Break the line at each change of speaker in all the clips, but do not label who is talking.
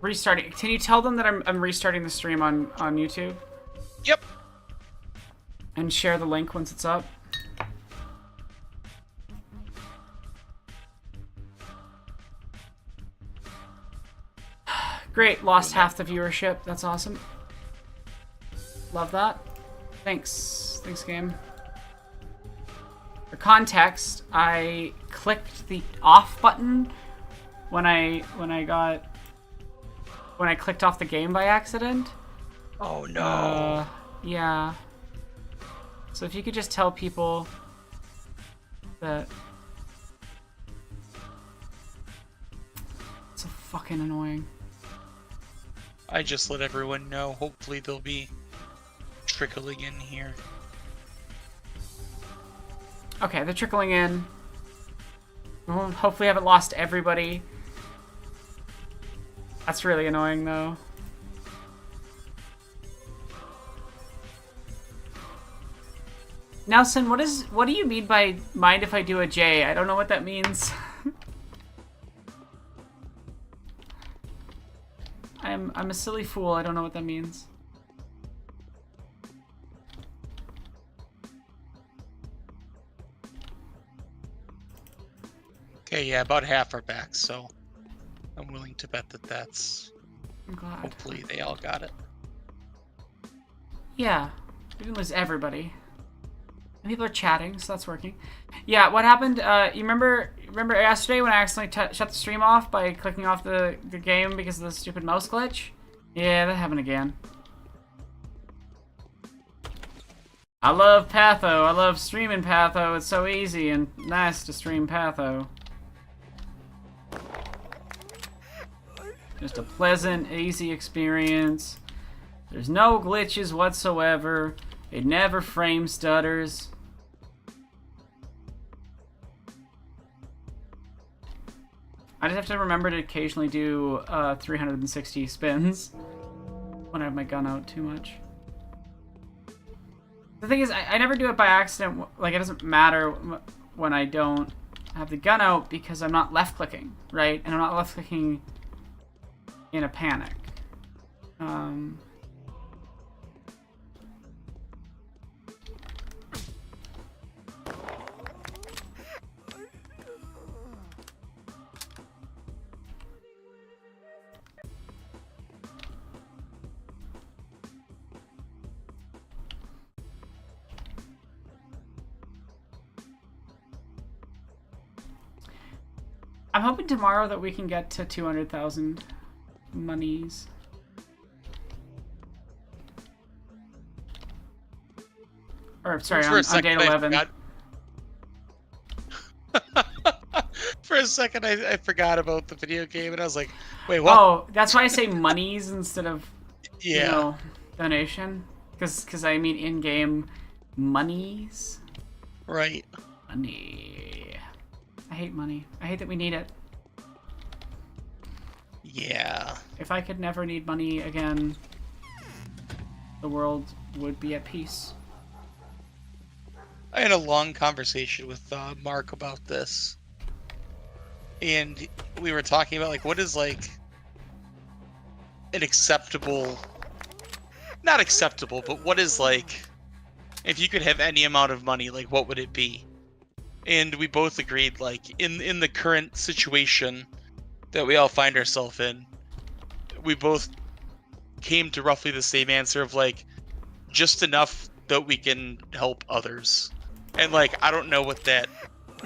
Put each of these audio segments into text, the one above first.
Restarting. Can you tell them that I'm restarting the stream on YouTube?
Yep.
And share the link once it's up. Great, lost half the viewership. That's awesome. Love that. Thanks. Thanks, game. For context, I clicked the off button when I clicked off the game by accident.
Oh no.
Yeah. So if you could just tell people that it's so fucking annoying.
I just let everyone know. Hopefully they'll be trickling in here.
Okay, they're trickling in. Well, hopefully I haven't lost everybody. That's really annoying, though. Nelson, what do you mean by mind if I do a J? I don't know what that means. I'm a silly fool. I don't know what that means.
Okay, yeah, about half are back, so I'm willing to bet that that's...
I'm glad.
Hopefully they all got it.
Yeah, we didn't lose everybody. And people are chatting, so that's working. Yeah, what happened? You remember yesterday when I accidentally shut the stream off by clicking off the game because of the stupid mouse glitch? Yeah, that happened again. I love Patho. I love streaming Patho. It's so easy and nice to stream Patho. Just a pleasant, easy experience. There's no glitches whatsoever. It never frame stutters. I just have to remember to occasionally do 360 spins when I have my gun out too much. The thing is, I never do it by accident. Like, it doesn't matter when I don't have the gun out because I'm not left-clicking, right? And I'm not left-clicking in a panic. I'm hoping tomorrow that we can get to 200,000 monies. Or, sorry, on day 11.
For a second, I forgot about the video game, and I was like, wait, what?
Oh, that's why I say monies instead of,
yeah.
You know, donation. Because I mean in-game monies.
Right.
Money. I hate money. I hate that we need it.
Yeah.
If I could never need money again, the world would be at peace.
I had a long conversation with Mark about this. And we were talking about, like, what is, like, an acceptable... Not acceptable, but what is, like... If you could have any amount of money, like, what would it be? And we both agreed, like, in the current situation that we all find ourselves in, we both came to roughly the same answer of, like, just enough that we can help others. And, like, I don't know what that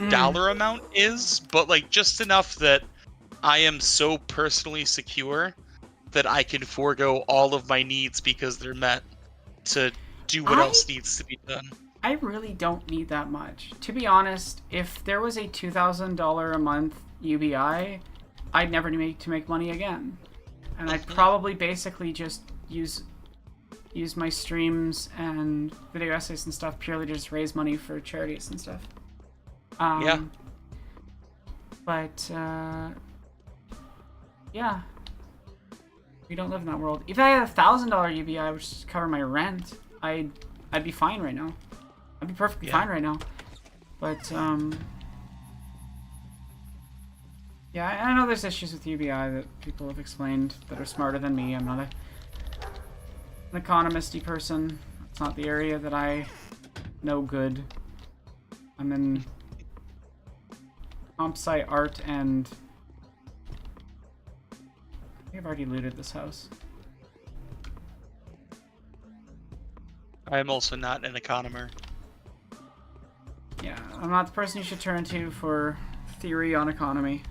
dollar amount is, but, like, just enough that I am so personally secure that I can forego all of my needs because they're met to do what else needs to be done.
I really don't need that much. To be honest, if there was a $2,000 a month UBI, I'd never need to make money again. And I'd probably basically just use my streams and video essays and stuff purely to just raise money for charities and stuff.
Yeah.
But, yeah. We don't live in that world. If I had a $1,000 UBI, which would cover my rent, I'd be fine right now. I'd be perfectly fine right now. But, Yeah, I know there's issues with UBI that people have explained that are smarter than me. I'm not an economist-y person. It's not the area that I know good. I'm in comp sci art and... I think I've already looted this house.
I'm also not an economer.
Yeah, I'm not the person you should turn to for theory on economy.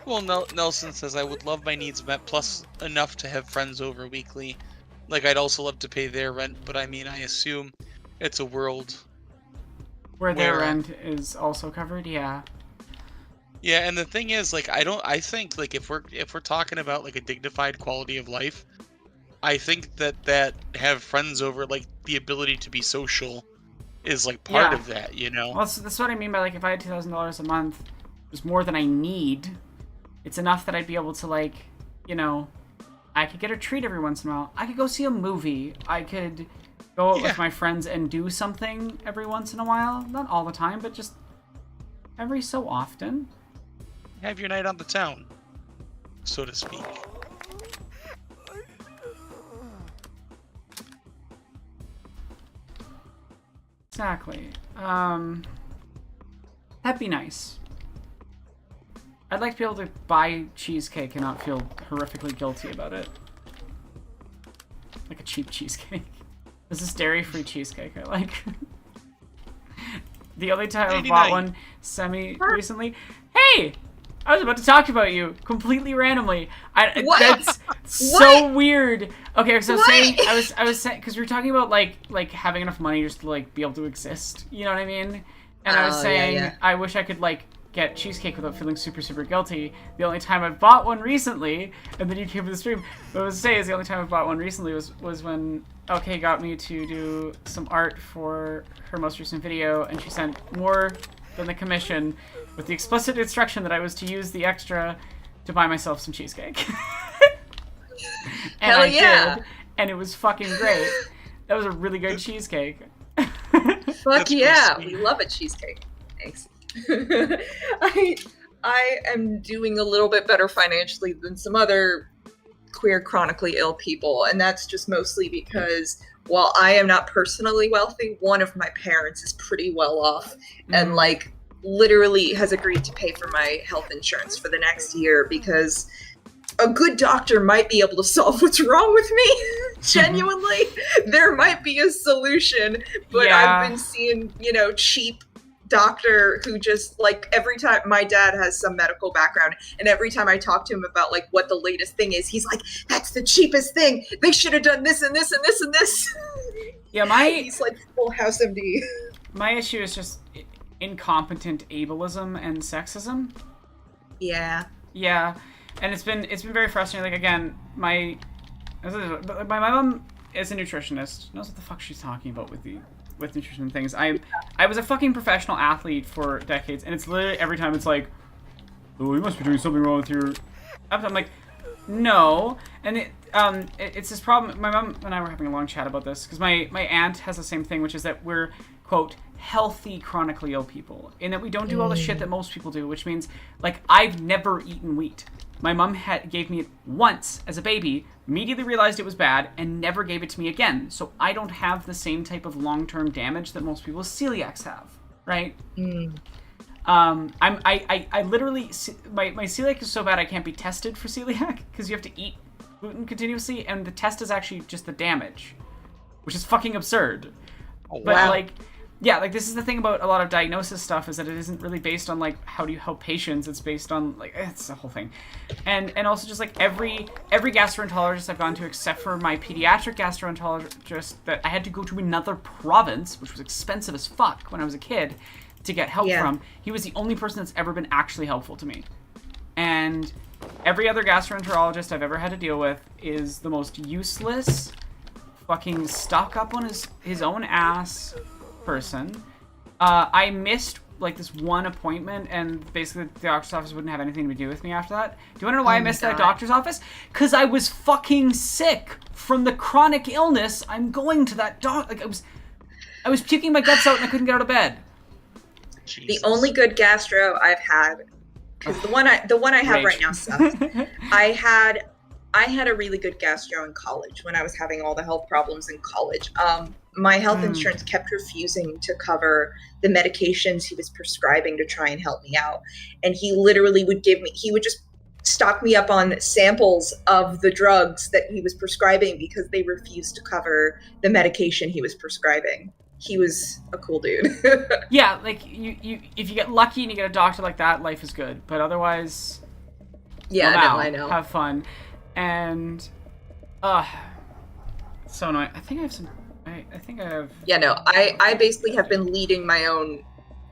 Well, Nelson says, I would love my needs met, plus enough to have friends over weekly. Like, I'd also love to pay their rent, but I mean, I assume it's a world
where their rent is also covered, yeah.
Yeah, and the thing is, like, I think, like, if we're talking about, like, a dignified quality of life, I think that have friends over, like, the ability to be social is, like, part of that, you know?
Well, that's what I mean by, like, if I had $2,000 a month, it was more than I need. It's enough that I'd be able to, like, you know, I could get a treat every once in a while. I could go see a movie. I could go out with my friends and do something every once in a while. Not all the time, but just every so often.
Have your night on the town, so to speak.
Exactly. That'd be nice. I'd like to be able to buy cheesecake and not feel horrifically guilty about it. Like a cheap cheesecake. This is dairy-free cheesecake I like. The only time I bought one semi-recently... Hey! I was about to talk about you completely randomly.
What?
That's so weird. Okay, so I was saying, because we were talking about like having enough money just to like be able to exist. You know what I mean? And I was saying I wish I could like get cheesecake without feeling super guilty. The only time I've bought one recently, and then you came to the stream. What I was saying is the only time I've bought one recently was when OK got me to do some art for her most recent video, and she sent more than the commission, with the explicit instruction that I was to use the extra to buy myself some cheesecake. And
Hell yeah!
did, and it was fucking great. That was a really good cheesecake.
Fuck yeah! We love a cheesecake. Thanks. I am doing a little bit better financially than some other queer chronically ill people, and that's just mostly because while I am not personally wealthy, one of my parents is pretty well off, and like literally has agreed to pay for my health insurance for the next year because a good doctor might be able to solve what's wrong with me. Genuinely, there might be a solution, but I've been seeing, you know, cheap doctor who just like every time my dad has some medical background and every time I talk to him about like what the latest thing is, he's like, that's the cheapest thing. They should have done this and this and this and this.
Yeah,
he's like full house MD.
My issue is just incompetent ableism and sexism.
Yeah.
Yeah, and it's been very frustrating. Like again, my mom is a nutritionist. Knows what the fuck she's talking about with nutrition things. I was a fucking professional athlete for decades, and it's literally every time it's like, oh, you must be doing something wrong with your. I'm like, no, and it's this problem. My mom and I were having a long chat about this because my aunt has the same thing, which is that we're quote healthy chronically ill people, in that we don't do all the shit that most people do, which means like I've never eaten wheat. My mom gave me it once as a baby, immediately realized it was bad, and never gave it to me again. So I don't have the same type of long-term damage that most people with celiacs have, right? I literally, my celiac is so bad I can't be tested for celiac because you have to eat gluten continuously, and the test is actually just the damage, which is fucking absurd.
Oh,
but
wow.
like, yeah, like this is the thing about a lot of diagnosis stuff, is that it isn't really based on like how do you help patients. It's based on like it's a whole thing, and also just like every gastroenterologist I've gone to, except for my pediatric gastroenterologist that I had to go to another province, which was expensive as fuck when I was a kid, to get help from. He was the only person that's ever been actually helpful to me, and every other gastroenterologist I've ever had to deal with is the most useless, fucking stuck up on his own ass person. I missed like this one appointment, and basically the doctor's office wouldn't have anything to do with me after that. Do you want to know why I missed that doctor's office? Because I was fucking sick from the chronic illness. I'm going to that like I was puking my guts out and I couldn't get out of bed.
The
Jesus.
only good gastro I've had, because the one I have
Rage.
right now sucks. I had a really good gastro in college when I was having all the health problems in college. My health insurance kept refusing to cover the medications he was prescribing to try and help me out. And he literally would just stock me up on samples of the drugs that he was prescribing because they refused to cover the medication he was prescribing. He was a cool dude.
Yeah, like you if you get lucky and you get a doctor like that, life is good. But otherwise,
Yeah,
wow,
no, I know.
have fun. And so annoying. I think I have some I think I have
Yeah, no, I basically have been leading my own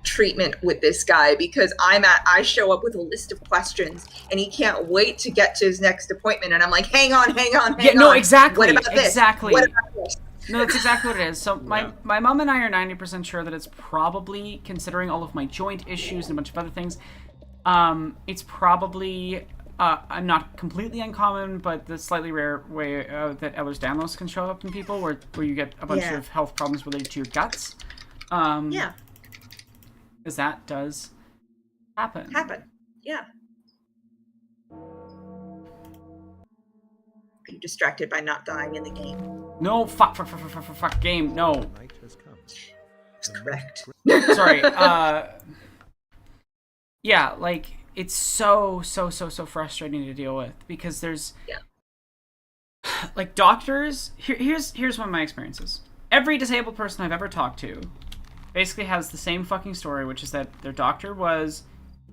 treatment with this guy because I show up with a list of questions and he can't wait to get to his next appointment, and I'm like, hang on.
Yeah, no, exactly.
What about this?
Exactly.
What about this?
No, that's exactly what it is. So my mom and I are 90% sure that it's probably, considering all of my joint issues and a bunch of other things, it's probably not completely uncommon, but the slightly rare way that Ehlers-Danlos can show up in people, where you get a bunch of health problems related to your guts.
Yeah.
Because that does happen.
Yeah. Are you distracted by not dying in the game?
No, fuck, game, no.
That's correct.
Sorry, yeah, like, it's so frustrating to deal with, because there's, like, doctors, here's one of my experiences. Every disabled person I've ever talked to basically has the same fucking story, which is that their doctor was,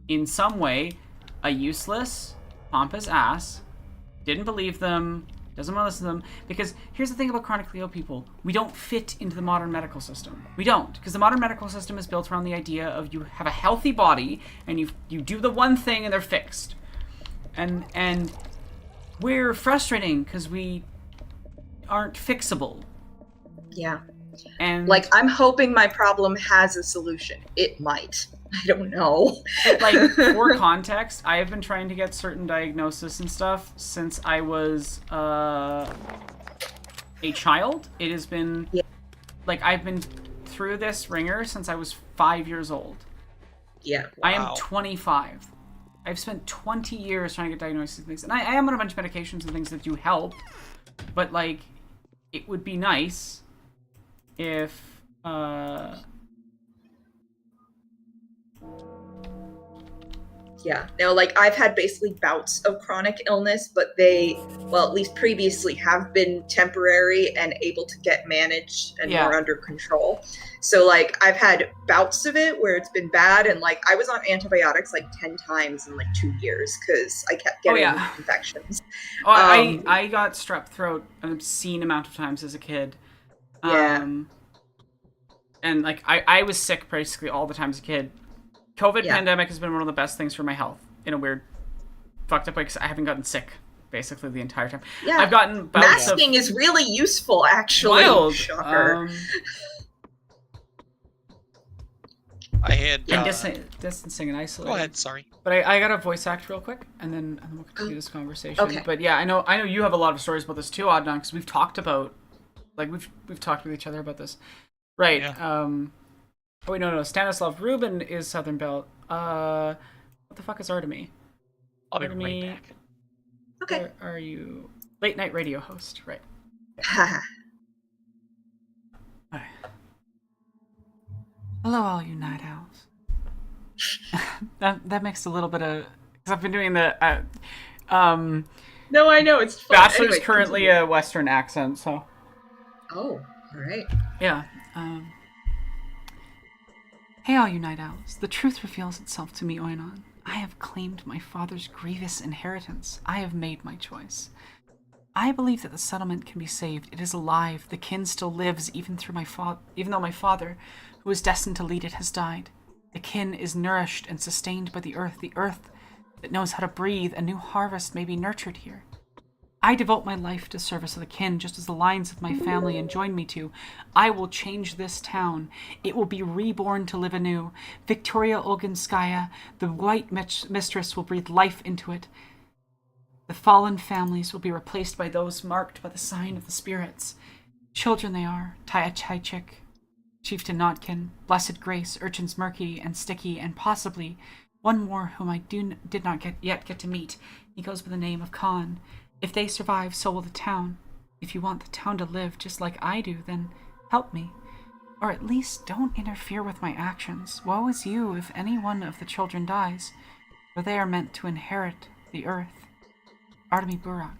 in some way, a useless, pompous ass, didn't believe them, doesn't want to listen to them, because here's the thing about chronically ill people. We don't fit into the modern medical system. We don't, because the modern medical system is built around the idea of you have a healthy body, and you do the one thing and they're fixed. And we're frustrating because we aren't fixable.
Yeah.
And
like, I'm hoping my problem has a solution. It might. I don't know.
Like, for context, I have been trying to get certain diagnosis and stuff since I was a child. It has been, like, I've been through this ringer since I was 5 years old.
Yeah. Wow.
I am 25. I've spent 20 years trying to get diagnosis and things. And I am on a bunch of medications and things that do help. But, like, it would be nice if,
Yeah. No, like, I've had basically bouts of chronic illness, but they, well, at least previously, have been temporary and able to get managed and more under control. So, like, I've had bouts of it where it's been bad, and, like, I was on antibiotics, like, 10 times in, like, 2 years because I kept getting infections.
I got strep throat an obscene amount of times as a kid. And, like, I was sick basically all the time as a kid. COVID pandemic has been one of the best things for my health in a weird, fucked up way, because I haven't gotten sick basically the entire time.
Yeah,
I've gotten bouts
masking is really useful, actually.
Wild.
Shocker.
I had
distancing and isolating.
Go ahead, sorry.
But I got to voice act real quick, and then we'll continue this conversation.
Okay.
But yeah, I know you have a lot of stories about this too, Adnan, because we've talked about, like, we've talked with each other about this, right?
Yeah.
Oh wait, no. Stanislav Rubin is Southern Belt. What the fuck is Artemy?
I'll be right back.
Okay.
Where are you? Late night radio host, right? Hello, all you night owls. that makes a little bit of, because I've been doing the.
No, I know, it's fun.
Bachelor's
Anyway,
currently a Western accent, so.
Oh, all right.
Yeah. Hey, all you night owls. The truth reveals itself to me, Oinon. I have claimed my father's grievous inheritance. I have made my choice. I believe that the settlement can be saved. It is alive. The kin still lives, even though my father, who was destined to lead it, has died. The kin is nourished and sustained by the earth that knows how to breathe. A new harvest may be nurtured here. I devote my life to service of the kin, just as the lines of my family enjoin me to. I will change this town. It will be reborn to live anew. Victoria Oginskaya, the white mistress, will breathe life into it. The fallen families will be replaced by those marked by the sign of the spirits. Children they are, Taya Chaichik, Chieftain Notkin, Blessed Grace, Urchins Murky and Sticky, and possibly one more whom I did not yet get to meet. He goes by the name of Khan. If they survive, so will the town. If you want the town to live just like I do, then help me. Or at least don't interfere with my actions. Woe is you if any one of the children dies, for they are meant to inherit the earth. Artemi Burak.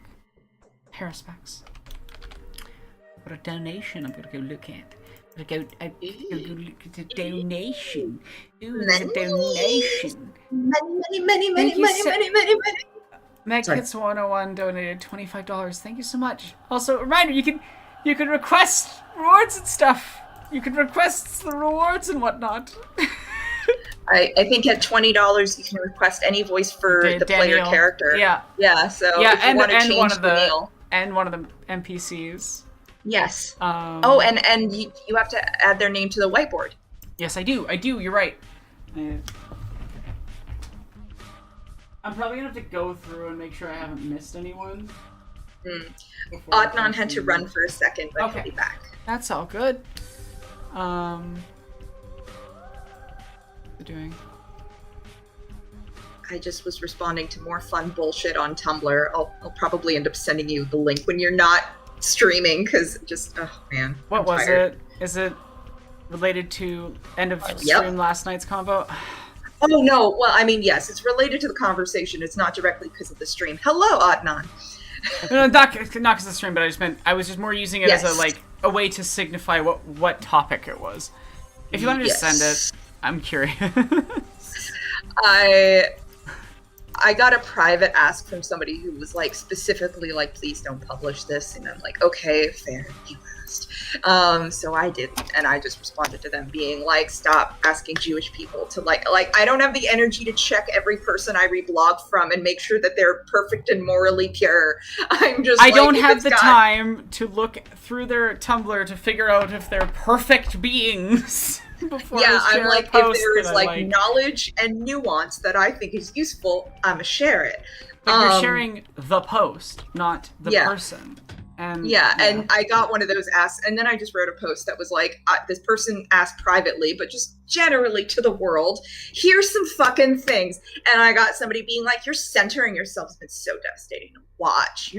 Hair respects. What a donation I'm going to go look at. I'm going to go look at the donation. Ooh, there's a donation.
Many.
MedKits 101 donated $25. Thank you so much. Also, a reminder, you can request rewards and stuff. You can request the rewards and whatnot.
I think at $20 you can request any voice for the player character.
Yeah.
Yeah. So
yeah,
if you want to change
one of the NPCs.
Yes. And you have to add their name to the whiteboard.
Yes, I do. You're right. I'm probably gonna have to go through and make sure I haven't missed anyone.
Adnan had to run for a second, but he'll be back.
That's all good. Doing.
I just was responding to more fun bullshit on Tumblr. I'll probably end up sending you the link when you're not streaming, because oh man.
What was it? Is it related to end of stream last night's combo?
Oh no, well I mean yes, it's related to the conversation. It's not directly because of the stream. Hello, Adnan.
No, not because of the stream, but I was just more using it as a way to signify what topic it was. If you wanted to send it, I'm curious.
I got a private ask from somebody who was like specifically like, please don't publish this, and I'm like, okay, fair, you asked. So I did, and I just responded to them being like, stop asking Jewish people to like I don't have the energy to check every person I reblog from and make sure that they're perfect and morally pure. I
don't have the time to look through their Tumblr to figure out if they're perfect beings.
I'm like, if there is like knowledge and nuance that I think is useful, I'm gonna share it.
But you're sharing the post, not the person. And
I got one of those asks, and then I just wrote a post that was like, this person asked privately, but just generally to the world, here's some fucking things. And I got somebody being like, you're centering yourself. It's been so devastating to watch.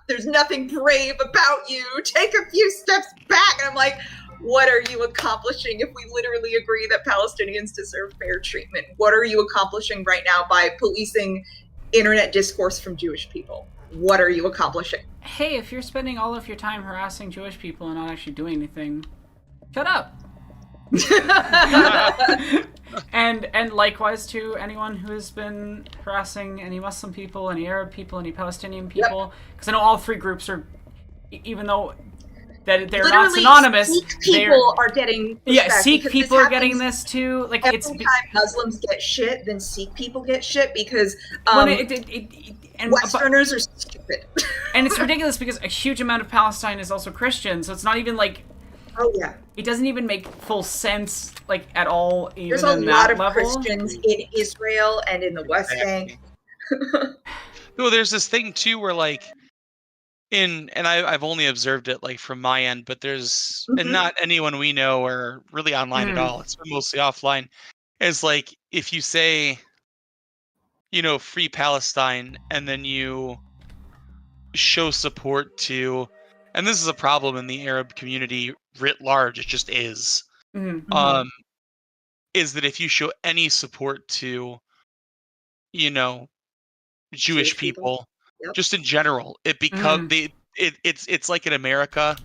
There's nothing brave about you. Take a few steps back. And I'm like, what are you accomplishing if we literally agree that Palestinians deserve fair treatment? What are you accomplishing right now by policing internet discourse from Jewish people? What are you accomplishing?
Hey, if you're spending all of your time harassing Jewish people and not actually doing anything, shut up. And likewise to anyone who has been harassing any Muslim people, any Arab people, any Palestinian people, because I know all three groups are, even though that they're
literally
not synonymous.
Sikh people are getting
Sikh people are getting this too. Like
every time Muslims get shit, then Sikh people get shit because Westerners are stupid.
And it's ridiculous because a huge amount of Palestine is also Christian, so it's not even like.
Oh yeah.
It doesn't even make full sense, like at all. Even
There's a
in
lot
that
of
level.
Christians in Israel and in the West Bank.
No, there's this thing too where like. I've only observed it like from my end, but there's and not anyone we know or really online at all. It's mostly offline. Is like if you say, free Palestine, and then you show support to, and this is a problem in the Arab community writ large. It just is. Is that if you show any support to, Jewish people. Yep. Just in general, it becomes it's like in America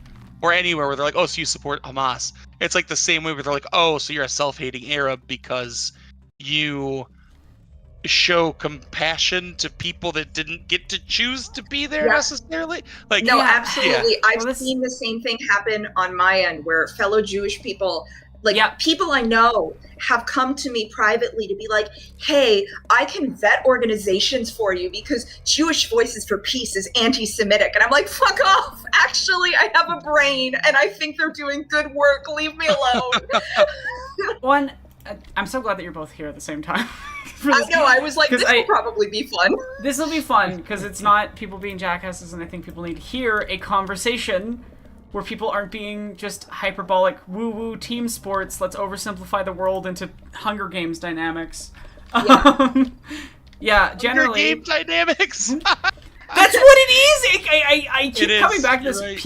or anywhere where they're like, oh, so you support Hamas. It's like the same way where they're like, oh, so you're a self-hating Arab because you show compassion to people that didn't get to choose to be there necessarily. Like,
no, absolutely. I've seen the same thing happen on my end where fellow Jewish people. People I know have come to me privately to be like, hey, I can vet organizations for you because Jewish Voices for Peace is anti-Semitic. And I'm like, fuck off. Actually, I have a brain and I think they're doing good work. Leave me alone.
I'm so glad that you're both here at the same time.
I know, I was like, this will probably be fun.
This will be fun because it's not people being jackasses, and I think people need to hear a conversation where people aren't being just hyperbolic woo-woo team sports, let's oversimplify the world into Hunger Games dynamics.
Yeah.
Yeah, generally...
Hunger Game dynamics!
That's what it is! I keep coming back to this.
Right.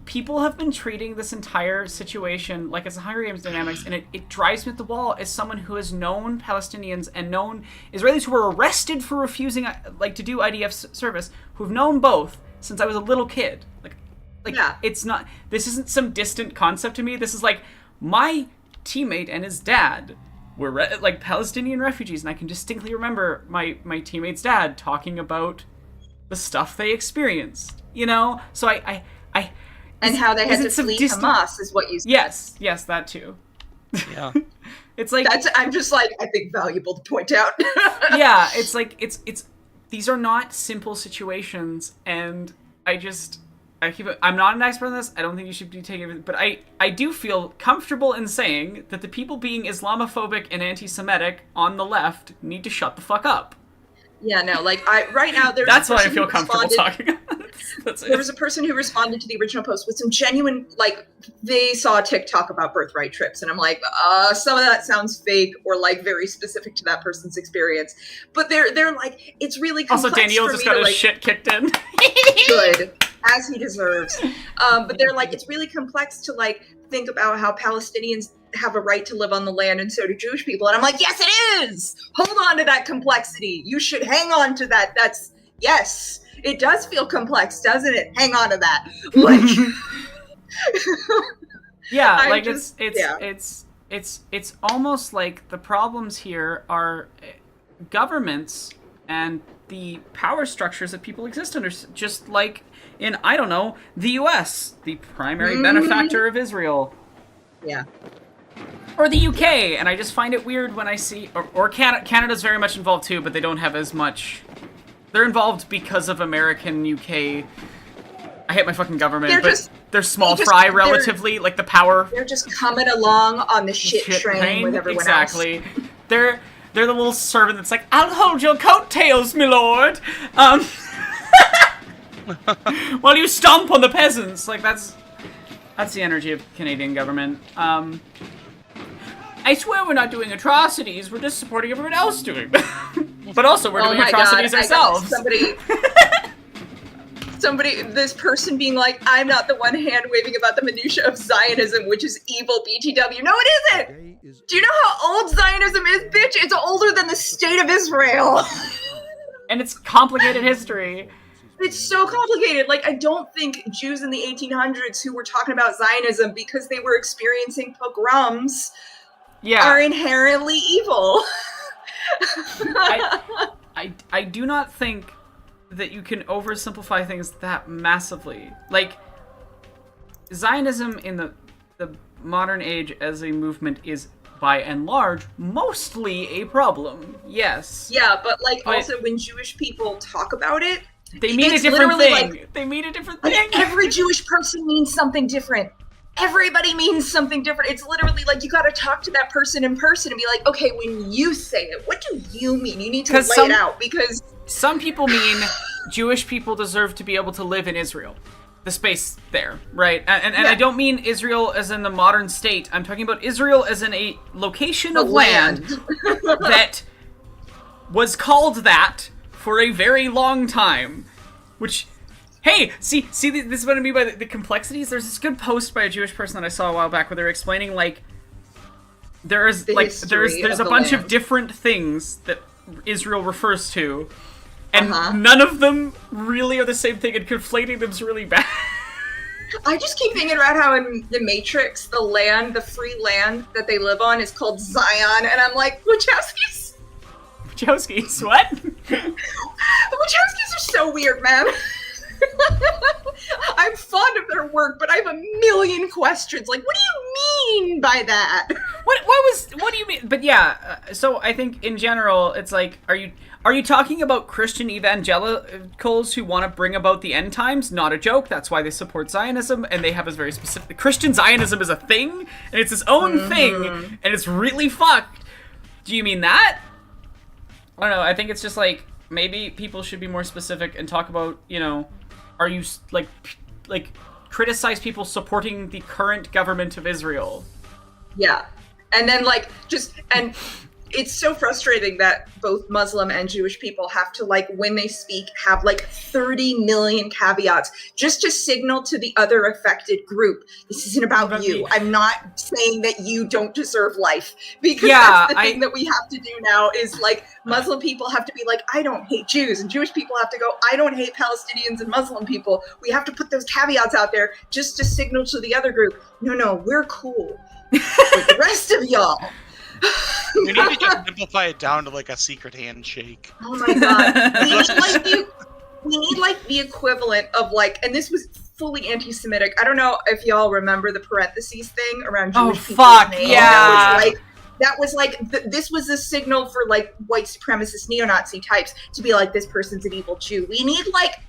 People have been treating this entire situation like it's a Hunger Games dynamics, and it drives me at the wall as someone who has known Palestinians and known Israelis who were arrested for refusing to do IDF service, who've known both since I was a little kid.
Yeah.
It's not... This isn't some distant concept to me. This is like, my teammate and his dad were Palestinian refugees, and I can distinctly remember my teammate's dad talking about the stuff they experienced, you know? So I
and how they had to flee Hamas is what you said.
Yes, that too.
Yeah.
It's like...
I'm just like, I think valuable to point out.
Yeah, it's like, it's these are not simple situations, and I'm not an expert on this. I don't think you should be taking it, but I do feel comfortable in saying that the people being Islamophobic and anti-Semitic on the left need to shut the fuck up.
Yeah, no, like right now there's
That's why I feel comfortable talking about.
There was a person who responded to the original post with some genuine, like, they saw a TikTok about birthright trips, and I'm like, some of that sounds fake or like very specific to that person's experience. But they're like, it's really complex.
Also, Daniel
for
just
me
got
to,
his
like,
shit kicked in.
Good, as he deserves. But they're like, it's really complex to like think about how Palestinians have a right to live on the land, and so do Jewish people. And I'm like, yes, it is. Hold on to that complexity. You should hang on to that. Yes, it does feel complex, doesn't it? Hang on to that. Like,
yeah, like it's almost like the problems here are governments and the power structures that people exist under, just like in, I don't know, the US, the primary benefactor of Israel.
Yeah.
Or the UK, and I just find it weird when I see... Or Canada's very much involved too, but they don't have as much... They're involved because of American, UK... I hate my fucking government, they're small fry relatively, like the power...
They're just coming along on the shit train with everyone else.
Exactly. They're the little servant that's like, I'll hold your coattails, my lord! While you stomp on the peasants! Like, that's the energy of Canadian government. I swear we're not doing atrocities, we're just supporting everyone else doing them. But also, we're doing atrocities ourselves.
This person being like, I'm not the one hand-waving about the minutia of Zionism, which is evil BTW. No, it isn't! Do you know how old Zionism is, bitch? It's older than the state of Israel.
And it's complicated history.
It's so complicated. Like, I don't think Jews in the 1800s who were talking about Zionism because they were experiencing pogroms are inherently evil.
I do not think that you can oversimplify things that massively. Like, Zionism in the modern age as a movement is, by and large, mostly a problem. Yes.
Yeah, but also when Jewish people talk about it,
they mean a different thing. They mean a different thing.
Every Jewish person means something different. Everybody means something different. It's literally like you got to talk to that person in person and be like, okay, when you say it, what do you mean? You need to lay it out, because
some people mean Jewish people deserve to be able to live in Israel. The space there, right? And I don't mean Israel as in the modern state. I'm talking about Israel as in a location of land that was called that for a very long time. Which, hey, see, this is what I mean by the complexities. There's this good post by a Jewish person that I saw a while back where they were explaining, like, there's a bunch of different things that Israel refers to, and none of them really are the same thing, and conflating them's really bad.
I just keep thinking about how in the Matrix, the free land that they live on is called Zion, and I'm like, Wachowskis,
what?
The Wachowskis are so weird, man. I'm fond of their work, but I have a million questions. Like, what do you mean by that?
What do you mean? But yeah, so I think in general, it's like, are you talking about Christian evangelicals who want to bring about the end times? Not a joke. That's why they support Zionism, and they have a very specific... Christian Zionism is a thing, and it's its own thing, and it's really fucked. Do you mean that? I don't know. I think it's just like, maybe people should be more specific and talk about, you know, are you, like criticize people supporting the current government of Israel.
Yeah. And then and it's so frustrating that both Muslim and Jewish people have to, like, when they speak, have like 30 million caveats just to signal to the other affected group, this isn't about you. I'm not saying that you don't deserve life, because that's the thing that we have to do now is, like, Muslim people have to be like, I don't hate Jews, and Jewish people have to go, I don't hate Palestinians and Muslim people. We have to put those caveats out there just to signal to the other group, no, we're cool with the rest of y'all.
We need to just simplify it down to like a secret handshake.
Oh my god. We need the equivalent of, like, and this was fully anti-Semitic. I don't know if y'all remember the parentheses thing around Jewish people's names.
Yeah.
That was this was a signal for, like, white supremacist neo-Nazi types to be like, this person's an evil Jew. We need, like,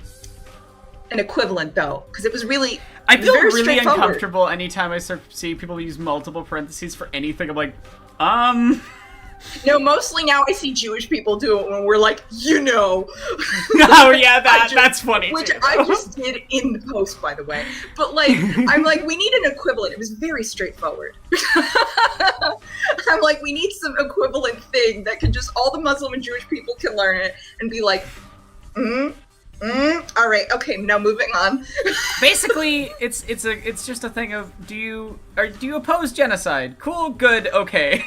an equivalent, though, because it was really
I feel really uncomfortable anytime I see people use multiple parentheses for anything. I'm like,
No, mostly now I see Jewish people do it when we're like,
Oh yeah, that's funny.
Which
too.
I just did in the post, by the way. But, like, I'm like, we need an equivalent. It was very straightforward. I'm like, we need some equivalent thing that can just, all the Muslim and Jewish people can learn it and be like, all right, okay, now moving on.
Basically, it's just a thing of, do you oppose genocide? Cool, good, okay.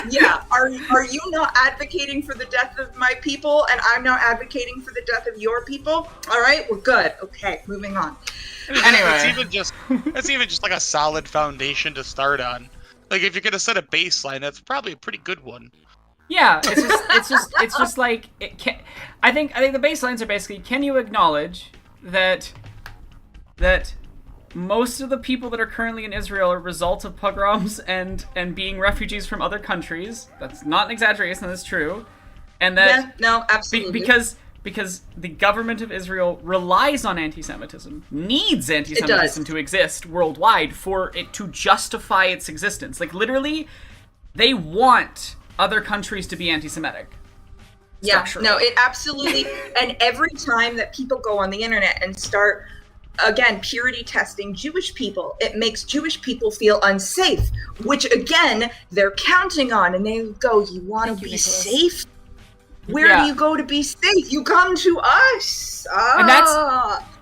Yeah, are you not advocating for the death of my people, and I'm not advocating for the death of your people? All right, we're good. Okay, moving on.
Anyway,
it's even just like a solid foundation to start on. Like, if you're gonna set a baseline, that's probably a pretty good one.
Yeah, it's just like I think the baselines are basically, can you acknowledge that most of the people that are currently in Israel are a result of pogroms and being refugees from other countries. That's not an exaggeration, that's true. And that
absolutely.
Because the government of Israel relies on anti-Semitism, needs anti-Semitism to exist worldwide for it to justify its existence. Like, literally, they want other countries to be anti-Semitic.
Yeah, no, it absolutely, and every time that people go on the internet and start, again, purity testing Jewish people, it makes Jewish people feel unsafe, which, again, they're counting on, and they go, you want to be safe? Where do you go to be safe? You come to us.
And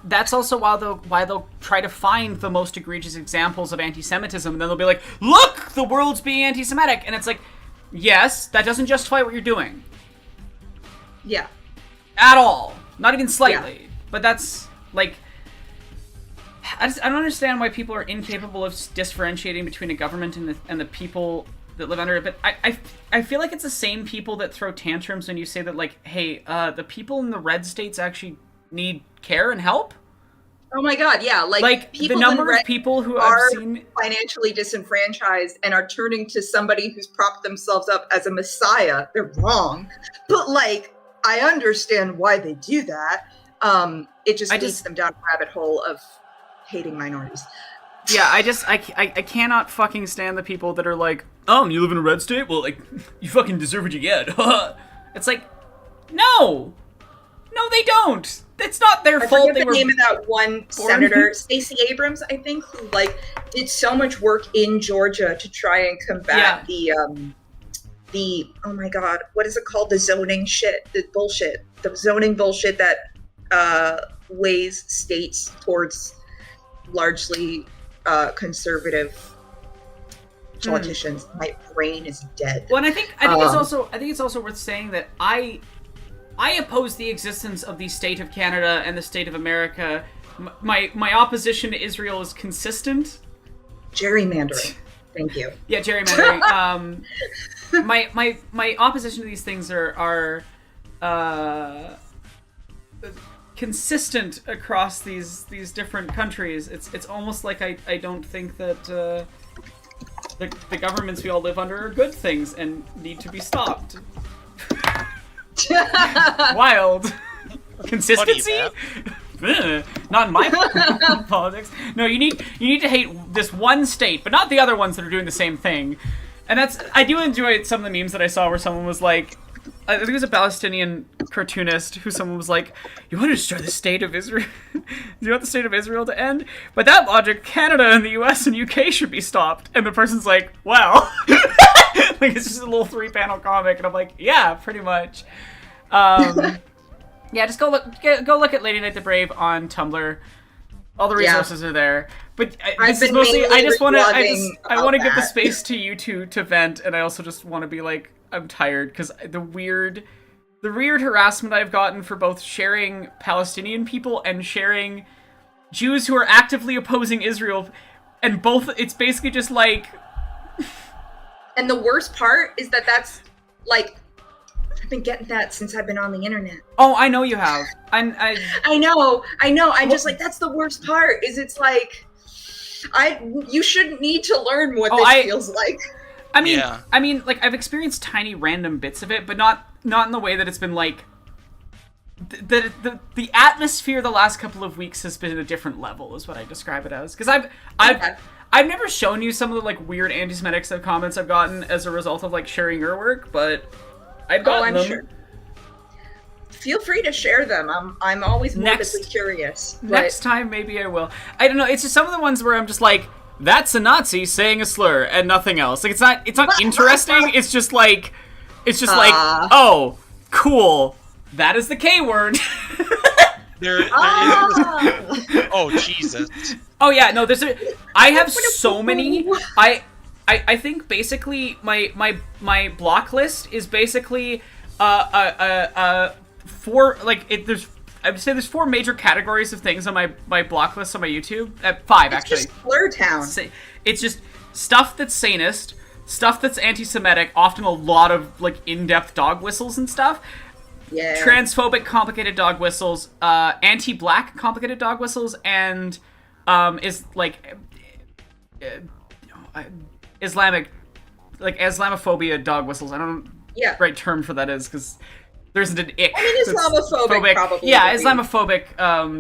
that's also why they'll try to find the most egregious examples of anti-Semitism, and then they'll be like, look, the world's being anti-Semitic, and it's like, yes, that doesn't justify what you're doing.
Yeah.
At all. Not even slightly. Yeah. But that's, like, I don't understand why people are incapable of differentiating between a government and the people that live under it. But I feel like it's the same people that throw tantrums when you say that, like, hey, the people in the red states actually need care and help.
Oh my god, yeah. Like
the number of people who
are
I've seen
financially disenfranchised and are turning to somebody who's propped themselves up as a messiah. They're wrong. But, like, I understand why they do that. It just leads them down a rabbit hole of hating minorities.
Yeah, I cannot fucking stand the people that are like, you live in a red state? Well, like, you fucking deserve what you get. It's like, no, they don't. It's not their fault.
I forget the name of that one senator, Stacey Abrams, I think, who, like, did so much work in Georgia to try and combat the oh my god, what is it called? The zoning shit, the zoning bullshit that weighs states towards largely conservative politicians. My brain is dead.
Well, and I think it's also worth saying that I oppose the existence of the state of Canada and the state of America. My opposition to Israel is consistent.
Gerrymandering. Thank you.
Yeah, gerrymandering. My opposition to these things are consistent across these different countries. It's almost like I don't think that the governments we all live under are good things and need to be stopped. Wild consistency. Not in my politics. No, you need to hate this one state, but not the other ones that are doing the same thing. And I do enjoy some of the memes that I saw where someone was like, I think it was a Palestinian cartoonist who someone was like, "You want to destroy the state of Israel? You want the state of Israel to end? By that logic, Canada and the U.S. and UK should be stopped." And the person's like, "Well," like it's just a little 3-panel comic, and I'm like, "Yeah, pretty much." Yeah, just go look at Lady Night the Brave on Tumblr. All the resources are there. But this is mostly I want to give the space to you two to vent, and I also just want to be like, I'm tired because the weird harassment I've gotten for both sharing Palestinian people and sharing Jews who are actively opposing Israel, and both it's basically just like.
And the worst part is that that's like. I've been getting that since I've been on the internet.
Oh, I know you have. I
know. I'm just like, that's the worst part. Is it's like, you shouldn't need to learn what this feels like.
I mean, like I've experienced tiny random bits of it, but not in the way that it's been like. The atmosphere the last couple of weeks has been at a different level, is what I describe it as. Because I've never shown you some of the like weird anti-Semitic comments I've gotten as a result of like sharing your work, but. I'm sure. Feel free to share them. I'm always morbidly curious. Next time, maybe I will. I don't know. It's just some of the ones where I'm just like, "That's a Nazi saying a slur," and nothing else. Like it's not interesting. It's just like, oh, cool. That is the K word.
There is. Oh Jesus.
Oh yeah, no. I have so many. I think basically my block list is basically four I would say there's 4 major categories of things on my block list on my YouTube. 5 actually.
It's just Blur Town.
It's just stuff that's sanist, stuff that's anti-Semitic, often a lot of like in-depth dog whistles and stuff.
Yeah.
Transphobic complicated dog whistles, anti-black complicated dog whistles, and is like Islamic, like Islamophobia dog whistles. I don't know what the right term for that is because there isn't an ick.
I mean, Islamophobic probably.
Yeah, Islamophobic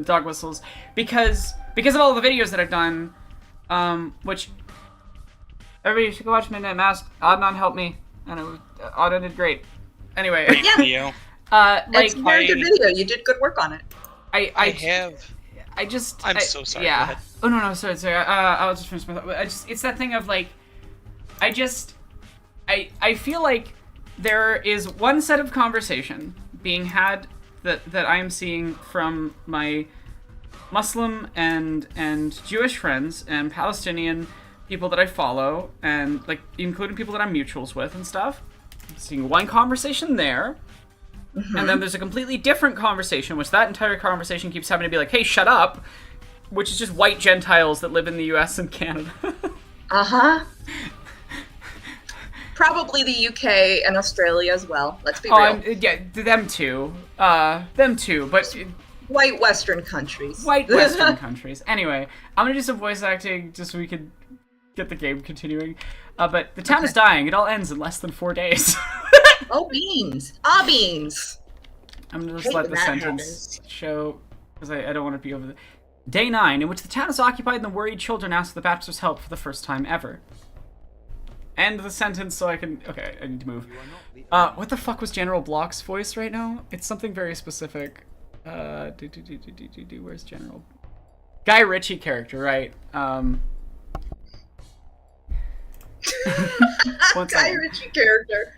dog whistles because of all the videos that I've done, which everybody should go watch Midnight Mass. Adnan helped me, and Adnan did great. Anyway,
great video.
It's a very good video. You did good work on it.
I'm so sorry.
Yeah. Oh no, sorry. I'll just finish my thought. It's that thing of like, I feel like there is one set of conversation being had that I am seeing from my Muslim and Jewish friends and Palestinian people that I follow, and like including people that I'm mutuals with and stuff. I'm seeing one conversation there. Mm-hmm. And then there's a completely different conversation, which that entire conversation keeps having to be like, "Hey, shut up," which is just white Gentiles that live in the U.S. and Canada.
Uh-huh. Probably the UK and Australia as well. Let's be real.
Yeah, them too. But
white Western countries.
White Western countries. Anyway, I'm gonna do some voice acting just so we can get the game continuing. But the town is dying. It all ends in less than 4 days.
Oh, beans. Ah, beans.
I'm going to just let the sentence show, because I don't want to be over the... Day 9, in which the town is occupied and the worried children ask the bachelor's help for the first time ever. End the sentence so I can... Okay, I need to move. What the fuck was General Block's voice right now? It's something very specific. Where's General... Guy Ritchie character, right.
Guy Ritchie character.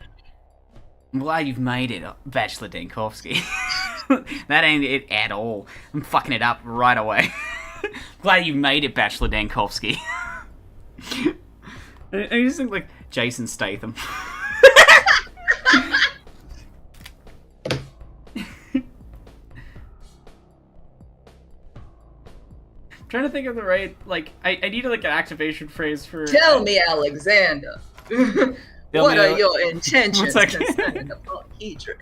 I'm glad you've made it, Bachelor Dankovsky. That ain't it at all. I'm fucking it up right away. Glad you made it, Bachelor Dankovsky. I just think like Jason Statham. Trying to think of the right, like, I need like an activation phrase for...
Tell me, Alexander. What are your intentions concerning the polyhedron?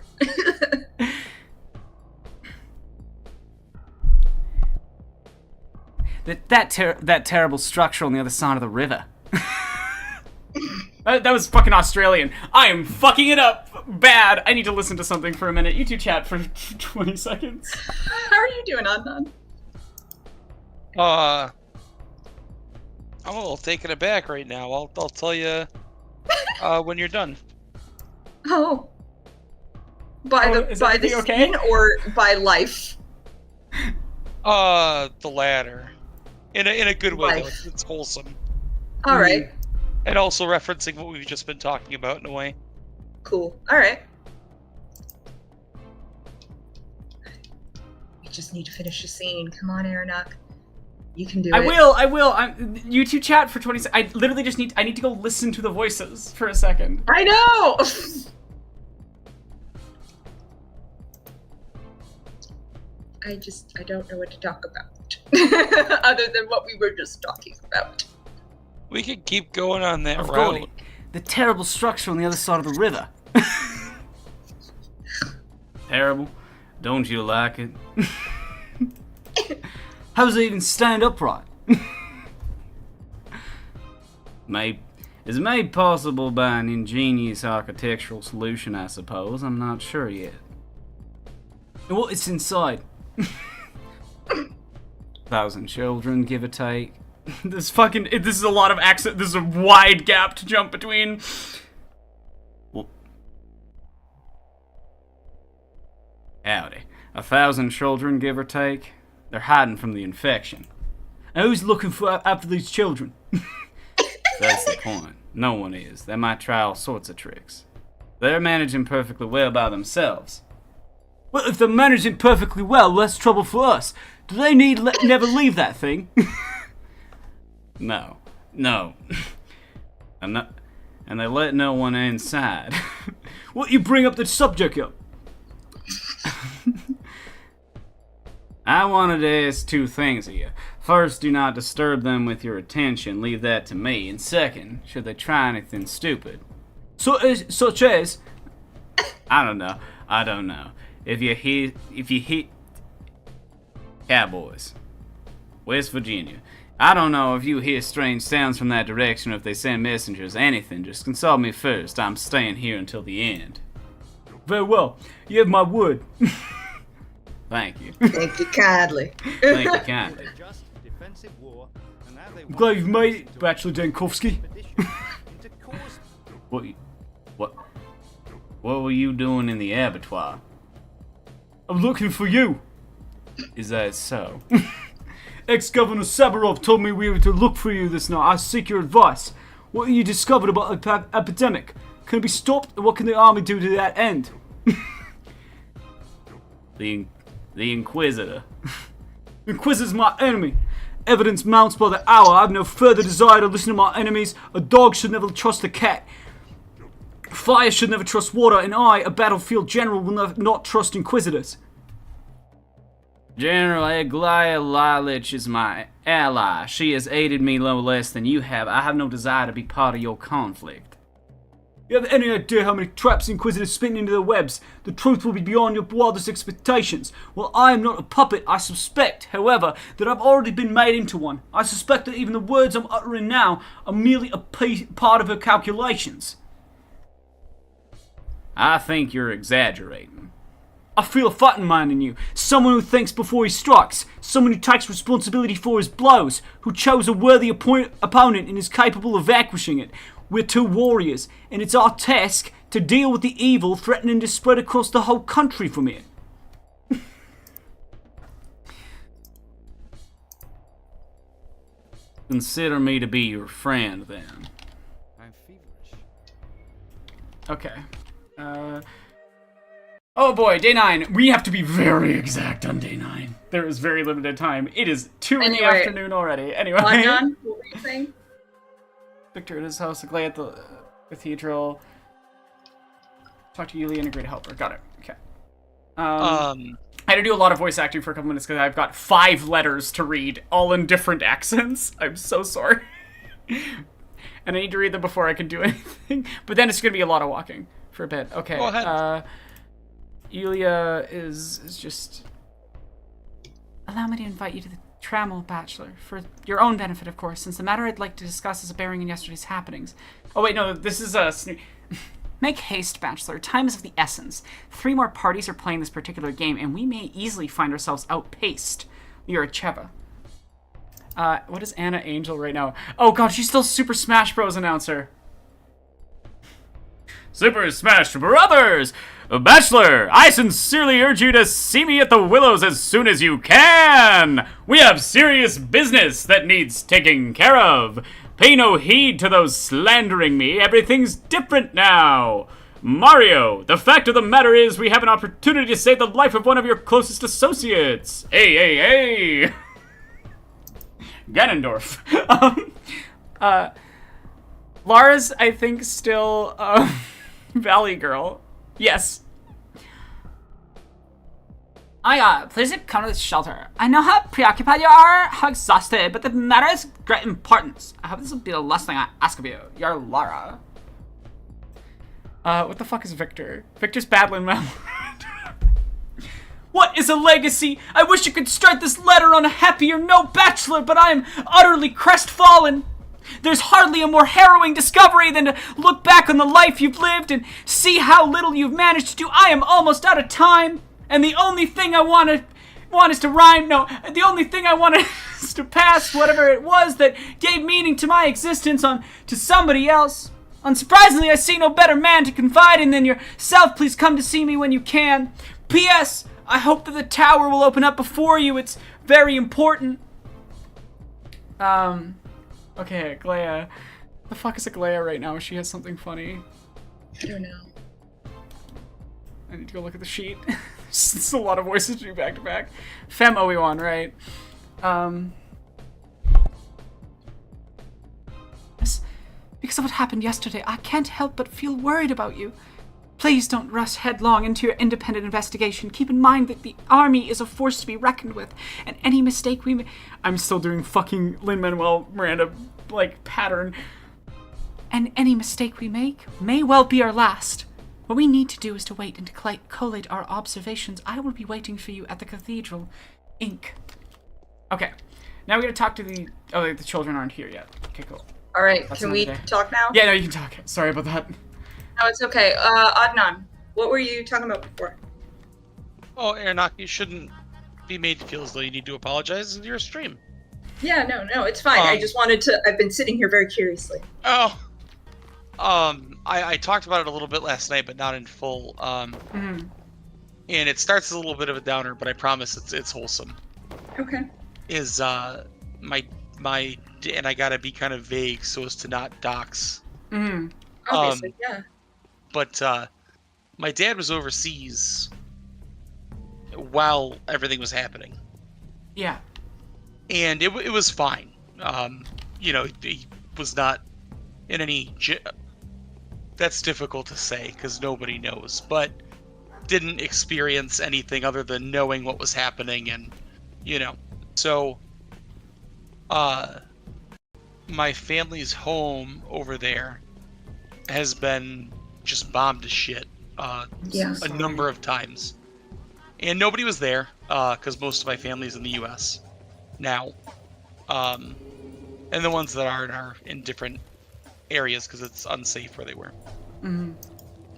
that terrible structure on the other side of the river. That was fucking Australian. I am fucking it up bad. I need to listen to something for a minute. You two chat for 20 seconds.
How are you doing, Adnan?
I'm a little taken aback right now. I'll tell you when you're done.
Oh. By
Oh, is everything okay?
scene or by life?
The latter. In a good way, though.
Life.
It's wholesome.
All right.
And also referencing what we've just been talking about in a way.
Cool. All right. We just need to finish the scene. Come on, Aronach. You can do it.
I will. You two chat for 20 seconds. I literally just need to go listen to the voices for a second.
I know! I don't know what to talk about. Other than what we were just talking about.
We could keep going on that
Of
route.
Gordy, the terrible structure on the other side of the river. Terrible? Don't you like it? How does it even stand upright? It's made possible by an ingenious architectural solution, I suppose. I'm not sure yet. Well, it's inside. 1,000 children, give or take. This is a lot of accent. This is a wide gap to jump between. Well, howdy. 1,000 children, give or take. They're hiding from the infection. Now, who's looking after these children? That's the point. No one is. They might try all sorts of tricks. They're managing perfectly well by themselves. Well, if they're managing perfectly well, less trouble for us. Do they need never leave that thing? No. And they let no one inside. What, you bring up the subject up? I wanted to ask two things of you. First, do not disturb them with your attention. Leave that to me. And second, should they try anything stupid? Such as? I don't know. If you hit Cowboys, West Virginia. I don't know if you hear strange sounds from that direction or if they send messengers, anything. Just consult me first. I'm staying here until the end. Very well. You have my word. Thank you.
Thank you kindly.
Thank you kindly. I'm glad you've made it, Bachelor Dankovsky. What were you doing in the abattoir? I'm looking for you. Is that so? Ex-Governor Sabarov told me we were to look for you this night. I seek your advice. What have you discovered about the epidemic? Can it be stopped? And what can the army do to that end? The Inquisitor. The Inquisitor's my enemy. Evidence mounts by the hour. I have no further desire to listen to my enemies. A dog should never trust a cat. Fire should never trust water. And I, a battlefield general, will not trust Inquisitors. General Aglaia Lilich is my ally. She has aided me no less than you have. I have no desire to be part of your conflict. You have any idea how many traps Inquisitors spin into their webs? The truth will be beyond your wildest expectations. Well, I am not a puppet. I suspect, however, that I've already been made into one. I suspect that even the words I'm uttering now are merely a part of her calculations. I think you're exaggerating. I feel a fighting mind in you. Someone who thinks before he strikes. Someone who takes responsibility for his blows. Who chose a worthy opponent and is capable of vanquishing it. We're two warriors, and it's our task to deal with the evil threatening to spread across the whole country from here. Consider me to be your friend, then.
I'm feverish.
Okay. Oh boy, day 9. We have to be very exact on day 9. There is very limited time. It is 2 in the afternoon already. Anyway.
What were you saying?
Victor at his house, Aglaia at the cathedral. Talk to Yulia and agree to help her. Got it. Okay. I had to do a lot of voice acting for a couple minutes because I've got 5 letters to read, all in different accents. I'm so sorry. And I need to read them before I can do anything. But then it's going to be a lot of walking for a bit. Okay.
Go ahead.
Yulia is just... Allow me to invite you to the Trammel, Bachelor, for your own benefit, of course, since the matter I'd like to discuss is a bearing in yesterday's happenings. Oh wait, no, this is a... Make haste, Bachelor. Time is of the essence. 3 more parties are playing this particular game, and we may easily find ourselves outpaced. You're a Cheva. What is Anna Angel right now? Oh god, she's still Super Smash Bros. Announcer. Super Smash Brothers!
Bachelor, I sincerely urge you to see me at the Willows as soon as you can! We have serious business that needs taking care of. Pay no heed to those slandering me. Everything's different now. Mario, the fact of the matter is we have an opportunity to save the life of one of your closest associates. Hey. Ganondorf.
Lara's, I think, still Valley Girl. Yes. Oh my god, please come to the shelter. I know how preoccupied you are, how exhausted, but the matter is of great importance. I hope this will be the last thing I ask of you. You're Lara. What the fuck is Victor? Victor's battling my What is a legacy? I wish you could start this letter on a happier note, Bachelor, but I am utterly crestfallen. There's hardly a more harrowing discovery than to look back on the life you've lived and see how little you've managed to do. I am almost out of time, and the only thing I want is to rhyme. No, the only thing I want is to pass whatever it was that gave meaning to my existence on to somebody else. Unsurprisingly, I see no better man to confide in than yourself. Please come to see me when you can. P.S. I hope that the tower will open up before you. It's very important. Okay, Glea. The fuck is Glea right now? She has something funny.
I don't know.
I need to go look at the sheet. It's a lot of voices to do back to back. Fem Obi-Wan, right? Because of what happened yesterday, I can't help but feel worried about you. Please don't rush headlong into your independent investigation. Keep in mind that the army is a force to be reckoned with, and any mistake we make... I'm still doing fucking Lin-Manuel Miranda, pattern. And any mistake we make may well be our last. What we need to do is to wait and to collate our observations. I will be waiting for you at the Cathedral, Inc. Okay, now we're gonna talk to the... Oh, the children aren't here yet. Okay, cool.
All right,
That's
can we
another day.
talk now?
Yeah, no, you can talk. Sorry about that.
No, it's okay. Adnan, what were you talking about before?
Oh, Aranok, you shouldn't be made to feel as though you need to apologize in your stream.
Yeah, no, it's fine. I just wanted to... I've been sitting here very curiously.
Oh. I talked about it a little bit last night, but not in full. And it starts as a little bit of a downer, but I promise it's wholesome.
Okay.
And I gotta be kind of vague so as to not dox.
Obviously, yeah.
But my dad was overseas while everything was happening.
Yeah.
And it was fine. He was not in any... That's difficult to say because nobody knows, but didn't experience anything other than knowing what was happening and, So, my family's home over there has been just bombed to shit a number of times. And nobody was there because most of my family's in the U.S. now. And the ones that are in different areas because it's unsafe where they were.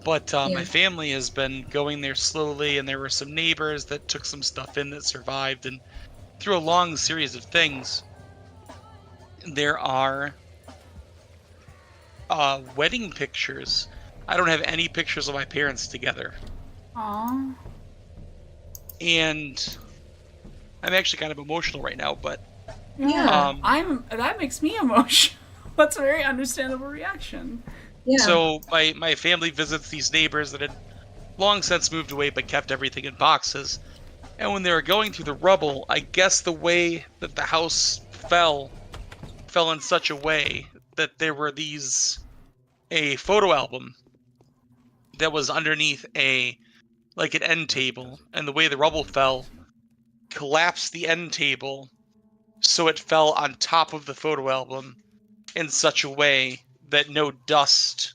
But my family has been going there slowly, and there were some neighbors that took some stuff in that survived, and through a long series of things, there are wedding pictures. I don't have any pictures of my parents together.
Aww.
And I'm actually kind of emotional right now, but
yeah, that makes me emotional. That's a very understandable reaction.
Yeah.
So my family visits these neighbors that had long since moved away but kept everything in boxes. And when they were going through the rubble, I guess the way that the house fell in such a way that there were a photo album that was underneath an end table, and the way the rubble fell collapsed the end table so it fell on top of the photo album in such a way that no dust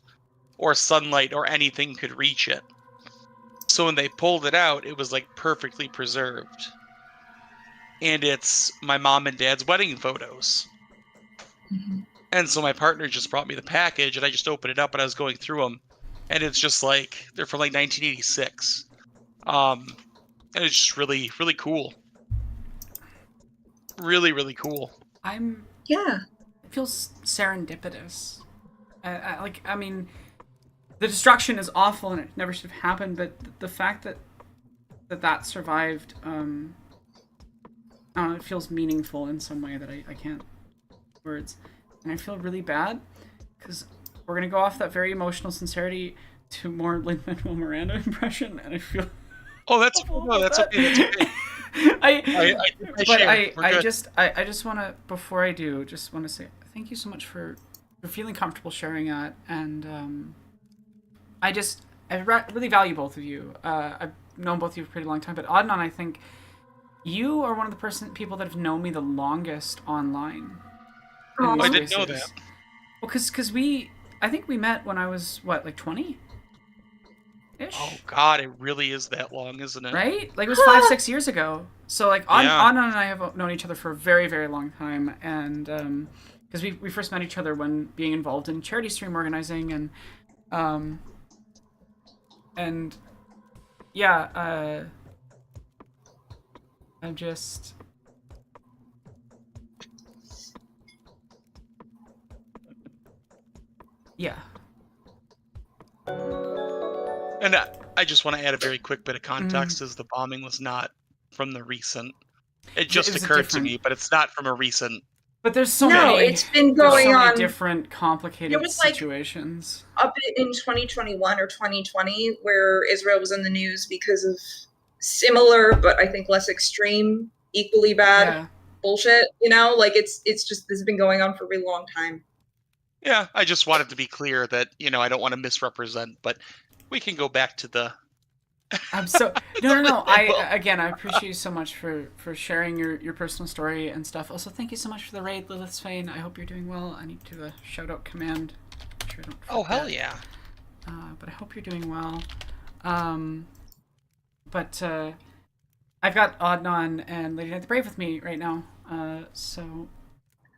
or sunlight or anything could reach it. So when they pulled it out, it was perfectly preserved. And it's my mom and dad's wedding photos. And so my partner just brought me the package, and I just opened it up, and I was going through them, and it's just they're from 1986. And it's just really, really cool. Really, really cool.
Yeah.
It feels serendipitous. the destruction is awful and it never should have happened, but the fact that survived, I don't know, it feels meaningful in some way that I can't words. And I feel really bad because we're going to go off that very emotional sincerity to more Lin-Manuel Miranda impression, and I feel...
Oh, that's okay. That's okay.
I just want to, before I do, just want to say thank you so much for feeling comfortable sharing that, and I really value both of you. I've known both of you for a pretty long time, but Adnan, I think you are one of the people that have known me the longest online.
Oh, I didn't know that.
Well, because I think we met when I was, what, like 20? Ish?
Oh god, it really is that long, isn't it?
Right? Like, it was 5-6 years ago. So, like, Adnan and I have known each other for a very, very long time, and because we first met each other when being involved in charity stream organizing, and yeah, I'm just... Yeah.
And I just want to add a very quick bit of context, as the bombing was not from the recent... It just occurred to me, but it's not from a recent...
But there's so many...
it's been going on...
different complicated situations.
Up in 2021 or 2020, where Israel was in the news because of similar, but I think less extreme, equally bad bullshit, you know? Like, it's just, this has been going on for a really long time.
Yeah, I just wanted to be clear that, you know, I don't want to misrepresent, but we can go back to the...
No. I appreciate you so much for sharing your personal story and stuff. Also, thank you so much for the raid, Lilith's Fane. I hope you're doing well. I need to do the shout out command. I'm sure I don't
oh, hell
that.
Yeah.
But I hope you're doing well. But I've got Adnan and Lady Night the Brave with me right now. So...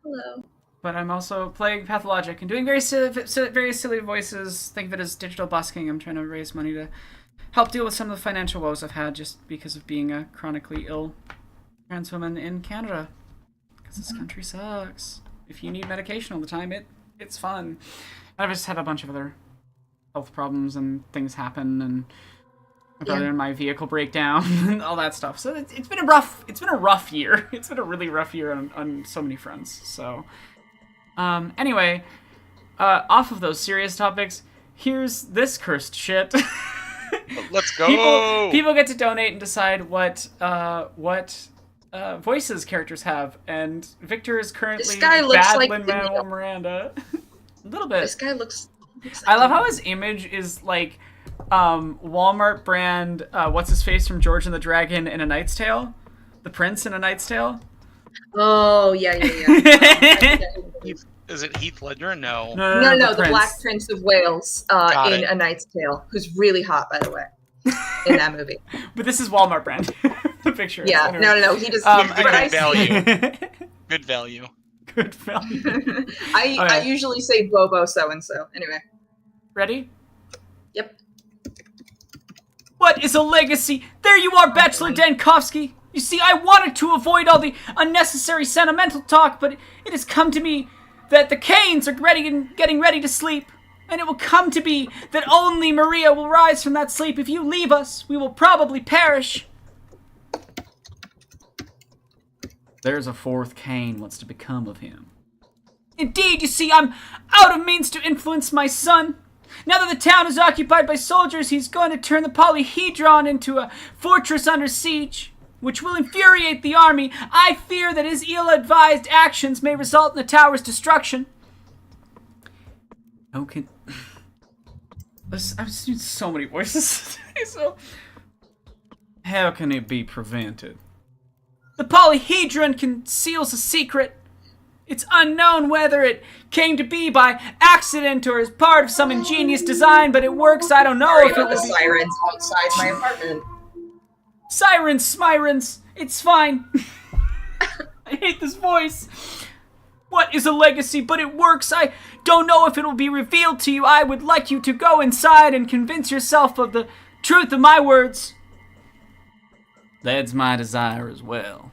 Hello.
But I'm also playing Pathologic and doing very silly voices. Think of it as digital busking. I'm trying to raise money to help deal with some of the financial woes I've had just because of being a chronically ill trans woman in Canada. Because this country sucks. If you need medication all the time, it's fun. And I've just had a bunch of other health problems and things happen, and my brother and my vehicle break down and all that stuff. So it's been a rough year. It's been a really rough year on so many fronts. So anyway, off of those serious topics, here's this cursed shit.
Let's go.
People get to donate and decide what voices characters have, and Victor is currently bad
like
Lin-Manuel Miranda. A little bit.
This guy looks
I love how his image is like Walmart brand what's his face from George and the Dragon in A Knight's Tale, the prince in A Knight's Tale.
Oh yeah.
Is it Heath Ledger? No,
the Black Prince of Wales in A Knight's Tale, who's really hot, by the way, in that movie.
But this is Walmart brand. The picture.
Yeah, no, he just.
Good value. Good value.
Good value.
I usually say Bobo so and so. Anyway.
Ready?
Yep.
What is a legacy? There you are, Bachelor Dankovsky. You see, I wanted to avoid all the unnecessary sentimental talk, but it has come to me that the Canes are getting ready to sleep. And it will come to be that only Maria will rise from that sleep. If you leave us, we will probably perish. There's a fourth Cain. What's to become of him? Indeed, you see, I'm out of means to influence my son. Now that the town is occupied by soldiers, he's going to turn the Polyhedron into a fortress under siege, which will infuriate the army. I fear that his ill-advised actions may result in the tower's destruction. Okay. I've seen so many voices today, so... How can it be prevented? The Polyhedron conceals a secret. It's unknown whether it came to be by accident or as part of some ingenious design, but it works. I don't know if it was...
the sirens outside my apartment.
Sirens, it's fine. I hate this voice. What is a legacy? But it works. I don't know if it will be revealed to you. I would like you to go inside and convince yourself of the truth of my words. That's my desire as well.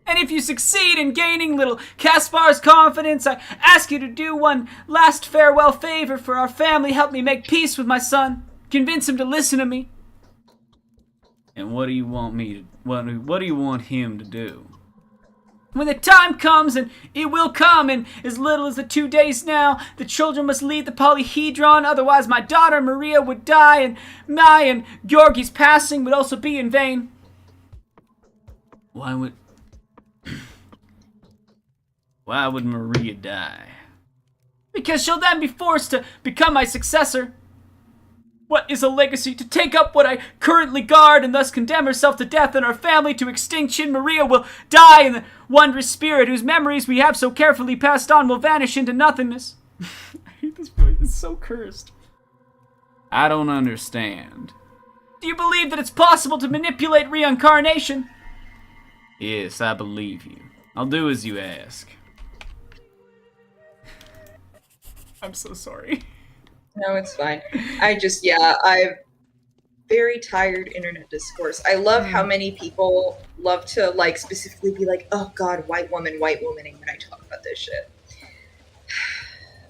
And if you succeed in gaining little Caspar's confidence, I ask you to do one last farewell favor for our family. Help me make peace with my son. Convince him to listen to me. And what do you want me to... What do you want him to do? When the time comes, and it will come in as little as the 2 days now, the children must leave the polyhedron, otherwise my daughter Maria would die, and my and Georgi's passing would also be in vain. Why would Maria die? Because she'll then be forced to become my successor. What is a legacy? To take up what I currently guard and thus condemn herself to death and our family to extinction. Maria will die, and the wondrous spirit whose memories we have so carefully passed on will vanish into nothingness. I hate this voice. It's so cursed. I don't understand. Do you believe that it's possible to manipulate reincarnation? Yes, I believe you. I'll do as you ask. I'm so sorry.
No, it's fine. I've very tired internet discourse. I love how many people love to, like, specifically be like, oh god, white womaning when I talk about this shit.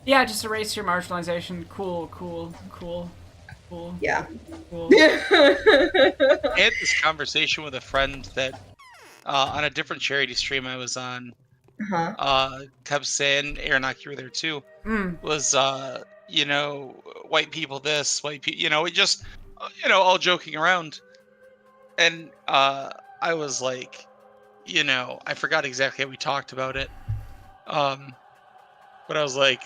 Yeah, just erase your marginalization. Cool.
Yeah.
Cool.
I had this conversation with a friend that on a different charity stream I was on, kept saying, Aronach, you were there too, was, white people this, white people, it just, all joking around. And I was like, I forgot exactly how we talked about it. But I was like,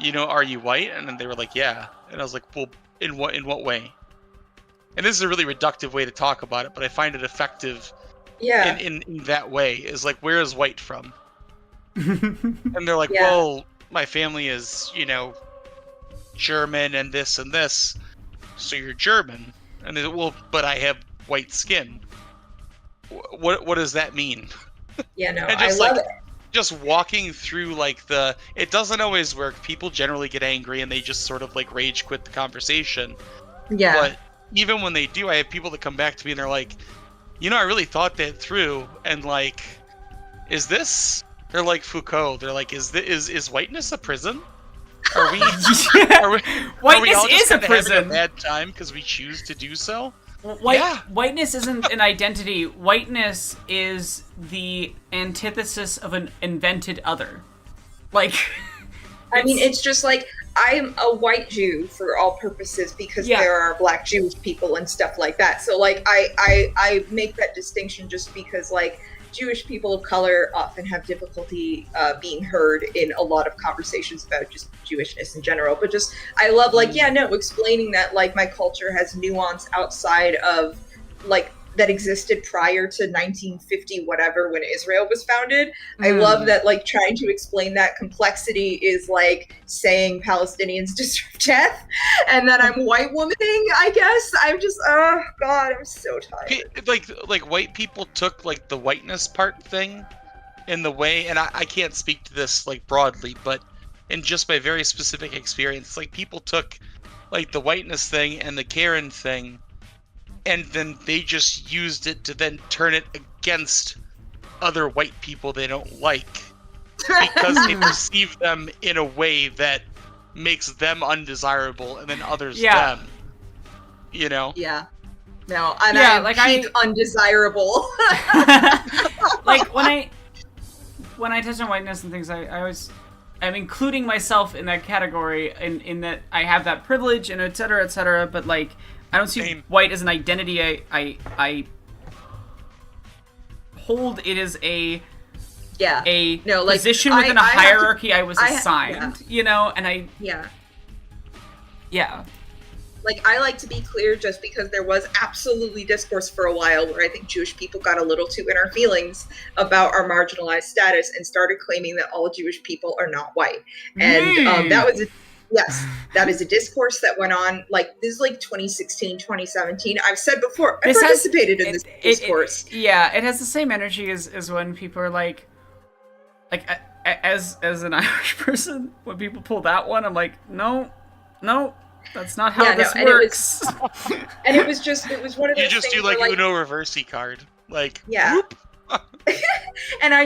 are you white? And then they were like, yeah. And I was like, well, in what way? And this is a really reductive way to talk about it, but I find it effective.
Yeah.
In that way, is like, where is white from? And they're like, well, my family is, German and this, so you're German. And they, well, but I have white skin. What does that mean?
Yeah, no,
And just,
I love it.
Just walking through, like, it doesn't always work. People generally get angry and they just sort of, like, rage quit the conversation.
Yeah.
But even when they do, I have people that come back to me and they're like, I really thought that through, and, like, is this? They're like Foucault. They're like, is whiteness a prison? Are we?
Whiteness is a prison.
Having a bad time because we choose to do so.
Whiteness isn't an identity. Whiteness is the antithesis of an invented other. Like,
I mean, it's just like, I'm a white Jew for all purposes because there are black Jewish people and stuff like that. So, like, I make that distinction just because, like, Jewish people of color often have difficulty being heard in a lot of conversations about just Jewishness in general. But just, I love, like, explaining that, like, my culture has nuance outside of, like, that existed prior to 1950 whatever when Israel was founded. I love that, like, trying to explain that complexity is like saying Palestinians deserve death and that I'm white womaning, I guess. I'm just, oh god, I'm so tired.
Like white people took, like, the whiteness part thing in the way, and I can't speak to this, like, broadly, but in just my very specific experience, like, people took, like, the whiteness thing and the Karen thing, and then they just used it to then turn it against other white people they don't like because they perceive them in a way that makes them undesirable and then others them.
Yeah. No, and I peak undesirable.
Like, when I touch on whiteness and things, I'm including myself in that category in that I have that privilege and et cetera, but, like, I don't see white as an identity. I hold it as a position within a hierarchy I was assigned, and
Like, I like to be clear just because there was absolutely discourse for a while where I think Jewish people got a little too in our feelings about our marginalized status and started claiming that all Jewish people are not white. And that is a discourse that went on, like, this is like 2016, 2017. I've said before, I participated in this discourse.
It has the same energy as when people are like as an Irish person, when people pull that one, I'm like, no, that's not how this works.
And it was one of those
you just
things
do, like,
where,
Uno reversi card. Like,
yeah.
whoop.
And I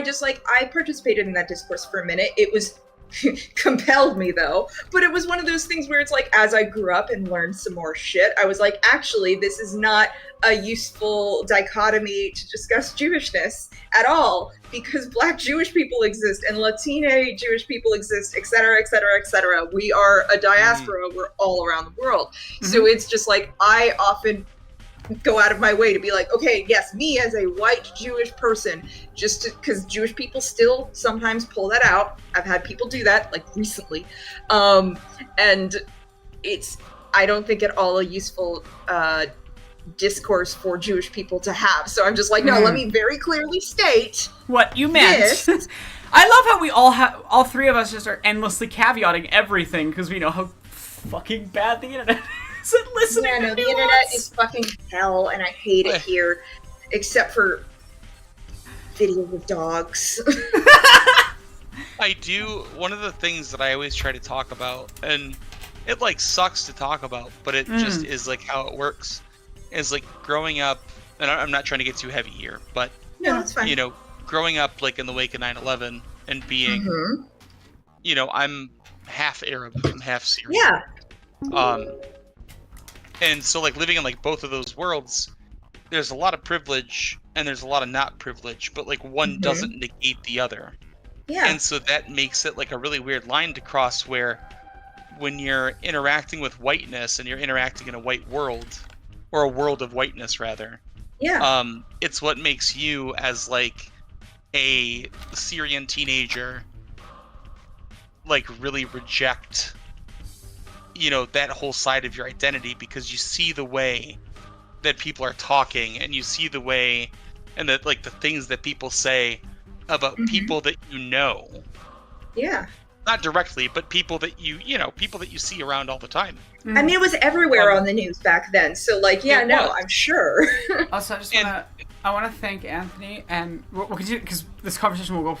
participated in that discourse for a minute. It was compelled me though, but it was one of those things where it's like, as I grew up and learned some more shit, I was like, actually, this is not a useful dichotomy to discuss Jewishness at all, because Black Jewish people exist and Latina Jewish people exist, etc., etc., etc. We are a diaspora. We're all around the world. So it's just like, I often go out of my way to be like, okay, yes, me as a white Jewish person, just because Jewish people still sometimes pull that out. I've had people do that, like recently. And I don't think at all a useful discourse for Jewish people to have. So I'm just like, no, let me very clearly state
what you meant.
This.
I love how we all three of us just are endlessly caveating everything because we know how fucking bad the internet is. Listening
yeah, no, the internet is fucking hell, and I hate it here, except for videos of dogs.
I do. One of the things that I always try to talk about, and it like sucks to talk about, but it just is like how it works, is like growing up, and I'm not trying to get too heavy here, but
No, that's fine.
you know, growing up like in the wake of 9/11 and being, you know, I'm half Arab, I'm half Syrian.
Yeah.
And so like living in like both of those worlds, there's a lot of privilege and there's a lot of not privilege, but like one doesn't negate the other.
Yeah.
And so that makes it like a really weird line to cross, where when you're interacting with whiteness and you're interacting in a white world, or a world of whiteness rather, it's what makes you as like a Syrian teenager like really reject, you know, that whole side of your identity, because you see the way that people are talking and you see the way and that like the things that people say about people that you know.
Yeah.
Not directly, but people that people that you see around all the time.
I mean, it was everywhere on the news back then. So like, yeah, no, I'm sure.
Also, I want to thank Anthony, and we'll continue because this conversation will go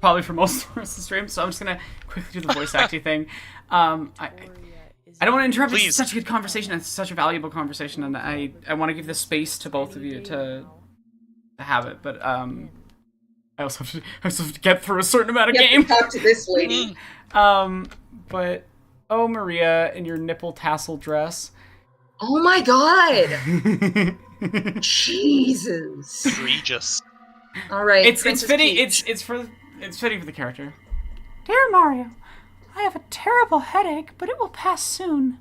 probably for most of the stream. So I'm just gonna quickly do the voice acting thing. I don't want to interrupt. It's such a good conversation. It's such a valuable conversation, and I want to give the space to both of you to have it. But I also have to get through a certain amount of game.
Talk to this lady.
But Maria, in your nipple tassel dress.
Oh my god! Jesus.
Egregious.
All right.
It's fitting.
Peach.
It's fitting for the character. Dear Mario, I have a terrible headache, but it will pass soon.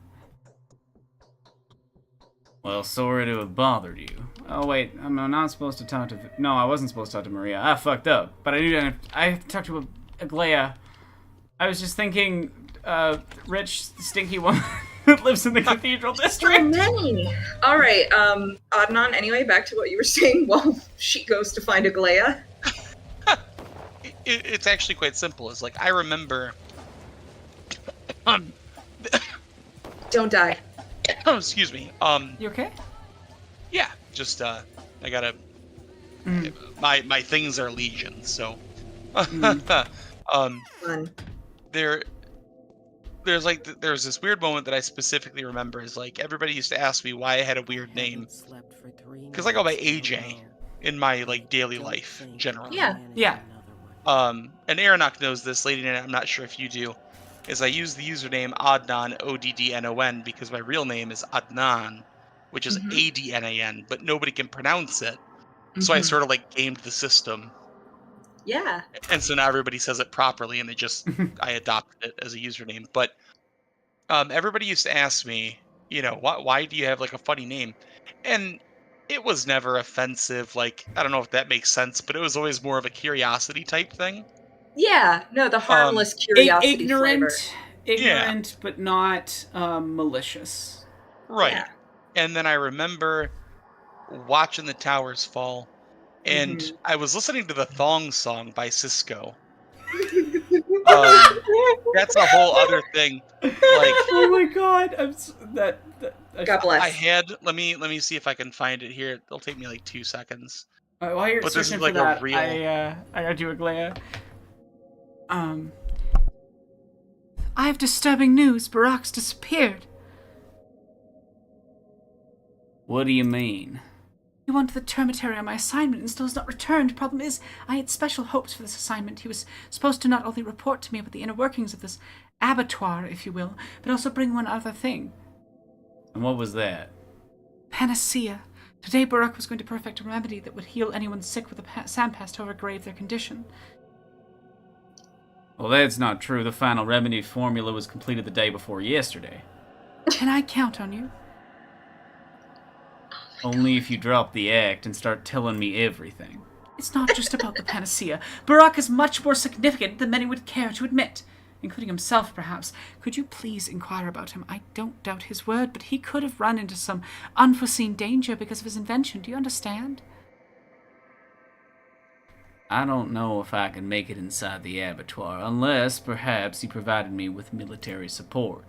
Well, sorry to have bothered you. Oh wait, I'm not supposed to talk to. No, I wasn't supposed to talk to Maria. I fucked up. But I talked to Aglaya. I was just thinking, rich, stinky woman that lives in the cathedral district.
So many. All right, Adnan. Anyway, back to what you were saying. While she goes to find Aglaya.
It's actually quite simple. It's like I remember.
Don't die.
Oh, excuse me.
You okay?
Yeah, just I gotta. My things are legion, so.
Fun.
There's this weird moment that I specifically remember. Is like everybody used to ask me why I had a weird name, because I go by AJ in my like daily life generally.
Yeah.
And Aronok knows this. Lady Nana, I'm not sure if you do. Is I use the username Adnan, Oddnon, because my real name is Adnan, which is Adnan, but nobody can pronounce it. So I sort of like gamed the system.
Yeah.
And so now everybody says it properly, and I adopted it as a username. But everybody used to ask me, you know, why do you have like a funny name? And it was never offensive. Like, I don't know if that makes sense, but it was always more of a curiosity type thing.
Yeah, no, the harmless curiosity flavor.
Ignorant, but not malicious.
Right.
Yeah.
And then I remember watching the towers fall, and I was listening to the Thong Song by Cisco. That's a whole other thing. Like,
oh my god,
God bless.
I had. Let me see if I can find it here. It'll take me like 2 seconds.
While you're
But this
searching
is like
for that,
a real.
I gotta do Aglaya. I have disturbing news. Barack's disappeared. What do you mean? He wanted the termitary on my assignment and still has not returned. Problem is, I had special hopes for this assignment. He was supposed to not only report to me about the inner workings of this abattoir, if you will, but also bring one other thing.
And what was that?
Panacea. Today, Barak was going to perfect a remedy that would heal anyone sick with a sandpest, however grave their condition.
Well, that's not true. The final remedy formula was completed the day before yesterday.
Can I count on you?
Only if you drop the act and start telling me everything.
It's not just about the panacea. Barak is much more significant than many would care to admit, including himself, perhaps. Could you please inquire about him? I don't doubt his word, but he could have run into some unforeseen danger because of his invention. Do you understand?
I don't know if I can make it inside the abattoir, unless, perhaps, he provided me with military support.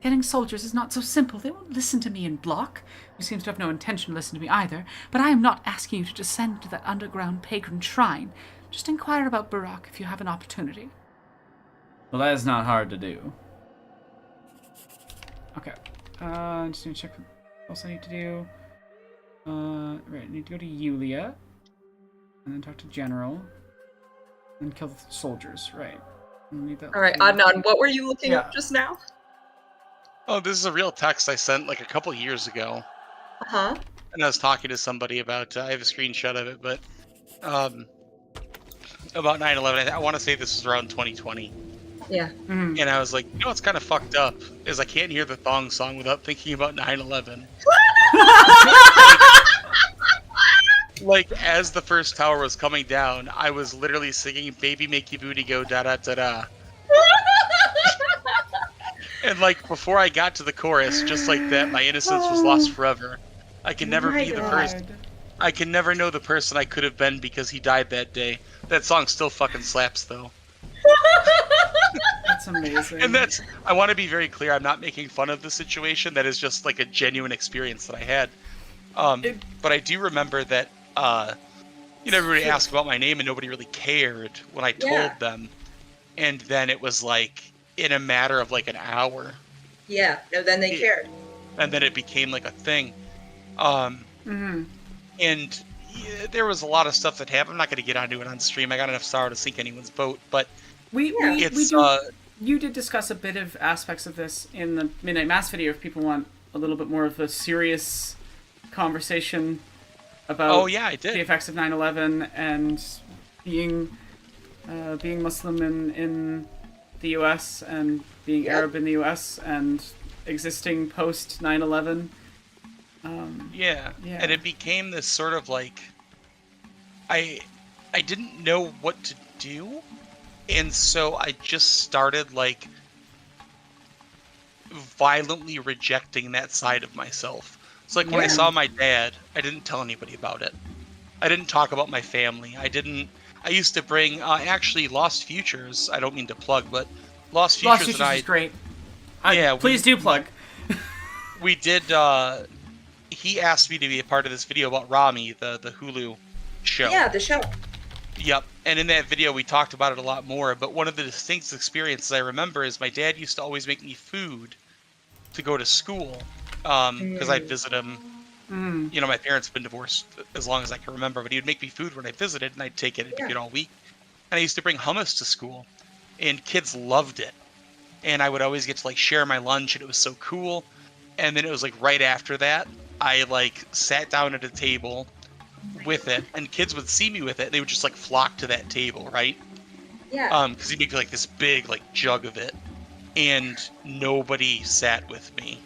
Getting soldiers is not so simple. They won't listen to me in block, who seems to have no intention to listen to me either, but I am not asking you to descend to that underground pagan shrine. Just inquire about Barak if you have an opportunity.
Well, that's not hard to do.
Okay. I'm just gonna check what else I need to do. Right, I need to go to Yulia, and then talk to General, and kill the soldiers, right. Need that.
All right, Adnan, what were you looking up just now?
Oh, this is a real text I sent like a couple years ago.
Uh-huh.
And I was talking to somebody about, I have a screenshot of it, but about 9/11. I want to say this was around 2020.
Yeah.
Mhm.
And I was like, you know what's kind of fucked up is I can't hear the thong song without thinking about 9/11. Like, as the first tower was coming down, I was literally singing "Baby Make Your Booty Go Da Da Da Da." And like before I got to the chorus, just like that, my innocence was lost forever. I can never be the person. I can never know the person I could have been because he died that day. That song still fucking slaps though.
That's amazing.
And I want to be very clear, I'm not making fun of the situation. That is just like a genuine experience that I had. But I do remember that, everybody asked about my name and nobody really cared when I told them. And then it was like, in a matter of like an hour.
Yeah, no, then they cared.
And then it became like a thing.
Mm-hmm.
And there was a lot of stuff that happened. I'm not going to get onto it on stream. I got enough sorrow to sink anyone's boat. But
we you did discuss a bit of aspects of this in the Midnight Mass video if people want a little bit more of a serious conversation about
I did.
the effects of 9/11 and being Muslim in the U.S. and being Arab in the U.S. and existing post 9/11.
Yeah, and it became this sort of like, I didn't know what to do, and so I just started like violently rejecting that side of myself. So like when I saw my dad, I didn't tell anybody about it. I didn't talk about my family. I used to bring, actually, Lost Futures. I don't mean to plug, but Lost Futures
is great. Please do plug.
We did, he asked me to be a part of this video about Rami, the Hulu show.
Yeah, the show.
Yep, and in that video we talked about it a lot more, but one of the distinct experiences I remember is my dad used to always make me food to go to school, because I'd visit him. You know, my parents have been divorced as long as I can remember, but he would make me food when I visited, and I'd take it and eat it all week. And I used to bring hummus to school, and kids loved it. And I would always get to, like, share my lunch, and it was so cool. And then it was, like, right after that, I, like, sat down at a table with it, and kids would see me with it, and they would just, like, flock to that table, right?
Yeah.
Because he'd make, like, this big, like, jug of it. And nobody sat with me.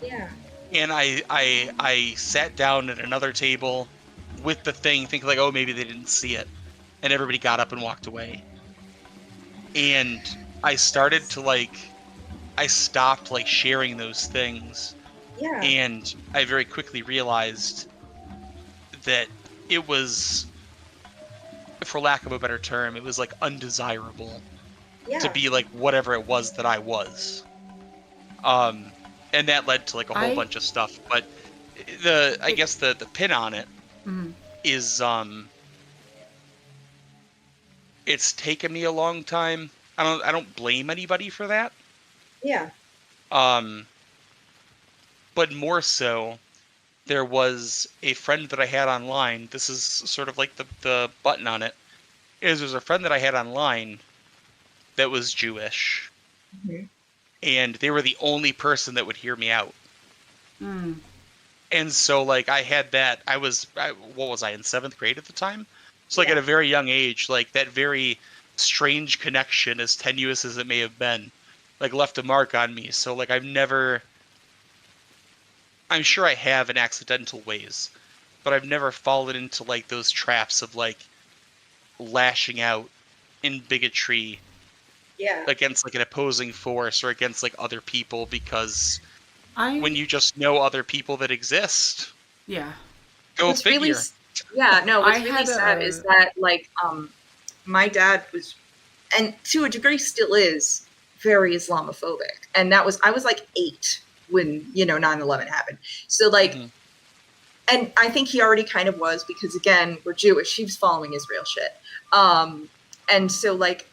Yeah.
And I sat down at another table with the thing, thinking like, oh, maybe they didn't see it. And everybody got up and walked away. And I started to I stopped sharing those things.
Yeah.
And I very quickly realized that it was, for lack of a better term, it was undesirable to be whatever it was that I was. And that led to a whole bunch of stuff. But I guess the pin on it is it's taken me a long time. I don't blame anybody for that.
Yeah.
But more so, there was a friend that I had online. This is sort of like the button on it. There's a friend that I had online that was Jewish.
Mhm.
And they were the only person that would hear me out.
Mm.
And so, like, I had that. What was I, in 7th grade at the time? So, like,
Yeah.
at a very young age, like, that very strange connection, as tenuous as it may have been, like, left a mark on me. So, like, I'm sure I have in accidental ways, but I've never fallen into, like, those traps of, like, lashing out in bigotry
Yeah.
against, like, an opposing force or against, like, other people, because
I
when you just know other people that exist,
yeah.
go
What's
figure.
really yeah, no, what's
I
really
had
sad is that, like, my dad was, and to a degree still is, very Islamophobic. And I was like 8 when, 9/11 happened. So, like,
Mhm.
and I think he already kind of was, because again, we're Jewish. He was following Israel shit. And so, like,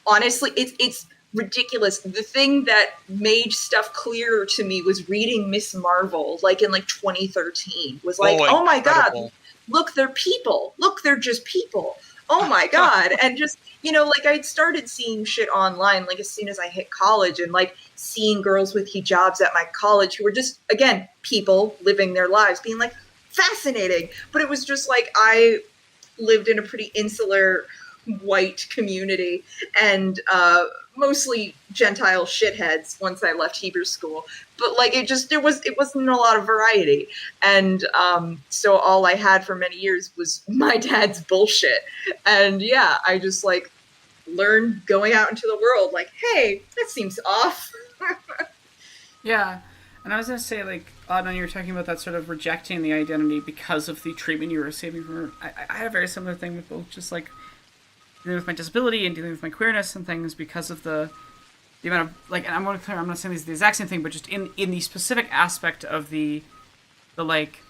honestly, it's ridiculous. The thing that made stuff clearer to me was reading Miss Marvel, like in like 2013. Was like, oh my god,
incredible.
look, they're people. Look, they're just people. Oh my god. And just, like, I'd started seeing shit online, like, as soon as I hit college, and like seeing girls with hijabs at my college who were just, again, people living their lives, being like, fascinating. But it was just like, I lived in a pretty insular white community, and mostly Gentile shitheads once I left Hebrew school. But like, it wasn't a lot of variety. And so all I had for many years was my dad's bullshit. And yeah, I just like learned going out into the world, like, hey, that seems off.
Yeah. And I was gonna say, like, Adnan, you were talking about that sort of rejecting the identity because of the treatment you were receiving from her. I had a very similar thing with both, just like dealing with my disability and dealing with my queerness and things, because of the amount of, like, and I'm not saying these the exact same thing, but just in the specific aspect of the like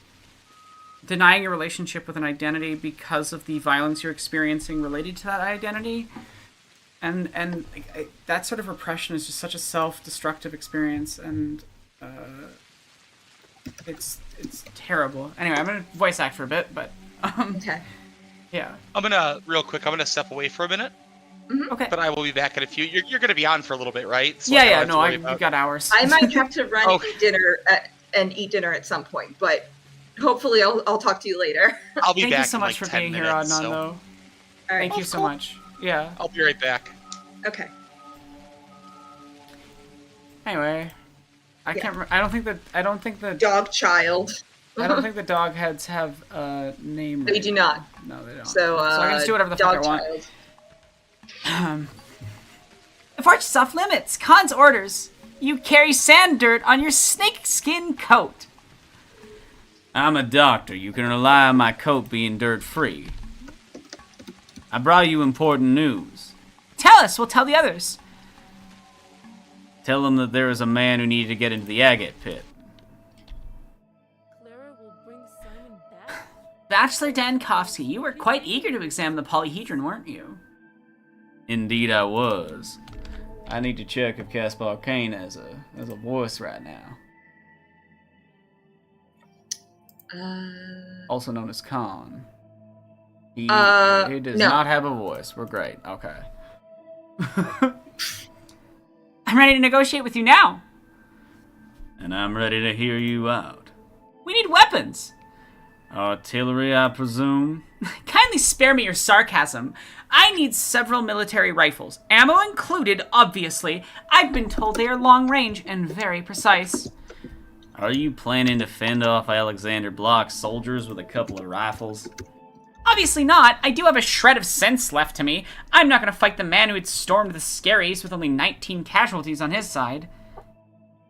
denying your relationship with an identity because of the violence you're experiencing related to that identity. And like, that sort of repression is just such a self-destructive experience, and it's terrible. Anyway, I'm gonna voice act for a bit, but
Okay.
yeah.
I'm gonna step away for a minute,
Okay.
but I will be back in a few. You're gonna be on for a little bit, right? So
Yeah,
I don't
yeah.
have to
No,
worry
we've
about-
got hours.
I might have to run
Okay.
eat dinner at some point, but hopefully I'll talk to you later.
I'll be
Thank
back
you so
in
much
like
for
10
being here,
minutes,
Adnan.
so
Though.
All right.
Thank you so
cool.
much. Yeah.
I'll be right back.
Okay.
Anyway, I
Yeah.
can't. I don't think the
Dog child.
I don't think the dog heads have a name.
They do not.
No, they don't.
So,
I can just do whatever the fuck I
dog
want.
child.
The fortune's off limits. Khan's orders. You carry sand dirt on your snakeskin coat.
I'm a doctor. You can rely on my coat being dirt-free. I brought you important news.
Tell us. We'll tell the others.
Tell them that there is a man who needed to get into the agate pit.
Clara will bring Simon back?
Bachelor Dankovsky, you were quite eager to examine the polyhedron, weren't you?
Indeed I was. I need to check if Caspar Kane has a voice right now. Also known as Khan. He does
no.
not have a voice. We're great. Okay.
I'm ready to negotiate with you now.
And I'm ready to hear you out.
We need weapons.
Artillery, I presume?
Kindly spare me your sarcasm. I need several military rifles, ammo included, obviously. I've been told they are long range and very precise.
Are you planning to fend off Alexander Block's soldiers with a couple of rifles?
Obviously not. I do have a shred of sense left to me. I'm not going to fight the man who had stormed the Skerries with only 19 casualties on his side.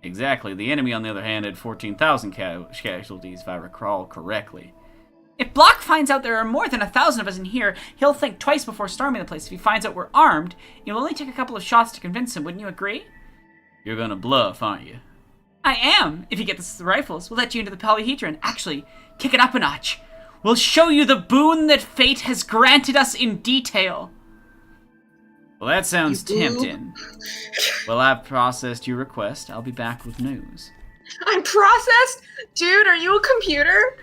Exactly. The enemy, on the other hand, had 14,000 casualties, if I recall correctly.
If Block finds out there are more than 1,000 of us in here, he'll think twice before storming the place. If he finds out we're armed, it'll only take a couple of shots to convince him. Wouldn't you agree?
You're gonna bluff, aren't you?
I am. If you get the rifles, we'll let you into the polyhedron. Actually, kick it up a notch. We'll show you the boon that fate has granted us in detail.
Well, that sounds
You do?
tempting. Well, I've processed your request. I'll be back with news.
I'm processed? Dude, are you a computer?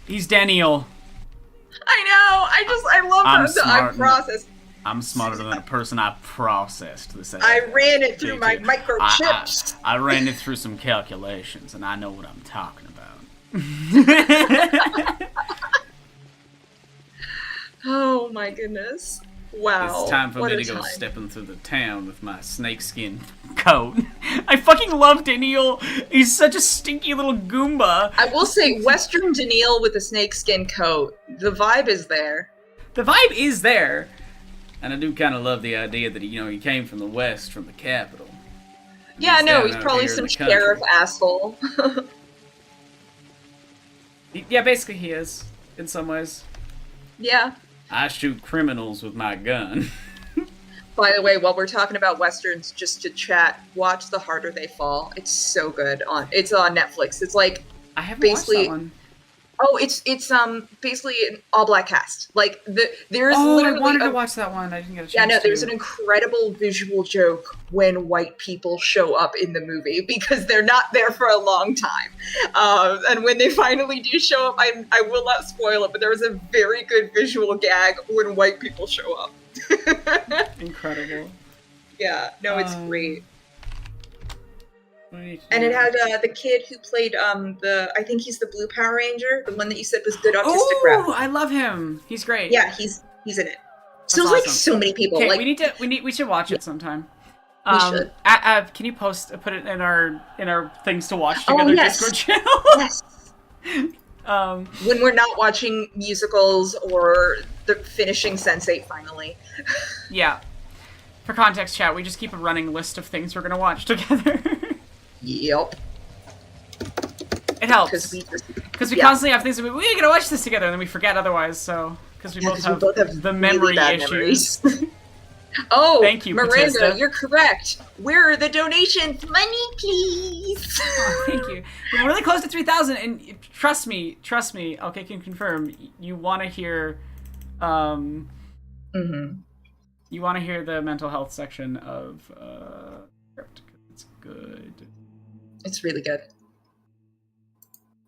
He's Daniel.
I know. I love
I'm
that.
smart.
I'm processed.
I'm smarter than the person I processed this.
I ran it through my microchips.
I ran it through some calculations, and I know what I'm talking about.
Oh my goodness. Wow.
It's time for
what
me
a
to go
time.
stepping through the town with my snakeskin coat. I fucking love Daniel. He's such a stinky little Goomba.
I will say, Western Daniil with a snakeskin coat. The vibe is there.
The vibe is there. And I do kind of love the idea that he came from the west, from the capital.
Yeah, no,
down
he's
out
probably
here in
some
the country.
sheriff asshole.
Yeah, basically he is, in some ways.
Yeah.
I shoot criminals with my gun.
By the way, while we're talking about westerns, just to chat, watch The Harder They Fall. It's so good. It's on Netflix. It's like
I haven't
basically
watched that one.
Oh, it's basically an all black cast. Like there's
Oh, I
literally
wanted to watch that one. I didn't get a chance.
Yeah, no, there's
to.
an incredible visual joke when white people show up in the movie because they're not there for a long time. And when they finally do show up, I will not spoil it, but there was a very good visual gag when white people show up.
Incredible.
Yeah, no, it's great.
And
And it had the kid who played I think he's the Blue Power Ranger, the one that you said was good autistic rep.
Oh, I love him. He's great.
Yeah, he's in it. So
That's
like
awesome.
so many people.
Okay,
Like
we should watch it sometime.
We should.
Can you put it in our things to watch together
yes.
Discord channel?
yes.
um,
When we're not watching musicals or the finishing Sense8 finally.
yeah. For context, chat, we just keep a running list of things we're gonna watch together.
Yep.
It helps
Because
we constantly have things that we're gonna watch this together, and then we forget otherwise. So because we both have the
really
memory
bad
issues.
memories. Oh,
Thank you,
Miranda,
Batista.
you're correct. Where are the donations? Money, please.
Oh, thank you. We're really close to 3,000, and trust me. Okay, can confirm. You want to hear, you want to hear the mental health section of script. It's good.
It's really good.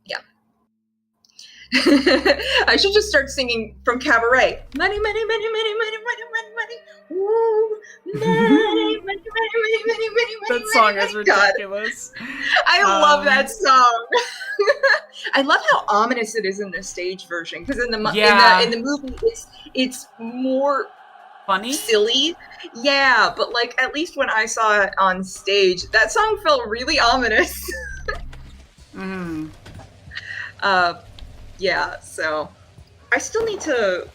Yeah. I should just start singing from Cabaret. Money, money, money, money, money, money, money, money. Ooh, money, money, money, money, money, money,
That song
money,
is
money. God,
ridiculous.
I love that song. I love how ominous it is in the stage version because in the movie it's more
Funny?
silly. Yeah, but like at least when I saw it on stage, that song felt really ominous. Yeah, so I still need to.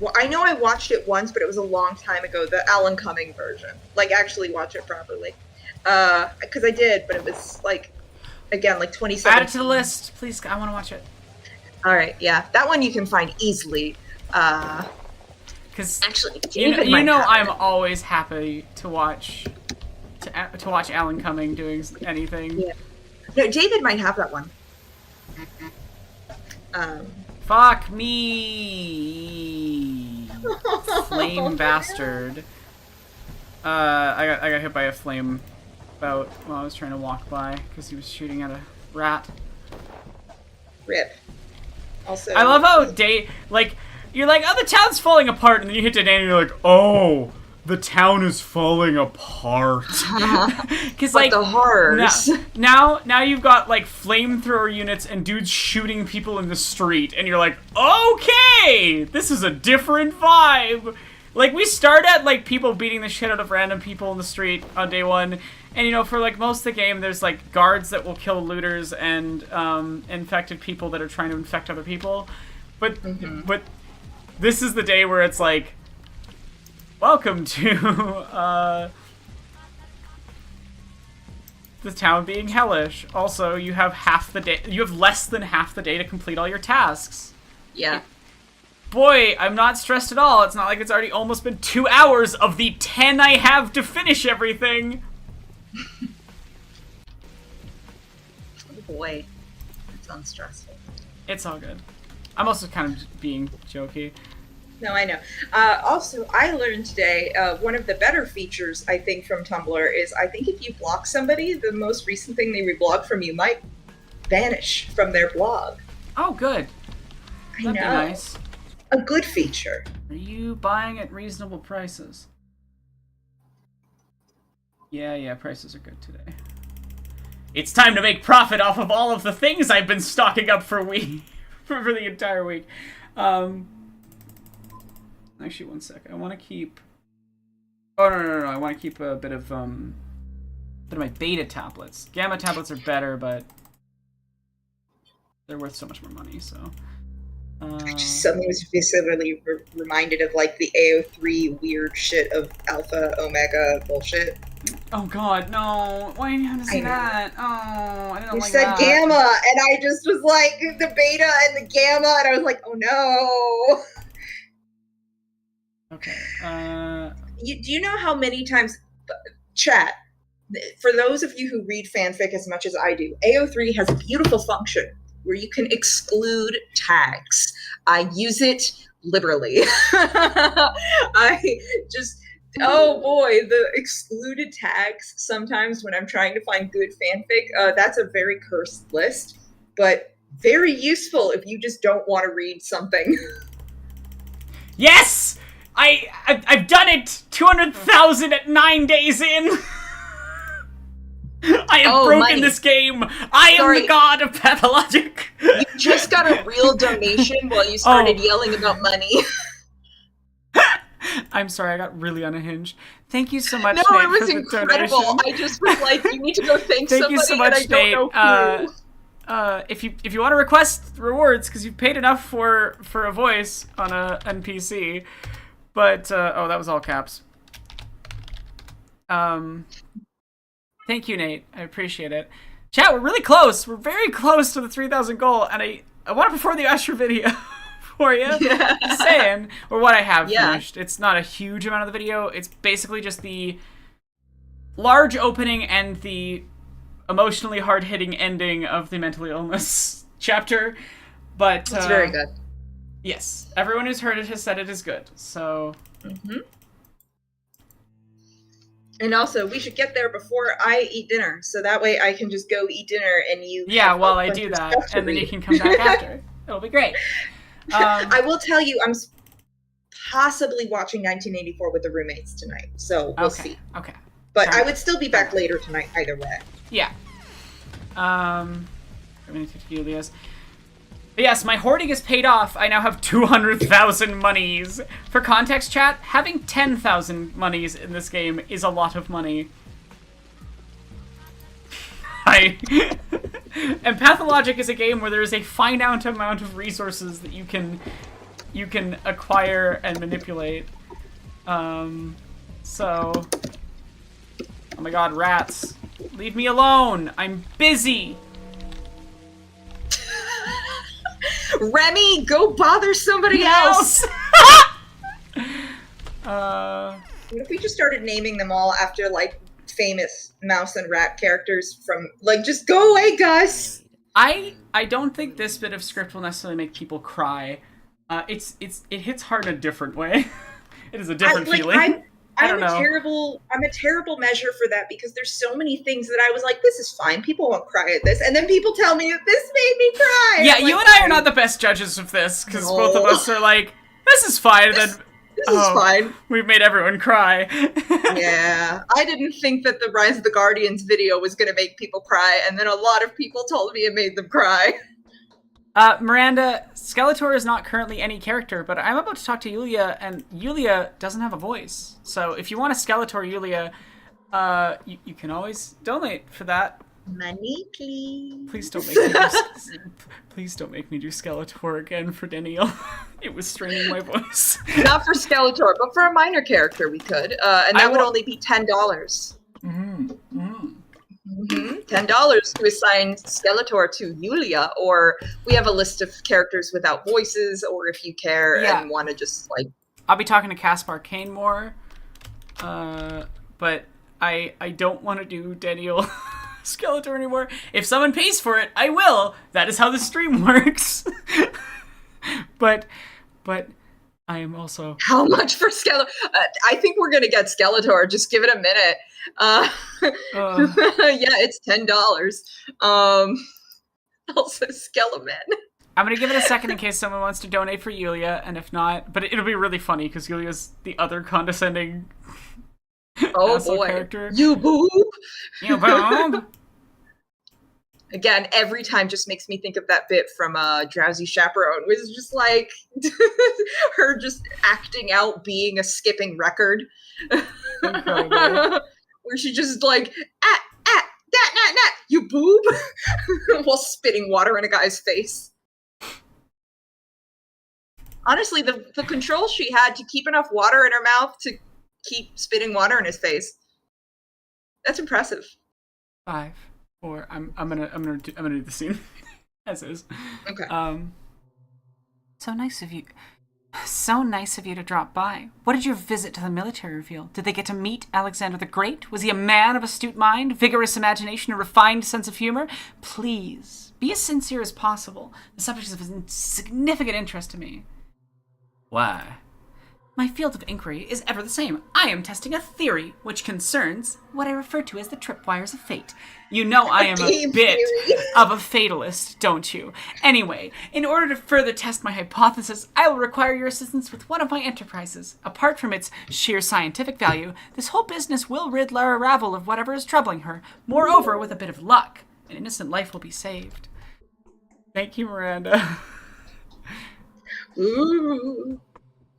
Well, I know I watched it once, but it was a long time ago. The Alan Cumming version, like actually watch it properly, because I did, but it was like again like 2017.
Add it to the list, please. I want to watch it.
All right, yeah, that one you can find easily.
Because
Actually,
you
David
know
might have
I'm
it.
always happy to watch Alan Cumming doing anything.
Yeah. No, David might have that one.
Fuck me, flame bastard. I got hit by a flame bout while I was trying to walk by because he was shooting at a rat.
Rip. Also,
I love how you're like, oh, the town's falling apart, and then you hit Daniel, and you're like, oh, the town is falling apart. Because like
the horrors.
now you've got like flamethrower units and dudes shooting people in the street, and you're like, okay, this is a different vibe. Like we start at like people beating the shit out of random people in the street on day one, and for like most of the game, there's like guards that will kill looters and infected people that are trying to infect other people, but this is the day where it's like, welcome to the town being hellish. Also, you have less than half the day to complete all your tasks.
Yeah.
Boy, I'm not stressed at all. It's not like it's already almost been 2 hours of the 10 I have to finish everything.
Oh boy, that sounds stressful.
It's all good. I'm also kind of being jokey.
No, I know. Also, I learned today one of the better features, I think, from Tumblr is I think if you block somebody, the most recent thing they reblogged from you might vanish from their blog.
Oh, good.
I
That'd
know.
be nice.
A good feature.
Are you buying at reasonable prices? Yeah, prices are good today. It's time to make profit off of all of the things I've been stocking up for for the entire week. Actually, one sec. I want to keep... Oh, no. I want to keep a bit of my beta tablets. Gamma tablets are better, but they're worth so much more money, so...
I just suddenly was viscerally reminded of like the AO3 weird shit of alpha omega bullshit.
Oh god, no. Why didn't you have to say
I know.
that? Oh, I didn't
You
like
said
that.
gamma, and I just was like, the beta and the gamma, and I was like, oh no.
Okay,
Do you know how many times, chat, for those of you who read fanfic as much as I do, AO3 has a beautiful function where you can exclude tags. I use it liberally. I just, oh boy, the excluded tags sometimes when I'm trying to find good fanfic, that's a very cursed list, but very useful if you just don't want to read something.
Yes! I've done it! 200,000 at 9 days in! I have broken
money.
this game! I am
Sorry.
the god of Pathologic!
You just got a real donation while you started yelling about money.
I'm sorry, I got really unhinged. Thank you so much,
No,
Nate,
it was
for the
incredible.
donation.
I just was like, you need to go thank
Thank
somebody,
you so much,
and I
Nate.
don't know who.
If you want to request rewards, because you've paid enough for a voice on a NPC, but oh, that was all caps. Thank you, Nate. I appreciate it. Chat, we're really close. We're very close to the 3,000 goal, and I want to perform the Usher video for you.
Yeah.
Just saying, or what I have
Yeah.
finished. It's not a huge amount of the video. It's basically just the large opening and the emotionally hard-hitting ending of the mental illness chapter. But
It's very good.
Yes, everyone who's heard it has said it is good. So
Mm-hmm. And also, we should get there before I eat dinner, so that way I can just go eat dinner and you.
yeah,
have
while
a
I
bunch
do
of
that,
stuff to
and then you
read.
can come back after. It'll be great.
I will tell you, I'm possibly watching 1984 with the roommates tonight, so we'll see.
Okay.
But I would still be back later tonight either way.
Yeah. I'm gonna take Julia's. But yes, my hoarding is paid off. I now have 200,000 monies. For context, chat, having 10,000 monies in this game is a lot of money. And Pathologic is a game where there is a finite amount of resources that you can acquire and manipulate. So, oh my god, rats. Leave me alone. I'm busy.
Remy, go bother somebody else! What if we just started naming them all after, like, famous mouse and rat characters from, like, just go away, Gus!
I don't think this bit of script will necessarily make people cry. It hits hard in a different way. It is a different feeling.
I'm a terrible measure for that because there's so many things that I was like, this is fine. People won't cry at this. And then people tell me that this made me cry.
Yeah,
I'm
you
like,
and I are not the best judges of this because both of us are like, this is fine. And then,
This is fine.
We've made everyone cry.
Yeah. I didn't think that the Rise of the Guardians video was going to make people cry. And then a lot of people told me it made them cry.
Miranda, Skeletor is not currently any character, but I'm about to talk to Yulia, and Yulia doesn't have a voice. So if you want a Skeletor Yulia, you can always donate for that.
Money, please.
Please don't make me do, please don't make me do Skeletor again for Daniel. It was straining my voice.
Not for Skeletor, but for a minor character we could. And that would only be $10. $10 to assign Skeletor to Yulia, or we have a list of characters without voices, or if you care and want to just like...
I'll be talking to Caspar Kane more, but I don't want to do Daniel Skeletor anymore. If someone pays for it, I will. That is how the stream works. but I am also.
How much for Skeletor? I think we're gonna get Skeletor. Just give it a minute. Yeah, it's $10. Also Skeleman.
I'm gonna give it a second in case someone wants to donate for Yulia, and if not, but it'll be really funny because Yulia's the other condescending asshole
Boy,
character.
you boob.
You boob.
Again, every time just makes me think of that bit from Drowsy Chaperone, which is just like her just acting out being a skipping record.
Incredible.
Where she just like, that, you boob, while spitting water in a guy's face. Honestly, the control she had to keep enough water in her mouth to keep spitting water in his face. That's impressive.
5, 4. I'm gonna do the scene as is.
Okay.
So nice of you. So nice of you to drop by. What did your visit to the military reveal? Did they get to meet Alexander the Great? Was he a man of astute mind, vigorous imagination, a refined sense of humor? Please, be as sincere as possible. The subject is of significant interest to me. Why? My field of inquiry is ever the same. I am testing a theory which concerns what I refer to as the tripwires of fate. You know I am a bit of a fatalist, don't you? Anyway, in order to further test my hypothesis, I will require your assistance with one of my enterprises. Apart from its sheer scientific value, this whole business will rid Lara Ravel of whatever is troubling her. Moreover, with a bit of luck, an innocent life will be saved. Thank you, Miranda.
Ooh.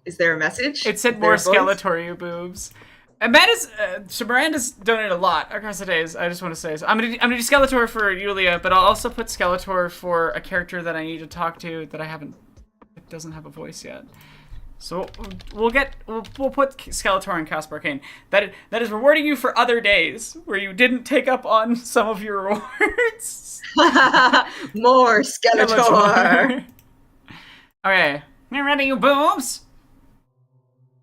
Is there a message?
It said more Skeletor, you boobs. So Miranda's donated a lot across the days. I just want to say, so I'm gonna do Skeletor for Yulia, but I'll also put Skeletor for a character that I need to talk to that I haven't. It doesn't have a voice yet. So we'll put Skeletor and Casper Arcane. That is rewarding you for other days where you didn't take up on some of your rewards.
More Skeletor.
Okay, you ready, you boobs?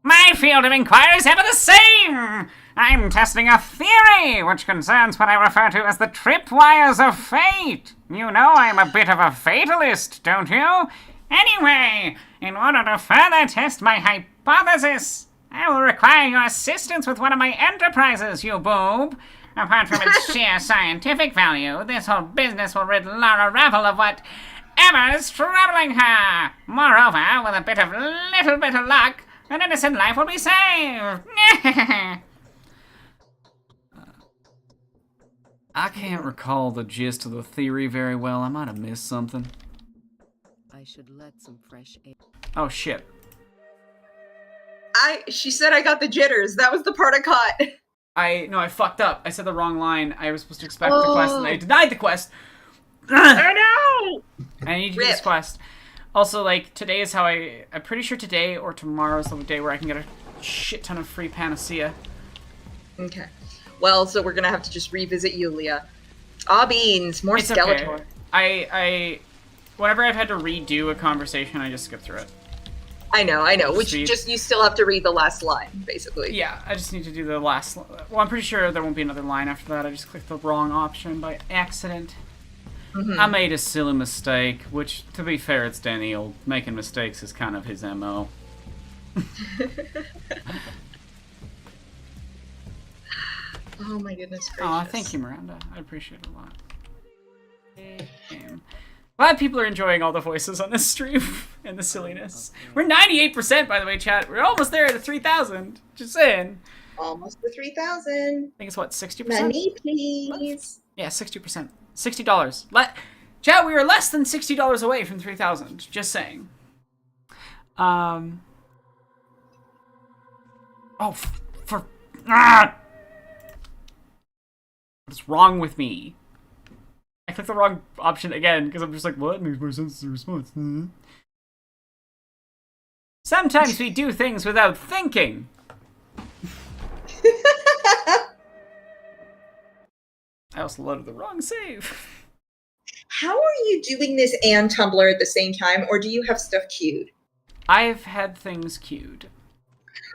My field of inquiry is ever the same! I'm testing a theory which concerns what I refer to as the tripwires of fate. You know I'm a bit of a fatalist, don't you? Anyway, in order to further test my hypothesis, I will require your assistance with one of my enterprises, you boob. Apart from its sheer scientific value, this whole business will rid Lara Ravel of whatever is troubling her. Moreover, with a little bit of luck, an innocent life will be saved. I can't recall the gist of the theory very well. I might have missed something.
I should let some fresh air.
Oh shit.
She said I got the jitters. That was the part I caught.
I fucked up. I said the wrong line. I was supposed to expect the quest and I denied the quest.
Oh no!
I need to do this quest. Also, like, today is how I'm pretty sure today or tomorrow is the day where I can get a shit ton of free Panacea.
Okay. Well, so we're gonna have to just revisit Yulia. Beans, more
It's
Skeletor.
Okay. Whenever I've had to redo a conversation, I just skip through it.
I know. Which just, you still have to read the last line, basically.
Yeah, I just need to do the last. Well, I'm pretty sure there won't be another line after that. I just clicked the wrong option by accident. Mm-hmm. I made a silly mistake, which, to be fair, it's Daniel. Making mistakes is kind of his MO.
Oh my goodness gracious.
Aw, thank you, Miranda. I appreciate it a lot. Glad people are enjoying all the voices on this stream and the silliness. We're 98%, by the way, chat. We're almost there at 3,000. Just saying.
Almost to 3,000.
I think it's what, 60%?
Money, please.
Yeah, 60%. $60. Chat, we were less than $60 away from 3,000. Just saying. What's wrong with me? I clicked the wrong option again because I'm just like, well, that makes more sense as a response. Sometimes we do things without thinking. I also loaded the wrong save.
How are you doing this and Tumblr at the same time, or do you have stuff queued?
I've had things queued.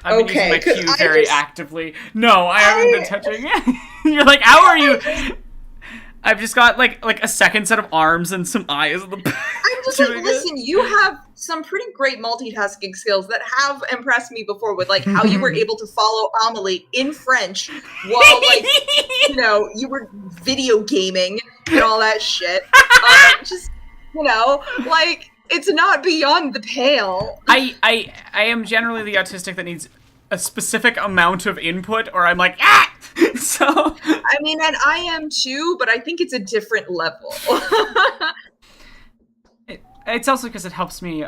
I've been using my
'cause
queue very actively. No, I haven't been touching it. You're like, how are you?
I've just got like a second set of arms and some eyes.
I'm just like, listen, you have some pretty great multitasking skills that have impressed me before with like how you were able to follow Amelie in French while like, you know, you were video gaming and all that shit. Just, you know, like it's not beyond the pale.
I am generally the autistic that needs a specific amount of input, or I'm like, ah! So
I mean, and I am too, but I think it's a different level.
It's also because it helps me,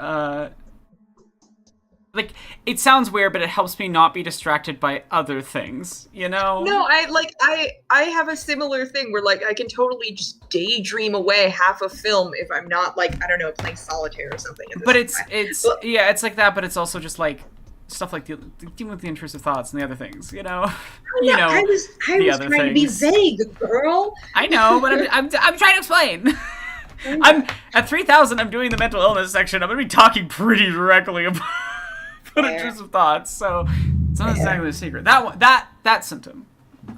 like, it sounds weird, but it helps me not be distracted by other things, you know?
No, I have a similar thing where, like, I can totally just daydream away half a film if I'm not, like, I don't know, playing solitaire or something.
But it's like that, but it's also just, like, stuff like dealing with the intrusive thoughts and the other things, you know?
I was trying to be vague, girl.
I know, but I'm trying to explain. I'm at 3,000. I'm doing the mental illness section. I'm gonna be talking pretty directly about intrusive thoughts, so it's not exactly a secret. That symptom,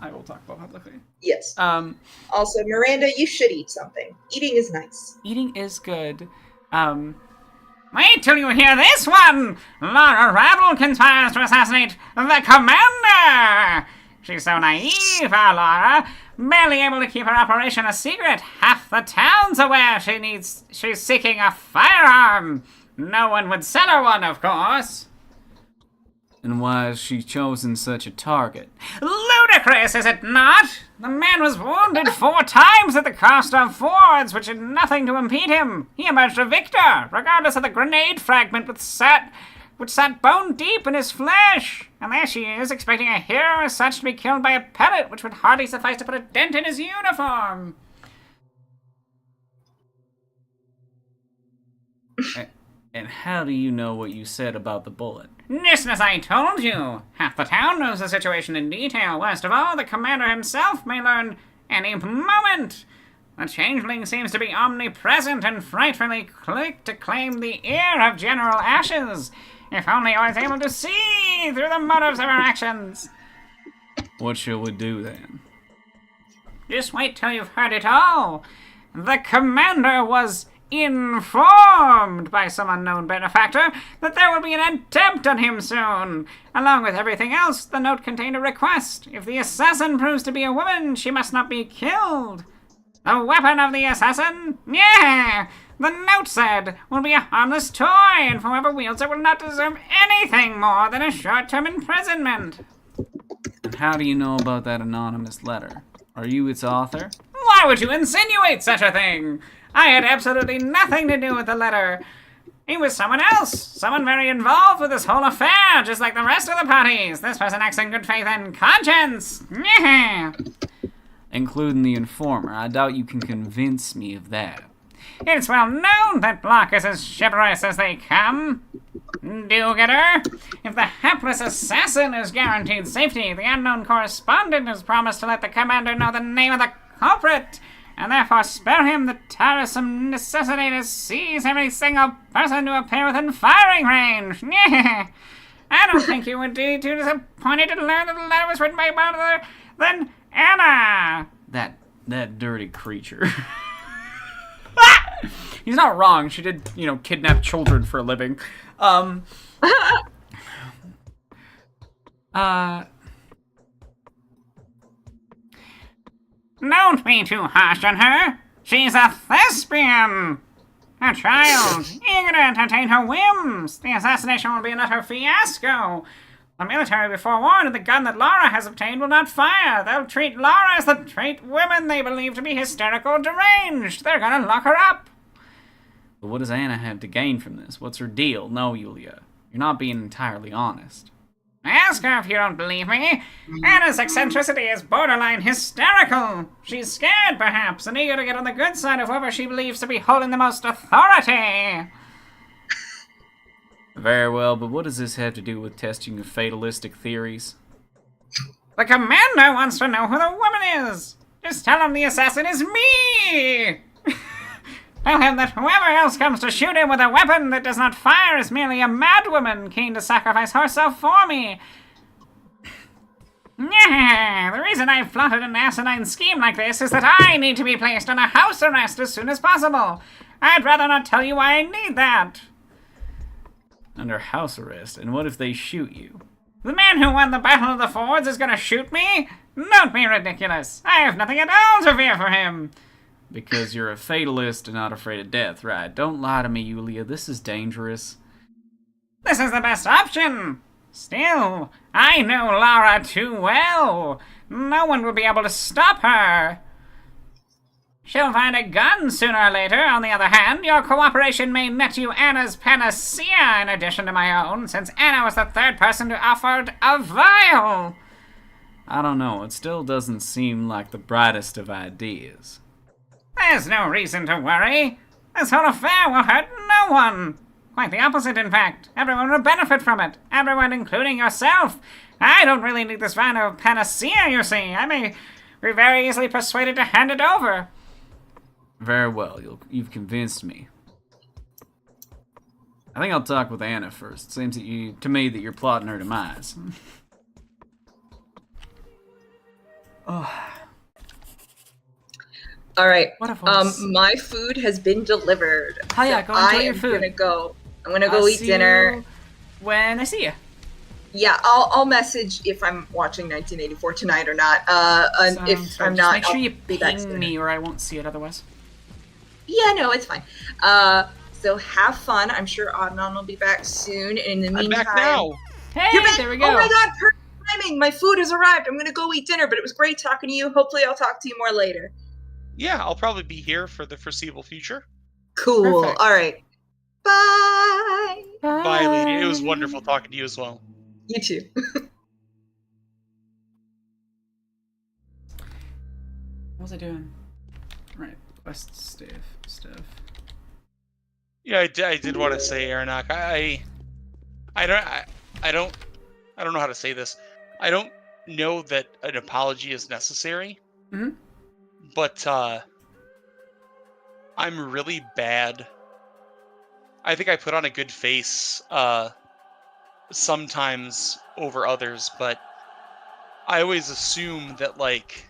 I will talk about publicly.
Yes. Also, Miranda, you should eat something. Eating is nice.
Eating is good. Wait till you hear this one! Laura Rabble conspires to assassinate the commander! She's so naive, our Laura. Barely able to keep her operation a secret. Half the town's aware she's seeking a firearm. No one would sell her one, of course. And why has she chosen such a target? Ludicrous, is it not? The man was wounded 4 times at the cost of Fords, which had nothing to impede him. He emerged a victor, regardless of the grenade fragment which sat bone deep in his flesh. And there she is, expecting a hero as such to be killed by a pellet, which would hardly suffice to put a dent in his uniform. And how do you know what you said about the bullet? Just as I told you. Half the town knows the situation in detail. Worst of all, the commander himself may learn any moment. The changeling seems to be omnipresent and frightfully quick to claim the ear of General Ashes. If only I was able to see through the motives of her actions. What shall we do then? Just wait till you've heard it all. The commander was informed by some unknown benefactor that there will be an attempt on him soon. Along with everything else, the note contained a request. If the assassin proves to be a woman, she must not be killed. The weapon of the assassin? Yeah! The note said, will be a harmless toy, and whoever wields it will not deserve anything more than a short-term imprisonment. And how do you know about that anonymous letter? Are you its author? Why would you insinuate such a thing? I had absolutely nothing to do with the letter. It was someone else. Someone very involved with this whole affair, just like the rest of the parties. This person acts in good faith and conscience. Including the informer. I doubt you can convince me of that. It's well known that Block is as chivalrous as they come. Do-getter, if the hapless assassin is guaranteed safety, the unknown correspondent is promised to let the commander know the name of the culprit, and therefore spare him the tiresome necessity to seize every single person to appear within firing range. I don't think you would be too disappointed to learn that the letter was written by none other than Anna. That dirty creature. He's not wrong. She did, kidnap children for a living. Don't be too harsh on her. She's a thespian. A child, eager to entertain her whims. The assassination will be an utter fiasco. The military will be forewarned that the gun that Laura has obtained will not fire. They'll treat Laura as they treat women they believe to be hysterical or deranged. They're gonna lock her up. But what does Anna have to gain from this? What's her deal? No, Yulia. You're not being entirely honest. Ask her if you don't believe me. Anna's eccentricity is borderline hysterical. She's scared, perhaps, and eager to get on the good side of whoever she believes to be holding the most authority. Very well, but what does this have to do with testing your fatalistic theories? The commander wants to know who the woman is. Just tell him the assassin is me. Tell him that whoever else comes to shoot him with a weapon that does not fire is merely a madwoman keen to sacrifice herself for me. The reason I've plotted an asinine scheme like this is that I need to be placed on a house arrest as soon as possible. I'd rather not tell you why I need that.
Under house arrest? And what if they shoot you?
The man who won the Battle of the Fords is gonna shoot me? Don't be ridiculous. I have nothing at all to fear for him.
Because you're a fatalist and not afraid of death, right? Don't lie to me, Yulia. This is dangerous.
This is the best option. Still, I know Lara too well. No one will be able to stop her. She'll find a gun sooner or later. On the other hand, your cooperation may net you Anna's panacea in addition to my own, since Anna was the third person who offered a vial.
I don't know. It still doesn't seem like the brightest of ideas.
There's no reason to worry. This whole affair will hurt no one. Quite the opposite, in fact. Everyone will benefit from it. Everyone, including yourself. I don't really need this vial of panacea, you see. I may be very easily persuaded to hand it over.
Very well. You've convinced me. I think I'll talk with Anna first. Seems to me that you're plotting her demise.
All right.
What a voice.
My food has been delivered.
Oh yeah, go enjoy your food.
I'm gonna go eat dinner.
When I see you.
Yeah, I'll message if I'm watching 1984 tonight or not. If I'm not,
make sure
I'll
you
be back
ping
soon.
me or I won't see it otherwise.
Yeah, no, it's fine. So have fun. I'm sure Adnan will be back soon. And in the
I'm
meantime,
back now.
Hey,
you're back.
there we go.
Oh my god, perfect timing. My food has arrived. I'm gonna go eat dinner, but it was great talking to you. Hopefully, I'll talk to you more later.
Yeah, I'll probably be here for the foreseeable future.
Cool.
Perfect.
All right. Bye.
Bye, lady. It was wonderful talking to you as well.
You too.
What was I doing? Right, quest stuff.
Yeah, I did want to say, Aronach, I don't know how to say this. I don't know that an apology is necessary.
Mm-hmm.
But I'm really bad. I think I put on a good face sometimes over others, but I always assume that, like,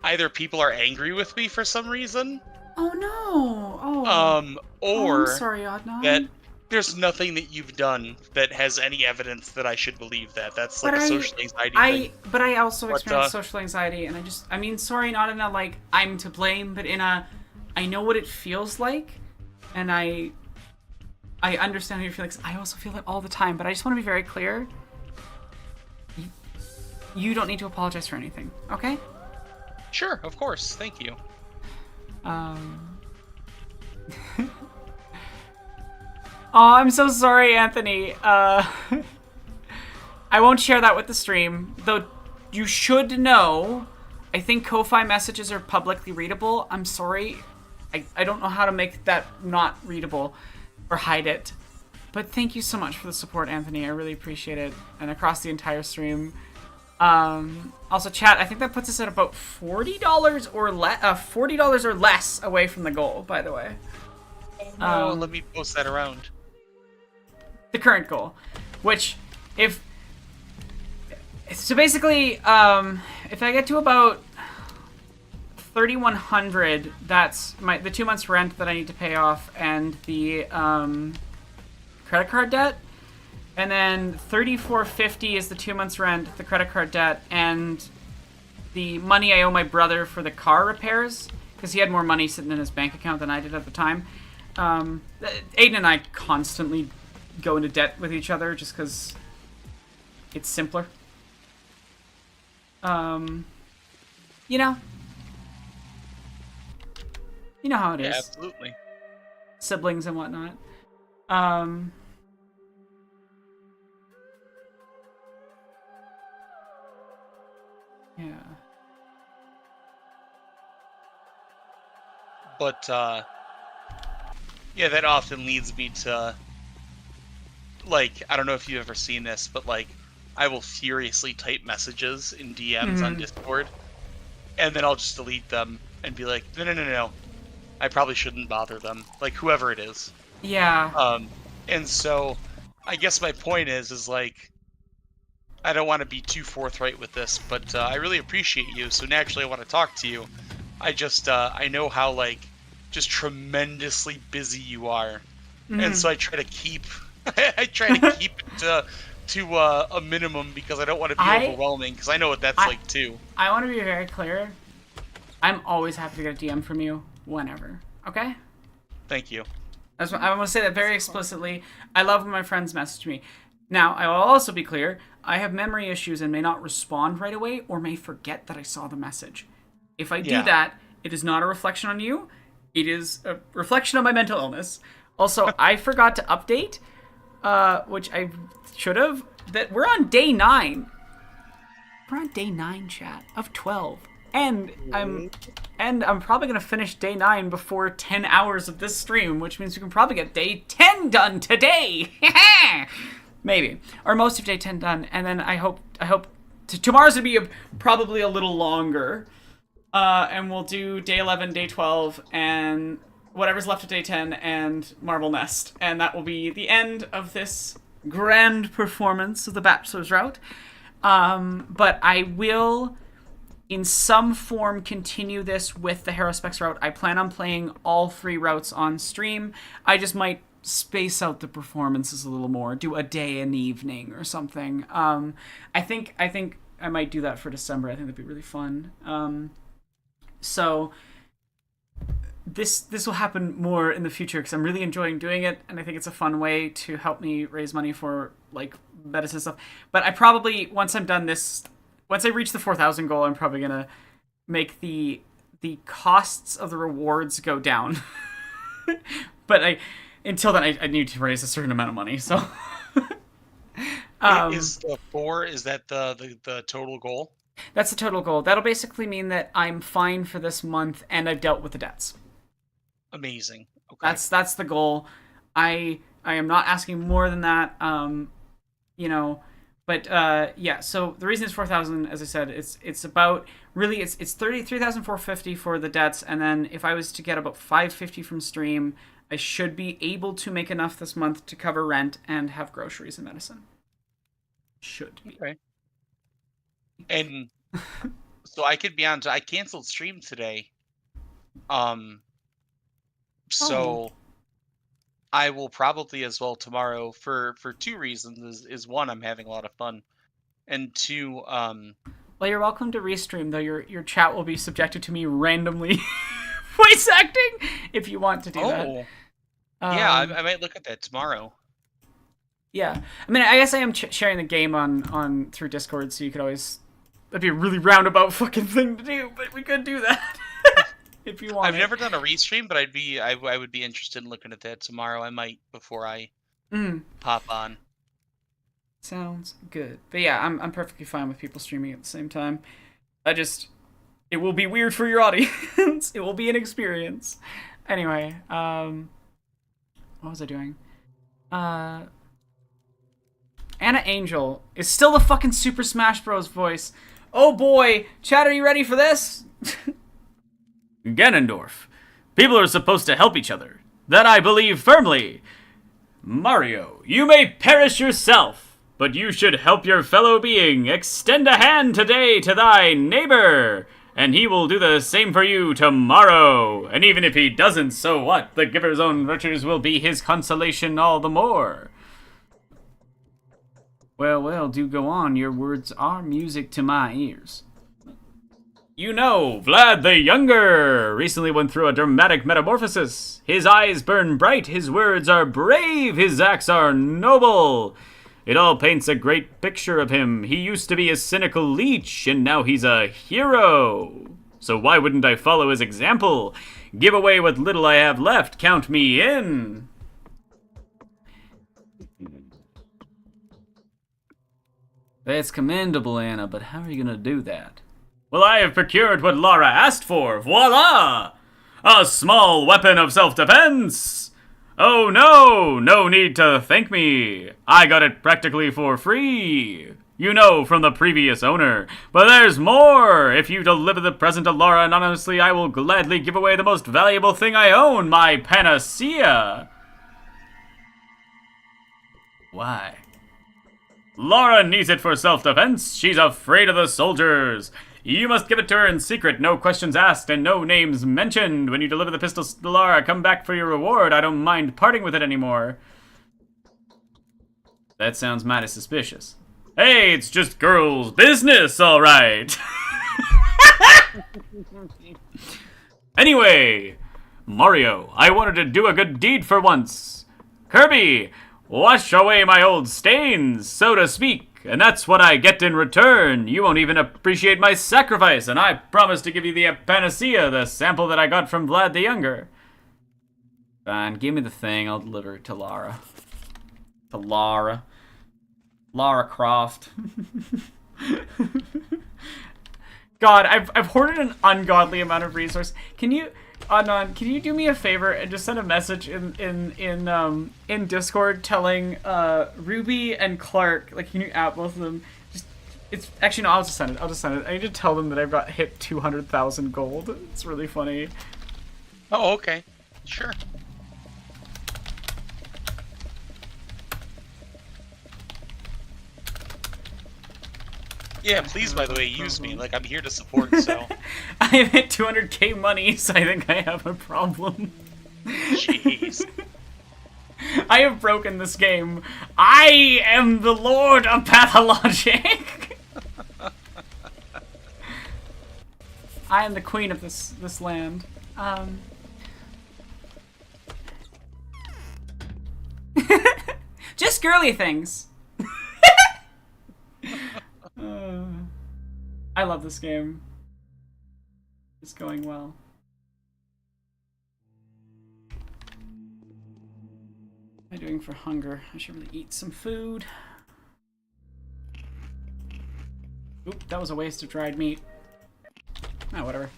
either people are angry with me for some reason,
Oh no! Oh.
or
I'm sorry, Adnan.
that there's nothing that you've done that has any evidence that I should believe that. That's like a social anxiety thing.
But I also
But,
experience social anxiety, and I mean, sorry, not in a, like, I'm to blame, but in a, I know what it feels like, and I understand how you're feeling. I also feel it all the time, but I just want to be very clear. You don't need to apologize for anything, okay?
Sure, of course. Thank you.
Oh, I'm so sorry, Anthony. I won't share that with the stream, though you should know, I think Ko-Fi messages are publicly readable. I'm sorry. I don't know how to make that not readable or hide it. But thank you so much for the support, Anthony. I really appreciate it. And across the entire stream. Also, chat, I think that puts us at about $40 or less away from the goal, by the way.
Oh, let me post that around.
The current goal, which, so basically, if I get to about 3,100, that's the 2 months rent that I need to pay off, and the credit card debt, and then 3,450 is the 2 months rent, the credit card debt, and the money I owe my brother for the car repairs, because he had more money sitting in his bank account than I did at the time. Aiden and I constantly go into debt with each other just because it's simpler. You know how it is.
Yeah, absolutely.
Siblings and whatnot. Yeah.
But, yeah, that often leads me to, like, I don't know if you've ever seen this, but, like, I will furiously type messages in DMs on Discord, and then I'll just delete them and be like, no. I probably shouldn't bother them. Like, whoever it is.
Yeah.
And so, I guess my point is like, I don't want to be too forthright with this, but I really appreciate you. So naturally, I want to talk to you. I just I know how like just tremendously busy you are, and so I try to keep I try to keep it to a minimum because I don't want to be overwhelming because I know what that's like too.
I want to be very clear. I'm always happy to get a DM from you whenever. Okay?
Thank you.
I want to say that very explicitly. I love when my friends message me. Now, I will also be clear. I have memory issues and may not respond right away or may forget that I saw the message. If I do that, it is not a reflection on you. It is a reflection on my mental illness. Also, I forgot to update, which I should have, that we're on day 9. We're on day 9, chat, of 12. And I'm probably going to finish day 9 before 10 hours of this stream, which means we can probably get day 10 done today. Maybe. Or most of day 10 done. And then I hope tomorrow's going to be probably a little longer. And we'll do day 11, day 12, and whatever's left of day 10 and Marble Nest. And that will be the end of this grand performance of the Bachelor's Route. But I will, in some form, continue this with the Haruspex route. I plan on playing all 3 routes on stream. I just might space out the performances a little more, do a day and evening or something. I think I might do that for December. I think that'd be really fun. So this will happen more in the future because I'm really enjoying doing it, and I think it's a fun way to help me raise money for like medicine stuff. But I probably, once I'm done this, once I reach the 4,000 goal, I'm probably gonna make the costs of the rewards go down. But until then, I need to raise a certain amount of money. So
is the 4? Is that the total goal?
That's the total goal. That'll basically mean that I'm fine for this month and I've dealt with the debts.
Amazing. Okay.
That's the goal. I am not asking more than that. But yeah. So the reason it's 4,000, as I said, it's about really it's 33,450 for the debts, and then if I was to get about 550 from stream, I should be able to make enough this month to cover rent and have groceries and medicine. Should be.
Okay. And so I could be on. I canceled stream today. So I will probably as well tomorrow for 2 reasons. Is 1, I'm having a lot of fun, and 2,
well, you're welcome to restream, though. Your chat will be subjected to me randomly voice acting if you want to do that.
Yeah, I might look at that tomorrow.
Yeah, I mean, I guess I am sharing the game on through Discord, so you could always. That'd be a really roundabout fucking thing to do, but we could do that if you want.
I've never done a restream, but I would be interested in looking at that tomorrow. I might before I pop on.
Sounds good. But yeah, I'm perfectly fine with people streaming at the same time. It will be weird for your audience. It will be an experience. Anyway, what was I doing? Anna Angel is still the fucking Super Smash Bros. Voice. Oh boy, chat, are you ready for this?
Ganondorf. People are supposed to help each other. That I believe firmly. Mario, you may perish yourself, but you should help your fellow being. Extend a hand today to thy neighbor, and he will do the same for you tomorrow. And even if he doesn't, so what? The giver's own virtues will be his consolation all the more. Well, do go on. Your words are music to my ears. You know, Vlad the Younger recently went through a dramatic metamorphosis. His eyes burn bright, his words are brave, his acts are noble. It all paints a great picture of him. He used to be a cynical leech, and now he's a hero. So why wouldn't I follow his example? Give away what little I have left. Count me in. That's commendable, Anna, but how are you going to do that? Well, I have procured what Laura asked for. Voila! A small weapon of self-defense! Oh no need to thank me. I got it practically for free. You know, from the previous owner. But there's more! If you deliver the present to Laura anonymously, I will gladly give away the most valuable thing I own, my panacea. Why? Laura needs it for self-defense. She's afraid of the soldiers. You must give it to her in secret, no questions asked, and no names mentioned. When you deliver the pistols to Laura, come back for your reward. I don't mind parting with it anymore. That sounds mighty suspicious. Hey, it's just girls' business, all right. Anyway, Mario, I wanted to do a good deed for once. Kirby, wash away my old stains, so to speak, and that's what I get in return. You won't even appreciate my sacrifice, and I promise to give you the panacea, the sample that I got from Vlad the Younger. Fine, give me the thing, I'll deliver it to Lara. To Lara. Lara Croft. God, I've hoarded an ungodly amount of resources. Can you, Adnan, can you do me a favor and just send a message in Discord telling Ruby and Clark, like, can you add both of them? Just, it's actually no, I'll just send it. I need to tell them that I've got hit 200,000 gold. It's really funny.
Oh, okay, sure. Yeah, please, by the way, use me. Like, I'm here to support, so.
I have hit 200k money, so I think I have a problem.
Jeez.
I have broken this game. I am the Lord of Pathologic. I am the queen of this land. Just girly things. I love this game. It's going well. What am I doing for hunger? I should really eat some food. Oop, that was a waste of dried meat. Ah, whatever.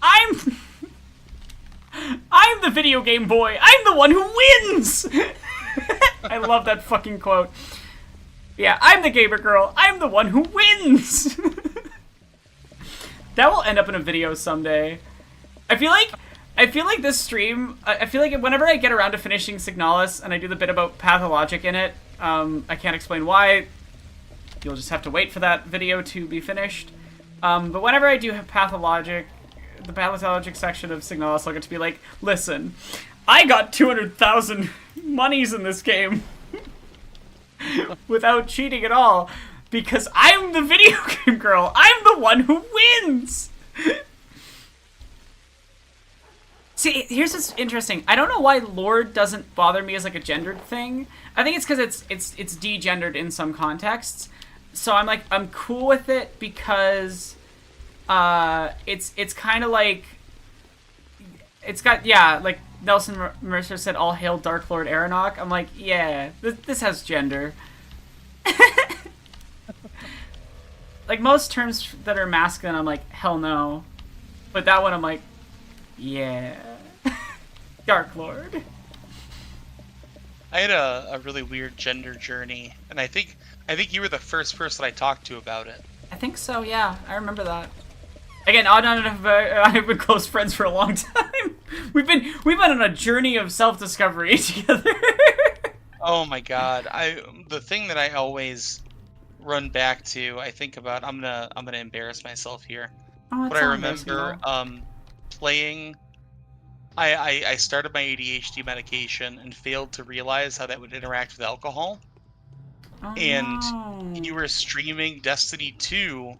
I'm the video game boy! I'm the one who wins! I love that fucking quote. Yeah, I'm the gamer girl. I'm the one who wins! That will end up in a video someday. I feel like this stream, I feel like whenever I get around to finishing Signalis and I do the bit about Pathologic in it, I can't explain why. You'll just have to wait for that video to be finished. But whenever I do have Pathologic, the Pathologic section of Signalis, I'll get to be like, listen, I got 200,000 monies in this game without cheating at all because I'm the video game girl. I'm the one who wins. See, here's what's interesting. I don't know why Lord doesn't bother me as like a gendered thing. I think it's because it's degendered in some contexts. So I'm cool with it because it's kind of like it's got, yeah, like Nelson Mercer said, all hail Dark Lord Aronok. I'm like, yeah, this has gender. Like most terms that are masculine, I'm like, hell no. But that one, I'm like, yeah. Dark Lord.
I had a really weird gender journey, and I think you were the first person I talked to about it.
I think so, yeah. I remember that. Again, Adnan and I have been close friends for a long time. We've been on a journey of self-discovery together.
Oh my god. The thing that I always run back to, I think about, I'm gonna embarrass myself here.
Oh,
but I remember playing I started my ADHD medication and failed to realize how that would interact with alcohol.
Oh,
And
no.
you were streaming Destiny 2,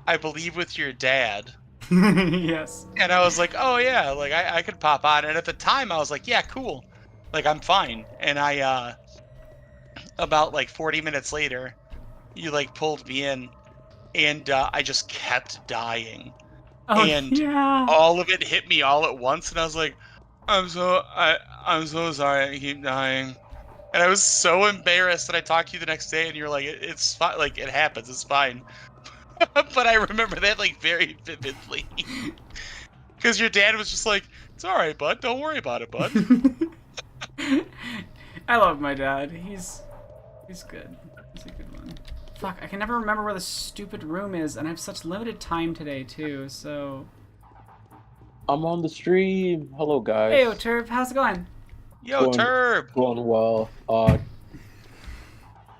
I believe with your dad.
Yes.
And I was like, oh yeah, like I could pop on. And at the time I was like, yeah, cool. Like I'm fine. And I about like 40 minutes later, you like pulled me in and I just kept dying.
Oh,
And
yeah.
all of it hit me all at once and I was like, I'm so sorry I keep dying. And I was so embarrassed that I talked to you the next day and you're like, it's fine, like it happens, it's fine. But I remember that like very vividly. Because your dad was just like, it's alright, bud, don't worry about it, bud.
I love my dad. He's good. He's a good one. Fuck, I can never remember where the stupid room is, and I have such limited time today, too, so...
I'm on the stream. Hello, guys.
Hey, Turf, how's it going?
Yo,
Going-
Turb!
Going well.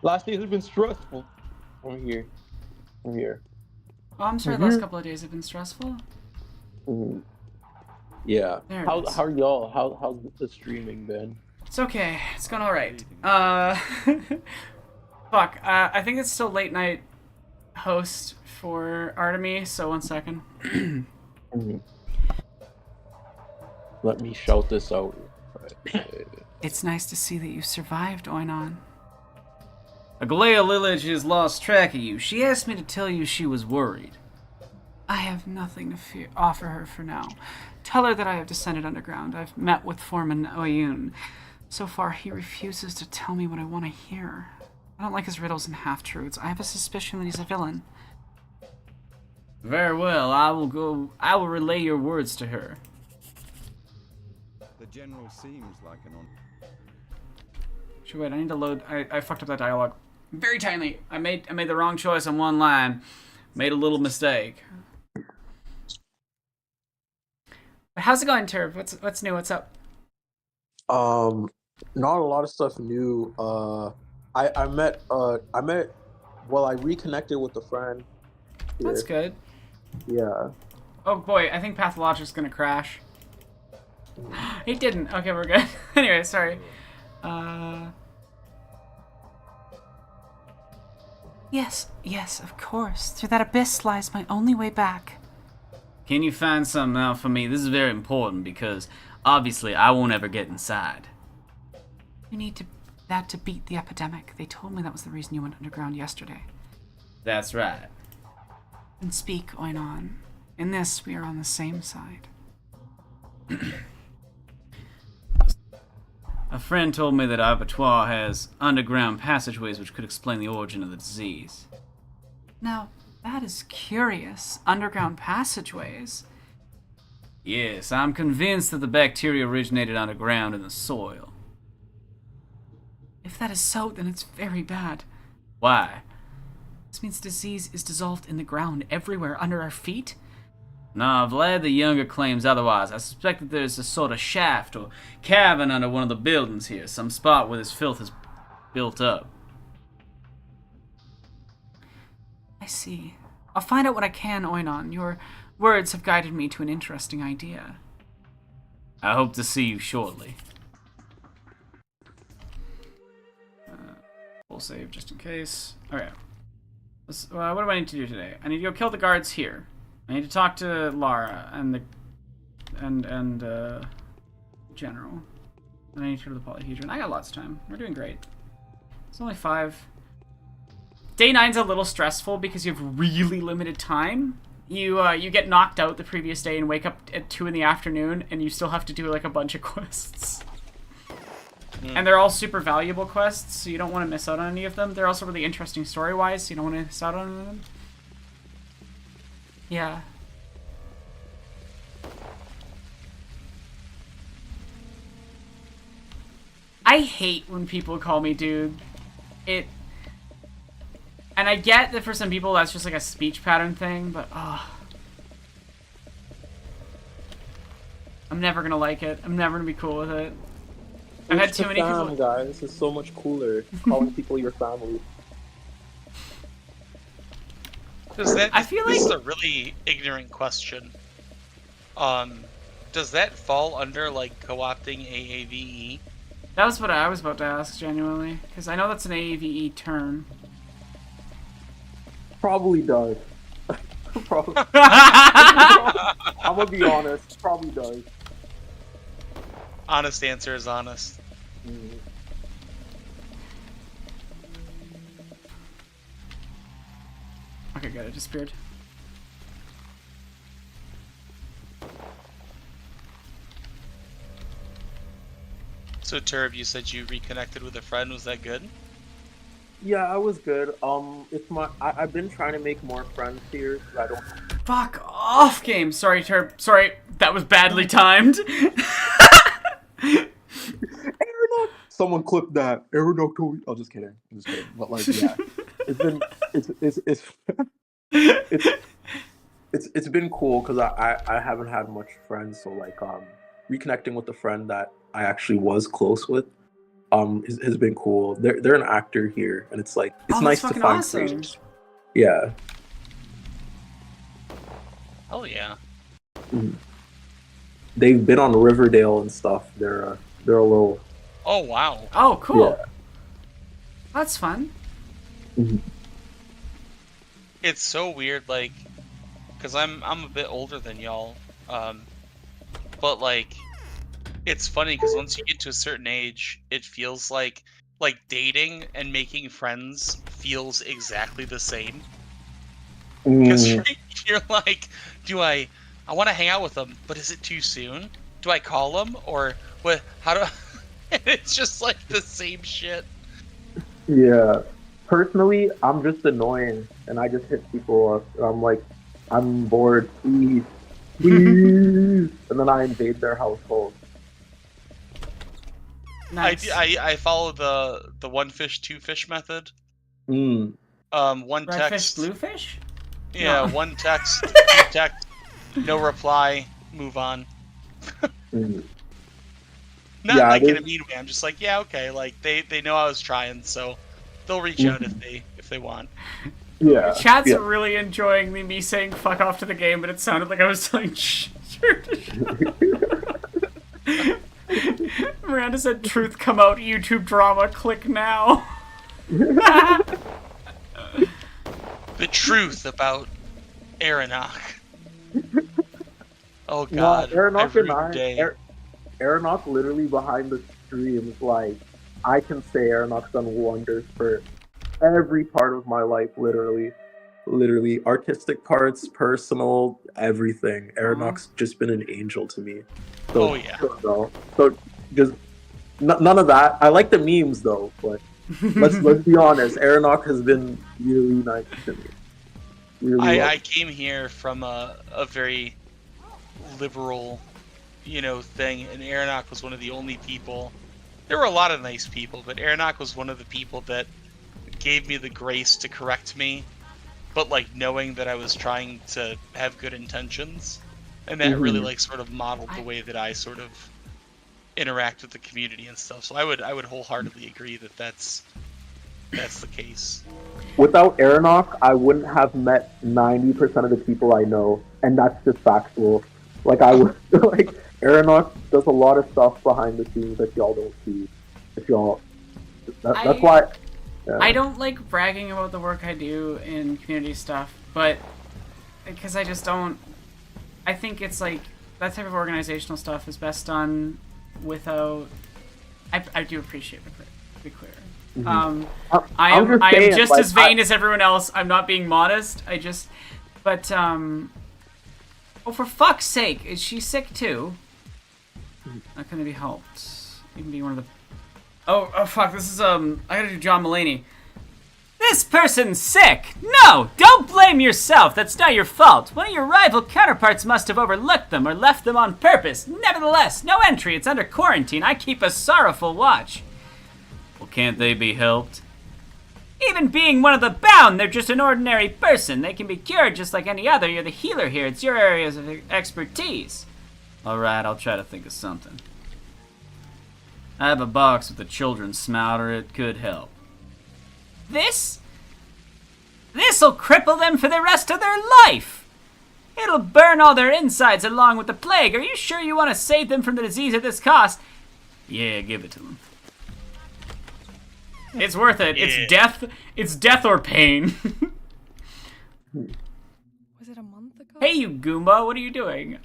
Last days have been stressful. I'm here.
Oh, I'm sorry, the last couple of days have been stressful.
Mhm. Yeah.
There it
How
is.
are y'all? How's the streaming been?
It's okay. It's going alright. Fuck. I think it's still late night host for Artemy, so 1 second.
Mhm. Let me shout this out.
It's nice to see that you survived, Oinon.
Agalea Lilith has lost track of you. She asked me to tell you she was worried.
I have nothing to offer her for now. Tell her that I have descended underground. I've met with Foreman Oyun. So far, he refuses to tell me what I want to hear. I don't like his riddles and half-truths. I have a suspicion that he's a villain.
Very well, I will relay your words to her.
The general seems like an on.
Should wait, I need to load. I fucked up that dialogue very tiny. I made the wrong choice on one line.
Made a little mistake.
But how's it going, Turb? What's new? What's up?
Not a lot of stuff new. I reconnected with a friend. Here.
That's good.
Yeah.
Oh boy, I think Pathologic's gonna crash. It didn't. Okay, we're good. Anyway, sorry. Yes, of course. Through that abyss lies my only way back.
Can you find something out for me? This is very important because obviously I won't ever get inside.
You need that to beat the epidemic. They told me that was the reason you went underground yesterday.
That's right.
Then speak, Oinon. In this, we are on the same side.
A friend told me that Abattoir has underground passageways which could explain the origin of the disease.
Now, that is curious. Underground passageways.
Yes, I'm convinced that the bacteria originated underground in the soil.
If that is so, then it's very bad.
Why?
This means disease is dissolved in the ground everywhere under our feet?
Nah, Vlad the Younger claims otherwise. I suspect that there's a sort of shaft or cavern under one of the buildings here, some spot where this filth is built up.
I see. I'll find out what I can, Oinon. Your words have guided me to an interesting idea.
I hope to see you shortly.
We'll save just in case. Okay. What do I need to do today? I need to go kill the guards here. I need to talk to Lara and the general. And I need to go to the polyhedron. I got lots of time. We're doing great. It's only 5. Day 9's a little stressful because you have really limited time. You get knocked out the previous day and wake up at 2 in the afternoon, and you still have to do like a bunch of quests. And they're all super valuable quests, so you don't want to miss out on any of them. They're also really interesting story-wise, so you don't want to miss out on them. Yeah. I hate when people call me dude. And I get that for some people that's just like a speech pattern thing, but I'm never gonna like it. I'm never gonna be cool with it. I've had too many people.
Guys, this is so much cooler. Calling people your family.
I feel
this
like
is a really ignorant question. Does that fall under like co-opting AAVE?
That was what I was about to ask, genuinely, because I know that's an AAVE term.
Probably does. Probably. I'm gonna be honest. Probably does.
Honest answer is honest.
Okay, good. It disappeared.
So Turb, you said you reconnected with a friend. Was that good?
Yeah, I was good. It's I've been trying to make more friends here. I don't.
Fuck off, game. Sorry, Turb. Sorry, that was badly timed.
Aeronaut. Someone clipped that. Aeronaut told me. Oh, just kidding. I'm just kidding. But like, yeah, it's been cool because I haven't had much friends. So like reconnecting with a friend that I actually was close with has been cool. They're an actor here, and it's like it's
Oh,
nice
that's
to
fucking
find
awesome.
creators. Yeah.
Oh yeah.
They've been on Riverdale and stuff. They're a little
Oh wow.
Oh, cool.
Yeah.
That's fun.
It's so weird, like, because I'm a bit older than y'all, but like, it's funny because once you get to a certain age, it feels like dating and making friends feels exactly the same. Because you're like, do I want to hang out with them, but is it too soon? Do I call them or what? How do? It's just like the same shit.
Yeah. Personally, I'm just annoying, and I just hit people up. I'm like, I'm bored, please, please, and then I invade their household.
Nice.
I follow the one fish, two fish method.
Mm.
One
Red fish,
text.
blue fish?
Yeah,
No.
one text, two text, no reply, move on.
Mm.
Not
Yeah,
like in a
there's-
mean way. I'm just like, yeah, okay. Like they know I was trying, so they'll reach out if they want.
Yeah.
Chat's
yeah.
really enjoying me saying fuck off to the game, but it sounded like I was telling Miranda said, truth come out, YouTube drama, click now.
The truth about Aronach. Oh god,
Aronach
I ruined
and
the day.
Aronach literally behind the streams, like, I can say Aronach's done wonders for every part of my life, literally. Artistic parts, personal, everything. Aronach's just been an angel to me. So,
Oh, yeah.
So just none of that. I like the memes though, but let's be honest. Aronach has been really nice to me. Really
I came here from a very liberal, thing, and Aronach was one of the only people. There were a lot of nice people, but Aronach was one of the people that gave me the grace to correct me, but like knowing that I was trying to have good intentions, and that really like sort of modeled the way that I sort of interact with the community and stuff. So I would wholeheartedly agree that that's the case.
Without Aronach, I wouldn't have met 90% of the people I know, and that's just factual. Like I would, like Aronach does a lot of stuff behind the scenes that y'all don't see. That's why. Yeah.
I don't like bragging about the work I do in community stuff, but because I just don't. I think it's like that type of organizational stuff is best done without. I do appreciate it, to be clear. I am just as vain as everyone else. I'm not being modest. Oh, for fuck's sake, is she sick too? Not gonna be helped. Even being one of the. Oh fuck! This is I gotta do John Mulaney. This person's sick! No! Don't blame yourself! That's not your fault! One of your rival counterparts must have overlooked them or left them on purpose. Nevertheless, no entry. It's under quarantine. I keep a sorrowful watch. Well, can't they be helped? Even being one of the bound, they're just an ordinary person. They can be cured just like any other. You're the healer here. It's your areas of expertise. Alright, I'll try to think of something. I have a box with a children's smouter. It could help. This'll cripple them for the rest of their life. It'll burn all their insides along with the plague. Are you sure you want to save them from the disease at this cost? Yeah, give it to them. It's worth it.
Yeah.
It's death. It's death or pain.
Was it a month ago?
Hey, you Goomba, what are you doing?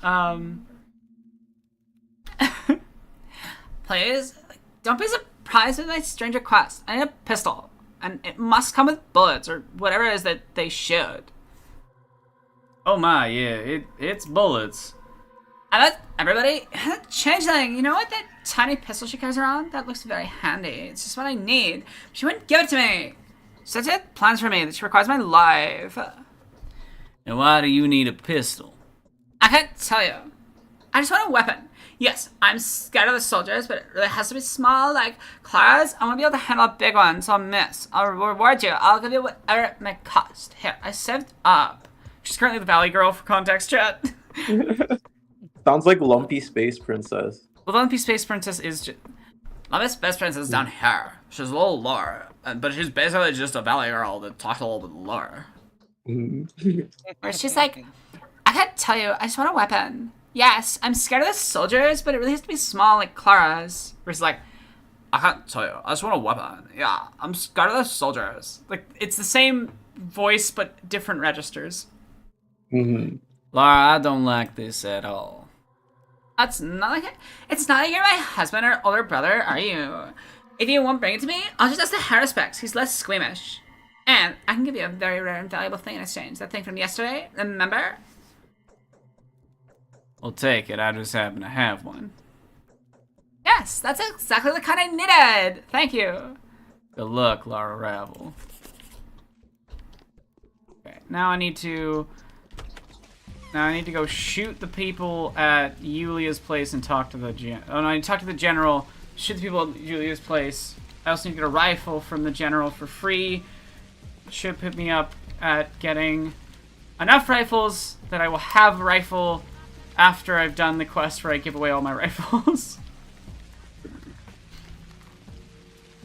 Please, don't be surprised with my strange request. I need a pistol, and it must come with bullets or whatever it is that they should. Oh my, yeah, it's bullets. I let everybody change thing. You know what that tiny pistol she carries around? That looks very handy. It's just what I need. She wouldn't give it to me. She said she had plans for me that she requires my life. And why do you need a pistol? I can't tell you. I just want a weapon. Yes, I'm scared of the soldiers, but it really has to be small, like Clara's. I want to be able to handle a big one, so I'll miss. I'll reward you. I'll give you whatever it may cost. Here, I saved up. She's currently the Valley Girl for context, chat.
Sounds like Lumpy Space Princess.
Well, the One Piece Space Princess is just... My best princess is down here. She's a little lower, but she's basically just a valley girl that talks a little bit lower. Where she's like, I can't tell you, I just want a weapon. Yes, I'm scared of the soldiers, but it really has to be small like Clara's. Where she's like, I can't tell you, I just want a weapon. Yeah, I'm scared of the soldiers. Like, it's the same voice, but different registers.
Mm-hmm.
Laura, I don't like this at all. It's not like you're my husband or older brother, are you? If you won't bring it to me, I'll just ask the Harrispecs. He's less squeamish. And I can give you a very rare and valuable thing in exchange. That thing from yesterday, remember? I'll take it, I just happen to have one. Yes, that's exactly the kind I needed! Thank you! Good luck, Lara Ravel. Okay, now I need to go shoot the people at Yulia's place and talk to the I need to talk to the general, shoot the people at Yulia's place. I also need to get a rifle from the general for free. Should put me up at getting enough rifles that I will have a rifle after I've done the quest where I give away all my rifles.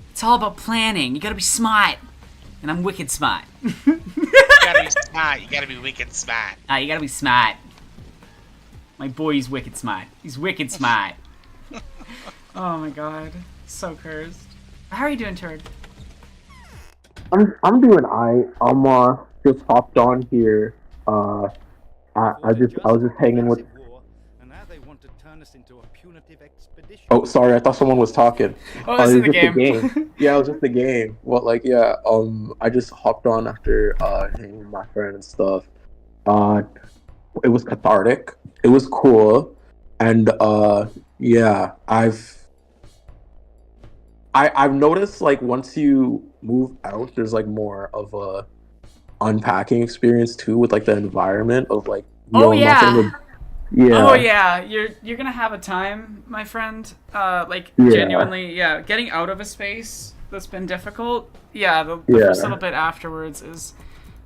It's all about planning. You gotta be smart. And I'm wicked smart.
You gotta be smart. You gotta be wicked smart.
You gotta be smart. My boy's wicked smart. He's wicked smart. Oh my god. So cursed. How are you doing, Turd?
I'm doing just hopped on here. I was just hanging with. Oh, sorry, I thought someone was talking.
Oh, this is the
just
game.
The game. Yeah, it was just the game. Well, like, yeah, I just hopped on after hanging with my friend and stuff. It was cathartic. It was cool, and yeah, I've noticed, like, once you move out, there's like more of a unpacking experience too, with like the environment of like.
Oh yeah.
Yeah.
Oh yeah, you're gonna have a time, my friend. Genuinely, yeah. Getting out of a space that's been difficult. Yeah, the first little bit afterwards is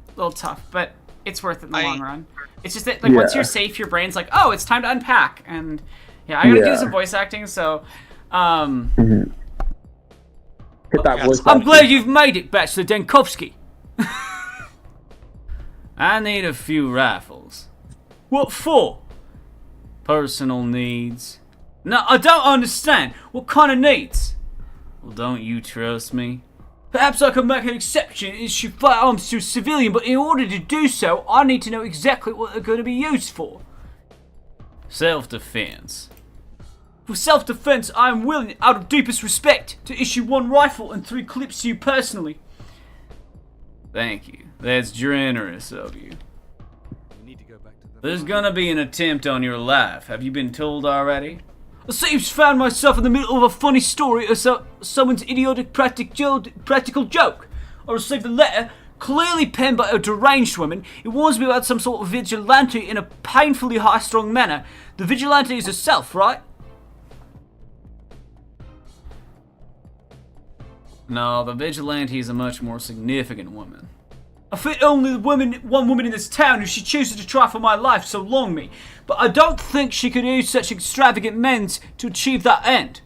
a little tough, but it's worth it in the long run. It's just that, like, once you're safe, your brain's like, oh, it's time to unpack, and yeah, I gotta do some voice acting, so
Hit that voice.
I'm glad you've made it, Bachelor Denkovsky. I need a few rifles. What for? Personal needs. No, I don't understand. What kind of needs? Well, don't you trust me? Perhaps I can make an exception and issue firearms to a civilian, but in order to do so, I need to know exactly what they're going to be used for. Self-defense. For self-defense, I am willing, out of deepest respect, to issue 1 rifle and 3 clips to you personally. Thank you. That's generous of you. There's gonna be an attempt on your life. Have you been told already? I seem to found myself in the middle of a funny story or someone's idiotic practical joke. I received a letter, clearly penned by a deranged woman. It warns me about some sort of vigilante in a painfully high-strung manner. The vigilante is herself, right? No, the vigilante is a much more significant woman. I fit only one woman in this town who she chooses to try for my life, so long me. But I don't think she could use such extravagant means to achieve that end.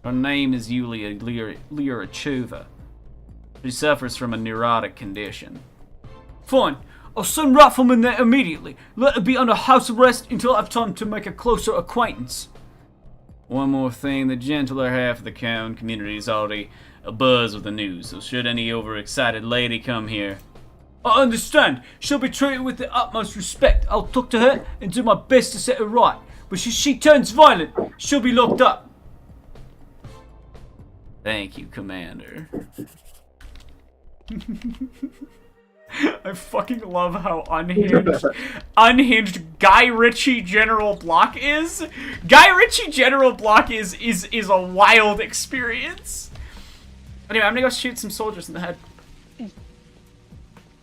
Her name is Yulia Lyrachuva. She suffers from a neurotic condition. Fine. I'll send Rifleman there immediately. Let her be under house arrest until I have time to make a closer acquaintance. One more thing, the gentler half of the community is already abuzz with the news, so should any overexcited lady come here... I understand. She'll be treated with the utmost respect. I'll talk to her and do my best to set her right. But if she turns violent, she'll be locked up. Thank you, Commander. I fucking love how unhinged Guy Ritchie General Block is. Guy Ritchie General Block is a wild experience. Anyway, I'm gonna go shoot some soldiers in the head.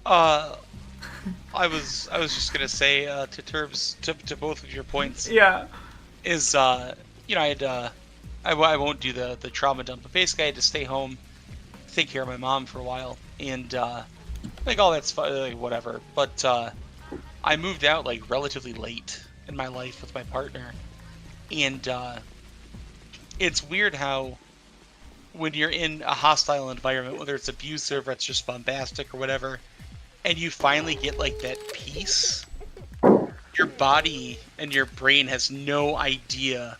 I was just gonna say to terms to both of your points.
Yeah.
Is you know, I won't do the trauma dump, but basically I had to stay home, take care of my mom for a while, and like all that's fun, like whatever. But I moved out like relatively late in my life with my partner, And it's weird how when you're in a hostile environment, whether it's abusive or it's just bombastic or whatever, and you finally get like that peace, your body and your brain has no idea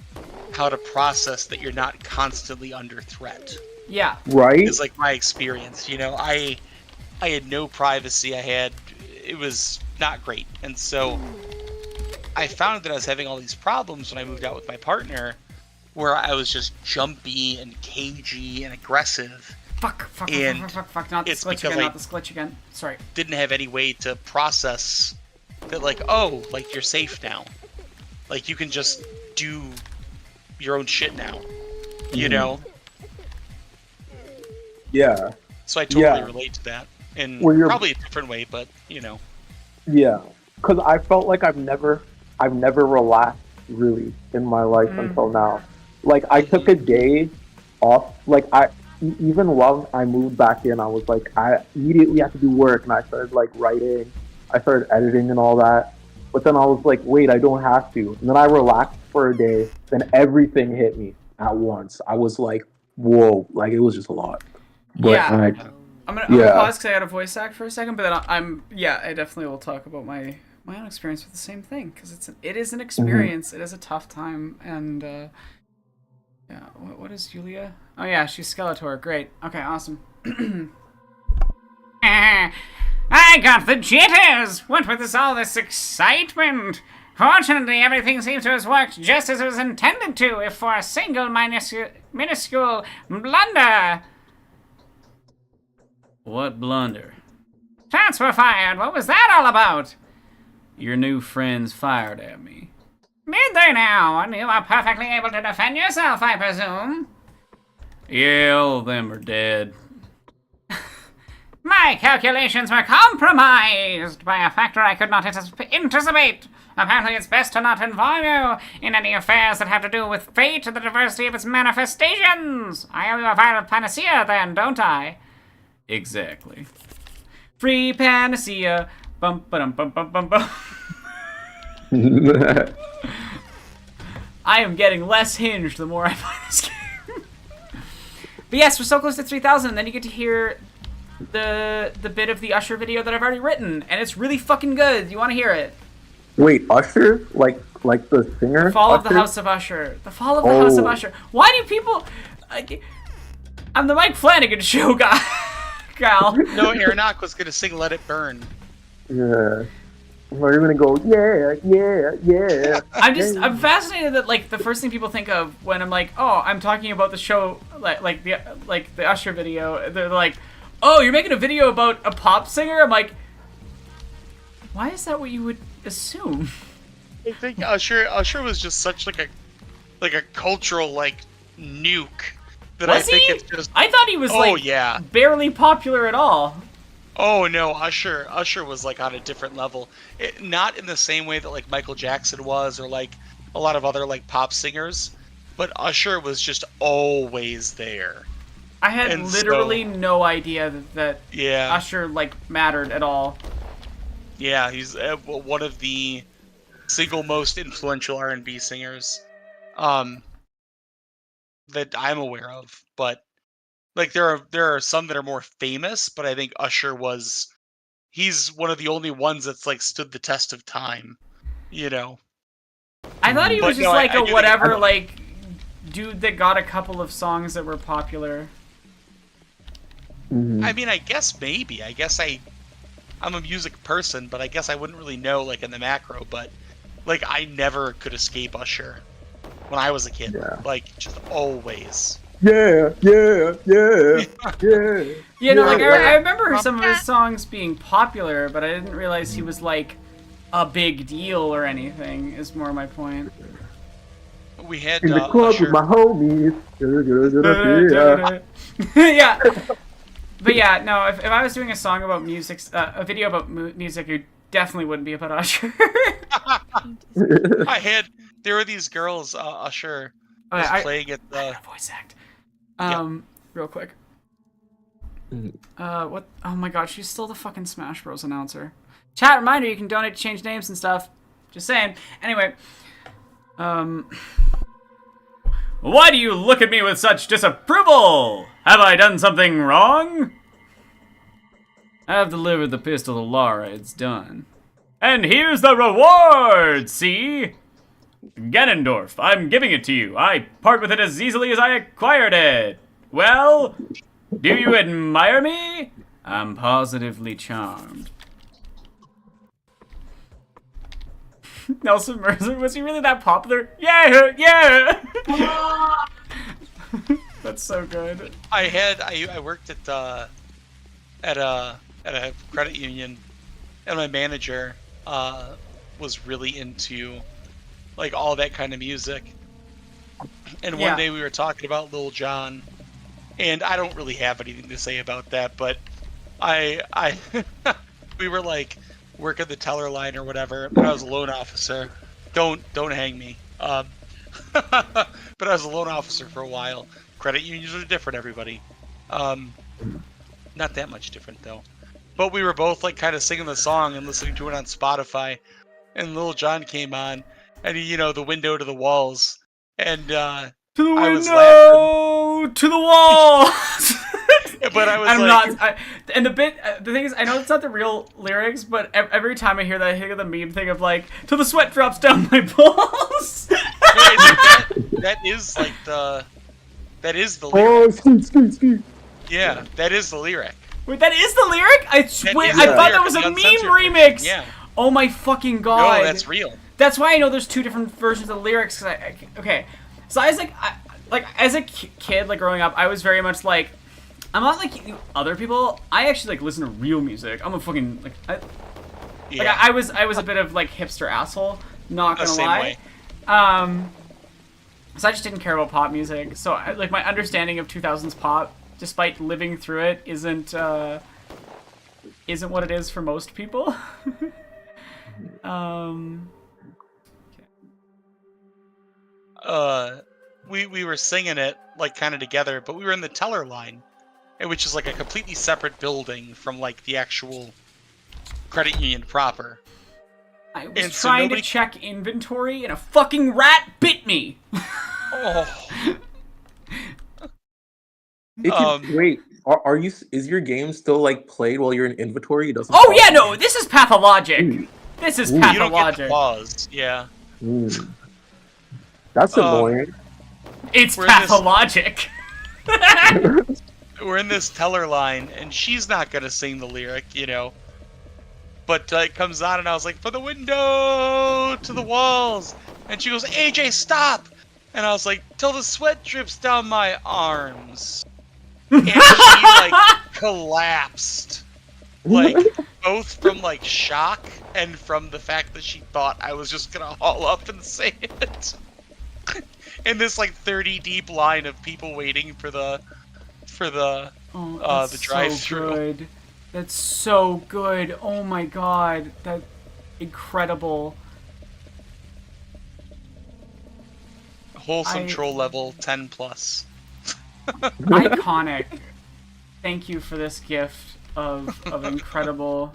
how to process that you're not constantly under threat.
Yeah.
Right?
It's like my experience, you know, I had no privacy. It was not great. And so I found that I was having all these problems when I moved out with my partner, where I was just jumpy and cagey and aggressive.
Fuck.
And
Not the
it's
glitch
because
again,
I-
not this glitch again. Sorry.
Didn't have any way to process that, like, oh, like, you're safe now. Like, you can just do your own shit now. You know?
Yeah.
So I totally
Yeah.
relate to that. In
Well, you're-
probably a different way, but, you know.
Yeah. Because I felt like I've never relaxed really in my life until now. Like, I took a day off. Like, even while I moved back in, I was like, I immediately had to do work, and I started like writing. I started editing and all that. But then I was like, wait, I don't have to. And then I relaxed for a day. Then everything hit me at once. I was like, whoa, like it was just a lot. But
Yeah.
I,
I'm gonna
Yeah.
pause because I got a voice act for a second, but then I definitely will talk about my own experience with the same thing, because it is an experience. It is a tough time, and yeah. What is Julia? Oh yeah, she's Skeletor. Great. Okay, awesome. I got the jitters. What with all this excitement? Fortunately, everything seems to have worked just as it was intended to, if for a single minuscule blunder.
What blunder?
Shots were fired. What was that all about?
Your new friends fired at me.
Did they now? And you are perfectly able to defend yourself, I presume.
Yeah, all of them are dead.
My calculations were compromised by a factor I could not anticipate. Apparently it's best to not involve you in any affairs that have to do with fate and the diversity of its manifestations. I owe you a violent panacea then, don't I?
Exactly. Free panacea. Bum bum bum bum bum bum.
I am getting less hinged the more I play this game. But yes, we're so close to 3,000, and then you get to hear the bit of the Usher video that I've already written, and it's really fucking good. You want to hear it?
wait, Usher? Like the singer?
The Fall of the
Usher?
House of Usher. The Fall of the House of
Oh.
Usher. Why do people... I'm the Mike Flanagan show guy. Gal.
No, Aronach was going to sing Let It Burn.
Yeah. Where you're gonna go, yeah.
I'm fascinated that like the first thing people think of when I'm like, oh, I'm talking about the show, like the Usher video. They're like, oh, you're making a video about a pop singer. I'm like, why is that what you would assume?
I think Usher was just such like a cultural like nuke that I
Was
think
he?
it's just.
I thought he was
Oh
like
yeah.
barely popular at all.
Oh no, Usher was like on a different level. Not in the same way that like Michael Jackson was, or like a lot of other like pop singers, but Usher was just always there.
I had
And
literally
so-
no idea that
Yeah,
Usher like mattered at all.
yeah, he's one of the single most influential R&B singers that I'm aware of. But like there are some that are more famous, but I think he's one of the only ones that's like stood the test of time, you know.
I thought he was
But
just
no,
like
I do
a
think-
whatever like dude that got a couple of songs that were popular.
Mhm.
I mean, I guess maybe. I guess I'm a music person, but I guess I wouldn't really know like in the macro, but like I never could escape Usher when I was a kid.
Yeah.
Like just always.
Yeah.
You know, like
Yeah.
I remember some of his songs being popular, but I didn't realize he was like a big deal or anything. Is more my point.
We had
In the club
Usher.
with my homies. Yeah.
Yeah. But yeah, no. If I was doing a song about music, a video about music, it definitely wouldn't be about Usher.
There were these girls, Usher
Oh,
was
yeah,
playing at the.
voice act.
Yeah.
Real quick.
Mhm.
What? Oh my god, she's still the fucking Smash Bros. Announcer. Chat reminder: you can donate to change names and stuff. Just saying. Anyway,
Why do you look at me with such disapproval? Have I done something wrong? I've delivered the pistol to Lara, it's done. And here's the reward, see? Ganondorf, I'm giving it to you. I part with it as easily as I acquired it. Well, do you admire me? I'm positively charmed. Nelson Mercer, was he really that popular? Yeah, yeah! That's so good.
I worked at a credit union, and my manager was really into like all that kind of music. And one day we were talking about Lil Jon, and I don't really have anything to say about that, but I we were like working the teller line or whatever, and I was a loan officer. Don't hang me. But I was a loan officer for a while. Credit unions are different, everybody. Not that much different though. But we were both like kind of singing the song and listening to it on Spotify, and Lil Jon came on, and he, the window to the walls, and
To the
I was
window! To the wall!
but I was
I'm
like,
not. And the thing is, I know it's not the real lyrics, but every time I hear that, I think of the meme thing of like, till the sweat drops down my balls.
that is like that is the lyric.
Oh, skeet.
Yeah, that is the lyric.
Wait, that is the lyric? I swear,
is
I
the
thought that
lyric,
was a
the
meme
uncensored
remix.
version, yeah.
Oh my fucking god.
No, that's real.
That's why I know there's two different versions of lyrics. Okay, so I was like as a kid, like growing up, I was very much like, I'm not like other people. I actually like listen to real music. I'm a fucking like, I was a bit of like hipster asshole. Not gonna lie. So I just didn't care about pop music. So like my understanding of 2000s pop, despite living through it, isn't what it is for most people.
We were singing it like kind of together, but we were in the teller line, which is like a completely separate building from like the actual credit union proper.
I was trying to check inventory and a fucking rat bit me.
Oh.
Wait, are you? Is your game still like played while you're in inventory? It doesn't.
Oh yeah, no, this is Pathologic. This is
You don't get the
Pathologic.
pause, yeah.
That's annoying.
It's Pathologic.
We're in this teller line, and she's not gonna sing the lyric, But it comes on, and I was like, "For the window to the walls," and she goes, "AJ, stop!" And I was like, "Till the sweat drips down my arms," and she like collapsed, like both from like shock and from the fact that she thought I was just gonna haul up and say it. In this like 30 deep line of people waiting for the drive-through.
So good. That's so good. Oh my god, that's incredible.
Wholesome troll level 10 plus.
Iconic. Thank you for this gift of incredible.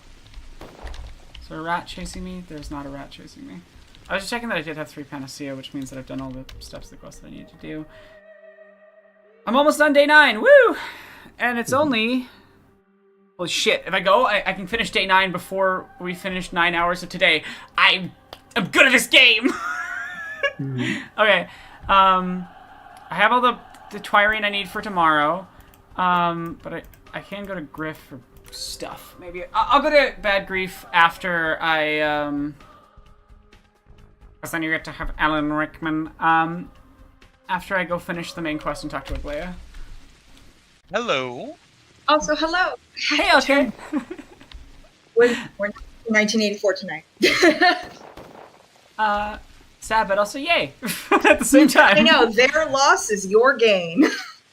Is there a rat chasing me? There's not a rat chasing me. I was just checking that I did have 3 Panacea, which means that I've done all the steps of the quest that I need to do. I'm almost done day 9, woo! And it's only... Well, shit, if I go, I can finish day 9 before we finish 9 hours of today. I'm good at this game! Okay, I have all the Twirene I need for tomorrow, but I can go to Griff for stuff. Maybe I'll go to Bad Grief after I, because then you get to have Alan Rickman, after I go finish the main quest and talk to Aglaia.
Hello.
Also, hello.
Hey, okay.
We're in 1984 tonight.
Sad, but also yay at the same time.
I know, their loss is your gain.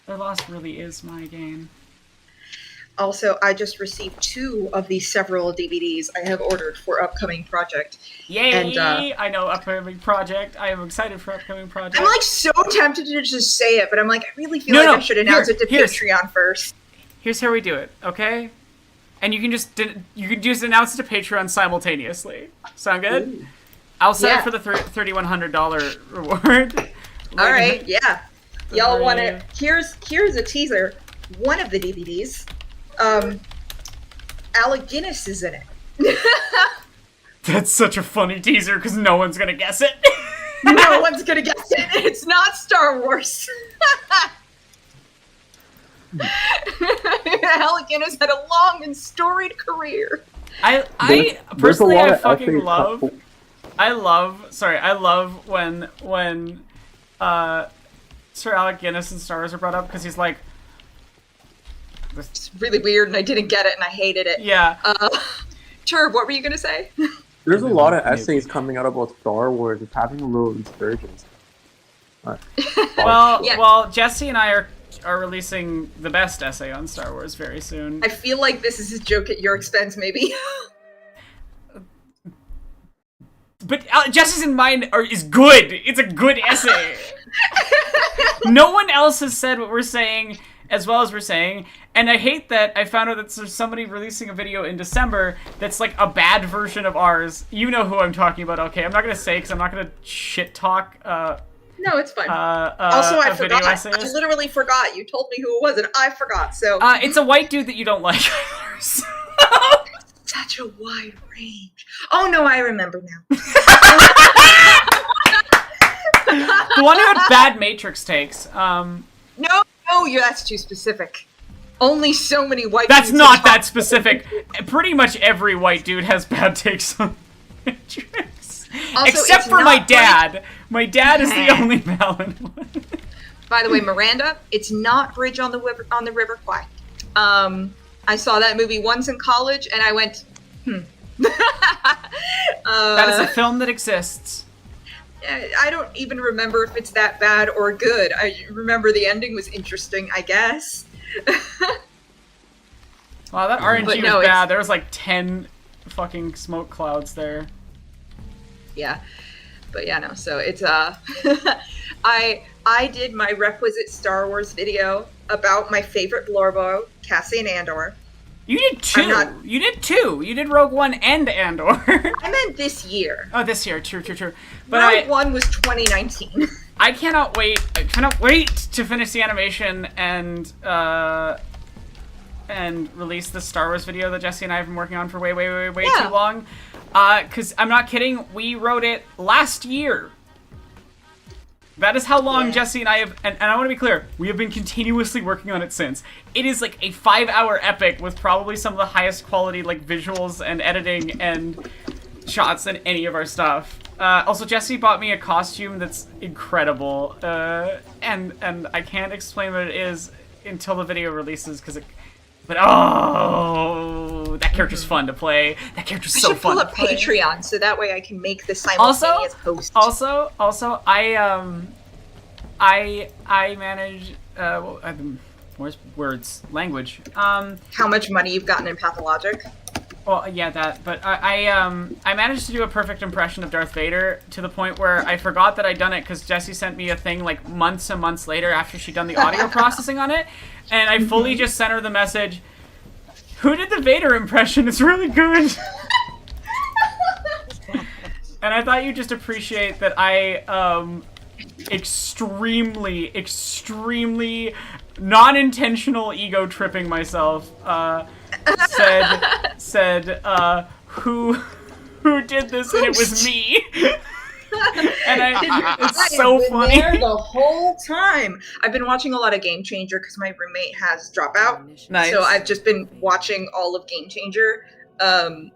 Their loss really is my gain.
Also, I just received 2 of the several DVDs I have ordered for upcoming project.
Yay!
And,
I know upcoming project. I am excited for upcoming project.
I'm like so tempted to just say it, but I'm like, I really feel I should announce it to Patreon first.
Here's how we do it, okay? And you can just announce it to Patreon simultaneously. Sound good? I'll set
Yeah.
it for the $3,100 reward.
All right, yeah. Y'all want
Agree.
to? Here's a teaser. One of the DVDs. Alec Guinness is in it.
That's such a funny teaser because no one's gonna guess it.
No one's gonna guess it. It's not Star Wars. Alec Guinness had a long and storied career.
I
There's a
personally
lot
I
of
fucking
essays
love. I love when Sir Alec Guinness and Star Wars are brought up because he's like,
It's really weird, and I didn't get it, and I hated it.
yeah.
Turb, what were you gonna say?
There's a lot of essays coming out about Star Wars. It's having a little resurgence.
Well,
Yeah.
well, Jesse and I are releasing the best essay on Star Wars very soon.
I feel like this is a joke at your expense, maybe.
But Jesse's in mine is good. It's a good essay. No one else has said what we're saying as well as we're saying, and I hate that I found out that there's somebody releasing a video in December that's like a bad version of ours. You know who I'm talking about, okay? I'm not gonna say because I'm not gonna shit talk.
No, it's fine.
Also,
I forgot. I literally forgot. You told me who it was, and I forgot. So
it's a white dude that you don't like.
such a wide range. Oh no, I remember now.
The one who had bad Matrix takes.
No, that's too specific. Only so many white.
That's
dudes
not
are
that specific. Pretty much every white dude has bad takes on Matrix.
Also,
Except
it's
for my
not
dad. My dad is the only valid one.
By the way, Miranda, it's not Bridge on the River Kwai. I saw that movie once in college, and I went,
That is a film that exists.
I don't even remember if it's that bad or good. I remember the ending was interesting, I guess.
Wow, that RNG
But
was
no,
bad. There was like 10 fucking smoke clouds there.
Yeah, but yeah, no. So it's I did my requisite Star Wars video about my favorite Blorbo, Cassian Andor.
You did two. You did two. You did Rogue One and Andor.
I meant this year.
Oh, this year. True. But
Rogue One was 2019.
I cannot wait. I cannot wait to finish the animation and release the Star Wars video that Jesse and I have been working on for way too long. Because I'm not kidding, we wrote it last year. That is how long Jesse and I have, and I want to be clear, we have been continuously working on it since. It is like a 5-hour epic with probably some of the highest quality like visuals and editing and shots in any of our stuff. Also, Jesse bought me a costume that's incredible, and I can't explain what it is until the video releases because it. But oh, that character's fun to play. That character's so fun to play.
I should pull up Patreon so that way I can make the simultaneous post.
Also, I manage where's words language.
How much money you've gotten in Pathologic?
Well, yeah, that. But I managed to do a perfect impression of Darth Vader to the point where I forgot that I'd done it because Jessie sent me a thing like months and months later after she'd done the audio processing on it, and I fully just sent her the message. Who did the Vader impression? It's really good. And I thought you'd just appreciate that I extremely non-intentional ego tripping myself. Said who did this, and it was me. And it's so funny.
There the whole time. I've been watching a lot of Game Changer because my roommate has Dropout.
Nice.
So I've just been watching all of Game Changer. I'm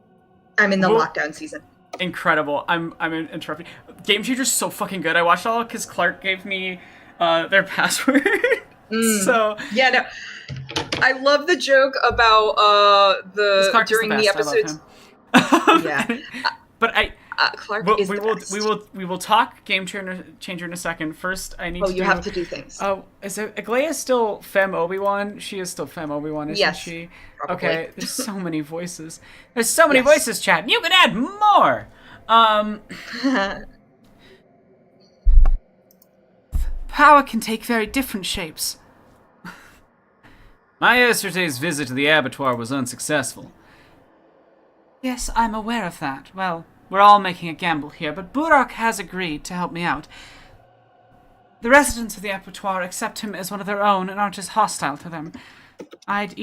in the lockdown season.
Incredible. I'm interrupting. Game Changer's so fucking good. I watched all because Clark gave me their password. So
yeah, no. I love the joke about during the episodes. Yeah,
but
Clark is
we
the
will
best.
we will talk Game Changer in a second. First, I need to.
You have to do things.
Is Aglaia still Femme Obi-Wan? She is still Femme Obi-Wan, isn't she?
Probably.
Okay. There's so many voices. There's so many voices, chat. You can add more. Power can take very different shapes. My yesterday's visit to the abattoir was unsuccessful. Yes, I'm aware of that. Well, We're all making a gamble here, but Burak has agreed to help me out. The residents of the abattoir accept him as one of their own and aren't as hostile to them. I'd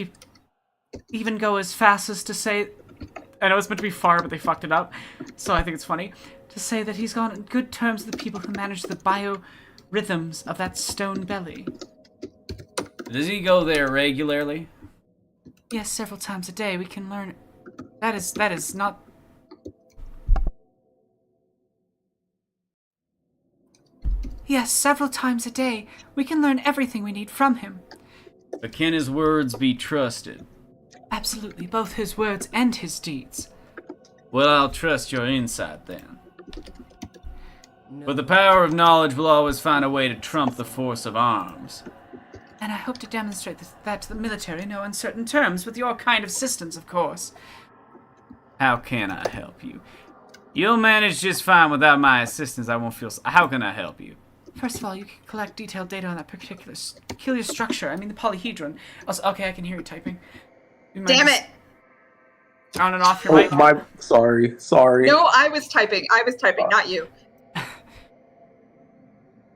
even go as fast as to say... I know it's meant to be far, but they fucked it up, so I think it's funny. To say that he's gone on good terms with the people who manage the biorhythms of that stone belly.
Does he go there regularly?
Yes, several times a day. We can learn... That is not... Yes, several times a day. We can learn everything we need from him.
But can his words be trusted?
Absolutely, both his words and his deeds.
Well, I'll trust your insight then.
No.
But the power of knowledge will always find a way to trump the force of arms.
And I hope to demonstrate that to the military in no uncertain terms, with your kind assistance, of course.
How can I help you? You'll manage just fine without my assistance. I won't feel... How can I help you?
First of all, you can collect detailed data on that peculiar structure. I mean, the polyhedron. Also, okay, I can hear you typing. You mind
Damn
just
it!
On and off your mic.
Sorry.
No, I was typing, not you.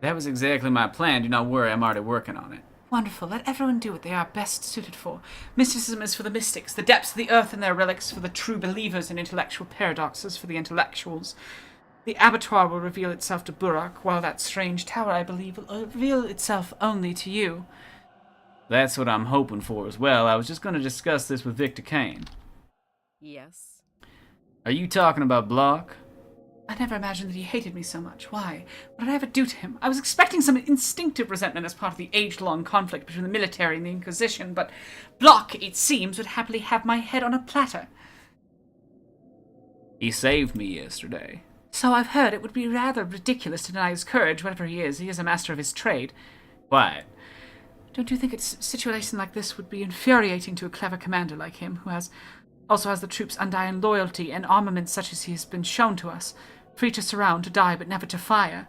That was exactly my plan. Do not worry, I'm already working on it.
Wonderful. Let everyone do what they are best suited for. Mysticism is for the mystics, the depths of the earth and their relics for the true believers, and intellectual paradoxes for the intellectuals. The abattoir will reveal itself to Burak, while that strange tower, I believe, will reveal itself only to you.
That's what I'm hoping for as well. I was just going to discuss this with Victor Kane.
Yes.
Are you talking about Block?
I never imagined that he hated me so much. Why? What did I ever do to him? I was expecting some instinctive resentment as part of the age-long conflict between the military and the Inquisition, but Block, it seems, would happily have my head on a platter.
He saved me yesterday.
So I've heard. It would be rather ridiculous to deny his courage, whatever he is. He is a master of his trade.
What?
Don't you think a situation like this would be infuriating to a clever commander like him, who also has the troops' undying loyalty and armaments such as he has been shown to us, free to surround, to die, but never to fire?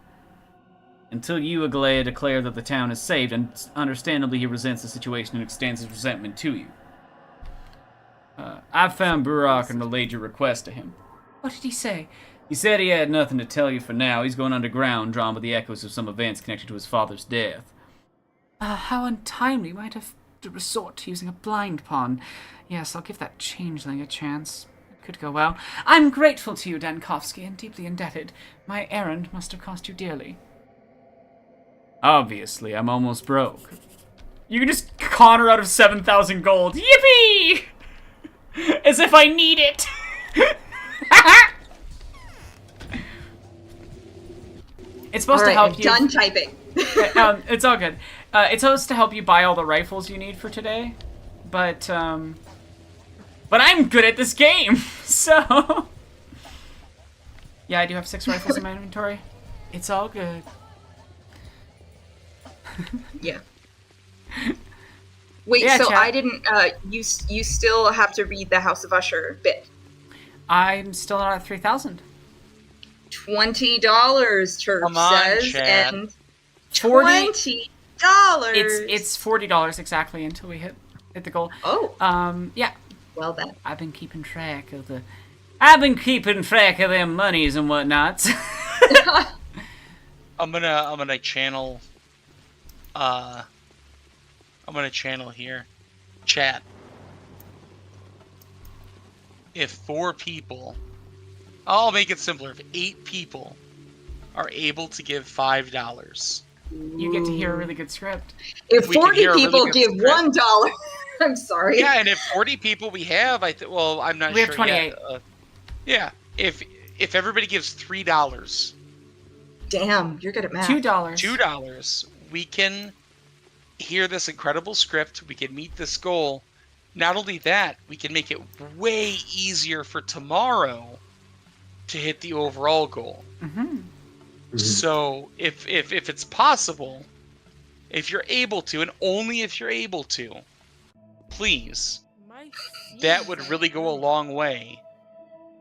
Until you, Aglaya, declare that the town is saved, and understandably he resents the situation and extends his resentment to you. I've found Burak and relayed your request to him.
What did he say?
He said he had nothing to tell you for now. He's going underground, drawn by the echoes of some events connected to his father's death.
How untimely. Might have to resort to using a blind pawn. Yes, I'll give that changeling a chance. It could go well. I'm grateful to you, Dankovsky, and deeply indebted. My errand must have cost you dearly.
Obviously, I'm almost broke. You can just con her out of 7,000 gold. Yippee! As if I need it!
It's supposed to help you.
Done typing.
It's all good. It's supposed to help you buy all the rifles you need for today, but I'm good at this game, so yeah, I do have 6 rifles in my inventory. It's all good.
Yeah. Wait,
Yeah,
so
chat.
I didn't. You still have to read the House of Usher bit.
I'm still not at 3,000.
$20, Church
Come on,
says,
Chad.
and
40.
$20.
It's $40 exactly until we hit the goal.
Oh,
Yeah.
well then.
I've been keeping track of them monies and whatnot.
I'm gonna channel. I'm gonna channel here. Chat. If 4 people, I'll make it simpler. If 8 people are able to give $5,
You get to hear a really good script.
If
We can
40
hear a really
people
good
give
script.
$1, I'm sorry.
yeah, and if 40 people we have, well, I'm not
We
sure.
have 28.
Yet. Yeah, if everybody gives $3,
Damn, you're good at math.
$2.
$2, we can hear this incredible script. We can meet this goal. Not only that, we can make it way easier for tomorrow to hit the overall goal.
Mm-hmm.
So if it's possible, if you're able to, and only if you're able to, please, that would really go a long way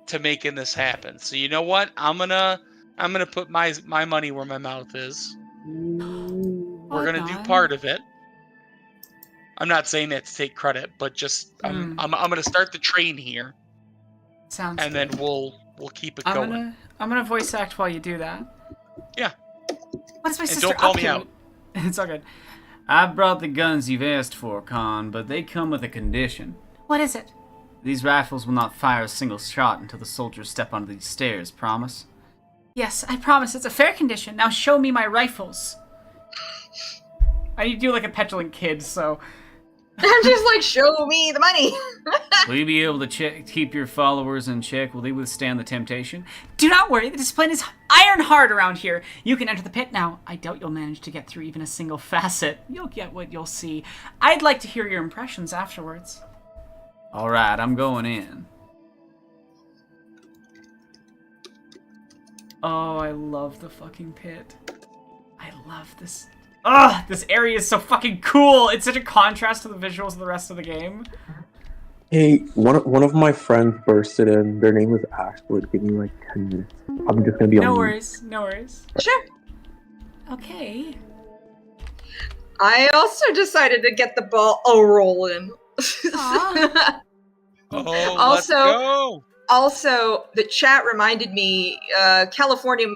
to making this happen. So you know what? I'm gonna put my money where my mouth is. We're gonna do part of it. I'm not saying that to take credit, but just I'm gonna start the train here,
Sounds
and
good.
then we'll we'll keep it going.
I'm gonna voice act while you do that.
Yeah.
What is my sister
don't call
up
me
to?
out.
It's all good.
I brought the guns you've asked for, Con, but they come with a condition.
What is it?
These rifles will not fire a single shot until the soldiers step onto these stairs, promise?
Yes, I promise. It's a fair condition. Now show me my rifles. I need to do like a petulant kid, so...
I'm just like, show me the money.
Will you be able to keep your followers in check? Will they withstand the temptation?
Do not worry, the discipline is iron hard around here. You can enter the pit now. I doubt you'll manage to get through even a single facet. You'll get what you'll see. I'd like to hear your impressions afterwards.
Alright, I'm going in.
Oh, I love the fucking pit. I love this. Ugh, this area is so fucking cool. It's such a contrast to the visuals of the rest of the game.
Hey, one of my friends bursted in. Their name is Ashwood. Give me like 10 minutes. I'm just gonna be on
No
mute.
worries, no worries.
Sure.
Okay.
I also decided to get the ball rolling.
Aw.
Oh,
Also-
let's go!
Also, the chat reminded me, California,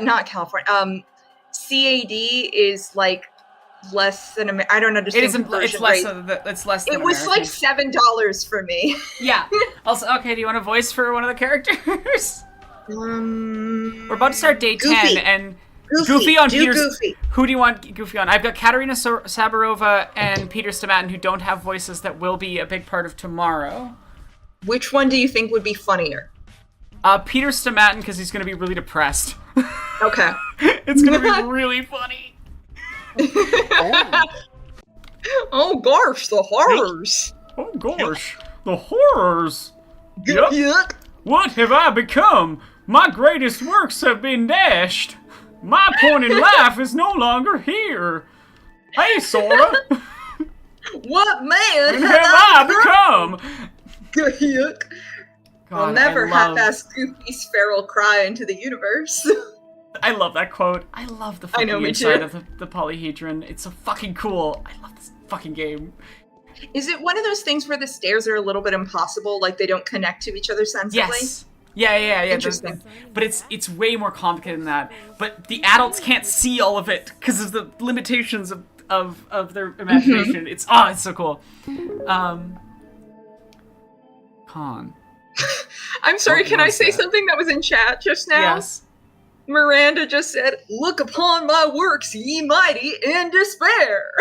not California, CAD is like less than I don't
It
understand
isn't. It's
conversion
less.
rate.
It's less than
It was
American.
like $7 for me.
Yeah. Also, okay. Do you want a voice for one of the characters? We're about to start day
Goofy.
10, and Goofy on
do
Peter's.
Goofy.
Who do you want Goofy on? I've got Katerina Sabarova and Peter Stamatin, who don't have voices that will be a big part of tomorrow.
Which one do you think would be funnier?
Peter Stamatin, because he's going to be really depressed.
Okay.
It's going to be really funny.
Oh gosh, the horrors.
Oh gosh, the horrors! Yup.
Yuck.
What have I become? My greatest works have been dashed. My point in life is no longer here. Hey, Sora,
What man
what have I become?
Yuck.
God,
I'll never
I love,
half-ass Goofy's feral cry into the universe.
I love that quote. I love the
I
fucking
know, me
inside
too.
of the polyhedron. It's so fucking cool. I love this fucking game.
Is it one of those things where the stairs are a little bit impossible, like they don't connect to each other sensibly?
Yes. Yeah.
Interesting.
But it's way more complicated than that. But the adults can't see all of it because of the limitations of their imagination. It's so cool. Con.
I'm sorry,
What
can I
was
say
that?
something that was in chat just now?
Yes.
Miranda just said, "Look upon my works, ye mighty, in despair."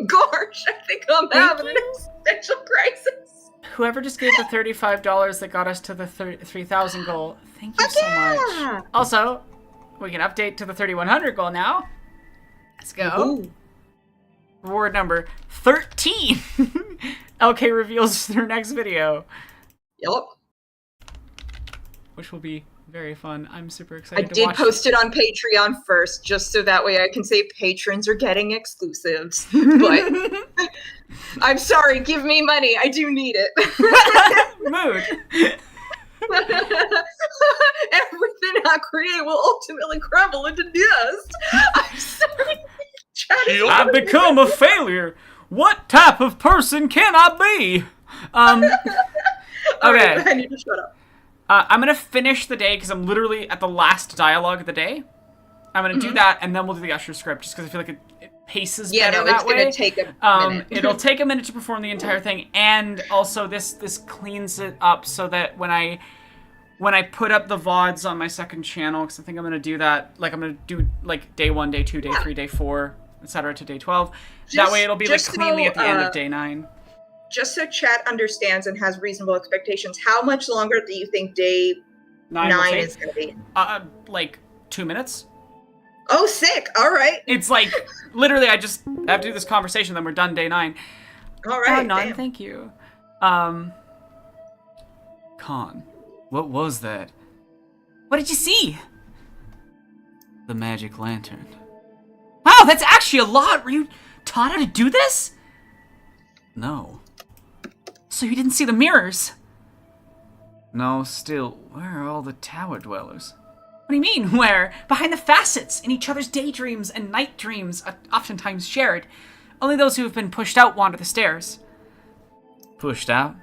Gosh, I think I'm having an existential crisis.
Whoever just gave the $35 that got us to the 3,000 goal, thank you so much.
Yeah.
Also, we can update to the 3,100 goal now. Let's go.
Ooh.
Reward number 13. LK reveals their next video,
Yep.
which will be very fun. I'm super
I
excited to
did
watch
post it on Patreon first, just so that way I can say patrons are getting exclusives. But I'm sorry, give me money. I do need it.
Mood.
Everything I create will ultimately crumble into dust. I'm sorry. Chat is
Yep.
I've become a failure. What type of person can I be?
All right,
Okay.
I need to shut up.
I'm gonna finish the day because I'm literally at the last dialogue of the day. I'm gonna do that, and then we'll do the Usher script, just because I feel like it paces
Yeah,
better
no, it's
that way.
gonna take a minute.
It'll take a minute to perform the entire thing, and also this cleans it up so that when I put up the VODs on my second channel, because I think I'm gonna do that, like I'm gonna do like day 1, day 2, day 3, day 4, etc. to day 12. That way it'll be like
just
cleanly
so,
at the end of day 9.
Just so chat understands and has reasonable expectations, how much longer do you think day
9 will
9
take,
is going to be?
like 2 minutes.
Oh, sick. All right.
It's like literally I have to do this conversation, then we're done day 9.
All right.
Oh, Nan,
damn.
thank you.
Con, what was that?
What did you see?
The magic lantern.
Wow, that's actually a lot. Were you taught how to do this?
No.
So you didn't see the mirrors?
No, still, where are all the tower dwellers?
What do you mean, where? Behind the facets, in each other's daydreams and night dreams, oftentimes shared. Only those who have been pushed out wander the stairs.
Pushed out?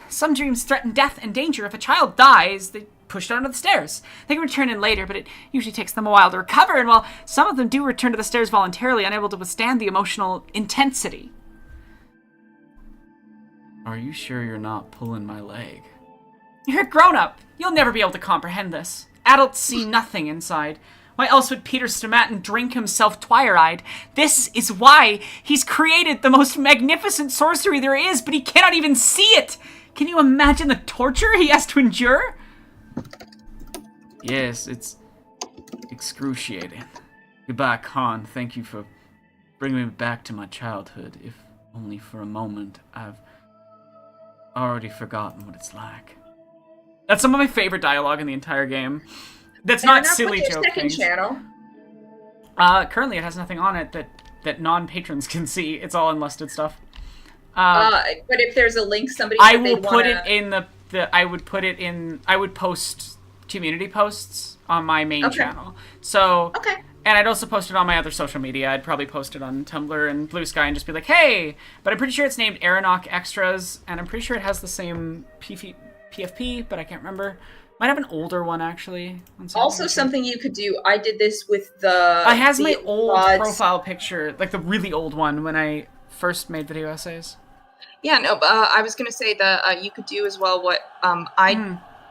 Some dreams threaten death and danger. If a child dies, they push it onto the stairs. They can return in later, but it usually takes them a while to recover, and while some of them do return to the stairs voluntarily, unable to withstand the emotional intensity. Are you sure you're not pulling my leg? You're a grown-up. You'll never be able to comprehend this. Adults see nothing inside. Why else would Peter Stomatin drink himself twire-eyed? This is why he's created the most magnificent sorcery there is, but he cannot even see it! Can you imagine the torture he has to endure? Yes, it's excruciating. Goodbye, Khan. Thank you for bringing me back to my childhood. If only for a moment, I've already forgotten what it's like. That's some of my favorite dialogue in the entire game. That's not silly joke things.
Channel?
Currently it has nothing on it that non-patrons can see. It's all unlisted stuff.
But if there's a link,
I will put it in I would post community posts on my main channel. So, and I'd also post it on my other social media. I'd probably post it on Tumblr and Blue Sky and just be like, hey! But I'm pretty sure it's named Aeronautic Extras, and I'm pretty sure it has the same PFP, but I can't remember. Might have an older one, actually.
Also, something you could do, I did this with the...
I has my old profile picture, like the really old one when I first made video essays.
Yeah, no, I was going to say that you could do as well what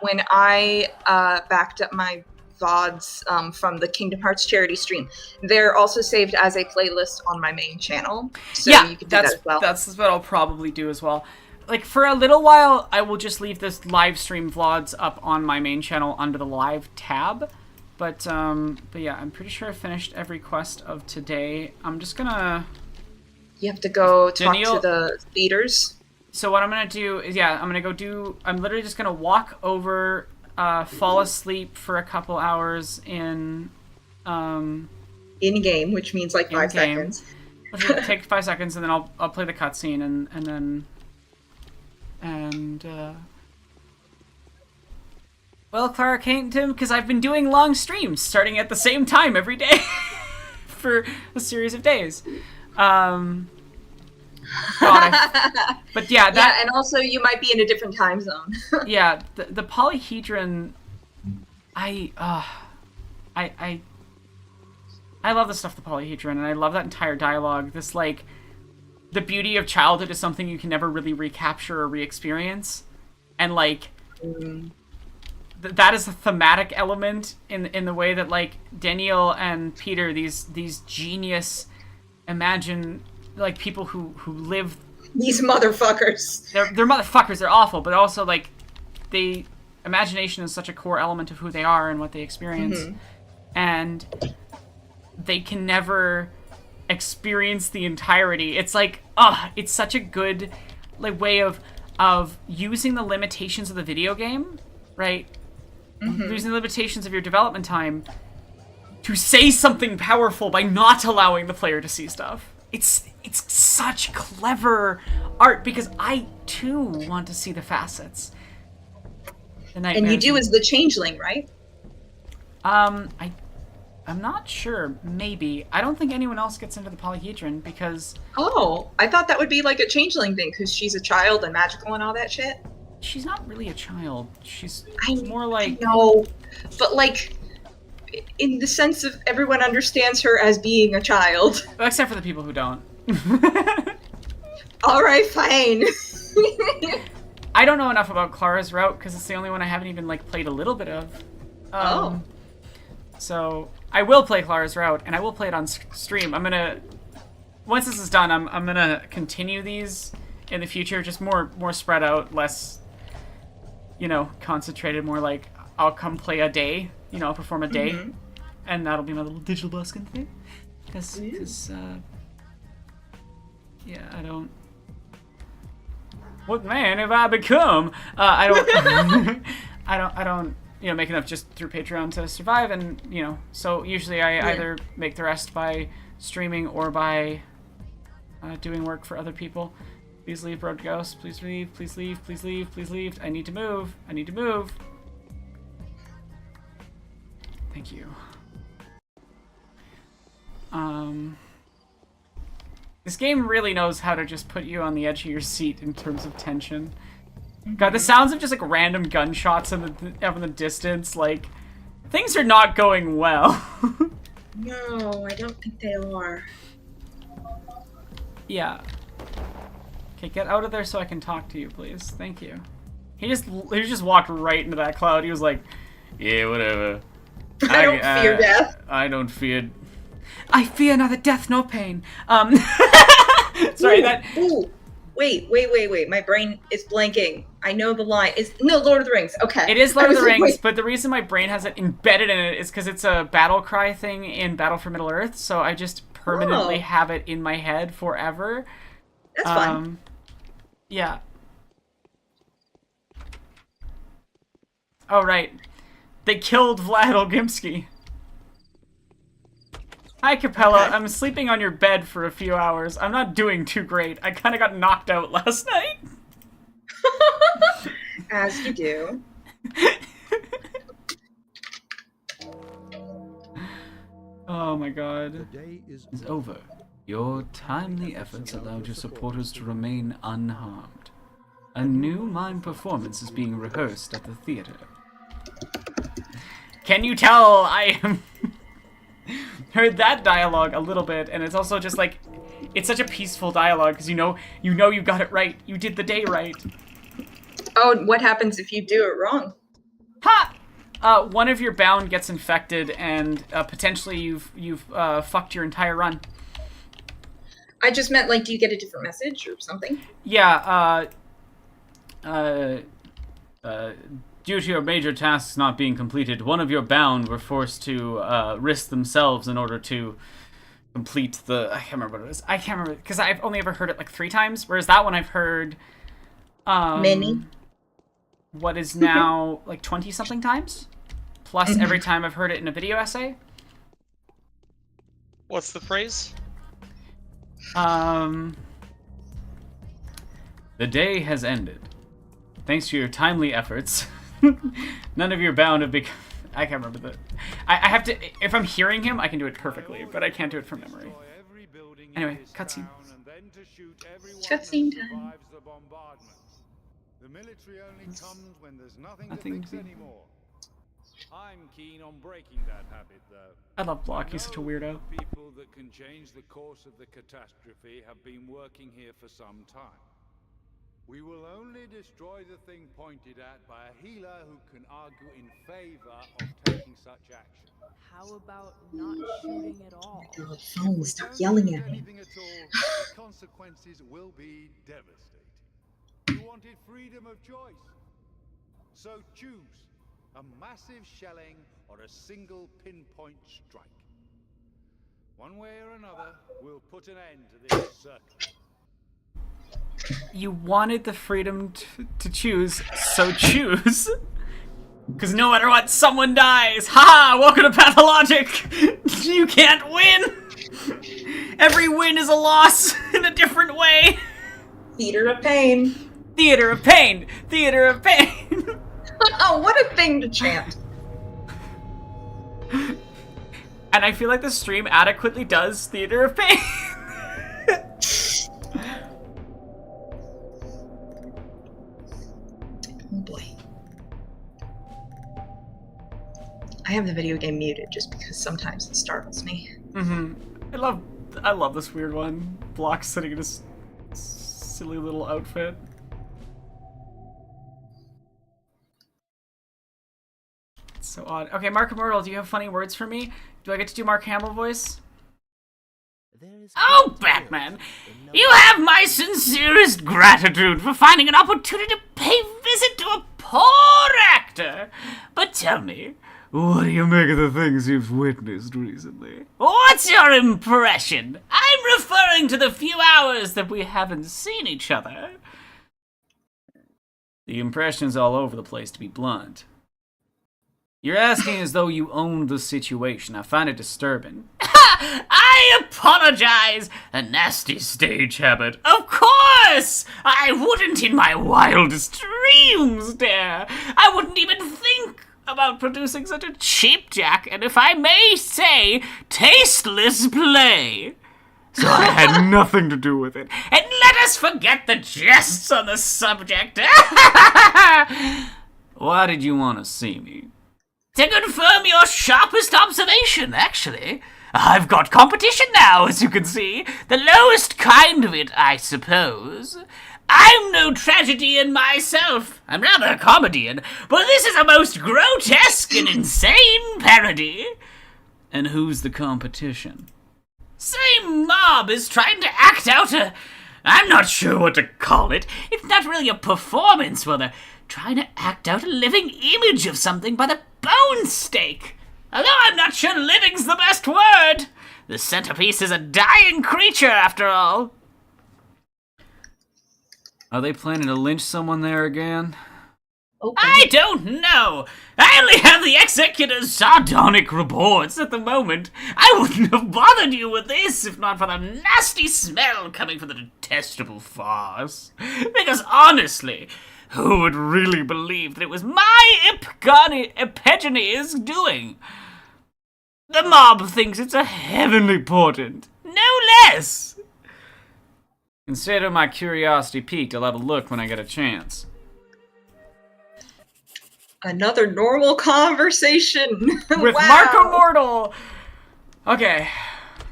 when I backed up my VODs from the Kingdom Hearts charity stream, they're also saved as a playlist on my main channel. So you could do that as well.
That's what I'll probably do as well. Like, for a little while, I will just leave this live stream VODs up on my main channel under the live tab. But yeah, I'm pretty sure I finished every quest of today. I'm just gonna...
You have to go talk to the theaters.
So what I'm gonna do is, I'm gonna go do... I'm literally just gonna walk over, fall asleep for a couple hours in
game, which means like 5 seconds.
Which will take 5 seconds, and then I'll play the cutscene, and then... well, Clara Kingdom, because I've been doing long streams starting at the same time every day for a series of days. But yeah,
and also you might be in a different time zone.
Yeah, the polyhedron, I love the stuff the polyhedron, and I love that entire dialogue. This, like, the beauty of childhood is something you can never really recapture or re-experience, and like that is a thematic element in the way that, like, Daniel and Peter, these genius, imagine, like, people who live,
these motherfuckers.
They're motherfuckers. They're awful, but also, like, imagination is such a core element of who they are and what they experience, and they can never experience the entirety. It's like, it's such a good, like, way of using the limitations of the video game, right? Using the limitations of your development time to say something powerful by not allowing the player to see stuff. It's such clever art, because I too want to see the facets.
And you do as the changeling, right?
I'm not sure. Maybe. I don't think anyone else gets into the polyhedron because...
Oh, I thought that would be like a changeling thing because she's a child and magical and all that shit.
She's not really a child. She's more like...
No, but like, in the sense of everyone understands her as being a child.
Except for the people who don't.
Alright, fine.
I don't know enough about Clara's route because it's the only one I haven't even, like, played a little bit of. So, I will play Clara's route, and I will play it on stream. I'm gonna... Once this is done, I'm gonna continue these in the future, just more spread out, less, you know, concentrated, more like, I'll come play a day, you know, I'll perform a day, and that'll be my little digital busking thing. Because, yeah, I don't... What man have I become? I don't... I don't, you know, make enough just through Patreon to survive, and, you know, so usually I either make the rest by streaming or by doing work for other people. Please leave, Road Ghost. Please leave, please leave, please leave, please leave. I need to move. I need to move. Thank you. This game really knows how to just put you on the edge of your seat in terms of tension. God, the sounds of just like random gunshots in the distance, like things are not going well.
No, I don't think they are.
Yeah. Okay, get out of there so I can talk to you, please. Thank you. He just walked right into that cloud. He was like, yeah, whatever.
I don't fear death.
I don't fear. I fear neither death nor pain. Sorry,
Ooh. Wait. My brain is blanking. I know the line. No, Lord of the Rings. Okay.
It is Lord of the Rings,
wait.
but the reason my brain has it embedded in it is because it's a battle cry thing in Battle for Middle Earth, so I just permanently have it in my head forever.
That's fun.
Yeah. Oh, right. They killed Vlad Olgimsky. Hi, Capella.
Okay.
I'm sleeping on your bed for a few hours. I'm not doing too great. I kind of got knocked out last night.
As you do.
Oh my god.
The day is
Is over. Your timely efforts allowed your supporters to remain unharmed. A new mime performance is being rehearsed at the theater.
Can you tell I am... heard that dialogue a little bit, and it's also just like... It's such a peaceful dialogue, because you know you got it right. You did the day right.
Oh, what happens if you do it wrong?
Ha! One of your bound gets infected, and potentially you've fucked your entire run.
I just meant, like, do you get a different message or something?
Yeah, due to your major tasks not being completed, one of your bound were forced to risk themselves in order to complete the... I can't remember what it is. I can't remember, because I've only ever heard it like 3 times, whereas that one I've heard...
Many?
What is now like 20-something times? Plus every time I've heard it in a video essay.
What's the phrase?
The day has ended. Thanks to your timely efforts, none of your bound have become...
I can't remember the... I have to... If I'm hearing him, I can do it perfectly, but I can't do it from memory. Anyway, cutscene.
Cutscene time.
The military only comes when there's nothing to
Nothing
fix
to-
anymore. I'm keen on breaking that habit, though.
I love Block, he's such a weirdo.
The people that can change the course of the catastrophe have been working here for some time. We will only destroy the thing pointed at by a healer who can argue in favor of taking such action.
How about not shooting at all?
Your phone, stop
Don't
yelling
do
at me.
anything at all, the consequences will be devastating. You wanted freedom of choice. So choose a massive shelling or a single pinpoint strike. One way or another, we'll put an end to this circle.
You wanted the freedom to choose, so choose. Because no matter what, someone dies. Haha! Welcome to Pathologic! You can't win! Every win is a loss in a different way.
Theater of pain.
Theater of pain! Theater of pain!
Oh, what a thing to chant.
And I feel like the stream adequately does Theater of Pain.
Oh boy. I have the video game muted just because sometimes it startles me.
I love this weird one. Block sitting in this silly little outfit. It's so odd. Okay, Mark Immortal, do you have funny words for me? Do I get to do Mark Hamill voice? Oh, Batman! You have my sincerest gratitude for finding an opportunity to pay visit to a poor actor. But tell me, what do you make of the things you've witnessed recently? What's your impression? I'm referring to the few hours that we haven't seen each other. The impression's all over the place, to be blunt. You're asking as though you owned the situation. I find it disturbing. I apologize! A nasty stage habit. Of course! I wouldn't in my wildest dreams dare. I wouldn't even think about producing such a cheapjack, and if I may say, tasteless play.
so I had nothing to do with it. And let us forget the jests on the subject. Why did you want to see me? To confirm your sharpest observation, actually. I've got competition now, as you can see. The lowest kind of it, I suppose. I'm no tragedian myself. I'm rather a comedian. But this is a most grotesque and insane parody. And who's the competition? Same mob is trying to act out a... I'm not sure what to call it. It's not really a performance, where they're trying to act out a living image of something by the bone stake. Although I'm not sure living's the best word. The centerpiece is a dying creature, after all. Are they planning to lynch someone there again?
Okay.
I don't know. I only have the executor's sardonic reports at the moment. I wouldn't have bothered you with this if not for the nasty smell coming from the detestable farce. Because honestly, who would really believe that it was my Epigenes doing? The mob thinks it's a heavenly portent, no less. Consider my curiosity piqued. I'll have a look when I get a chance.
Another normal conversation.
With
Wow.
Marco Mortal! Okay.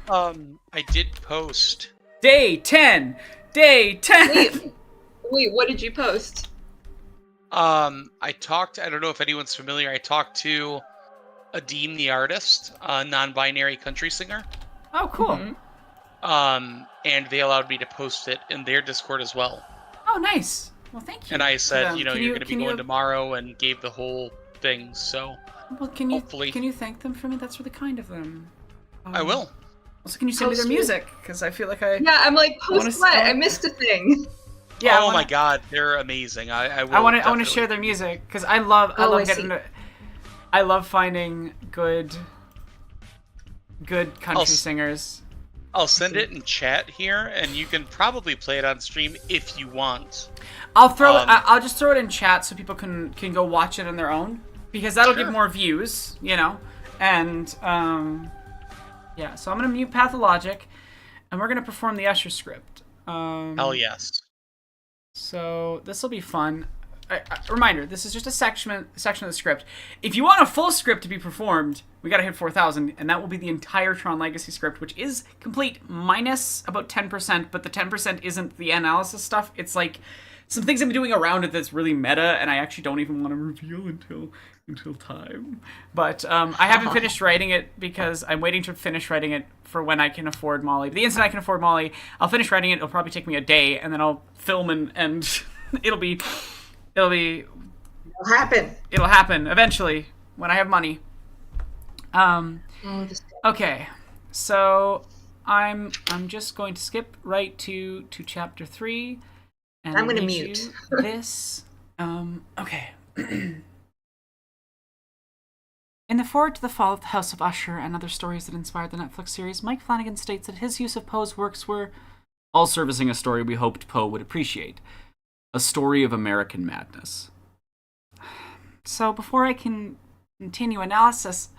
I did post.
Day 10! Day 10!
Wait, what did you post?
I don't know if anyone's familiar, I talked to Adeem the artist, a non-binary country singer.
Oh, cool.
Mm-hmm.
And they allowed me to post it in their Discord as well.
Oh, nice. Well, thank you.
And I said,
Can
you're going to be
can
going tomorrow, and gave the whole thing, so
Well,
hopefully.
Can you thank them for me? That's really kind of them.
I will.
Also, can you send me their
Post
music? Because I feel like I...
Yeah, I'm like,
wanna
post what?
s-
I missed a thing.
Yeah,
Oh my god, they're amazing. I will
I want to
definitely.
share their music because I love
Oh, I
getting
see.
I love finding good country
s-
singers.
I'll send it in chat here, and you can probably play it on stream if you want.
I'll throw
Um,
I'll just throw it in chat so people can go watch it on their own because that'll
Sure.
get more views, you know. And yeah, so I'm gonna mute Pathologic, and we're gonna perform the Usher script.
Hell yes.
So this will be fun. Reminder: this is just a section of the script. If you want a full script to be performed, we gotta hit 4,000, and that will be the entire Tron Legacy script, which is complete minus about 10%. But the 10% isn't the analysis stuff. It's like some things I'm doing around it that's really meta, and I actually don't even want to reveal until time. But I haven't finished writing it because I'm waiting to finish writing it for when I can afford Molly. But the instant I can afford Molly, I'll finish writing it. It'll probably take me a day, and then I'll film and it'll happen eventually when I have money. Okay, so I'm just going to skip right to chapter 3, and
I'm gonna
read
mute.
you this. Okay. In the foreword to The Fall of the House of Usher and other stories that inspired the Netflix series, Mike Flanagan states that his use of Poe's works were all servicing a story we hoped Poe would appreciate. A story of American madness. So before I can continue analysis,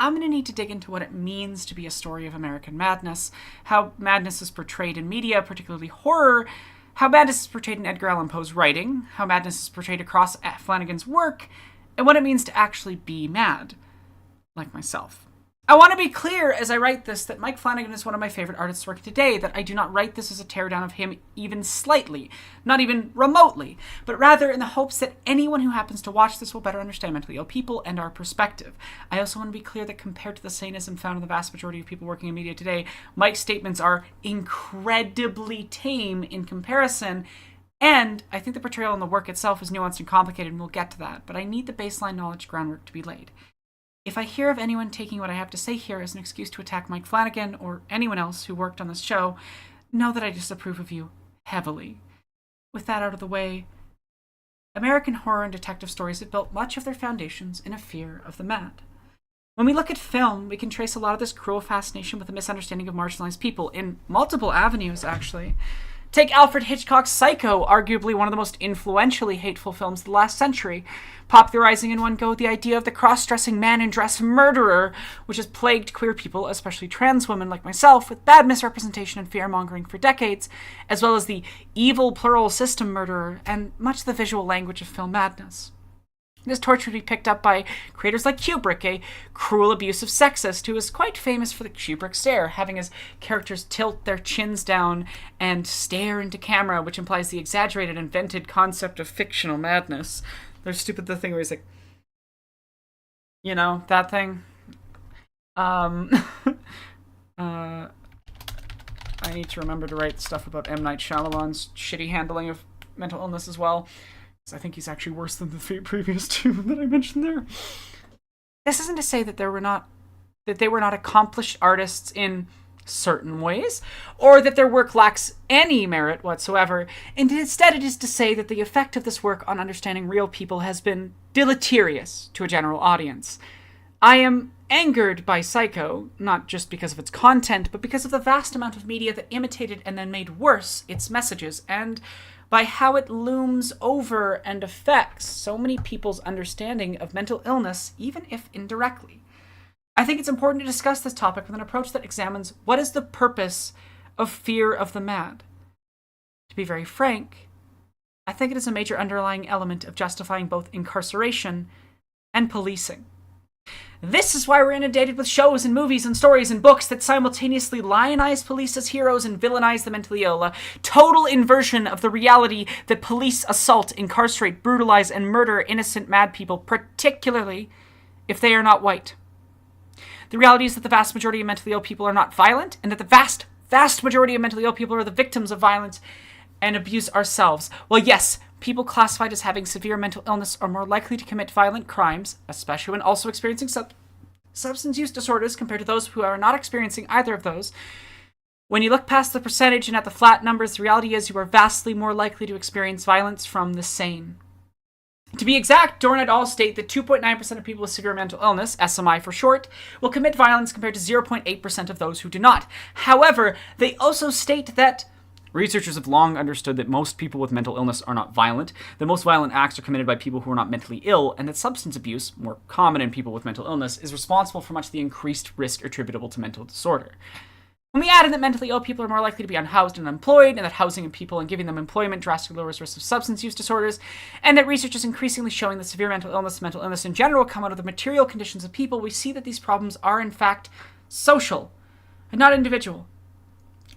I'm going to need to dig into what it means to be a story of American madness, how madness is portrayed in media, particularly horror, how madness is portrayed in Edgar Allan Poe's writing, how madness is portrayed across Flanagan's work, and what it means to actually be mad, like myself. I want to be clear as I write this that Mike Flanagan is one of my favorite artists working today, that I do not write this as a teardown of him even slightly, not even remotely, but rather in the hopes that anyone who happens to watch this will better understand mentally ill people and our perspective. I also want to be clear that compared to the sadism found in the vast majority of people working in media today, Mike's statements are incredibly tame in comparison, and I think the portrayal in the work itself is nuanced and complicated, and we'll get to that, but I need the baseline knowledge groundwork to be laid. If I hear of anyone taking what I have to say here as an excuse to attack Mike Flanagan or anyone else who worked on this show, know that I disapprove of you heavily. With that out of the way, American horror and detective stories have built much of their foundations in a fear of the mad. When we look at film, we can trace a lot of this cruel fascination with a misunderstanding of marginalized people in multiple avenues, actually. Take Alfred Hitchcock's Psycho, arguably one of the most influentially hateful films of the last century, popularizing in one go the idea of the cross-dressing man-in-dress murderer, which has plagued queer people, especially trans women like myself, with bad misrepresentation and fear-mongering for decades, as well as the evil plural system murderer, and much of the visual language of film madness. This torture would be picked up by creators like Kubrick, a cruel, abusive sexist who is quite famous for the Kubrick stare, having his characters tilt their chins down and stare into camera, which implies the exaggerated, invented concept of fictional madness. There's the thing where he's like, you know, that thing. I need to remember to write stuff about M. Night Shyamalan's shitty handling of mental illness as well. I think he's actually worse than the previous two that I mentioned there. This isn't to say that they were not accomplished artists in certain ways, or that their work lacks any merit whatsoever. And instead, it is to say that the effect of this work on understanding real people has been deleterious to a general audience. I am angered by Psycho, not just because of its content, but because of the vast amount of media that imitated and then made worse its messages, and by how it looms over and affects so many people's understanding of mental illness, even if indirectly. I think it's important to discuss this topic with an approach that examines what is the purpose of fear of the mad. To be very frank, I think it is a major underlying element of justifying both incarceration and policing. This is why we're inundated with shows and movies and stories and books that simultaneously lionize police as heroes and villainize the mentally ill, a total inversion of the reality that police assault, incarcerate, brutalize, and murder innocent mad people, particularly if they are not white. The reality is that the vast majority of mentally ill people are not violent, and that the vast majority of mentally ill people are the victims of violence and abuse ourselves. Well, yes, people classified as having severe mental illness are more likely to commit violent crimes, especially when also experiencing substance use disorders, compared to those who are not experiencing either of those. When you look past the percentage and at the flat numbers, the reality is you are vastly more likely to experience violence from the sane. To be exact, Dorn et al. State that 2.9% of people with severe mental illness, SMI for short, will commit violence compared to 0.8% of those who do not. However, they also state that researchers have long understood that most people with mental illness are not violent, that most violent acts are committed by people who are not mentally ill, and that substance abuse, more common in people with mental illness, is responsible for much of the increased risk attributable to mental disorder. When we add in that mentally ill people are more likely to be unhoused and unemployed, and that housing people and giving them employment drastically lowers risk of substance use disorders, and that research is increasingly showing that severe mental illness in general come out of the material conditions of people, we see that these problems are in fact social and not individual.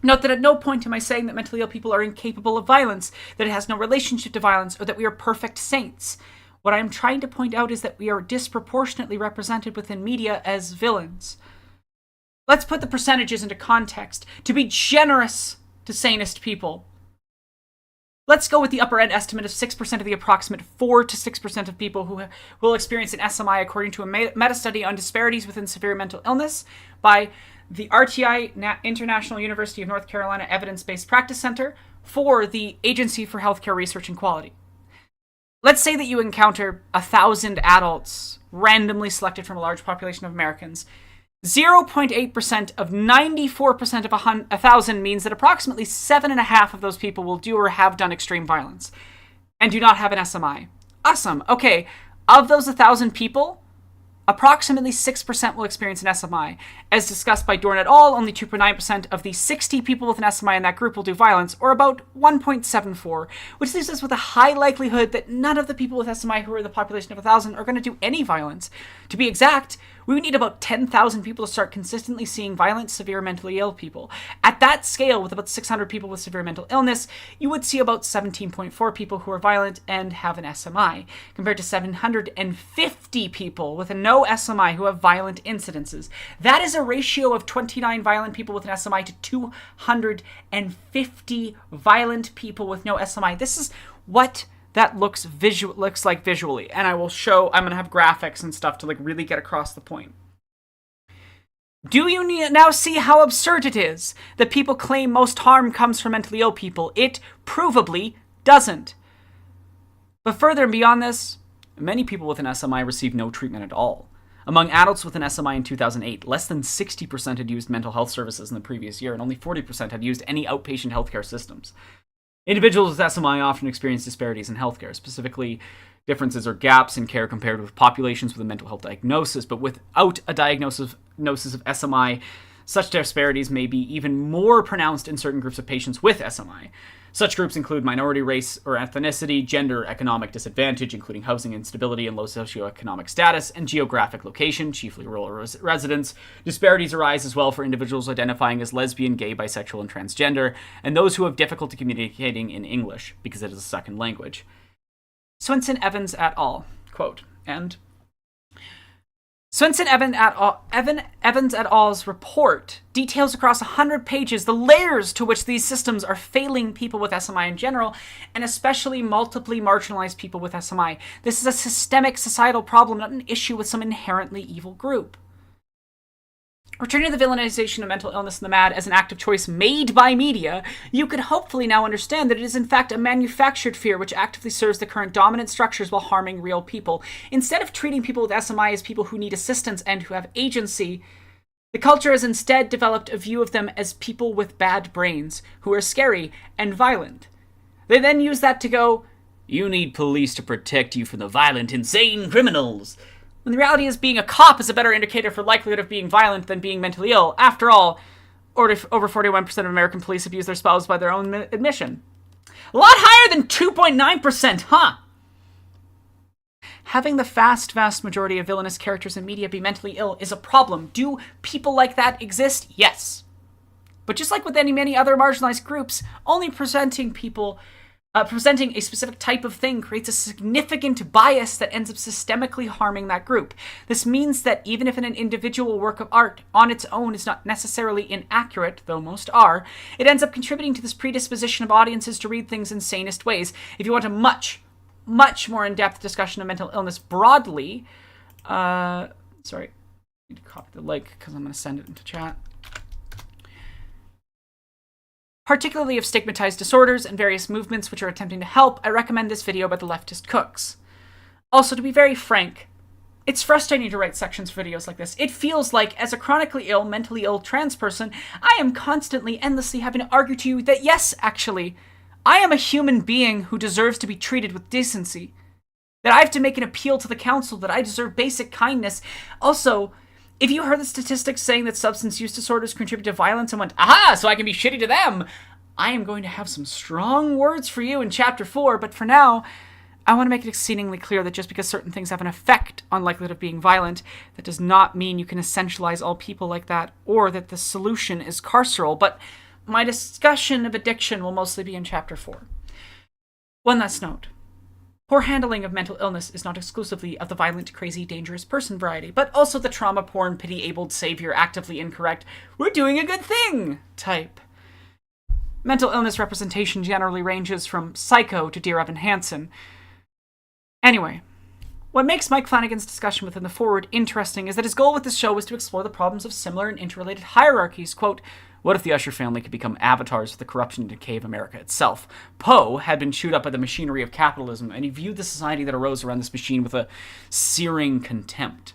Note that at no point am I saying that mentally ill people are incapable of violence, that it has no relationship to violence, or that we are perfect saints. What I am trying to point out is that we are disproportionately represented within media as villains. Let's put the percentages into context. To be generous to sanest people, let's go with the upper end estimate of 6% of the approximate 4 to 6% of people who will experience an SMI, according to a meta-study on disparities within severe mental illness by the RTI International University of North Carolina Evidence-Based Practice Center for the Agency for Healthcare Research and Quality. Let's say that you encounter 1,000 adults randomly selected from a large population of Americans. 0.8% of 94% of 1,000 means that approximately 7.5 of those people will do or have done extreme violence and do not have an SMI. Awesome. Okay, of those 1,000 people, approximately 6% will experience an SMI. As discussed by Dorn et al., only 2.9% of the 60 people with an SMI in that group will do violence, or about 1.74, which leaves us with a high likelihood that none of the people with SMI who are the population of 1,000 are going to do any violence. To be exact, we would need about 10,000 people to start consistently seeing violent, severe mentally ill people. At that scale, with about 600 people with severe mental illness, you would see about 17.4 people who are violent and have an SMI, compared to 750 people with no SMI who have violent incidences. That is a ratio of 29 violent people with an SMI to 250 violent people with no SMI. This is what that looks like visually, and I'm going to have graphics and stuff to really get across the point. Do you now see how absurd it is that people claim most harm comes from mentally ill people? It provably doesn't. But further and beyond this, many people with an SMI receive no treatment at all. Among adults with an SMI in 2008, less than 60% had used mental health services in the previous year, and only 40% had used any outpatient healthcare systems.
Individuals with SMI often experience disparities in healthcare, specifically differences or gaps in care compared with populations with a mental health diagnosis. But without a diagnosis of SMI, such disparities may be even more pronounced in certain groups of patients with SMI. Such groups include minority race or ethnicity, gender, economic disadvantage, including housing instability and low socioeconomic status, and geographic location, chiefly rural residents. Disparities arise as well for individuals identifying as lesbian, gay, bisexual, and transgender, and those who have difficulty communicating in English, because it is a second language. Swenson Evans et al. Quote, and Swenson Evans et al.'s report details across 100 pages the layers to which these systems are failing people with SMI in general, and especially multiply marginalized people with SMI. This is a systemic societal problem, not an issue with some inherently evil group. Returning to the villainization of mental illness in the MAD as an act of choice made by media, you could hopefully now understand that it is in fact a manufactured fear which actively serves the current dominant structures while harming real people. Instead of treating people with SMI as people who need assistance and who have agency, the culture has instead developed a view of them as people with bad brains, who are scary and violent. They then use that to go, "You need police to protect you from the violent, insane criminals." When the reality is being a cop is a better indicator for likelihood of being violent than being mentally ill. After all, over 41% of American police abuse their spouse by their own admission. A lot higher than 2.9%, huh? Having the vast majority of villainous characters in media be mentally ill is a problem. Do people like that exist? Yes. But just like with many other marginalized groups, only presenting a specific type of thing creates a significant bias that ends up systemically harming that group. This means that even if an individual work of art on its own is not necessarily inaccurate, though most are, it ends up contributing to this predisposition of audiences to read things in sanest ways. If you want a much more in-depth discussion of mental illness broadly, sorry, I need to copy the link because I'm going to send it into chat. Particularly of stigmatized disorders and various movements which are attempting to help, I recommend this video by the leftist cooks. Also, to be very frank, it's frustrating to write sections for videos like this. It feels like, as a chronically ill, mentally ill trans person, I am constantly, endlessly having to argue to you that yes, actually, I am a human being who deserves to be treated with decency. That I have to make an appeal to the council, that I deserve basic kindness. Also, if you heard the statistics saying that substance use disorders contribute to violence and went, aha, so I can be shitty to them, I am going to have some strong words for you in Chapter 4, but for now, I want to make it exceedingly clear that just because certain things have an effect on likelihood of being violent, that does not mean you can essentialize all people like that, or that the solution is carceral, but my discussion of addiction will mostly be in Chapter 4. One last note. Poor handling of mental illness is not exclusively of the violent, crazy, dangerous person variety, but also the trauma-porn, pity-abled savior, actively incorrect, we're doing a good thing type. Mental illness representation generally ranges from Psycho to Dear Evan Hansen. Anyway, what makes Mike Flanagan's discussion within the forward interesting is that his goal with this show was to explore the problems of similar and interrelated hierarchies. Quote, what if the Usher family could become avatars of the corruption and decay of America itself? Poe had been chewed up by the machinery of capitalism, and he viewed the society that arose around this machine with a searing contempt.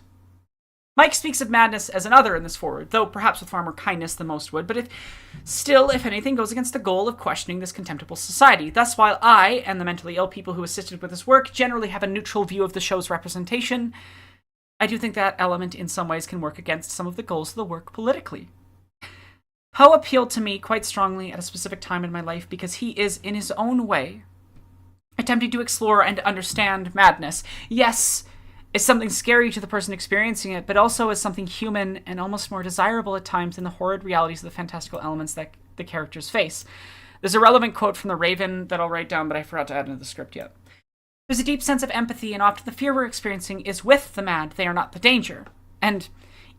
Mike speaks of madness as an other in this forward, though perhaps with far more kindness than most would, but if anything, goes against the goal of questioning this contemptible society. Thus, while I, and the mentally ill people who assisted with his work, generally have a neutral view of the show's representation, I do think that element in some ways can work against some of the goals of the work politically. Poe appealed to me quite strongly at a specific time in my life because he is, in his own way, attempting to explore and understand madness. Yes, as something scary to the person experiencing it, but also as something human and almost more desirable at times than the horrid realities of the fantastical elements that the characters face. There's a relevant quote from The Raven that I'll write down, but I forgot to add into the script yet. There's a deep sense of empathy, and often the fear we're experiencing is with the mad. They are not the danger. And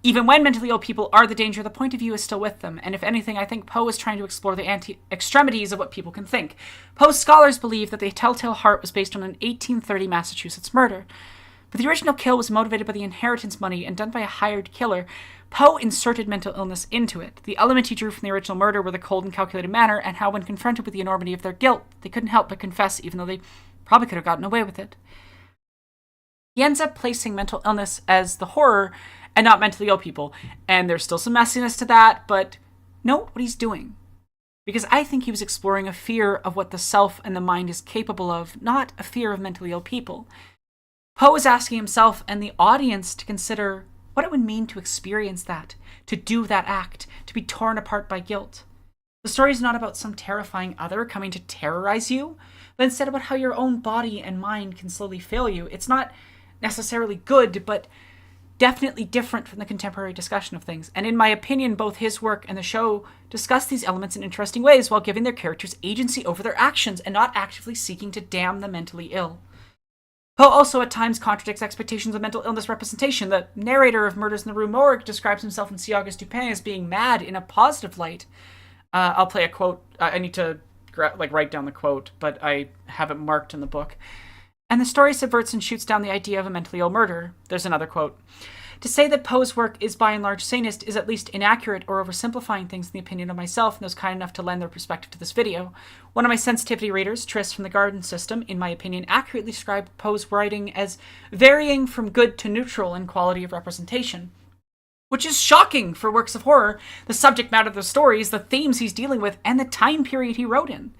even when mentally ill people are the danger, the point of view is still with them, and if anything, I think Poe is trying to explore the extremities of what people can think. Poe's scholars believe that the Telltale Heart was based on an 1830 Massachusetts murder, but the original kill was motivated by the inheritance money and done by a hired killer. Poe inserted mental illness into it. The element he drew from the original murder were the cold and calculated manner, and how when confronted with the enormity of their guilt, they couldn't help but confess, even though they probably could have gotten away with it. He ends up placing mental illness as the horror and not mentally ill people. And there's still some messiness to that, but note what he's doing.
because I think he was exploring a fear of what the self and the mind is capable of, not a fear of mentally ill people. Poe is asking himself and the audience to consider what it would mean to experience that, to do that act, to be torn apart by guilt. The story is not about some terrifying other coming to terrorize you, but instead about how your own body and mind can slowly fail you. It's not necessarily good, but definitely different from the contemporary discussion of things. And in my opinion, both his work and the show discuss these elements in interesting ways while giving their characters agency over their actions and not actively seeking to damn the mentally ill. Poe also at times contradicts expectations of mental illness representation. The narrator of Murders in the Rue Morgue describes himself in C. Auguste Dupin as being mad in a positive light. I'll play a quote. I need to write down the quote, but I have it marked in the book. And the story subverts and shoots down the idea of a mentally ill murder. There's another quote. To say that Poe's work is by and large sanist is at least inaccurate or oversimplifying things in the opinion of myself and those kind enough to lend their perspective to this video. One of my sensitivity readers, Triss from the Garden System, in my opinion, accurately described Poe's writing as varying from good to neutral in quality of representation. Which is shocking for works of horror, the subject matter of the stories, the themes he's dealing with, and the time period he wrote in.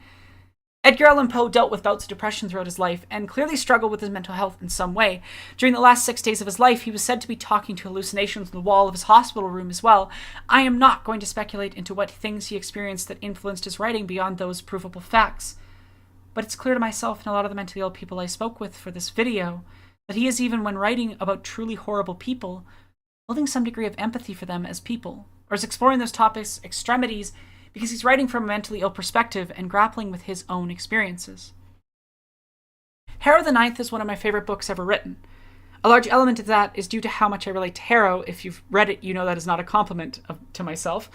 Edgar Allan Poe dealt with bouts of depression throughout his life and clearly struggled with his mental health in some way. During the last 6 days of his life, he was said to be talking to hallucinations on the wall of his hospital room as well. I am not going to speculate into what things he experienced that influenced his writing beyond those provable facts. But it's clear to myself and a lot of the mentally ill people I spoke with for this video that he is, even when writing about truly horrible people, holding some degree of empathy for them as people, or is exploring those topics' extremities because he's writing from a mentally ill perspective and grappling with his own experiences. Harrow the Ninth is one of my favorite books ever written. A large element of that is due to how much I relate to Harrow. If you've read it, you know that is not a compliment to myself.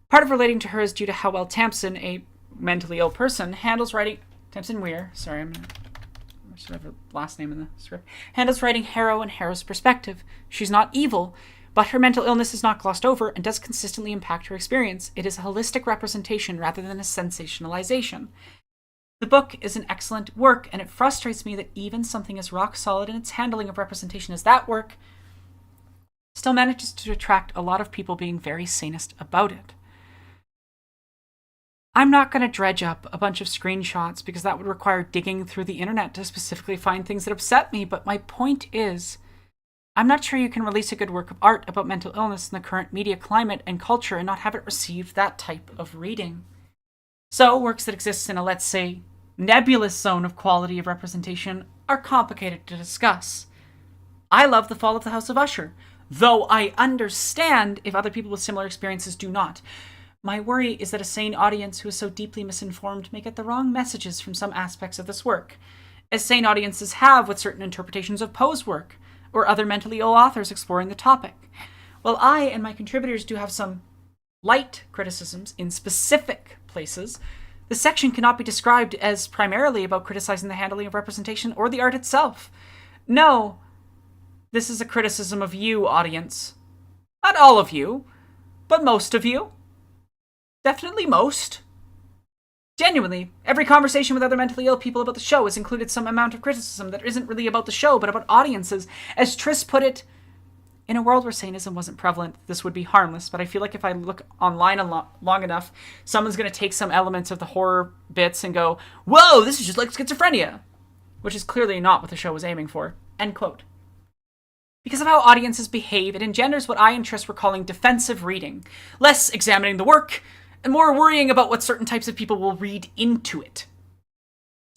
Part of relating to her is due to how well Tamsin, a mentally ill person, handles writing... Tamsin Weir, sorry, I should have her last name in the script. Handles writing Harrow and Harrow's perspective. She's not evil, but her mental illness is not glossed over and does consistently impact her experience. It is a holistic representation rather than a sensationalization. The book is an excellent work, and it frustrates me that even something as rock solid in its handling of representation as that work still manages to attract a lot of people being very sanist about it. I'm not going to dredge up a bunch of screenshots because that would require digging through the internet to specifically find things that upset me, but my point is, I'm not sure you can release a good work of art about mental illness in the current media climate and culture and not have it receive that type of reading. So, works that exist in a, let's say, nebulous zone of quality of representation are complicated to discuss. I love The Fall of the House of Usher, though I understand if other people with similar experiences do not. My worry is that a sane audience who is so deeply misinformed may get the wrong messages from some aspects of this work, as sane audiences have with certain interpretations of Poe's work, or other mentally ill authors exploring the topic. While I and my contributors do have some light criticisms in specific places, the section cannot be described as primarily about criticizing the handling of representation or the art itself. No, this is a criticism of you, audience. Not all of you, but most of you. Definitely most. Genuinely, every conversation with other mentally ill people about the show has included some amount of criticism that isn't really about the show, but about audiences. As Triss put it, in a world where Satanism wasn't prevalent, this would be harmless, but I feel like if I look online long enough, someone's going to take some elements of the horror bits and go, whoa, this is just like schizophrenia, which is clearly not what the show was aiming for. End quote. Because of how audiences behave, it engenders what I and Triss were calling defensive reading, less examining the work, and more worrying about what certain types of people will read into it.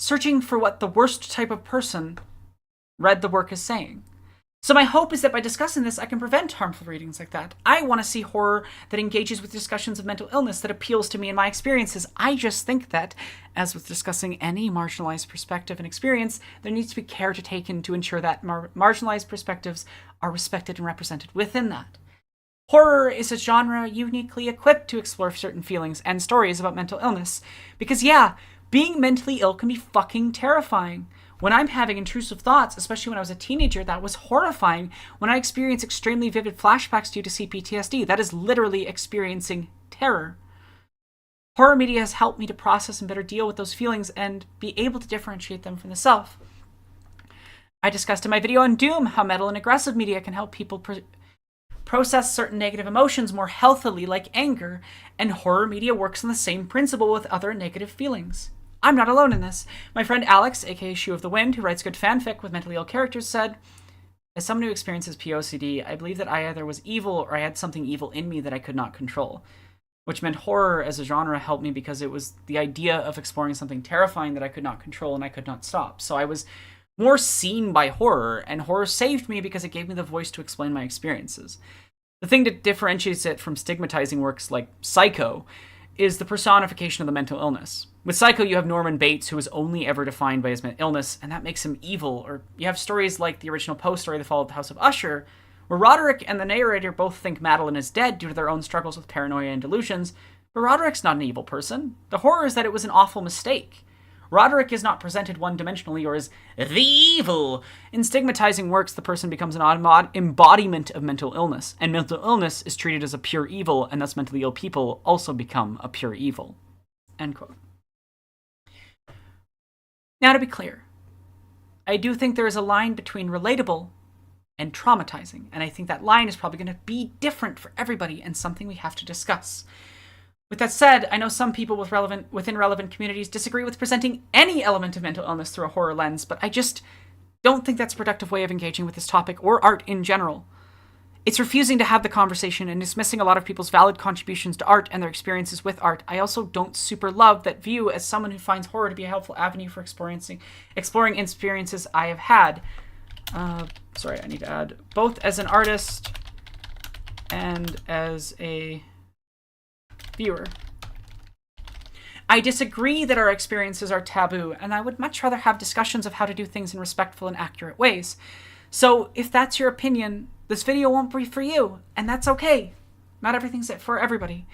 Searching for what the worst type of person read the work as saying. So my hope is that by discussing this, I can prevent harmful readings like that. I want to see horror that engages with discussions of mental illness that appeals to me and my experiences. I just think that, as with discussing any marginalized perspective and experience, there needs to be care to taken to ensure that marginalized perspectives are respected and represented within that. Horror is a genre uniquely equipped to explore certain feelings and stories about mental illness. Because yeah, being mentally ill can be fucking terrifying. When I'm having intrusive thoughts, especially when I was a teenager, that was horrifying. When I experience extremely vivid flashbacks due to CPTSD, that is literally experiencing terror. Horror media has helped me to process and better deal with those feelings and be able to differentiate them from the self. I discussed in my video on Doom how metal and aggressive media can help people process certain negative emotions more healthily, like anger, and horror media works on the same principle with other negative feelings. I'm not alone in this. My friend Alex, aka Shoe of the Wind, who writes good fanfic with mentally ill characters, said, as someone who experiences POCD, I believe that I either was evil or I had something evil in me that I could not control. Which meant horror as a genre helped me because it was the idea of exploring something terrifying that I could not control and I could not stop. So I was more seen by horror, and horror saved me because it gave me the voice to explain my experiences. The thing that differentiates it from stigmatizing works like Psycho is the personification of the mental illness. With Psycho, you have Norman Bates, who is only ever defined by his mental illness, and that makes him evil. Or you have stories like the original Poe story, The Fall of the House of Usher, where Roderick and the narrator both think Madeline is dead due to their own struggles with paranoia and delusions, but Roderick's not an evil person. The horror is that it was an awful mistake. Roderick is not presented one-dimensionally or as the evil. In stigmatizing works, the person becomes an embodiment of mental illness, and mental illness is treated as a pure evil, and thus mentally ill people also become a pure evil. End quote. Now, to be clear, I do think there is a line between relatable and traumatizing, and I think that line is probably going to be different for everybody and something we have to discuss. With that said, I know some people within relevant communities disagree with presenting any element of mental illness through a horror lens, but I just don't think that's a productive way of engaging with this topic or art in general. It's refusing to have the conversation and dismissing a lot of people's valid contributions to art and their experiences with art. I also don't super love that view as someone who finds horror to be a helpful avenue for exploring experiences I have had. Sorry, I need to add, both as an artist and as a viewer. I disagree that our experiences are taboo, and I would much rather have discussions of how to do things in respectful and accurate ways. So if that's your opinion, this video won't be for you, and that's okay. Not everything's for everybody.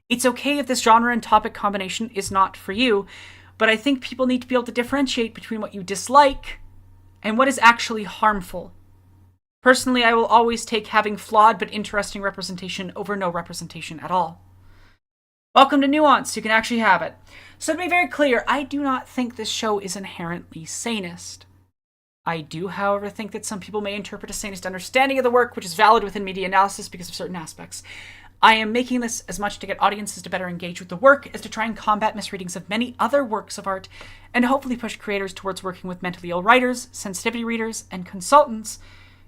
It's okay if this genre and topic combination is not for you, but I think people need to be able to differentiate between what you dislike and what is actually harmful. Personally, I will always take having flawed but interesting representation over no representation at all. Welcome to Nuance, you can actually have it. So to be very clear, I do not think this show is inherently sanist. I do, however, think that some people may interpret a sanist understanding of the work, which is valid within media analysis because of certain aspects. I am making this as much to get audiences to better engage with the work as to try and combat misreadings of many other works of art, and hopefully push creators towards working with mentally ill writers, sensitivity readers, and consultants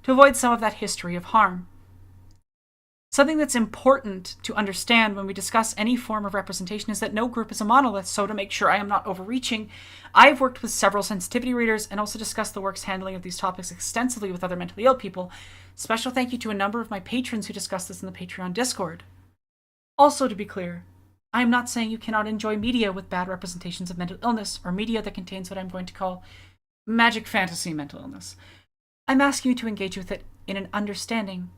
to avoid some of that history of harm. Something that's important to understand when we discuss any form of representation is that no group is a monolith, so to make sure I am not overreaching, I've worked with several sensitivity readers and also discussed the work's handling of these topics extensively with other mentally ill people. Special thank you to a number of my patrons who discussed this in the Patreon Discord. Also, to be clear, I am not saying you cannot enjoy media with bad representations of mental illness or media that contains what I'm going to call magic fantasy mental illness. I'm asking you to engage with it in an understanding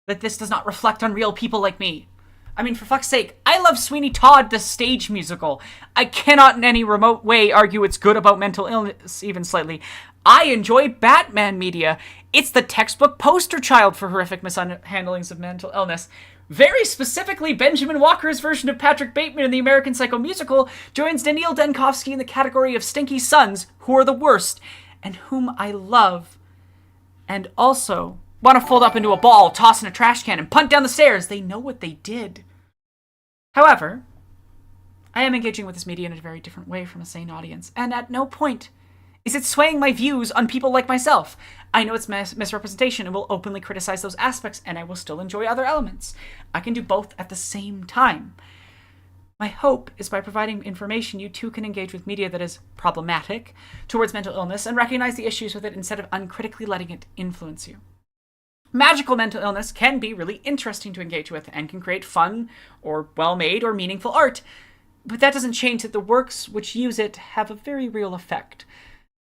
that this does not reflect on real people like me. I mean, for fuck's sake, I love Sweeney Todd, the stage musical. I cannot in any remote way argue it's good about mental illness, even slightly. I enjoy Batman media. It's the textbook poster child for horrific mishandlings of mental illness. Very specifically, Benjamin Walker's version of Patrick Bateman in the American Psycho musical joins Daniil Denkovsky in the category of stinky sons who are the worst, and whom I love. And also want to fold up into a ball, toss in a trash can, and punt down the stairs. They know what they did. However, I am engaging with this media in a very different way from a sane audience, and at no point is it swaying my views on people like myself. I know it's misrepresentation and will openly criticize those aspects, and I will still enjoy other elements. I can do both at the same time. My hope is by providing information, you too can engage with media that is problematic towards mental illness and recognize the issues with it instead of uncritically letting it influence you. Magical mental illness can be really interesting to engage with and can create fun or well-made or meaningful art, but that doesn't change that the works which use it have a very real effect,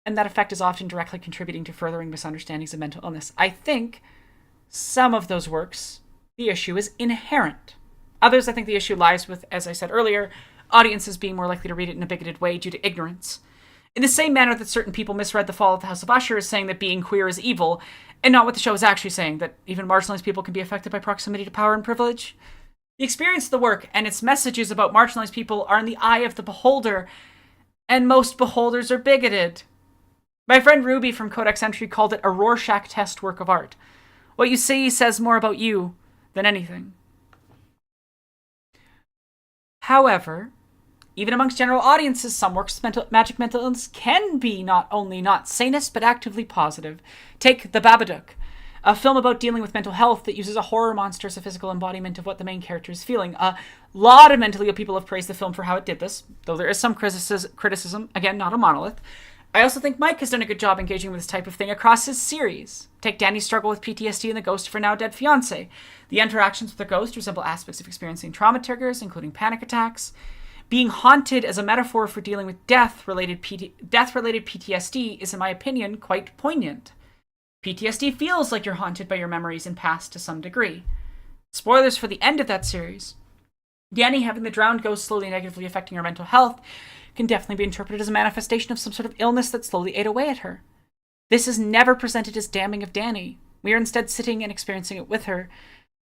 and that effect is often directly contributing to furthering misunderstandings of mental illness. I think some of those works, the issue is inherent. Others, I think the issue lies with, as I said earlier, audiences being more likely to read it in a bigoted way due to ignorance. In the same manner that certain people misread The Fall of the House of Usher as saying that being queer is evil, and not what the show is actually saying, that even marginalized people can be affected by proximity to power and privilege. The experience of the work and its messages about marginalized people are in the eye of the beholder, and most beholders are bigoted. My friend Ruby from Codex Entry called it a Rorschach test work of art. What you see says more about you than anything. However, even amongst general audiences, some works of magic mental illness can be not only not sanest, but actively positive. Take The Babadook, a film about dealing with mental health that uses a horror monster as a physical embodiment of what the main character is feeling. A lot of mentally ill people have praised the film for how it did this, though there is some criticism, again, not a monolith. I also think Mike has done a good job engaging with this type of thing across his series. Take Danny's struggle with PTSD and the ghost of her now-dead fiancé. The interactions with the ghost resemble aspects of experiencing trauma triggers, including panic attacks. Being haunted as a metaphor for dealing with death-related PTSD is, in my opinion, quite poignant. PTSD feels like you're haunted by your memories and past to some degree. Spoilers for the end of that series. Danny having the drowned ghost slowly negatively affecting her mental health can definitely be interpreted as a manifestation of some sort of illness that slowly ate away at her. This is never presented as damning of Danny. We are instead sitting and experiencing it with her,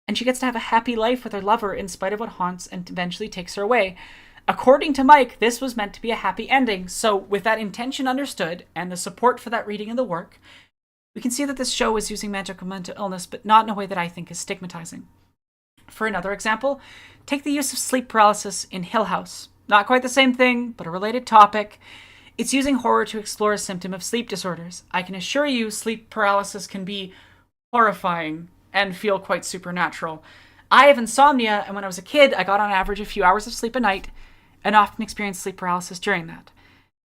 and she gets to have a happy life with her lover in spite of what haunts and eventually takes her away. According to Mike, this was meant to be a happy ending, so with that intention understood and the support for that reading of the work, we can see that this show is using magical mental illness, but not in a way that I think is stigmatizing. For another example, take the use of sleep paralysis in Hill House. Not quite the same thing, but a related topic. It's using horror to explore a symptom of sleep disorders. I can assure you, sleep paralysis can be horrifying and feel quite supernatural. I have insomnia, and when I was a kid, I got on average a few hours of sleep a night, and often experienced sleep paralysis during that.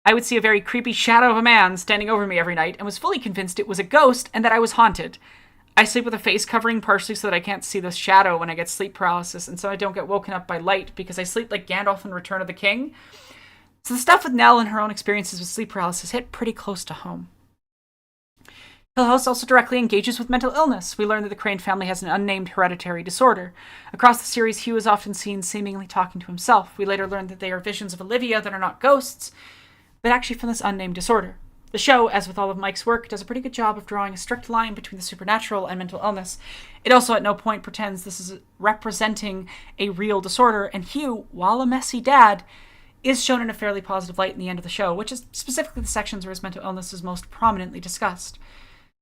I would see a very creepy shadow of a man standing over me every night, and was fully convinced it was a ghost and that I was haunted. I sleep with a face covering partially so that I can't see the shadow when I get sleep paralysis, and so I don't get woken up by light because I sleep like Gandalf in Return of the King. So the stuff with Nell and her own experiences with sleep paralysis hit pretty close to home. Hill House also directly engages with mental illness. We learn that the Crane family has an unnamed hereditary disorder. Across the series, Hugh is often seen seemingly talking to himself. We later learn that they are visions of Olivia that are not ghosts, but actually from this unnamed disorder. The show, as with all of Mike's work, does a pretty good job of drawing a strict line between the supernatural and mental illness. It also at no point pretends this is representing a real disorder, and Hugh, while a messy dad, is shown in a fairly positive light in the end of the show, which is specifically the sections where his mental illness is most prominently discussed.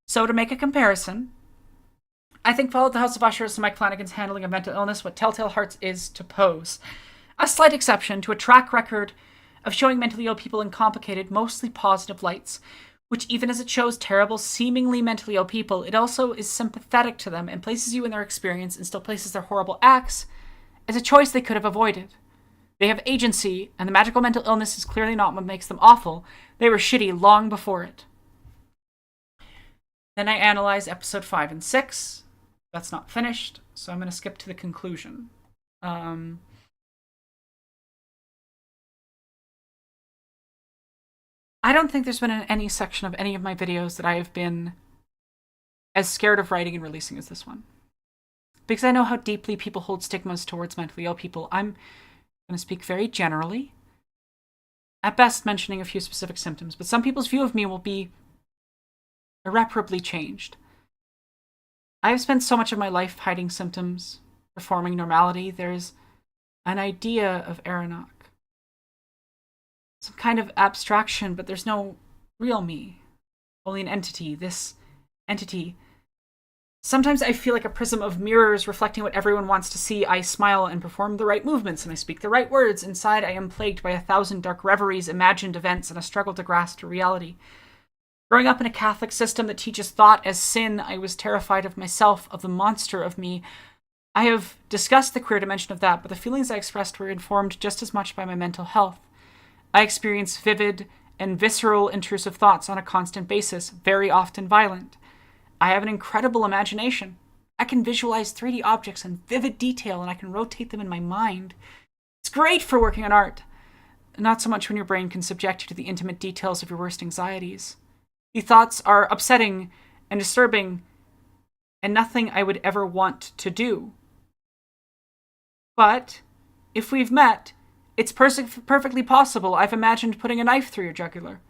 So to make a comparison, I think Follow the House of Usher is Mike Flanagan's handling of mental illness what Telltale Hearts is to Pose. A slight exception to a track record of showing mentally ill people in complicated, mostly positive lights, which even as it shows terrible, seemingly mentally ill people, it also is sympathetic to them and places you in their experience and still places their horrible acts as a choice they could have avoided. They have agency, and the magical mental illness is clearly not what makes them awful. They were shitty long before it. Then I analyze episode 5 and 6. That's not finished, so I'm going to skip to the conclusion. I don't think there's been any section of any of my videos that I have been as scared of writing and releasing as this one. Because I know how deeply people hold stigmas towards mentally ill people. I'm going to speak very generally. At best, mentioning a few specific symptoms, but some people's view of me will be irreparably changed. I have spent so much of my life hiding symptoms, performing normality. There's an idea of Aronach. Some kind of abstraction, but there's no real me. Only an entity. This entity. Sometimes I feel like a prism of mirrors reflecting what everyone wants to see. I smile and perform the right movements, and I speak the right words. Inside, I am plagued by 1,000 dark reveries, imagined events, and a struggle to grasp reality. Growing up in a Catholic system that teaches thought as sin, I was terrified of myself, of the monster of me. I have discussed the queer dimension of that, but the feelings I expressed were informed just as much by my mental health. I experience vivid and visceral intrusive thoughts on a constant basis, very often violent. I have an incredible imagination. I can visualize 3D objects in vivid detail, and I can rotate them in my mind. It's great for working on art. Not so much when your brain can subject you to the intimate details of your worst anxieties. The thoughts are upsetting and disturbing, and nothing I would ever want to do. But if we've met, it's perfectly possible I've imagined putting a knife through your jugular.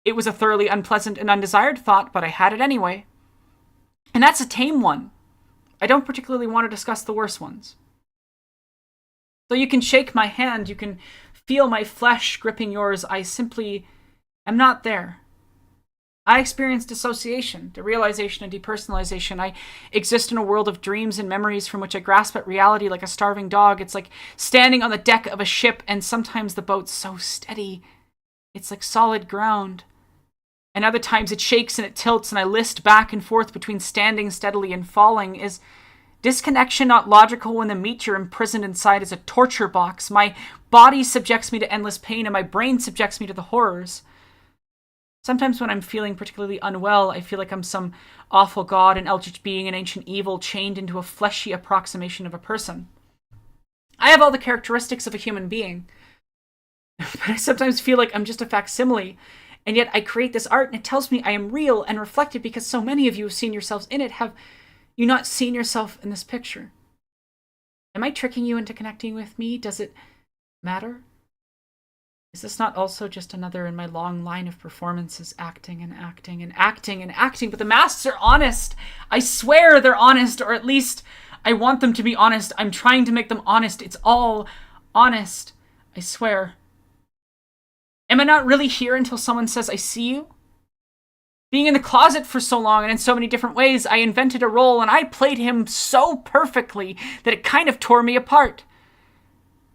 It was a thoroughly unpleasant and undesired thought, but I had it anyway. And that's a tame one. I don't particularly want to discuss the worse ones. So you can shake my hand, you can feel my flesh gripping yours, I simply am not there. I experience dissociation, derealization, and depersonalization. I exist in a world of dreams and memories from which I grasp at reality like a starving dog. It's like standing on the deck of a ship, and sometimes the boat's so steady, it's like solid ground. And other times it shakes and it tilts, and I list back and forth between standing steadily and falling. Is disconnection not logical when the meat you're imprisoned inside is a torture box? My body subjects me to endless pain, and my brain subjects me to the horrors. Sometimes when I'm feeling particularly unwell, I feel like I'm some awful god, an eldritch being, an ancient evil, chained into a fleshy approximation of a person. I have all the characteristics of a human being, but I sometimes feel like I'm just a facsimile, and yet I create this art, and it tells me I am real and reflected because so many of you have seen yourselves in it. Have you not seen yourself in this picture? Am I tricking you into connecting with me? Does it matter? Is this not also just another in my long line of performances, acting and acting and acting and acting? But the masks are honest. I swear they're honest, or at least I want them to be honest. I'm trying to make them honest. It's all honest. I swear. Am I not really here until someone says, I see you? Being in the closet for so long and in so many different ways, I invented a role and I played him so perfectly that it kind of tore me apart.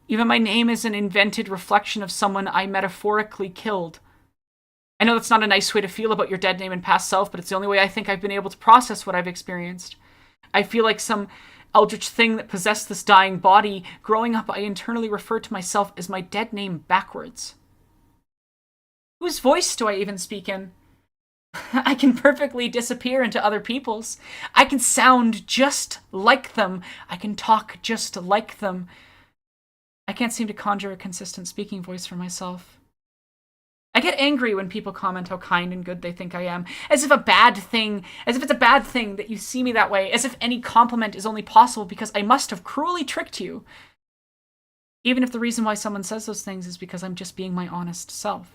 Even my name is an invented reflection of someone I metaphorically killed. I know that's not a nice way to feel about your dead name and past self, but it's the only way I think I've been able to process what I've experienced. I feel like some eldritch thing that possessed this dying body. Growing up, I internally referred to myself as my dead name backwards. Whose voice do I even speak in? I can perfectly disappear into other people's. I can sound just like them. I can talk just like them. I can't seem to conjure a consistent speaking voice for myself. I get angry when people comment how kind and good they think I am, as if it's a bad thing that you see me that way, as if any compliment is only possible because I must have cruelly tricked you. Even if the reason why someone says those things is because I'm just being my honest self.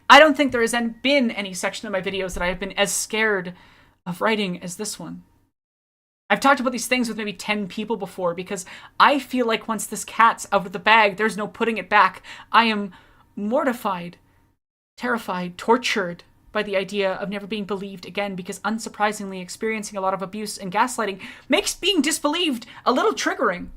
I don't think there has been any section of my videos that I have been as scared of writing as this one. I've talked about these things with maybe 10 people before because I feel like once this cat's out of the bag, there's no putting it back. I am mortified, terrified, tortured by the idea of never being believed again because unsurprisingly experiencing a lot of abuse and gaslighting makes being disbelieved a little triggering.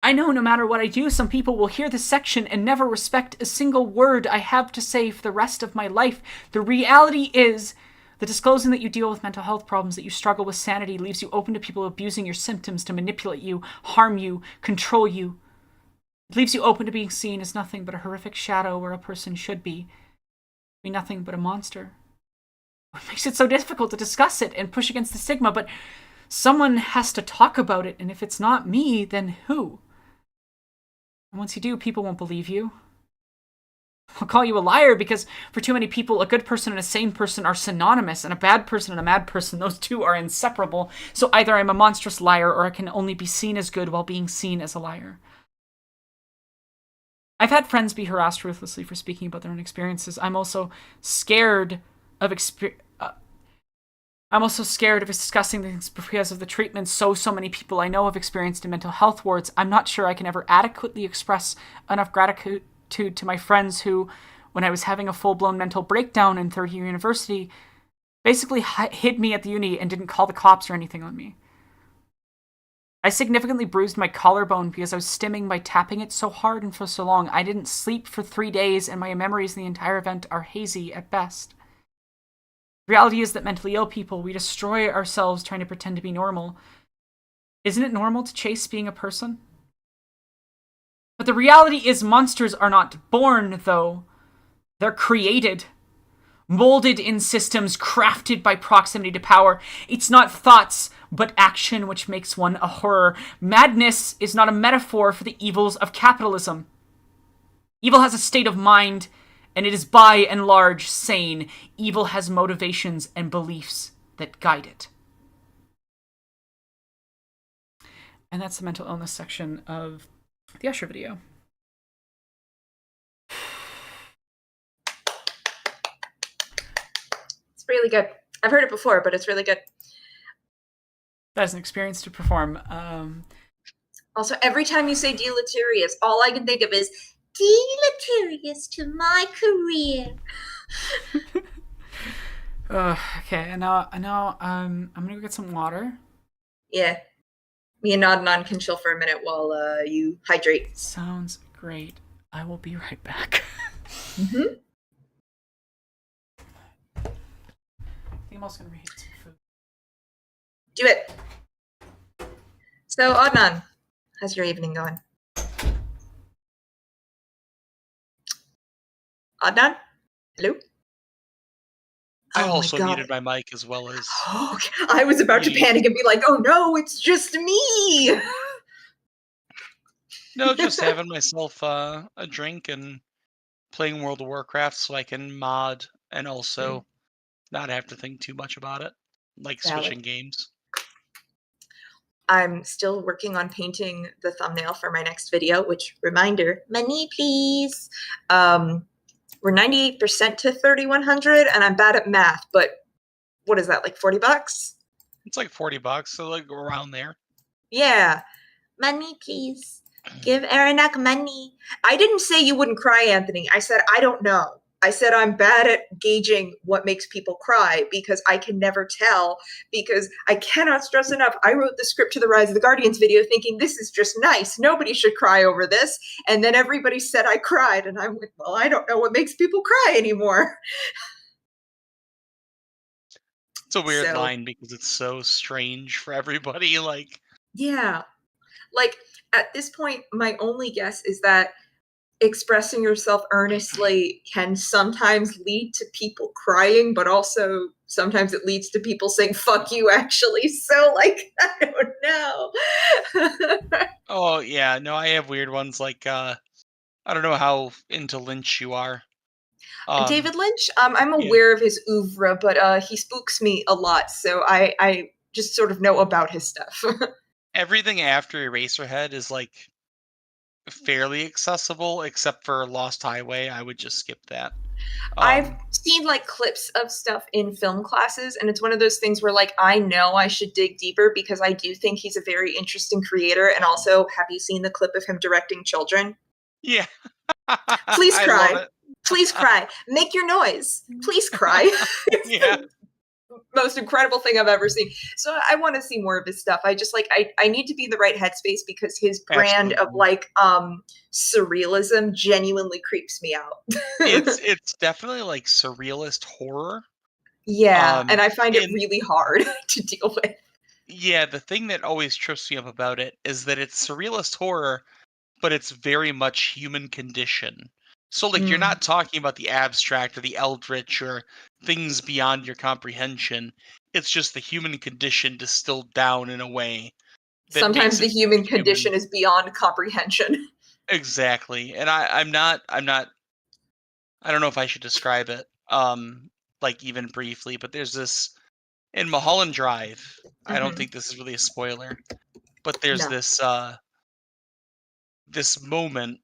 I know no matter what I do, some people will hear this section and never respect a single word I have to say for the rest of my life. The reality is, the disclosing that you deal with mental health problems, that you struggle with sanity, leaves you open to people abusing your symptoms to manipulate you, harm you, control you. It leaves you open to being seen as nothing but a horrific shadow where a person should be nothing but a monster. It makes it so difficult to discuss it and push against the stigma, but someone has to talk about it, and if it's not me, then who? And once you do, people won't believe you. I'll call you a liar because for too many people, a good person and a sane person are synonymous, and a bad person and a mad person, those two are inseparable. So either I'm a monstrous liar or I can only be seen as good while being seen as a liar. I've had friends be harassed ruthlessly for speaking about their own experiences. I'm also scared of discussing things because of the treatment so many people I know have experienced in mental health wards. I'm not sure I can ever adequately express enough gratitude to my friends who, when I was having a full-blown mental breakdown in third year university, basically hid me at the uni and didn't call the cops or anything on me. I significantly bruised my collarbone because I was stimming by tapping it so hard and for so long. I didn't sleep for 3 days, and my memories in the entire event are hazy at best. The reality is that mentally ill people, we destroy ourselves trying to pretend to be normal. Isn't it normal to chase being a person? But the reality is monsters are not born, though. They're created. Molded in systems crafted by proximity to power. It's not thoughts, but action which makes one a horror. Madness is not a metaphor for the evils of capitalism. Evil has a state of mind, and it is by and large sane. Evil has motivations and beliefs that guide it. And that's the mental illness section of the Usher video.
It's really good. I've heard it before, but it's really good.
That is an experience to perform.
Also, every time you say deleterious, all I can think of is deleterious to my career.
Okay, and now I'm gonna go get some water.
Yeah. Me and Adnan can chill for a minute while you hydrate.
Sounds great. I will be right back.
Mm-hmm.
I think I'm also gonna reheat some food.
Do it. So, Adnan, how's your evening going? Adnan? Hello?
I
Oh my
also
God.
muted my mic as well as.
I was about to
You-
panic and be like, oh no, it's just me.
No, just having myself a drink and playing World of Warcraft so I can mod and also not have to think too much about it, like
Valid.
switching games.
I'm still working on painting the thumbnail for my next video, which, reminder, money please. We're 98% to 3,100 and I'm bad at math, but what is that, like $40?
It's like $40, so like around there.
Yeah. Money please. Give Aranak money. I didn't say you wouldn't cry, Anthony. I said I don't know. I said I'm bad at gauging what makes people cry because I can never tell, because I cannot stress enough. I wrote the script to the Rise of the Guardians video thinking this is just nice. Nobody should cry over this. And then everybody said I cried. And I'm like, well, I don't know what makes people cry anymore.
It's a weird
So-
line because it's so strange for everybody. Like,
Yeah. Like at this point, my only guess is that expressing yourself earnestly can sometimes lead to people crying, but also sometimes it leads to people saying fuck you actually. So like, I don't know.
oh yeah, no, I have weird ones like I don't know how into Lynch you are.
David Lynch, I'm
yeah.
aware of his oeuvre, but he spooks me a lot, so I just sort of know about his stuff.
Everything after Eraserhead is like fairly accessible, except for Lost Highway. I would just skip that.
I've seen like clips of stuff in film classes, and it's one of those things where like I know I should dig deeper because I do think he's a very interesting creator. And also, have you seen the clip of him directing children?
Yeah.
Please
I
cry.
love it.
Please cry. Make your noise. Please cry. It's
Yeah.
the most incredible thing I've ever seen. So I want to see more of his stuff. I just like I need to be in the right headspace because his brand of
Absolutely.
like surrealism genuinely creeps me out.
It's definitely like surrealist horror.
Yeah, and I find it
and-
really hard to deal with.
Yeah, the thing that always trips me up about it is that it's surrealist horror, but it's very much human condition. So like you're
Mm.
not talking about the abstract or the eldritch or things beyond your comprehension. It's just the human condition distilled down in a way that
Sometimes
makes
the
it
human
human.
condition is beyond comprehension.
Exactly. And I'm not I don't know if I should describe it like even briefly, but there's this in Mulholland Drive. I don't
Mhm.
think this is really a spoiler, but there's
No.
this moment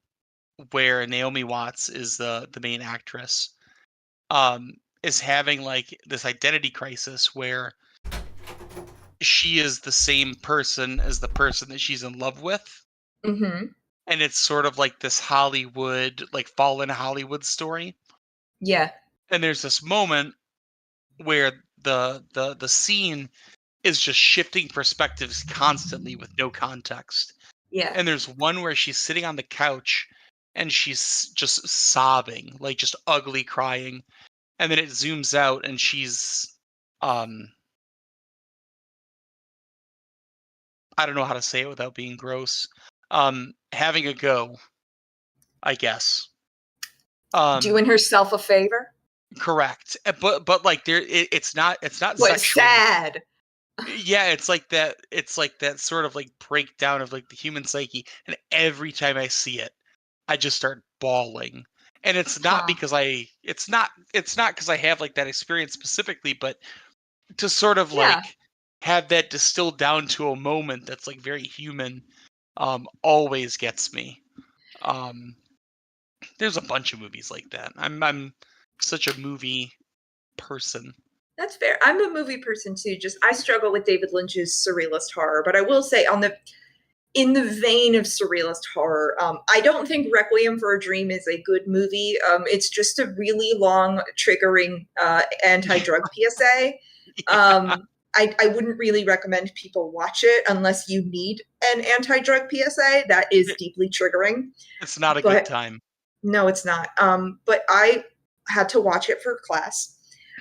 where Naomi Watts is the main actress, is having like this identity crisis where she is the same person as the person that she's in love with.
Mm-hmm.
And it's sort of like this Hollywood, like fallen Hollywood story.
Yeah.
And there's this moment where the scene is just shifting perspectives constantly with no context.
Yeah.
And there's one where she's sitting on the couch and she's just sobbing, like just ugly crying. And then it zooms out and she's I don't know how to say it without being gross. Having a go, I guess.
Doing herself a favor.
Correct. But like it's not
What
sexual.
sad.
Yeah, it's like that sort of like breakdown of like the human psyche, and every time I see it, I just start bawling. And it's not
Huh.
because it's not because I have like that experience specifically, but to sort of
Yeah.
like have that distilled down to a moment that's like very human, always gets me. There's a bunch of movies like that. I'm such a movie person.
That's fair. I'm a movie person too. Just I struggle with David Lynch's surrealist horror, but I will say in the vein of surrealist horror, I don't think Requiem for a Dream is a good movie. It's just a really long, triggering anti-drug PSA. I wouldn't really recommend people watch it unless you need an anti-drug PSA. That is deeply triggering.
It's not a
But-
good time.
No, it's not. But I had to watch it for class.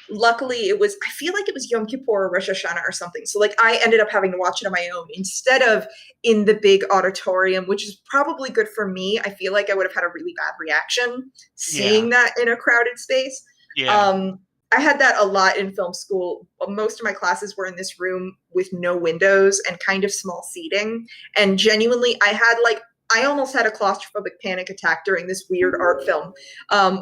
Luckily, I feel like it was Yom Kippur or Rosh Hashanah or something. So like I ended up having to watch it on my own instead of in the big auditorium, which is probably good for me. I feel like I would have had a really bad reaction seeing that in a crowded space.
Yeah.
I had that a lot in film school. Most of my classes were in this room with no windows and kind of small seating. And genuinely, I almost had a claustrophobic panic attack during this weird art film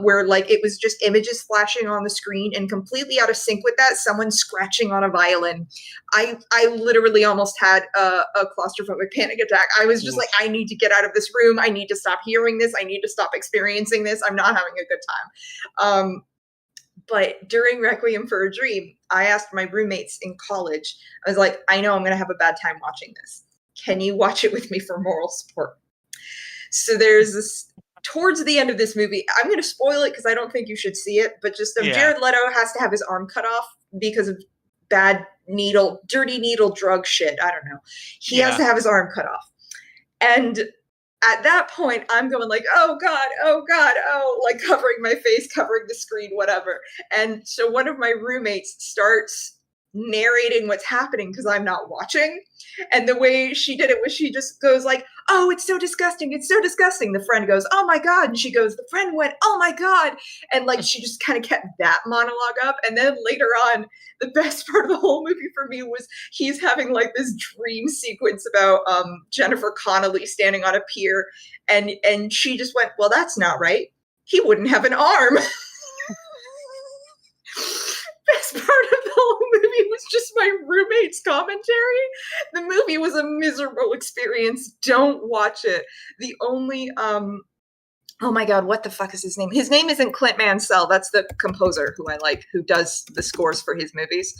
where like it was just images flashing on the screen, and completely out of sync with that, someone scratching on a violin. I literally almost had a claustrophobic panic attack. I was just like, I need to get out of this room. I need to stop hearing this. I need to stop experiencing this. I'm not having a good time. But during Requiem for a Dream, I asked my roommates in college, I was like, I know I'm going to have a bad time watching this. Can you watch it with me for moral support? So there's this, towards the end of this movie, I'm going to spoil it because I don't think you should see it, but just Jared Leto has to have his arm cut off because of dirty needle drug shit. I don't know. He has to have his arm cut off. And at that point, I'm going like, oh God, like covering my face, covering the screen, whatever. And so one of my roommates starts narrating what's happening because I'm not watching. And the way she did it was she just goes like, oh, it's so disgusting. It's so disgusting. The friend goes, oh my God. And she goes, the friend went, oh my God. And like, she just kind of kept that monologue up. And then later on, the best part of the whole movie for me was he's having like this dream sequence about Jennifer Connelly standing on a pier. And she just went, well, that's not right. He wouldn't have an arm. Best part of the whole movie was just my roommate's commentary. The movie was a miserable experience. Don't watch it. The only oh my God, what the fuck is his name? His name isn't Clint Mansell. That's the composer who I like, who does the scores for his movies.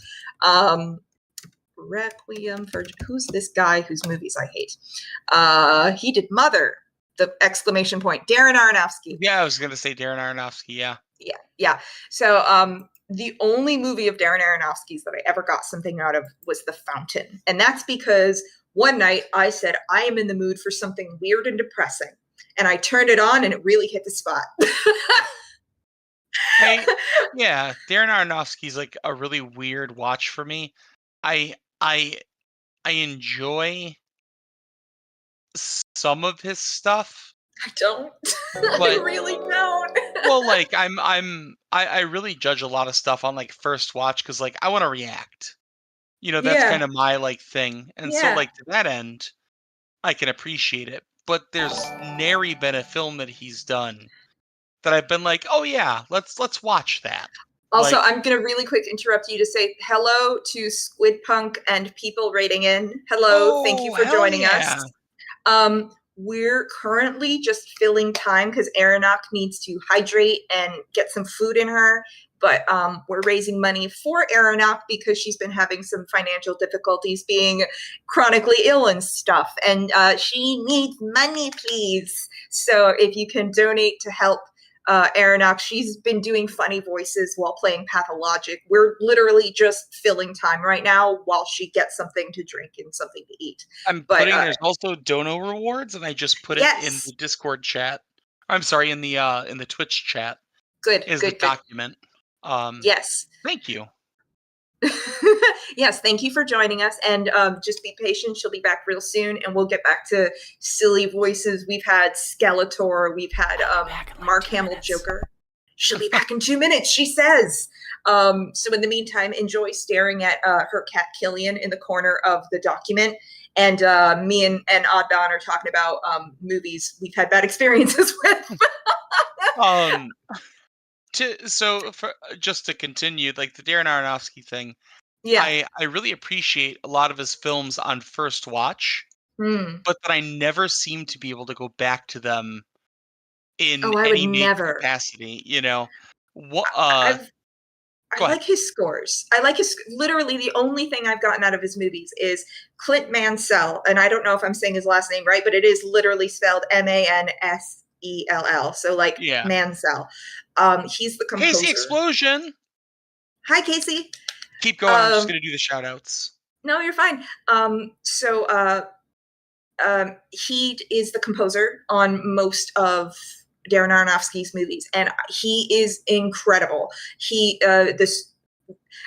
Requiem for, who's this guy whose movies I hate? He did Mother, the exclamation point. Darren Aronofsky.
Yeah, I was gonna say Darren Aronofsky.
Yeah. So the only movie of Darren Aronofsky's that I ever got something out of was The Fountain. And that's because one night I said, I am in the mood for something weird and depressing. And I turned it on and it really hit the spot.
Yeah, Darren Aronofsky's like a really weird watch for me. I enjoy some of his stuff.
I don't.
But,
I really don't.
Well, like I really judge a lot of stuff on like first watch because like I want to react. You know, that's kind of my like thing. And so like to that end, I can appreciate it. But there's nary been a film that he's done that I've been like, oh yeah, let's watch that.
Also,
like,
I'm going to really quick interrupt you to say hello to Squid Punk and people rating in. Hello, thank you for joining us. We're currently just filling time because Aronok needs to hydrate and get some food in her. But we're raising money for Aronok because she's been having some financial difficulties being chronically ill and stuff. And she needs money, please. So if you can donate to help Aronok, she's been doing funny voices while playing Pathologic. We're literally just filling time right now while she gets something to drink and something to eat.
There's also dono rewards, and I just put it in the Discord chat. I'm sorry, in the Twitch chat.
Good.
The document.
Yes.
Thank you.
Yes, thank you for joining us, and just be patient. She'll be back real soon, and we'll get back to silly voices. We've had Skeletor, we've had Mark Hamill Joker. She'll be back in 2 minutes, she says. So in the meantime, enjoy staring at her cat Killian in the corner of the document, and me and Adnan are talking about movies we've had bad experiences with.
Just to continue, like the Darren Aronofsky thing,
yeah,
I really appreciate a lot of his films on first watch, but that I never seem to be able to go back to them in any major capacity. You know, Go ahead.
like his scores. I like his, literally the only thing I've gotten out of his movies is Clint Mansell, and I don't know if I'm saying his last name right, but it is literally spelled Mansell. So like
Yeah.
Mansell. He's the composer.
Casey Explosion.
Hi, Casey.
Keep going. I'm just gonna do the shout outs.
No, you're fine. He is the composer on most of Darren Aronofsky's movies, and he is incredible.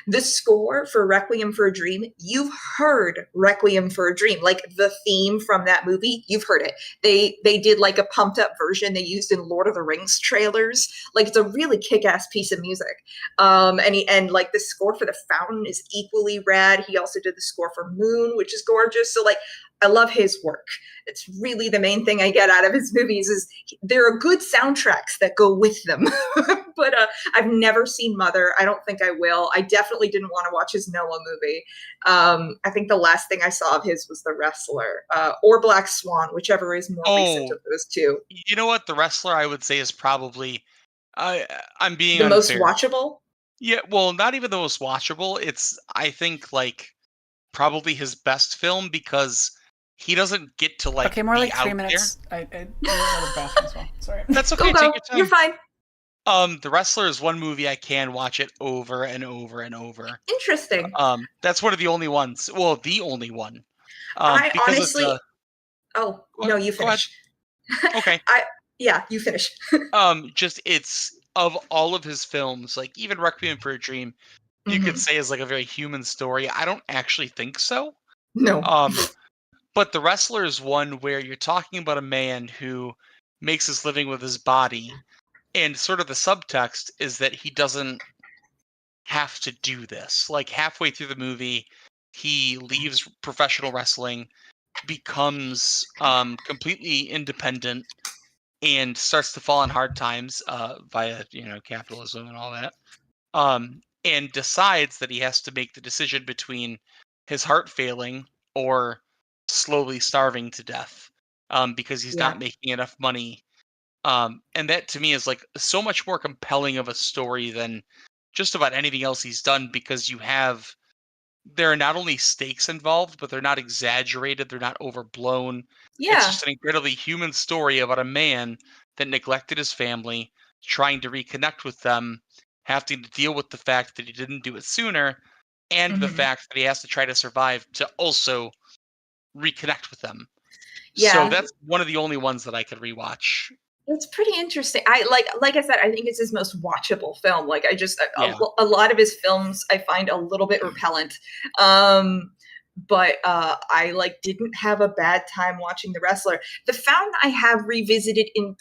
The score for Requiem for a Dream, you've heard Requiem for a Dream, like the theme from that movie, you've heard it. They did like a pumped up version they used in Lord of the Rings trailers. Like it's a really kick-ass piece of music. And like the score for The Fountain is equally rad. He also did the score for Moon, which is gorgeous. So like I love his work. It's really the main thing I get out of his movies is there are good soundtracks that go with them. But I've never seen Mother. I don't think I will. I definitely didn't want to watch his Noah movie. I think the last thing I saw of his was The Wrestler or Black Swan, whichever is more recent of those two.
You know what? The Wrestler, I would say, is probably I'm being
the
unfair.
most watchable.
Yeah, well, not even the most watchable. It's I think like probably his best film because he doesn't get to like.
Okay, more
be
like 3
out
minutes. I need to go to the bathroom as well. Sorry.
There. That's okay.
Go.
Take your time.
You're fine.
The Wrestler is one movie I can watch it over and over and over.
Interesting.
That's one of the only ones. Well, the only one.
I
because
honestly.
it's,
no, you finish.
Okay.
Yeah, you finish.
Just it's of all of his films, like even Requiem for a Dream, you could say is like a very human story. I don't actually think so.
No.
But The Wrestler is one where you're talking about a man who makes his living with his body, and sort of the subtext is that he doesn't have to do this. Like halfway through the movie, he leaves professional wrestling, becomes completely independent, and starts to fall on hard times via capitalism and all that. And decides that he has to make the decision between his heart failing or slowly starving to death because he's not making enough money. And that to me is like so much more compelling of a story than just about anything else he's done because there are not only stakes involved, but they're not exaggerated. They're not overblown.
Yeah.
It's just an incredibly human story about a man that neglected his family, trying to reconnect with them, having to deal with the fact that he didn't do it sooner, and the fact that he has to try to survive to also reconnect with them.
Yeah.
So that's one of the only ones that I could rewatch.
It's pretty interesting. I like I said, I think it's his most watchable film. Like I just a lot of his films I find a little bit repellent. But I like didn't have a bad time watching The Wrestler. The Fountain I have revisited in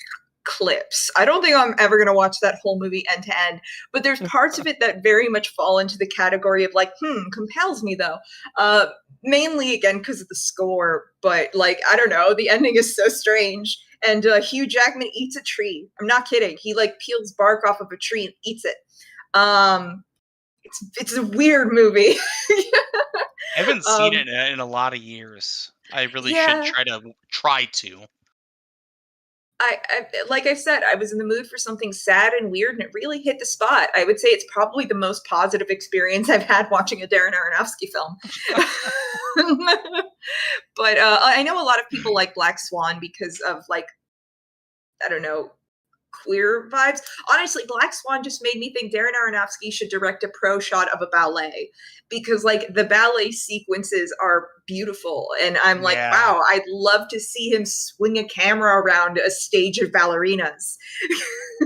clips. I don't think I'm ever going to watch that whole movie end to end, but there's parts of it that very much fall into the category of like, compels me though. Mainly again because of the score, but like I don't know, the ending is so strange. And Hugh Jackman eats a tree. I'm not kidding. He like peels bark off of a tree and eats it. It's a weird movie.
I haven't seen it in a lot of years. I really should try to.
I like I said, I was in the mood for something sad and weird, and it really hit the spot. I would say it's probably the most positive experience I've had watching a Darren Aronofsky film. But I know a lot of people like Black Swan because of like, I don't know, queer vibes. Honestly, Black Swan just made me think Darren Aronofsky should direct a pro shot of a ballet because like the ballet sequences are beautiful. And I'm like, wow, I'd love to see him swing a camera around a stage of ballerinas.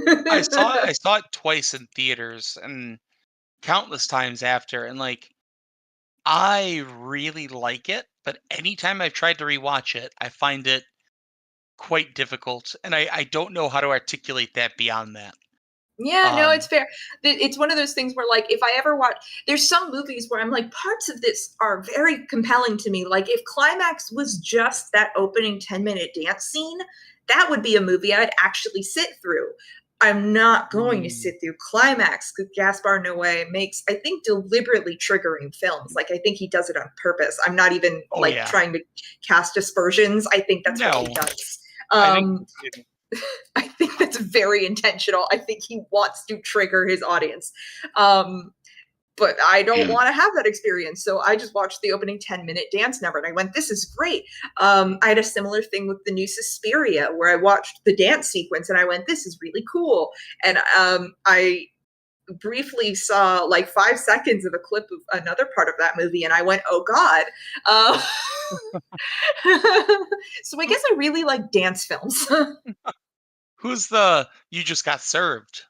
I saw it twice in theaters and countless times after. And like, I really like it, but anytime I've tried to rewatch it, I find it quite difficult, and I don't know how to articulate that beyond that.
Yeah, no, it's fair. It's one of those things where, like, if I ever watch, there's some movies where I'm like, parts of this are very compelling to me. Like, if Climax was just that opening 10-minute dance scene, that would be a movie I'd actually sit through. I'm not going to sit through Climax because Gaspar Noé makes, I think, deliberately triggering films. Like, I think he does it on purpose. I'm not even trying to cast aspersions. I think that's what he does. I think that's very intentional. I think he wants to trigger his audience. but I don't want to have that experience. So I just watched the opening 10-minute dance number and I went, this is great. I had a similar thing with the new Suspiria where I watched the dance sequence and I went, this is really cool. And I briefly saw like 5 seconds of a clip of another part of that movie and I went, oh God. So I guess I really like dance films.
Who's the You Just Got Served?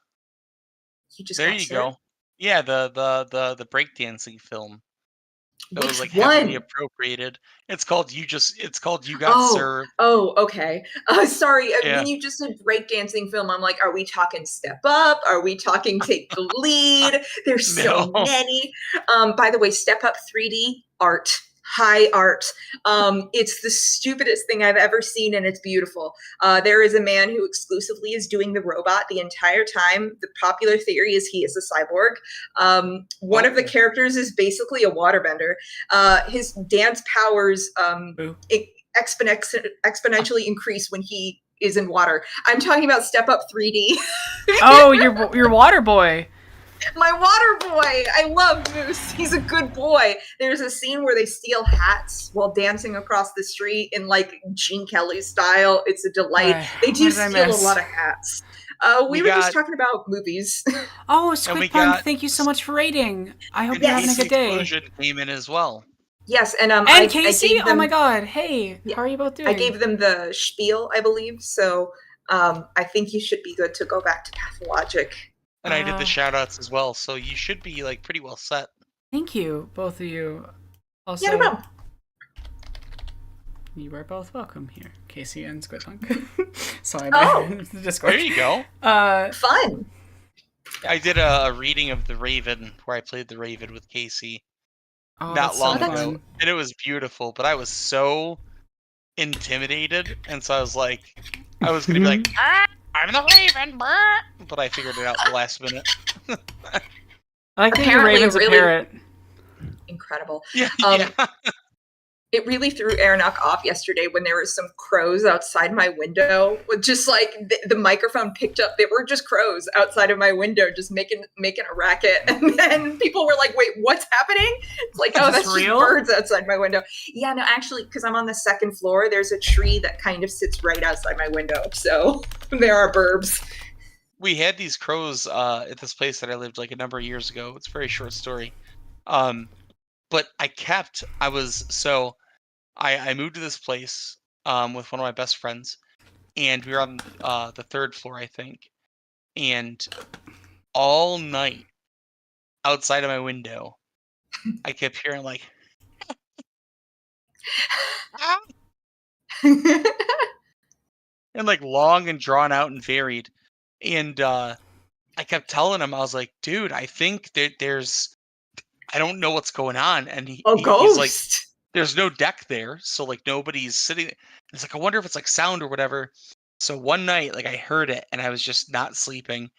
You just
There
got
you
served?
go. Yeah, the breakdancing film that was like
Which
heavily
one?
appropriated. It's called You Got
Oh,
Served.
okay. Sorry,
Yeah.
when you just said breakdancing film, I'm like, are we talking Step Up? Are we talking Take the Lead? There's so
No.
many. By the way, Step Up 3D art. High art. It's the stupidest thing I've ever seen, and it's beautiful. There is a man who exclusively is doing the robot the entire time. The popular theory is he is a cyborg. One of the characters is basically a waterbender. His dance powers exponentially increase when he is in water. I'm talking about Step Up 3D.
Oh, your water boy.
My water boy. I love Moose. He's a good boy. There's a scene where they steal hats while dancing across the street in like Gene Kelly style. It's a delight. They do steal a lot of hats. We were just talking about movies.
Oh, Squidpunk, thank you so much for rating. I hope you're having a good day.
Explosion came in as well.
Yes, and
Casey? Oh my god, hey, how are you both doing?
I gave them the spiel, I believe, so I think you should be good to go back to Pathologic.
And I did the shout-outs as well, so you should be like pretty well set.
Thank you, both of you. Also,
yeah, no problem.
You are both welcome here, Casey and Squidpunk. Sorry,
the
Discourse. There you go.
Fun.
I did a reading of The Raven, where I played the Raven with Casey not long ago, and it was beautiful. But I was so intimidated, and so I was like, I was gonna be like, I'm the Raven, but I figured it out the last minute.
I like that your Raven's a parrot.
Incredible.
Yeah.
It really threw Aronach off yesterday when there were some crows outside my window. With just like the microphone picked up, there were just crows outside of my window, just making a racket. And then people were like, "Wait, what's happening?" It's like, "Oh, that's just birds outside my window." Yeah, no, actually, because I'm on the second floor, there's a tree that kind of sits right outside my window, so there are burbs.
We had these crows at this place that I lived like a number of years ago. It's a very short story. But I moved to this place with one of my best friends, and we were on the third floor, I think. And all night, outside of my window, I kept hearing like, and like long and drawn out and varied. And I kept telling him, I was like, dude, I think that I don't know what's going on. And he's like, there's no deck there, so like nobody's sitting. It's like, I wonder if it's like sound or whatever. So one night, like I heard it, and I was just not sleeping,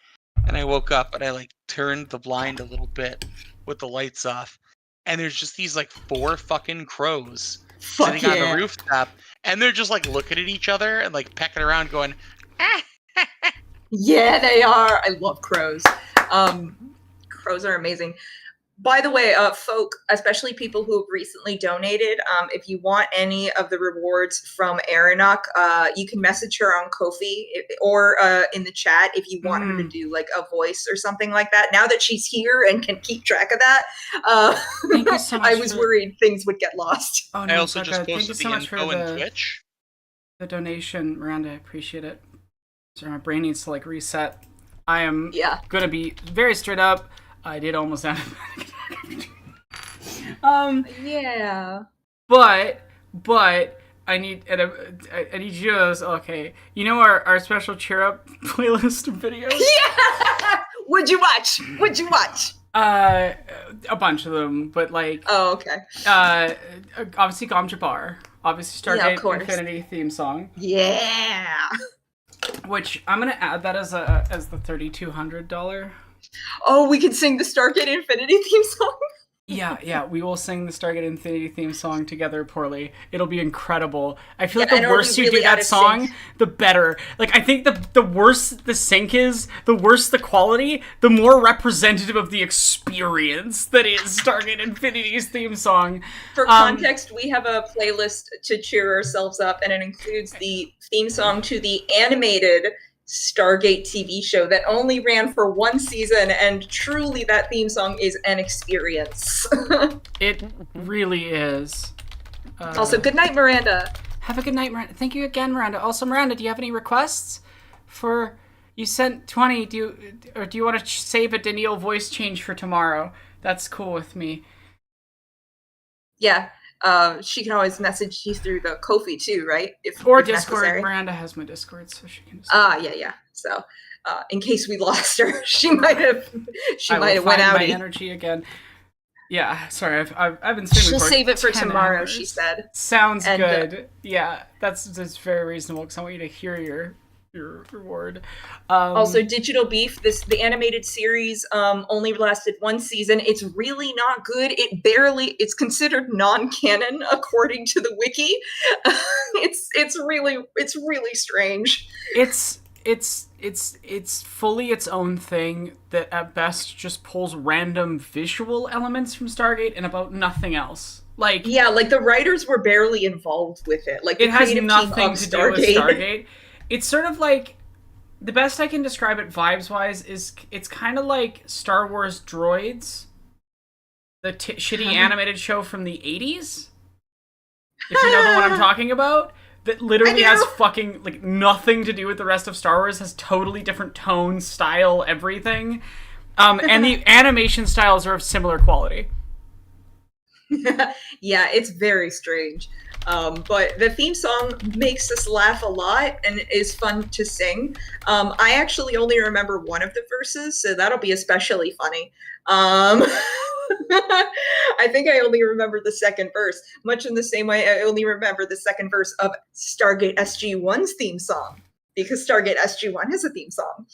and I woke up and I like turned the blind a little bit with the lights off, and there's just these like 4 fucking crows sitting on the rooftop, and they're just like looking at each other and like pecking around, going,
Yeah, they are. I love crows. Crows are amazing. By the way, folk, especially people who have recently donated, if you want any of the rewards from Aronach, you can message her on Ko-fi or in the chat if you want her to do like a voice or something like that. Now that she's here and can keep track of that,
thank you so much
I was worried things would get lost.
Oh, no,
I also just posted
thank you so much for
Twitch.
The donation, Miranda. I appreciate it. Sorry, my brain needs to like reset. I am gonna be very straight up. I did almost have a panic attack.
Yeah.
But I need you to okay. You know our special cheer up playlist videos?
Yeah. Would you watch?
A bunch of them, but like
okay.
Obviously Gom Jabbar. Obviously Stargate Infinity theme song.
Yeah.
Which I'm gonna add that as the $3,200.
Oh, we can sing the Stargate Infinity theme song?
Yeah, we will sing the Stargate Infinity theme song together poorly. It'll be incredible. I feel like
and
the
it'll
worse
be
you
really
do
out
that
of
song,
sync.
the better. Like, I think the worse the sync is, the worse the quality, the more representative of the experience that is Stargate Infinity's theme song.
For context, we have a playlist to cheer ourselves up, and it includes the theme song to the animated Stargate TV show that only ran for one season, and truly that theme song is an experience.
It really is.
Also, good night, Miranda.
Have a good night, Miranda. Thank you again, Miranda. Also, Miranda, do you have any requests for... You sent 20. Do you want to save a Daniil voice change for tomorrow? That's cool with me.
Yeah, she can always message you through the Ko-fi too, right?
Or
if
Discord.
necessary.
Miranda has my Discord, so she can just...
Yeah. So, in case we lost her, she might have went
my
outy.
energy again. Yeah, sorry, I've been streaming.
She'll
for
save it for
10
tomorrow,
hours.
she said.
Sounds
And,
good. Yeah, that's very reasonable because I want you to hear your reward.
Also, Digital Beef, the animated series only lasted one season. It's really not good. It's considered non-canon according to the wiki. It's really strange.
It's fully its own thing that at best just pulls random visual elements from Stargate and about nothing else. Like,
yeah, like the writers were barely involved with it. Like, the
it has
creative
nothing
team of
to do with Stargate. It's sort of like, the best I can describe it vibes-wise is it's kind of like Star Wars Droids, the shitty animated show from the 80s. If you know the one I'm talking about. That literally has fucking, like, nothing to do with the rest of Star Wars, has totally different tone, style, everything. And the animation styles are of similar quality.
Yeah, it's very strange. But the theme song makes us laugh a lot and is fun to sing. I actually only remember one of the verses, so that'll be especially funny. I think I only remember the second verse, much in the same way I only remember the second verse of Stargate SG-1's theme song, because Stargate SG-1 has a theme song.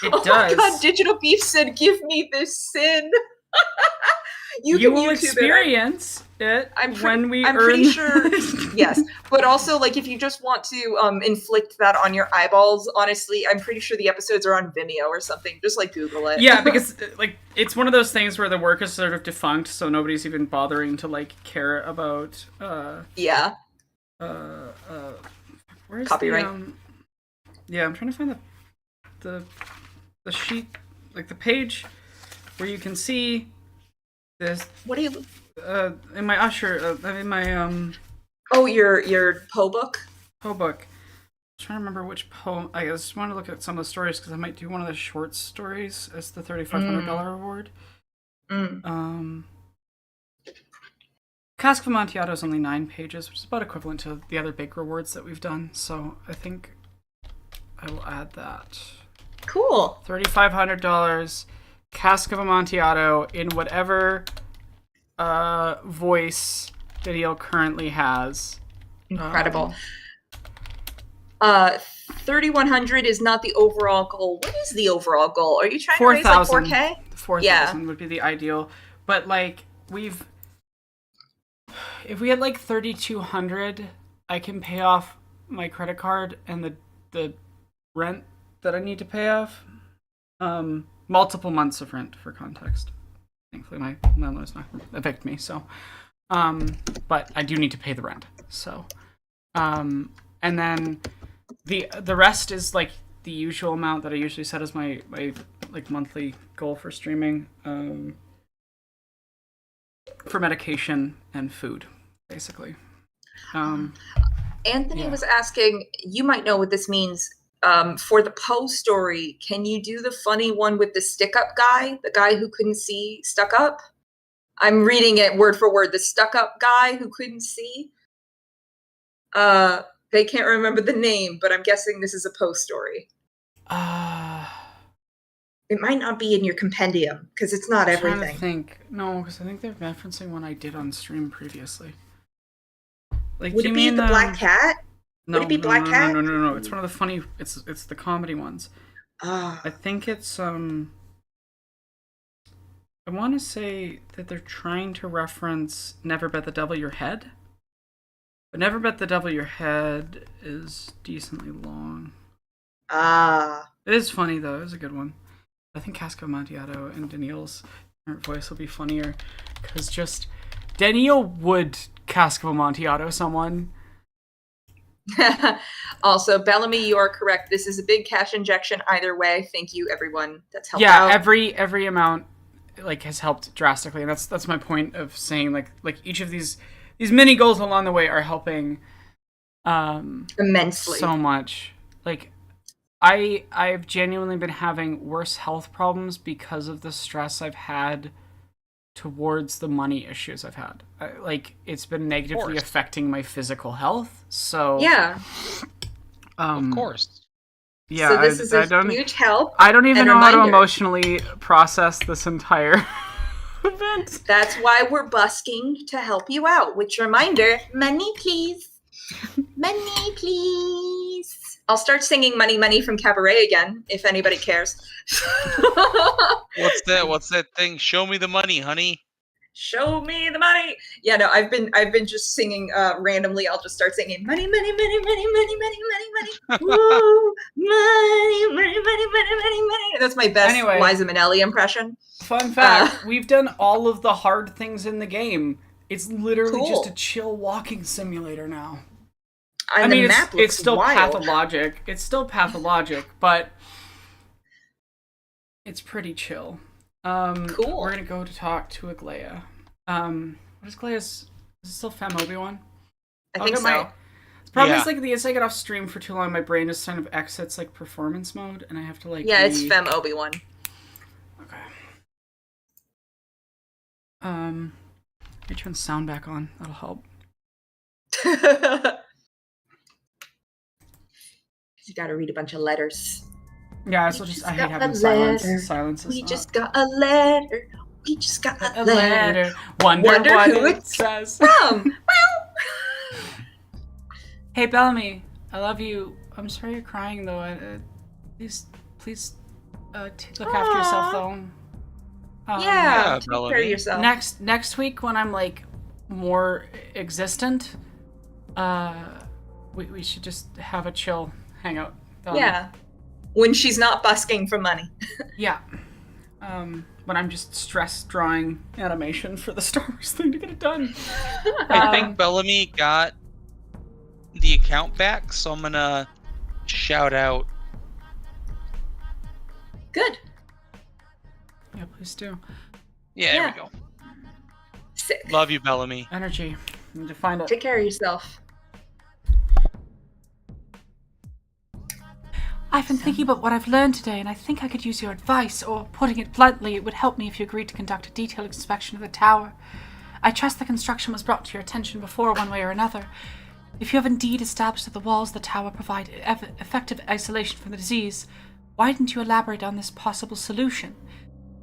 It
does. My god, Digital Beef said, "Give me this sin."
You will experience it when we
I'm pretty sure, yes. But also, like, if you just want to inflict that on your eyeballs, honestly, I'm pretty sure the episodes are on Vimeo or something. Just, like, Google it.
Yeah, because, like, it's one of those things where the work is sort of defunct, so nobody's even bothering to, like, care about,
yeah.
Where's
copyright.
Yeah, I'm trying to find the sheet, like, the page where you can see this.
What do you...
in my Usher, in my,
Oh, your Poe book?
Poe book. I'm trying to remember which poem. I just want to look at some of the stories because I might do one of the short stories as the $3,500 reward. Cask of Amontillado is only 9 pages, which is about equivalent to the other big rewards that we've done. So I think I will add that.
Cool.
$3,500. Cask of Amontillado in whatever voice Didiel currently has.
Incredible. 3,100 is not the overall goal. What is the overall goal? Are you trying to raise like 4K?
4,000 would be the ideal. But like if we had like 3,200, I can pay off my credit card and the rent that I need to pay off. Multiple months of rent for context. Thankfully my landlord's not gonna evict me, so but I do need to pay the rent. So and then the rest is like the usual amount that I usually set as my like monthly goal for streaming, for medication and food, basically.
Anthony was asking, you might know what this means. For the Poe story, can you do the funny one with the stick-up guy, the guy who couldn't see stuck up? I'm reading it word for word. The stuck-up guy who couldn't see. They can't remember the name, but I'm guessing this is a Poe story. It might not be in your compendium because it's not everything.
I'm trying to think. No, because I think they're referencing one I did on stream previously. Like,
would it be the Black Cat?
No,
would it be Black Cat?
No. It's one of the funny. It's the comedy ones.
Ah.
I think it's I want to say that they're trying to reference Never Bet the Devil Your Head. But Never Bet the Devil Your Head is decently long.
Ah.
It is funny, though. It was a good one. I think Casco Amontillado and Daniil's voice will be funnier. Because just... Daniil would Casco Amontillado someone.
Also, Bellamy, you are correct. This is a big cash injection either way. Thank you, everyone that's helped out.
Yeah, every amount has helped drastically, and that's my point of saying like each of these mini goals along the way are helping
immensely
so much. Like I've genuinely been having worse health problems because of the stress I've had towards the money issues I've had. It's been negatively affecting my physical health. So
yeah,
of course.
Yeah,
so this is a huge help.
I don't even
and
know how to
reminder.
Emotionally process this entire event.
That's why we're busking to help you out. Which reminder, money please. Money please. I'll start singing Money Money from Cabaret again, if anybody cares.
What's that thing? Show me the money, honey.
Show me the money. Yeah, no, I've been just singing randomly. I'll just start singing money, money, money, money, money, money, money, money. Woo, money, money, money, money, money, money. That's my best Liza Minnelli impression.
Fun fact, we've done all of the hard things in the game. It's literally just a chill walking simulator now.
And
I mean,
the map
it's still
wild.
pathologic. It's still pathologic, but it's pretty chill.
Cool.
We're gonna go to talk to Aglaya. What is Aglaya's? Is it still Femme Obi-Wan?
I think so.
It's probably just like the instant I get off stream for too long, my brain just kind of exits like performance mode, and I have to like.
Yeah, it's Femme Obi-Wan.
Okay. Let me turn sound back on. That'll help.
You gotta read a bunch of letters.
Yeah, so I hate having silence. Silence is
We just got a letter. We just got a letter.
Wonder what
who
it says.
From.
Hey, Bellamy, I love you. I'm sorry you're crying, though. Please, look after yourself, though.
Yeah, take care of yourself.
Next week, when I'm like more existent, we should just have a chill hangout.
Yeah, when she's not busking for money.
Yeah. When I'm just stress drawing animation for the Star Wars thing to get it done.
I think Bellamy got the account back, so I'm gonna shout out.
Good.
Yeah, please do.
Yeah, there we go.
Sick.
Love you, Bellamy.
Energy. Need to find it.
Take care of yourself.
I've been thinking about what I've learned today, and I think I could use your advice, or putting it bluntly, it would help me if you agreed to conduct a detailed inspection of the tower. I trust the construction was brought to your attention before, one way or another. If you have indeed established that the walls of the tower provide effective isolation from the disease, why didn't you elaborate on this possible solution?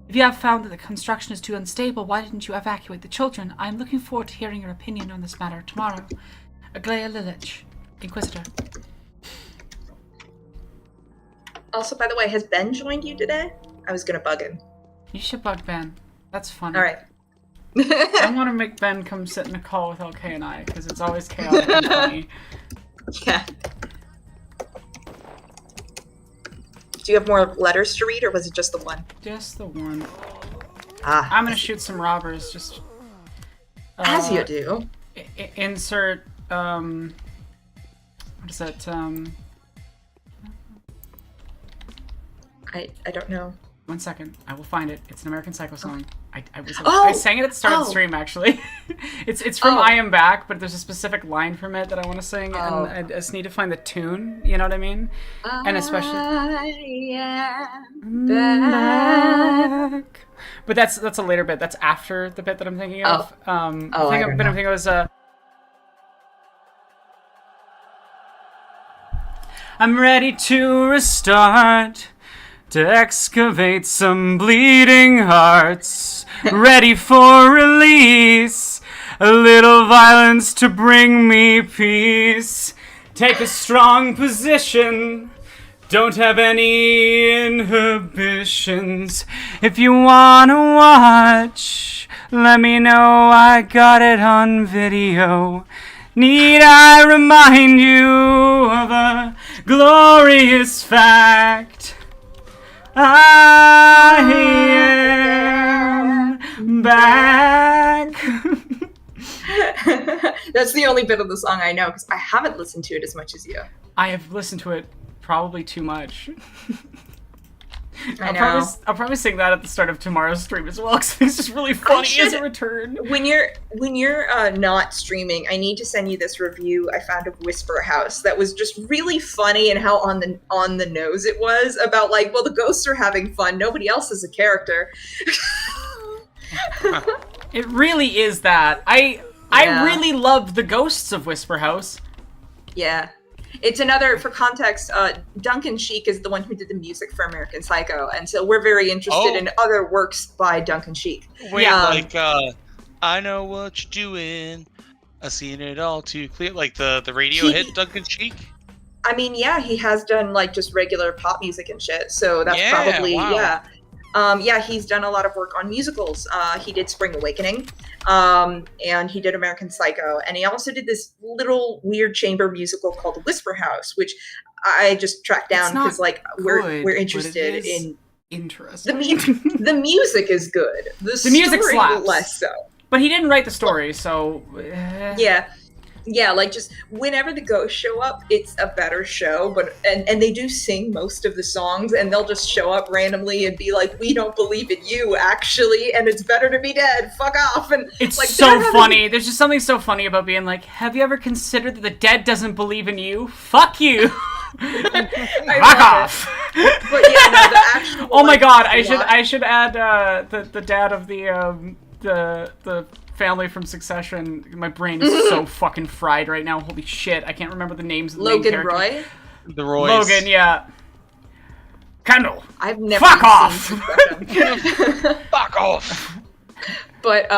If you have found that the construction is too unstable, why didn't you evacuate the children? I am looking forward to hearing your opinion on this matter tomorrow. Aglaya Lilich, Inquisitor.
Also, by the way, has Ben joined you today? I was gonna bug him.
You should bug Ben. That's funny.
All right.
I want to make Ben come sit in a call with LK and I, because it's always chaotic and funny.
Yeah. Do you have more letters to read, or was it just the one?
Just the one.
I'm
gonna shoot some robbers. Just
as you do.
Insert. What is that?
I don't know.
1 second. I will find it. It's an American Psycho song. I sang it at the start of the stream, actually. it's from I Am Back, but there's a specific line from it that I want to sing, and I just need to find the tune, you know what I mean? And especially... I am back. But that's a later bit. That's after the bit that I'm thinking of. I'm thinking was... I'm ready to restart, to excavate some bleeding hearts, ready for release, a little violence to bring me peace. Take a strong position,
Don't have any inhibitions. If you wanna watch, let me know, I got it on video. Need I remind you of a glorious fact? I am back.
That's the only bit of the song I know, because I haven't listened to it as much as you.
I have listened to it probably too much.
I know.
I'll probably sing that at the start of tomorrow's stream as well, because it's just really funny as a return.
When you're not streaming, I need to send you this review I found of Whisper House that was just really funny, and how on the nose it was about, like, well, the ghosts are having fun, nobody else is a character.
It really is that. I really love the ghosts of Whisper House.
Yeah. It's another, for context, Duncan Sheik is the one who did the music for American Psycho, and so we're very interested in other works by Duncan Sheik.
Wait, I know what you're doing, I've seen it all too clear, like the radio hit Duncan Sheik?
I mean, yeah, he has done, like, just regular pop music and shit, so that's probably,
wow.
He's done a lot of work on musicals. He did Spring Awakening, and he did American Psycho, and he also did this little weird chamber musical called Whisper House, which I just tracked down because, like, we're interested in.
Interesting.
The music is good. The
music
story
slaps.
Less so.
But he didn't write the story, so.
Yeah, like, just whenever the ghosts show up, it's a better show, but and they do sing most of the songs, and they'll just show up randomly and be like, we don't believe in you, actually, and it's better to be dead, fuck off. And
it's
like,
so funny. There's just something so funny about being like, have you ever considered that the dead doesn't believe in you? Fuck you. Fuck off.
But yeah, no, the actual,
oh my god, I should add the dad of the family from Succession. My brain is so fucking fried right now. Holy shit, I can't remember the names of the main
Logan
characters.
Roy?
The Roys.
Logan, yeah. Kendall.
I've never
Fuck off.
Fuck off.
But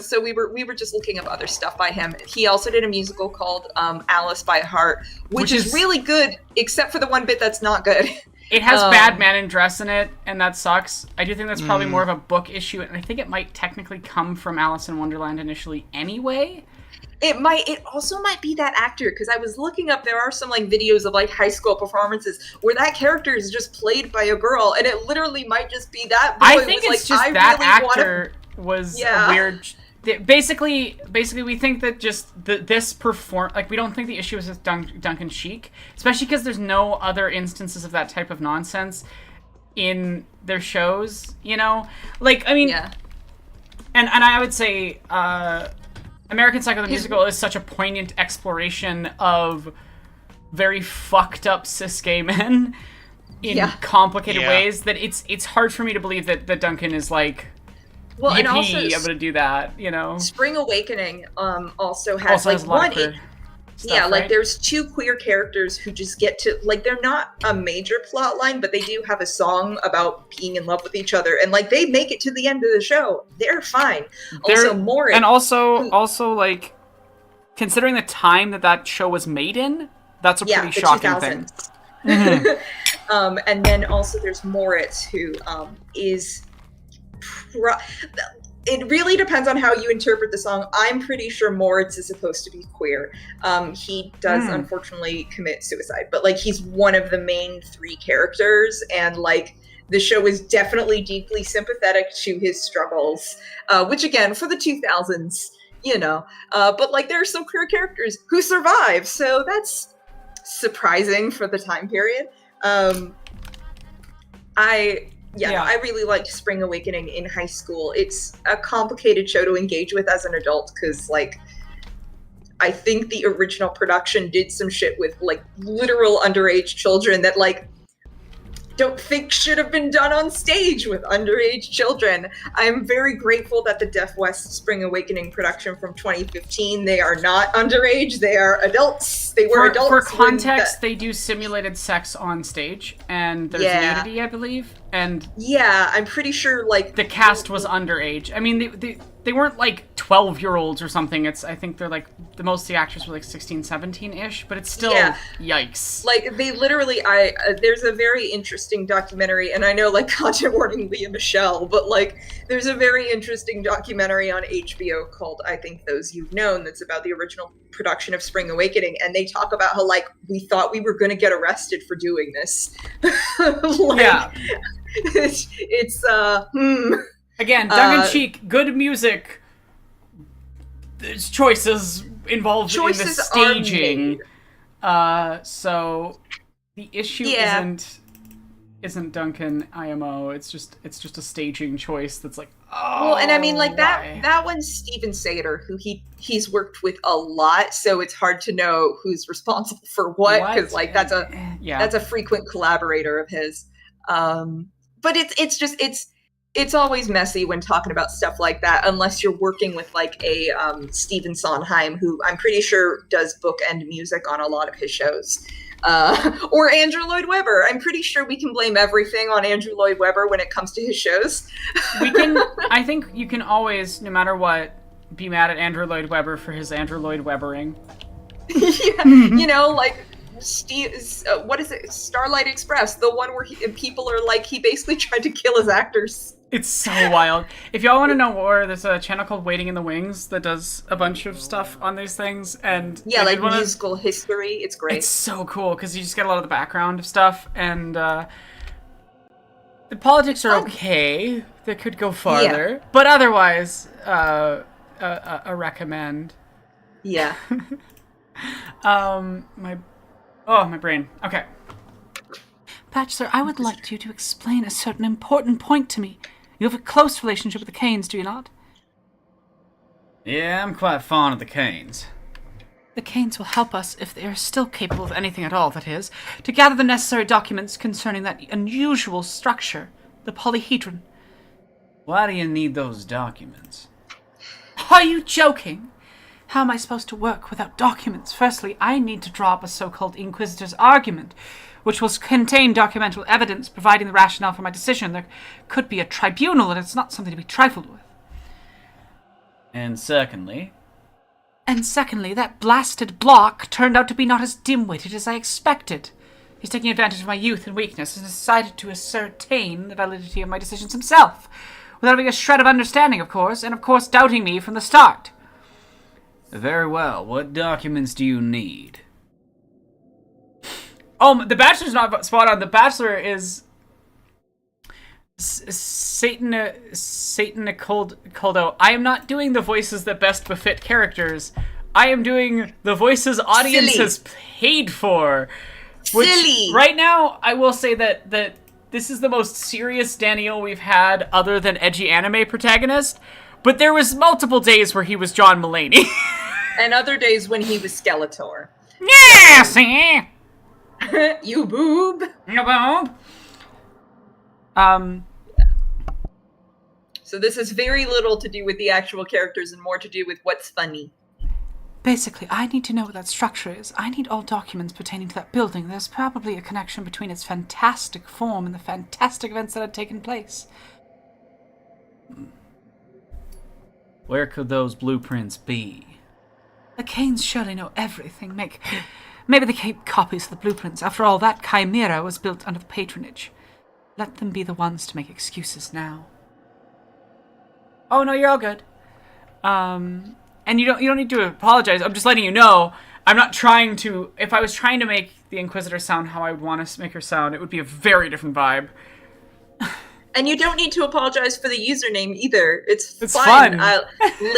so we were just looking up other stuff by him. He also did a musical called Alice by Heart, which is really good, except for the one bit that's not good.
It has Bad Man in Dress in it, and that sucks. I do think that's probably more of a book issue, and I think it might technically come from Alice in Wonderland initially anyway.
It also might be that actor, because I was looking up, there are some, like, videos of, like, high school performances where that character is just played by a girl, and it literally might just be that boy.
I think it's just that actor was a weird... Basically, we think that just this we don't think the issue is with Duncan Sheik, especially because there's no other instances of that type of nonsense in their shows, you know? Like, I mean... Yeah. And I would say, American Psycho the Musical is such a poignant exploration of very fucked up cis gay men in complicated ways that it's hard for me to believe that Duncan is like...
Well, and also,
I'm gonna do that, you know.
Spring Awakening also has like one. Like there's two queer characters who just get to, like, they're not a major plot line, but they do have a song about being in love with each other, and like they make it to the end of the show. They're fine. Also, Moritz,
and also like, considering the time that show was made in, that's a pretty shocking thing.
Mm-hmm. And then also there's Moritz, who is. It really depends on how you interpret the song. I'm pretty sure Moritz is supposed to be queer. He does unfortunately commit suicide, but like he's one of the main three characters, and like the show is definitely deeply sympathetic to his struggles, which again, for the 2000s, you know, but like there are some queer characters who survive, so that's surprising for the time period. I really liked Spring Awakening in high school. It's a complicated show to engage with as an adult because, like, I think the original production did some shit with, like, literal underage children that, like, don't think should have been done on stage with underage children. I'm very grateful that the Deaf West Spring Awakening production from 2015, they are not underage, they are adults. They were adults.
For context, they do simulated sex on stage, and there's nudity, I believe. And
yeah, I'm pretty sure, like...
the cast was underage. I mean, they weren't like 12-year-olds or something. I think they're like, the most of the actors were like 16, 17-ish, but it's still, yikes.
Like, they literally, there's a very interesting documentary, and I know, like, content warning Leah Michelle, but, like, there's a very interesting documentary on HBO called I Think Those You've Known that's about the original production of Spring Awakening, and they talk about how, like, we thought we were going to get arrested for doing this. Like,
yeah.
It's
Again, tongue-in-cheek, good music. There's choices involved in the staging. So the issue isn't Duncan IMO. It's just a staging choice that's like, oh.
Well, and I mean, like,
why?
that one's Steven Sater, who he's worked with a lot, so it's hard to know who's responsible for what, because like that's a frequent collaborator of his. But it's always messy when talking about stuff like that, unless you're working with like a Stephen Sondheim, who I'm pretty sure does book and music on a lot of his shows. Or Andrew Lloyd Webber. I'm pretty sure we can blame everything on Andrew Lloyd Webber when it comes to his shows.
I think you can always, no matter what, be mad at Andrew Lloyd Webber for his Andrew Lloyd Webbering.
Yeah, you know, like, what is it? Starlight Express, the one where people are like, he basically tried to kill his actors.
It's so wild. If y'all want to know more, there's a channel called Waiting in the Wings that does a bunch of stuff on these things, and
like musical history. It's great.
It's so cool because you just get a lot of the background of stuff, and the politics are okay. They could go farther, but otherwise, a recommend.
Yeah.
My brain. Okay.
Bachelor, I would like you to explain a certain important point to me. You have a close relationship with the Canes, do you not?
Yeah, I'm quite fond of the Canes.
The Canes will help us, if they are still capable of anything at all, that is, to gather the necessary documents concerning that unusual structure, the polyhedron.
Why do you need those documents?
Are you joking? How am I supposed to work without documents? Firstly, I need to draw up a so-called Inquisitor's argument, which will contain documental evidence providing the rationale for my decision. There could be a tribunal, and it's not something to be trifled with.
And secondly,
that blasted block turned out to be not as dim-witted as I expected. He's taking advantage of my youth and weakness and decided to ascertain the validity of my decisions himself, without having a shred of understanding, of course, and of course doubting me from the start.
Very well. What documents do you need?
Oh, the Bachelor's not spot on. The Bachelor is Satan Coldo. I am not doing the voices that best befit characters. I am doing the voices audience has paid for. Which,
Silly.
Right now, I will say that this is the most serious Daniel we've had other than edgy anime protagonist. But there was multiple days where he was John Mulaney.
And other days when he was Skeletor.
Yeah, see?
You boob.
You boob.
So this has very little to do with the actual characters and more to do with what's funny.
Basically, I need to know what that structure is. I need all documents pertaining to that building. There's probably a connection between its fantastic form and the fantastic events that had taken place.
Where could those blueprints be?
The Canes surely know everything. Maybe they keep copies of the blueprints. After all, that chimera was built under the patronage. Let them be the ones to make excuses now.
Oh no, you're all good. And you don't need to apologize. I'm just letting you know. I'm not trying to. If I was trying to make the Inquisitor sound how I would want to make her sound, it would be a very different vibe.
And you don't need to apologize for the username either. It's
fun.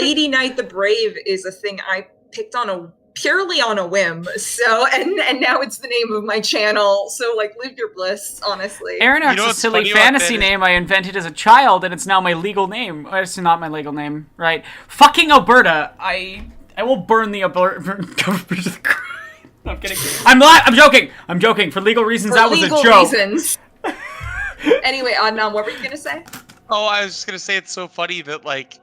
Lady Knight the Brave is a thing I picked on purely on a whim. So and now it's the name of my channel. So like, live your bliss, honestly.
Aeronauts is a silly fantasy name I invented as a child, and it's now my legal name. It's not my legal name, right? Fucking Alberta. I will burn the Alberta government to the ground. I'm kidding. I'm joking. I'm joking. For legal reasons, that was a joke.
Reasons. Anyway, Adnan, what were you gonna say?
Oh, I was just gonna say it's so funny that like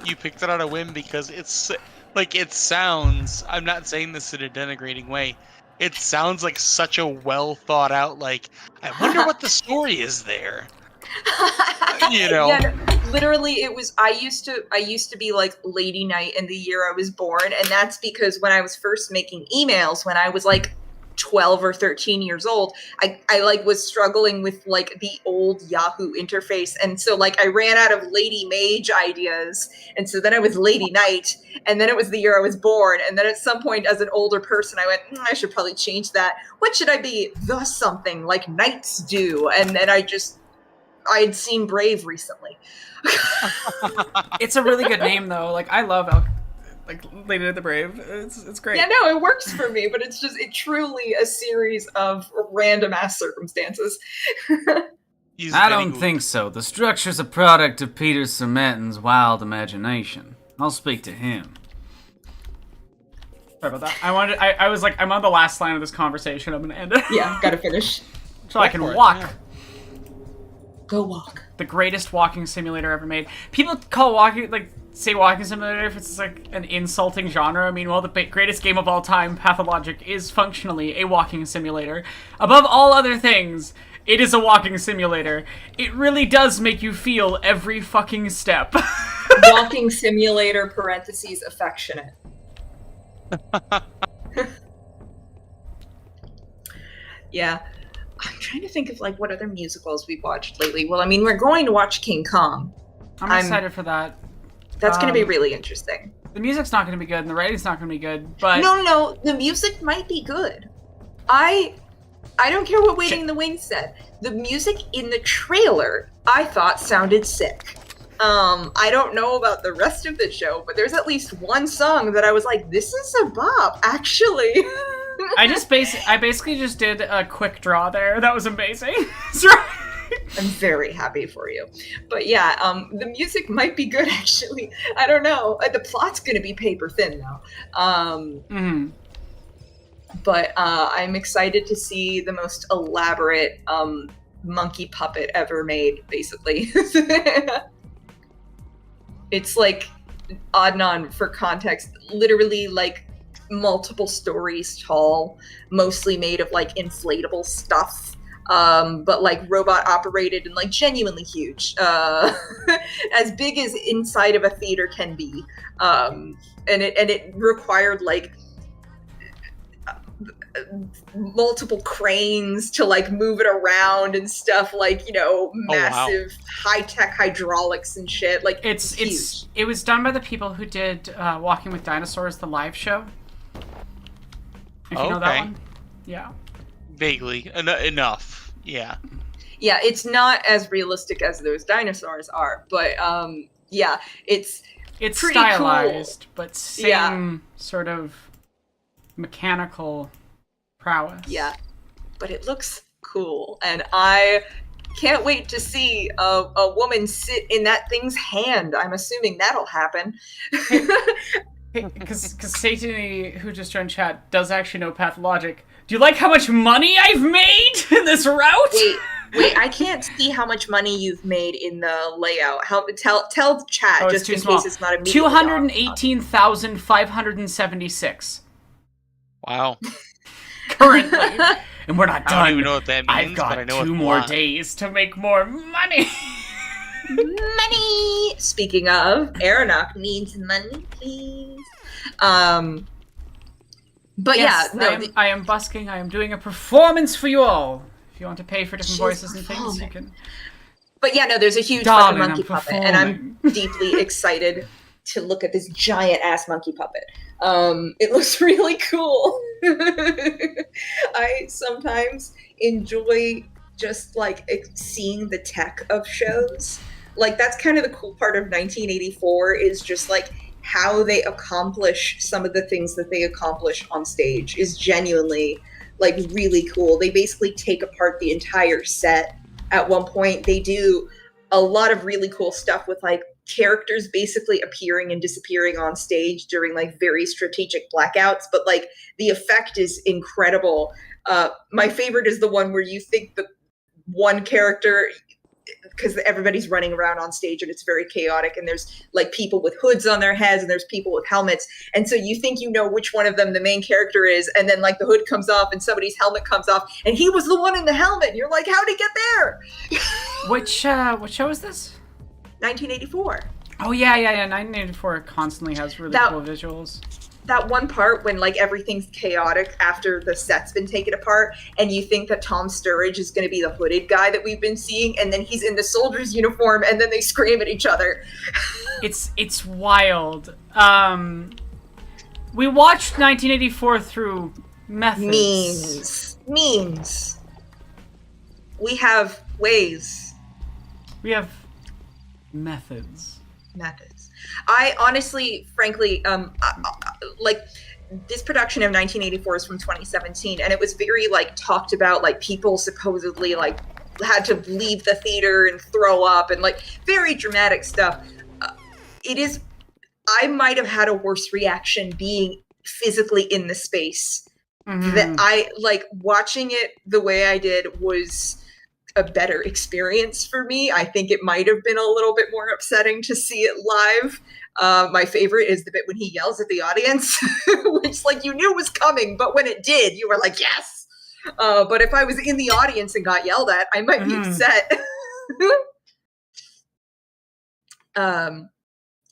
you picked it on a whim because it's like it sounds. I'm not saying this in a denigrating way. It sounds like such a well thought out. Like I wonder what the story is there. You know.
literally it was I used to be like Lady Knight in the year I was born, and that's because when I was first making emails when I was like 12 or 13 years old, I like was struggling with like the old Yahoo interface, and so like I ran out of Lady Mage ideas, and so then I was Lady Knight, and then it was the year I was born, and then at some point as an older person I went, I should probably change that. What should I be? The something like knights do. And then I had seen Brave recently.
It's a really good name though. Like I love like Lady of the Brave. It's great.
Yeah, no, it works for me, but it's truly a series of random ass circumstances.
I don't think so. The structure's a product of Peter Surmenton's wild imagination. I'll speak to him.
Sorry about that. I was like, I'm on the last line of this conversation. I'm gonna end it.
Yeah, gotta finish.
So I can walk.
Yeah.
Go walk.
The greatest walking simulator ever made. People call walking, like, say walking simulator if it's like an insulting genre. Meanwhile, the greatest game of all time, Pathologic, is functionally a walking simulator. Above all other things, it is a walking simulator. It really does make you feel every fucking step.
Walking simulator, parentheses, affectionate. Yeah. I'm trying to think of like what other musicals we've watched lately. Well, I mean, we're going to watch King Kong.
I'm excited for that.
That's going to be really interesting.
The music's not going to be good, and the writing's not going to be good, but...
No, the music might be good. I don't care what Waiting in the Wings said. The music in the trailer, I thought sounded sick. I don't know about the rest of the show, but there's at least one song that I was like, this is a bop, actually.
I basically just did a quick draw there. That was amazing.
I'm very happy for you. But yeah, the music might be good, actually. I don't know. The plot's going to be paper thin, though. But I'm excited to see the most elaborate monkey puppet ever made, basically. It's like, Adnan, for context, literally like multiple stories tall, mostly made of like inflatable stuff. But like robot operated and like genuinely huge, as big as inside of a theater can be. And it required like multiple cranes to like move it around and stuff, like, you know, massive high-tech hydraulics and shit. Like
it was done by the people who did Walking with Dinosaurs, the live show. If you know that one. Yeah.
Vaguely. Enough. Yeah.
Yeah, it's not as realistic as those dinosaurs are, but yeah, it's pretty
stylized,
cool.
But same sort of mechanical prowess.
Yeah, but it looks cool, and I can't wait to see a woman sit in that thing's hand. I'm assuming that'll happen.
Because Satany, who just joined chat, does actually know Pathologic. Do you like how much money I've made in this route?
Wait, I can't see how much money you've made in the layout. Tell the chat, just in case it's not immediately
218,576.
Wow.
Currently. And we're not done.
I don't even know what that means,
I've got
but I know
2 more days to make more money.
Money! Speaking of, Aeronauts needs money, please. But
yes,
yeah, no.
I am busking. I am doing a performance for you all. If you want to pay for different voices and things, you can.
But yeah, no, there's a huge fucking monkey puppet, and I'm deeply excited to look at this giant ass monkey puppet. It looks really cool. I sometimes enjoy just like seeing the tech of shows. Like that's kind of the cool part of 1984 is just like how they accomplish some of the things that they accomplish on stage is genuinely like really cool. They basically take apart the entire set at one point. They do a lot of really cool stuff with like characters basically appearing and disappearing on stage during like very strategic blackouts, but like the effect is incredible. My favorite is the one where you think the one character, because everybody's running around on stage and it's very chaotic, and there's like people with hoods on their heads and there's people with helmets, and so you think you know which one of them the main character is, and then like the hood comes off and somebody's helmet comes off and he was the one in the helmet, and you're like, how'd he get there?
Which show is this?
1984.
Oh yeah. 1984 constantly has really cool visuals.
That one part when like everything's chaotic after the set's been taken apart, and you think that Tom Sturridge is going to be the hooded guy that we've been seeing, and then he's in the soldier's uniform, and then they scream at each other.
It's wild. We watched 1984 through methods.
Memes. We have ways.
We have methods.
I honestly, frankly, like this production of 1984 is from 2017, and it was very like talked about, like people supposedly like had to leave the theater and throw up and like very dramatic stuff. I might have had a worse reaction being physically in the space. That I like watching it the way I did was a better experience for me. I think it might have been a little bit more upsetting to see it live. My favorite is the bit when he yells at the audience, which like you knew was coming, but when it did, you were like, yes. But if I was in the audience and got yelled at, I might be upset.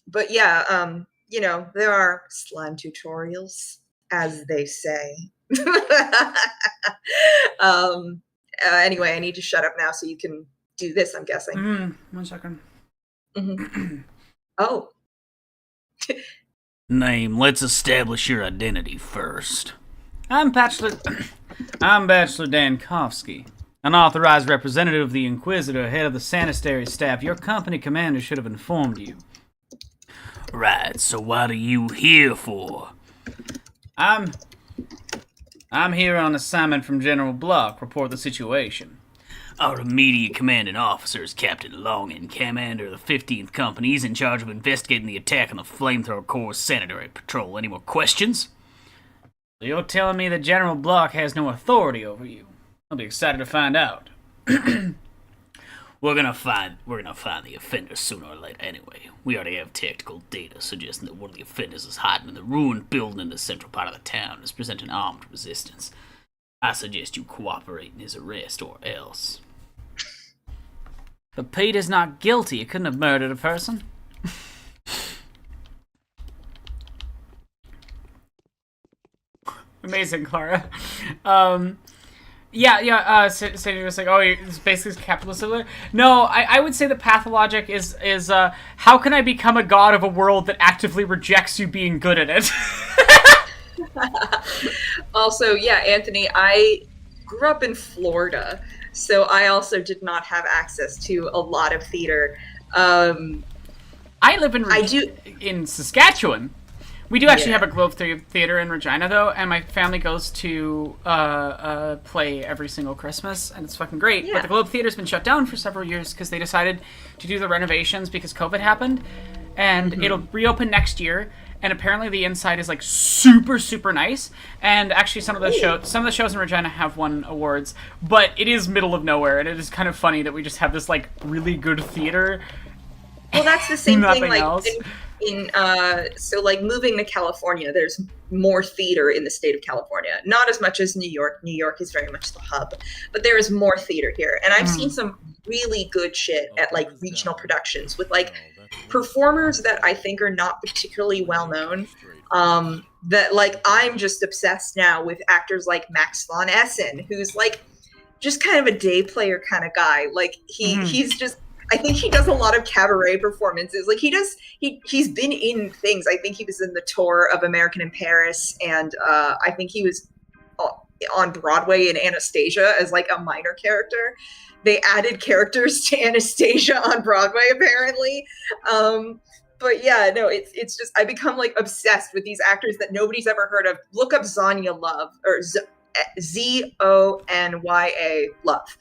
But yeah, you know, there are slime tutorials, as they say. Anyway, I need to shut up now so you can do this, I'm guessing.
1 second.
Oh.
Name, let's establish your identity first.
I'm Bachelor Dankovsky, an authorized representative of the Inquisitor, head of the sanitary staff. Your company commander should have informed you.
Right, so what are you here for?
I'm here on assignment from General Block. Report the situation.
Our immediate commanding officer is Captain Longin, commander of the 15th Company. He's in charge of investigating the attack on the Flamethrower Corps' sanitary patrol. Any more questions?
So you're telling me that General Block has no authority over you? I'll be excited to find out.
We're gonna find the offenders sooner or later anyway. We already have tactical data suggesting that one of the offenders is hiding in the ruined building in the central part of the town and is presenting armed resistance. I suggest you cooperate in his arrest or else.
But Pete is not guilty. He couldn't have murdered a person. Amazing, Clara. Sadie was like, oh, it's basically capitalist. No, I would say the Pathologic is how can I become a god of a world that actively rejects you being good at it?
Also, yeah, Anthony, I grew up in Florida, so I also did not have access to a lot of theater.
I live in Saskatchewan. We do actually have a Globe Theater in Regina, though, and my family goes to play every single Christmas, and it's fucking great.
Yeah.
But the Globe Theater's been shut down for several years because they decided to do the renovations because COVID happened, and it'll reopen next year. And apparently the inside is like super, super nice. And actually some of the shows in Regina have won awards, but it is middle of nowhere, and it is kind of funny that we just have this like really good theater.
Well, that's the same thing. Like
else.
So like moving to California, there's more theater in the state of California. Not as much as New York. New York is very much the hub, but there is more theater here. And I've seen some really good shit at like regional productions with like performers that I think are not particularly well known. That like I'm just obsessed now with actors like Max von Essen, who's like just kind of a day player kind of guy. Like he's just, I think he does a lot of cabaret performances. Like he's been in things. I think he was in the tour of American in Paris, and I think he was on Broadway in Anastasia as like a minor character. They added characters to Anastasia on Broadway, apparently. But yeah, no, it's just, I become like obsessed with these actors that nobody's ever heard of. Look up Zonya Love, or Zonya Love.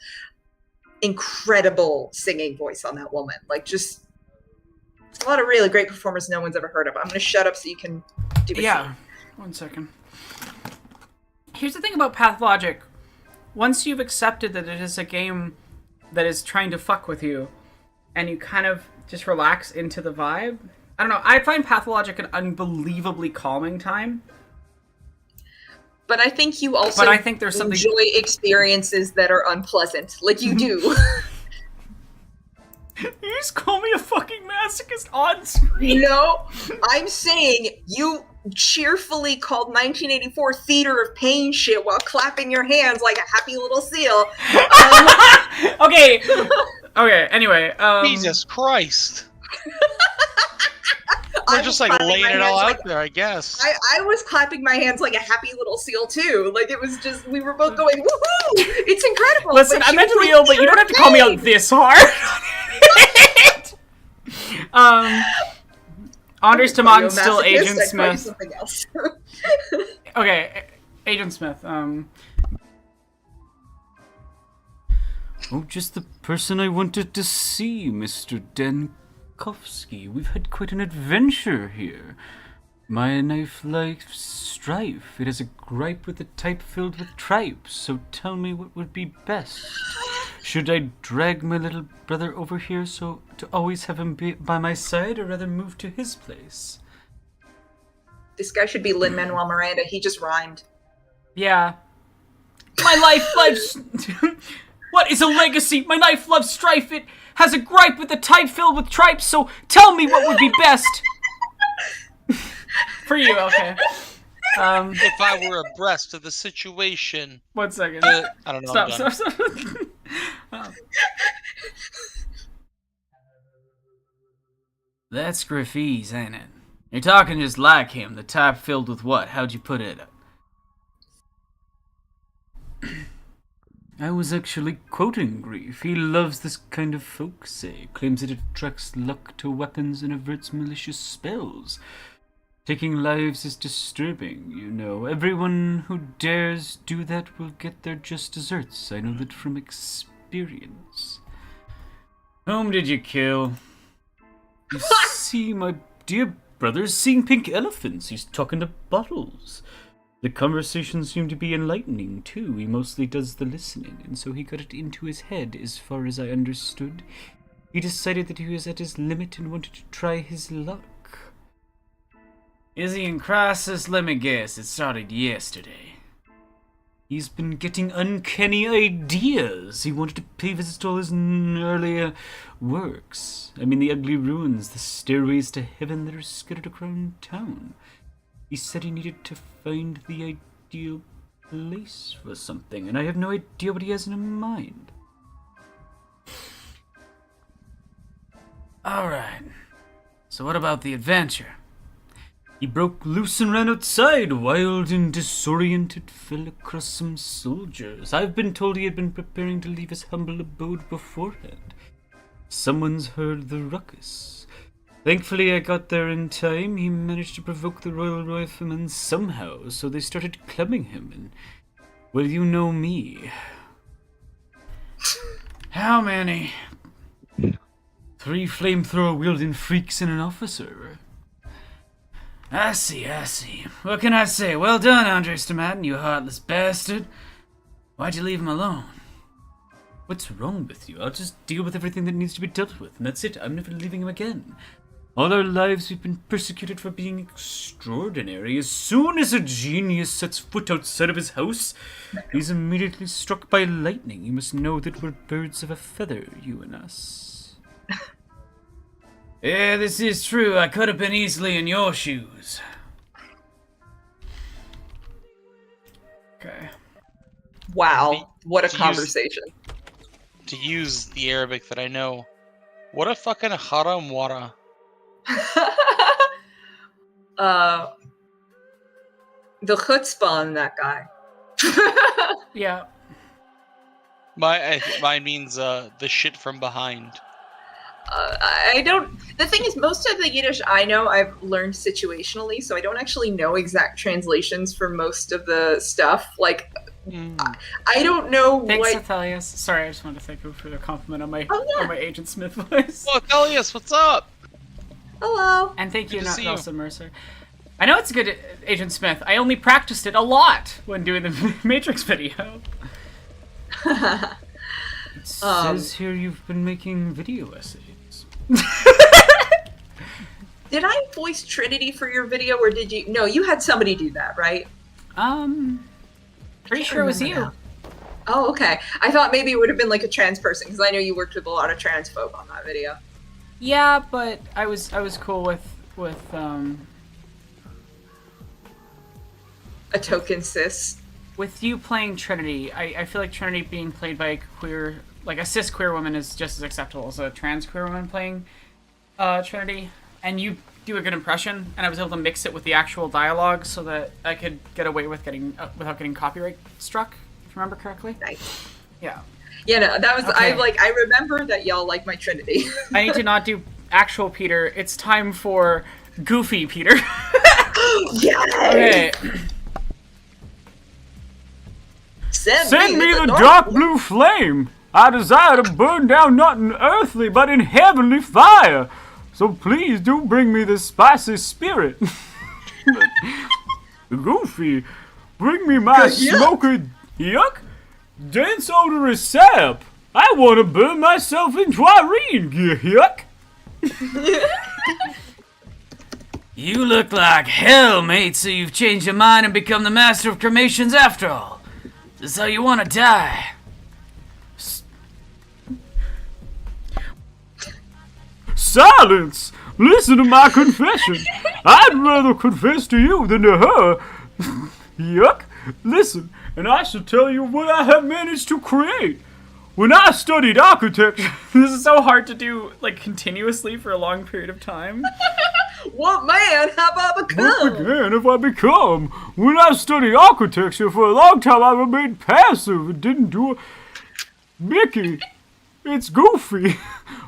Incredible singing voice on that woman. Like just a lot of really great performers no one's ever heard of. I'm going to shut up so you can do it.
Yeah, 1 second. Here's the thing about Pathologic. Once you've accepted that it is a game that is trying to fuck with you, and you kind of just relax into the vibe, I don't know, I find Pathologic an unbelievably calming time.
But I think you also
there's something
enjoy experiences that are unpleasant, like you do.
You just call me a fucking masochist on screen?
No, I'm saying you cheerfully called 1984 Theater of Pain shit while clapping your hands like a happy little seal.
Okay. Okay. Anyway.
Jesus Christ. We're just like
clapping
laying
my
it all
hands
out there, I guess.
I was clapping my hands like a happy little seal too. Like it was just we were both going woohoo! It's incredible.
Listen,
But
I'm
she was
mentally
like,
ill, but you don't have to call me out this hard. Andres Taman still Agent Smith.
Something else.
Okay, Agent Smith.
Oh, just the person I wanted to see, Mr. Denkovsky. We've had quite an adventure here. My knife likes strife. It has a gripe with a type filled with tripe. So tell me what would be best. Should I drag my little brother over here so to always have him be by my side, or rather move to his place?
This guy should be Lin-Manuel Miranda. He just rhymed.
Yeah. My life's... What is a legacy? My knife loves strife. It has a gripe with a type filled with tripe, so tell me what would be best. For you, okay.
If I were abreast of the situation...
1 second.
I don't know.
Stop. That's Griffey's, ain't it? You're talking just like him. The type filled with what? How'd you put it?
I was actually quoting Grief. He loves this kind of folksy, claims it attracts luck to weapons and averts malicious spells. Taking lives is disturbing, you know. Everyone who dares do that will get their just desserts. I know that from experience.
Whom did you kill?
You see, my dear brother's seeing pink elephants. He's talking to bottles. The conversation seemed to be enlightening, too. He mostly does the listening, and so he got it into his head, as far as I understood. He decided that he was at his limit and wanted to try his luck.
Is he in crisis? Let me guess. It started yesterday.
He's been getting uncanny ideas. He wanted to pay visits to all his earlier works. I mean, the ugly ruins, the stairways to heaven that are scattered around town. He said he needed to find the ideal place for something, and I have no idea what he has in mind.
Alright. So what about the adventure?
He broke loose and ran outside, wild and disoriented, fell across some soldiers. I've been told he had been preparing to leave his humble abode beforehand. Someone's heard the ruckus. Thankfully, I got there in time. He managed to provoke the Royal Riflemen somehow, so they started clubbing him, and, well, you know me.
How many?
3 flamethrower-wielding freaks and an officer.
I see. What can I say? Well done, Andres Tomatin, you heartless bastard. Why'd you leave him alone?
What's wrong with you? I'll just deal with everything that needs to be dealt with, and that's it. I'm never leaving him again. All our lives we've been persecuted for being extraordinary. As soon as a genius sets foot outside of his house, he's immediately struck by lightning. You must know that we're birds of a feather, you and us.
Yeah, this is true. I could have been easily in your shoes. Okay.
Wow, what a
To use-
conversation.
To use the Arabic that I know, what a fucking haram wara.
The chutzpah on that guy.
Yeah.
Mine means the shit from behind.
I don't. The thing is, most of the Yiddish I know, I've learned situationally, so I don't actually know exact translations for most of the stuff. Like, I don't know
Thanks,
what.
Athelius. Sorry, I just wanted to thank you for the compliment on my
Oh, yeah.
on my Agent Smith voice.
Oh, Elias, what's up?
Hello.
And thank you,
Good to
not
see you.
Nelson Mercer. I know it's good, Agent Smith. I only practiced it a lot when doing the Matrix video.
It says here you've been making video essays.
Did I voice Trinity for your video, or did you? No, you had somebody do that, right?
Pretty sure it was you.
remember Oh, okay. I thought maybe it would have been like a trans person because I know you worked with a lot of trans folk on that video.
Yeah, but I was cool with
A token cis.
with you playing Trinity. I feel like Trinity being played by a queer, like a cis queer woman, is just as acceptable as a trans queer woman playing Trinity. And you do a good impression, and I was able to mix it with the actual dialogue so that I could get away with without getting copyright struck. If you remember correctly.
Nice.
Yeah.
Yeah, no, that was
Okay.
I remember that y'all like my Trinity.
I need to not do actual Peter. It's time for Goofy Peter.
Yay!
Okay.
Send me the dark blue flame. I desire to burn down not in earthly, but in heavenly fire. So please do bring me the spicy spirit. Goofy, bring me my smoky yuck. Dance odorous sap. I want to burn myself in Dwareen, yuck.
You look like hell, mate, so you've changed your mind and become the master of cremations after all. Is this how you want to die?
Silence! Listen to my confession. I'd rather confess to you than to her. Yuck. Listen, and I shall tell you what I have managed to create. When I studied architecture...
This is so hard to do, like, continuously for a long period of time.
What man have I
What
become?
man have I become? When I studied architecture for a long time, I remained passive and didn't do a... Mickey, it's Goofy.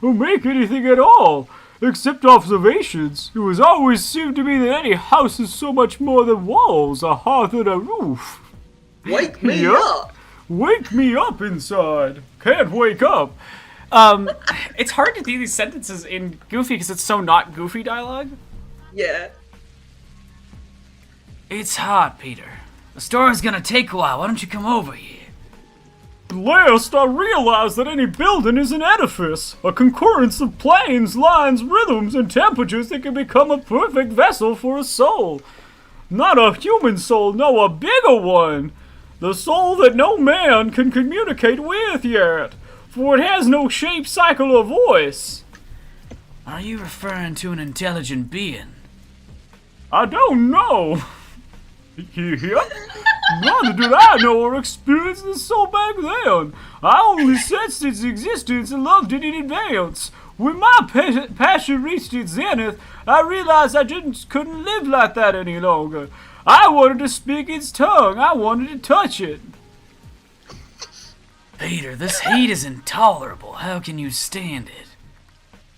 Who make anything at all, except observations. It was always seemed to me that any house is so much more than walls, a hearth and a roof.
Wake me
Yup.
up.
Wake me up inside. Can't wake up.
It's hard to do these sentences in Goofy because it's so not Goofy dialogue.
Yeah.
It's hot, Peter. The story's gonna take a while. Why don't you come over here?
Last, I realized that any building is an edifice, a concurrence of planes, lines, rhythms, and temperatures that can become a perfect vessel for a soul. Not a human soul, no, a bigger one. The soul that no man can communicate with yet, for it has no shape, cycle, or voice.
Are you referring to an intelligent being?
I don't know. Yep. Neither did I know or experience the soul back then. I only sensed its existence and loved it in advance. When my passion reached its zenith, I realized I couldn't live like that any longer. I wanted to speak its tongue. I wanted to touch it.
Peter, this heat is intolerable. How can you stand it?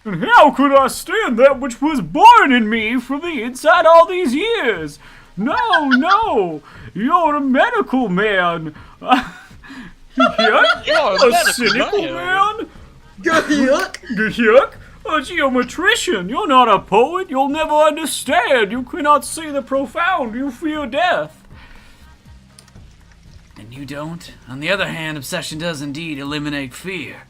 And how could I stand that which was born in me from the inside all these years? No, you're a medical man. Yuck,
You're
a cynical man. Yuck, a geometrician. You're not a poet. You'll never understand. You cannot see the profound. You fear death.
And you don't? On the other hand, obsession does indeed eliminate fear.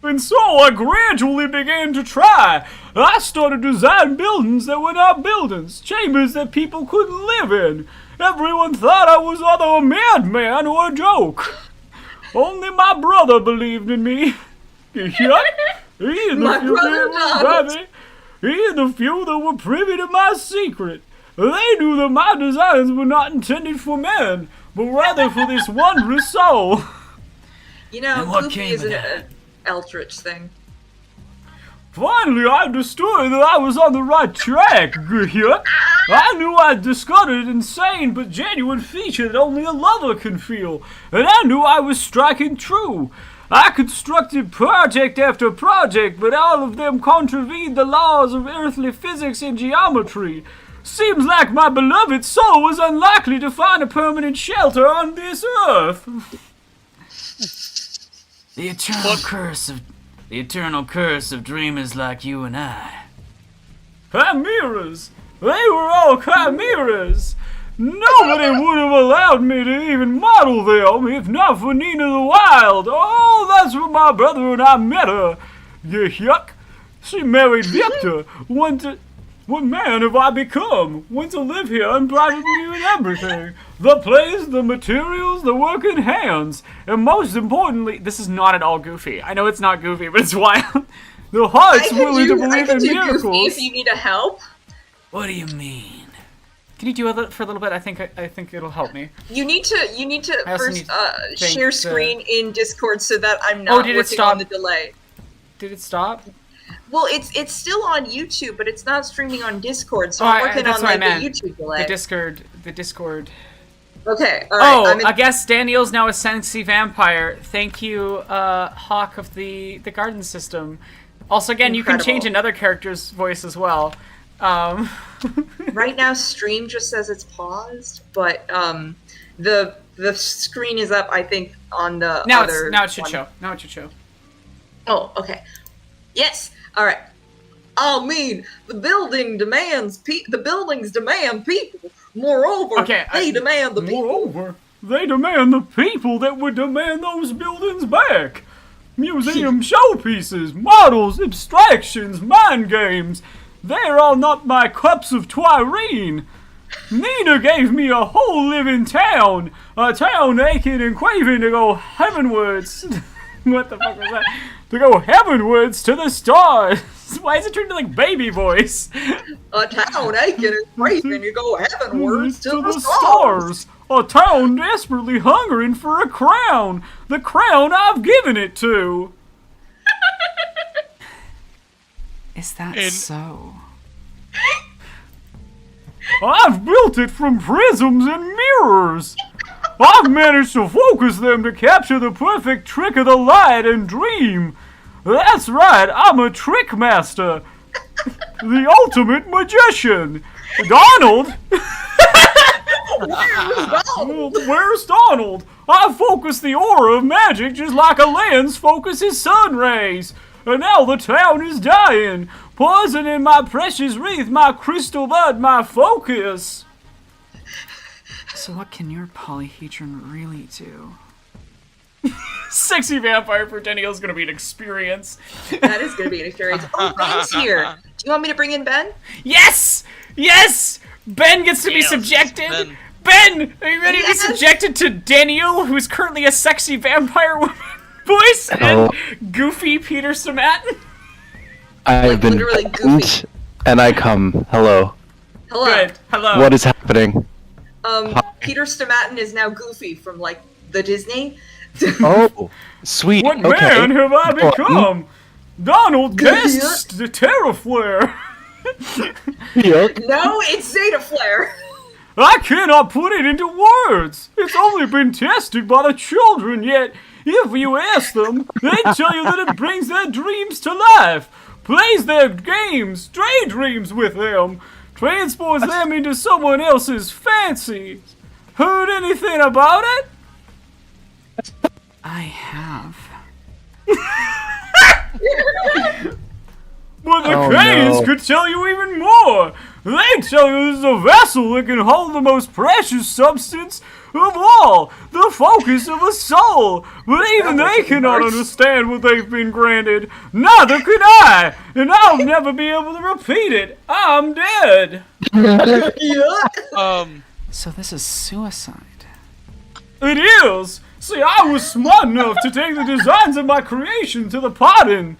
And so I gradually began to try. I started designing buildings that were not buildings, chambers that people couldn't live in. Everyone thought I was either a madman or a joke. Only my brother believed in me. Yuck. He and
My
the few
brother
that were privy. He and the few that were privy to my secret. They knew that my designs were not intended for men, but rather for this wondrous soul.
You know,
And what
Goofy
came
is
of
an
that?
Eldritch thing.
Finally, I understood that I was on the right track. Yuck. I knew I'd discovered an insane but genuine feature that only a lover can feel, and I knew I was striking true. I constructed project after project, but all of them contravened the laws of earthly physics and geometry. Seems like my beloved soul was unlikely to find a permanent shelter on this earth.
The eternal curse of dreamers like you and I.
Chimeras! They were all chimeras! Nobody would have allowed me to even model them if not for Nina the Wild. Oh, that's where my brother and I met her. Yuck. She married Victor.
What man have I become? Want to live here and privately and everything. The place, the materials, the working hands. And most importantly, this is not at all goofy. I know it's not goofy, but it's wild. The heart's willing to believe in miracles.
Goofy if you need a help.
What do you mean?
Can you do it for a little bit? I think it'll help me.
You need to
I also
first
need to think
share screen in Discord so that I'm not
did it
working
stop?
on the delay.
Did it stop?
Well, it's still on YouTube, but it's not streaming on Discord, so I'm working
that's
on
what I
like
meant.
the YouTube delay.
The Discord.
Okay, all right.
I guess Daniel's now a sexy vampire. Thank you, Hawk of the Garden System. Also, again, you can change another character's voice as well.
Right now, stream just says it's paused, but the screen is up. I think on the
now
other
now it should
one.
show. Now it should show.
Oh, okay. Yes. All right. I mean, the buildings demand people. Moreover, they demand the people.
Moreover, they demand the people that would demand those buildings back. Museum showpieces, models, abstractions, mind games. They're all not my cups of Twirene. Nina gave me a whole living town. A town aching and craving to go heavenwards. What the fuck was that? To go heavenwards to the stars. Why is it turned to like baby voice?
A town aching and craving to go heavenwards to the stars.
A town desperately hungering for a crown. The crown I've given it to.
Is that so?
I've built it from prisms and mirrors. I've managed to focus them to capture the perfect trick of the light and dream. That's right, I'm a trick master. The ultimate magician. Donald? Where's Donald? I focus the aura of magic just like a lens focuses sun rays. And now the town is dying. Poison in my precious wreath, my crystal bud, my focus.
So what can your polyhedron really do?
Sexy vampire for Daniel's gonna be an experience.
That is going to be an experience. Oh, Ben's here. Do you want me to bring in Ben?
Yes! Yes! Ben gets to be subjected. Ben, are you ready to be subjected to Daniel, who is currently a sexy vampire woman voice, and goofy Peter Samatin?
I have been
literally goofy.
and I come. Hello.
Hello.
Good. Hello.
What is happening?
Peter Stamatin is now Goofy from like the Disney.
Oh, sweet.
What
okay.
man have I become? Donald Guest, the Terraflare.
No, it's Zeta Flare.
I cannot put it into words. It's only been tested by the children, yet if you ask them, they tell you that it brings their dreams to life, plays their games, daydreams with them, transports them into someone else's fancies. Heard anything about it?
I have.
But the K's could tell you even more. They tell you this is a vessel that can hold the most precious substance of all, the focus of a soul. But even they cannot understand what they've been granted. Neither can I, and I'll never be able to repeat it. I'm dead.
So this is suicide.
It is. See, I was smart enough to take the designs of my creation to the pardon.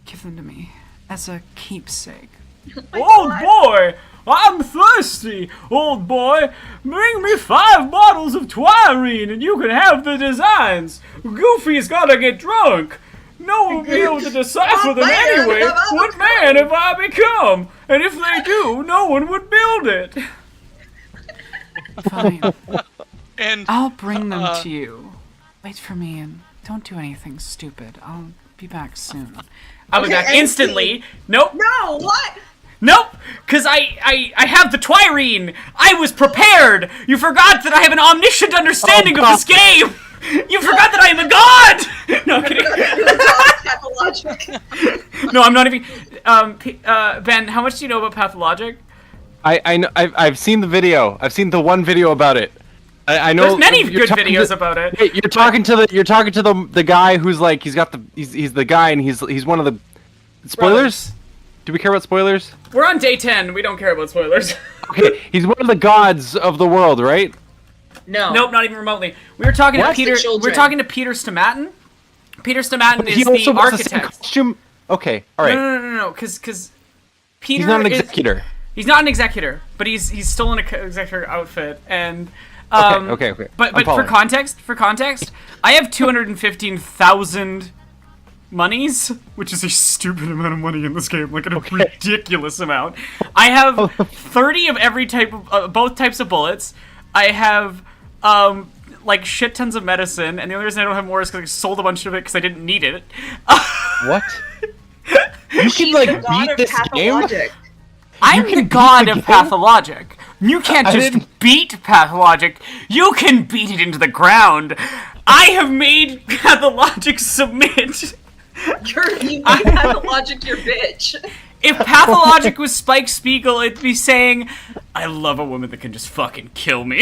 Give them to me as a keepsake.
Old boy, I'm thirsty. Old boy, bring me 5 bottles of Twirene and you can have the designs. Goofy's gotta get drunk. No one will be able to decipher them anyway. What man have I become? And if they do, no one would build it.
Fine.
And
I'll bring them to you. Wait for me and don't do anything stupid. I'll be back soon.
I'll be back instantly. Nope.
No, what?
Nope, because I have the Twirene. I was prepared. You forgot that I have an omniscient understanding of this game. You forgot that I am a god. No, I'm kidding.
Pathologic.
No, I'm not even. Ben, how much do you know about Pathologic?
I know. I've seen the video. I've seen the one video about it. I know.
There's many good videos about it.
Wait, you're talking to the guy who's like he's the guy and he's one of the spoilers. Do we care about spoilers?
We're on day 10. We don't care about spoilers.
Okay, he's one of the gods of the world, right?
No.
Nope, not even remotely. We were talking
What?
to Peter.
The children.
We're talking to Peter Stamatin. Peter Stamatin
He
is
also
the
wears the same
architect.
costume. Okay, all right.
No, because Peter
He's not an
is-
executor.
He's not an executor, but he's still in a executor outfit, and
Okay.
But
I'm
for
following.
context, I have 215,000 monies, which is a stupid amount of money in this game, like a ridiculous amount. I have 30 of every type of both types of bullets. I have like shit tons of medicine, and the only reason I don't have more is because I sold a bunch of it because I didn't need it.
What? You can
She's
like
the god
beat
of
this game?
pathologic.
I'm the god of Pathologic. You can't
I
just
didn't-
beat Pathologic. You can beat it into the ground. I have made Pathologic submit.
You made pathologic your bitch.
If Pathologic was Spike Spiegel, it'd be saying, I love a woman that can just fucking kill me.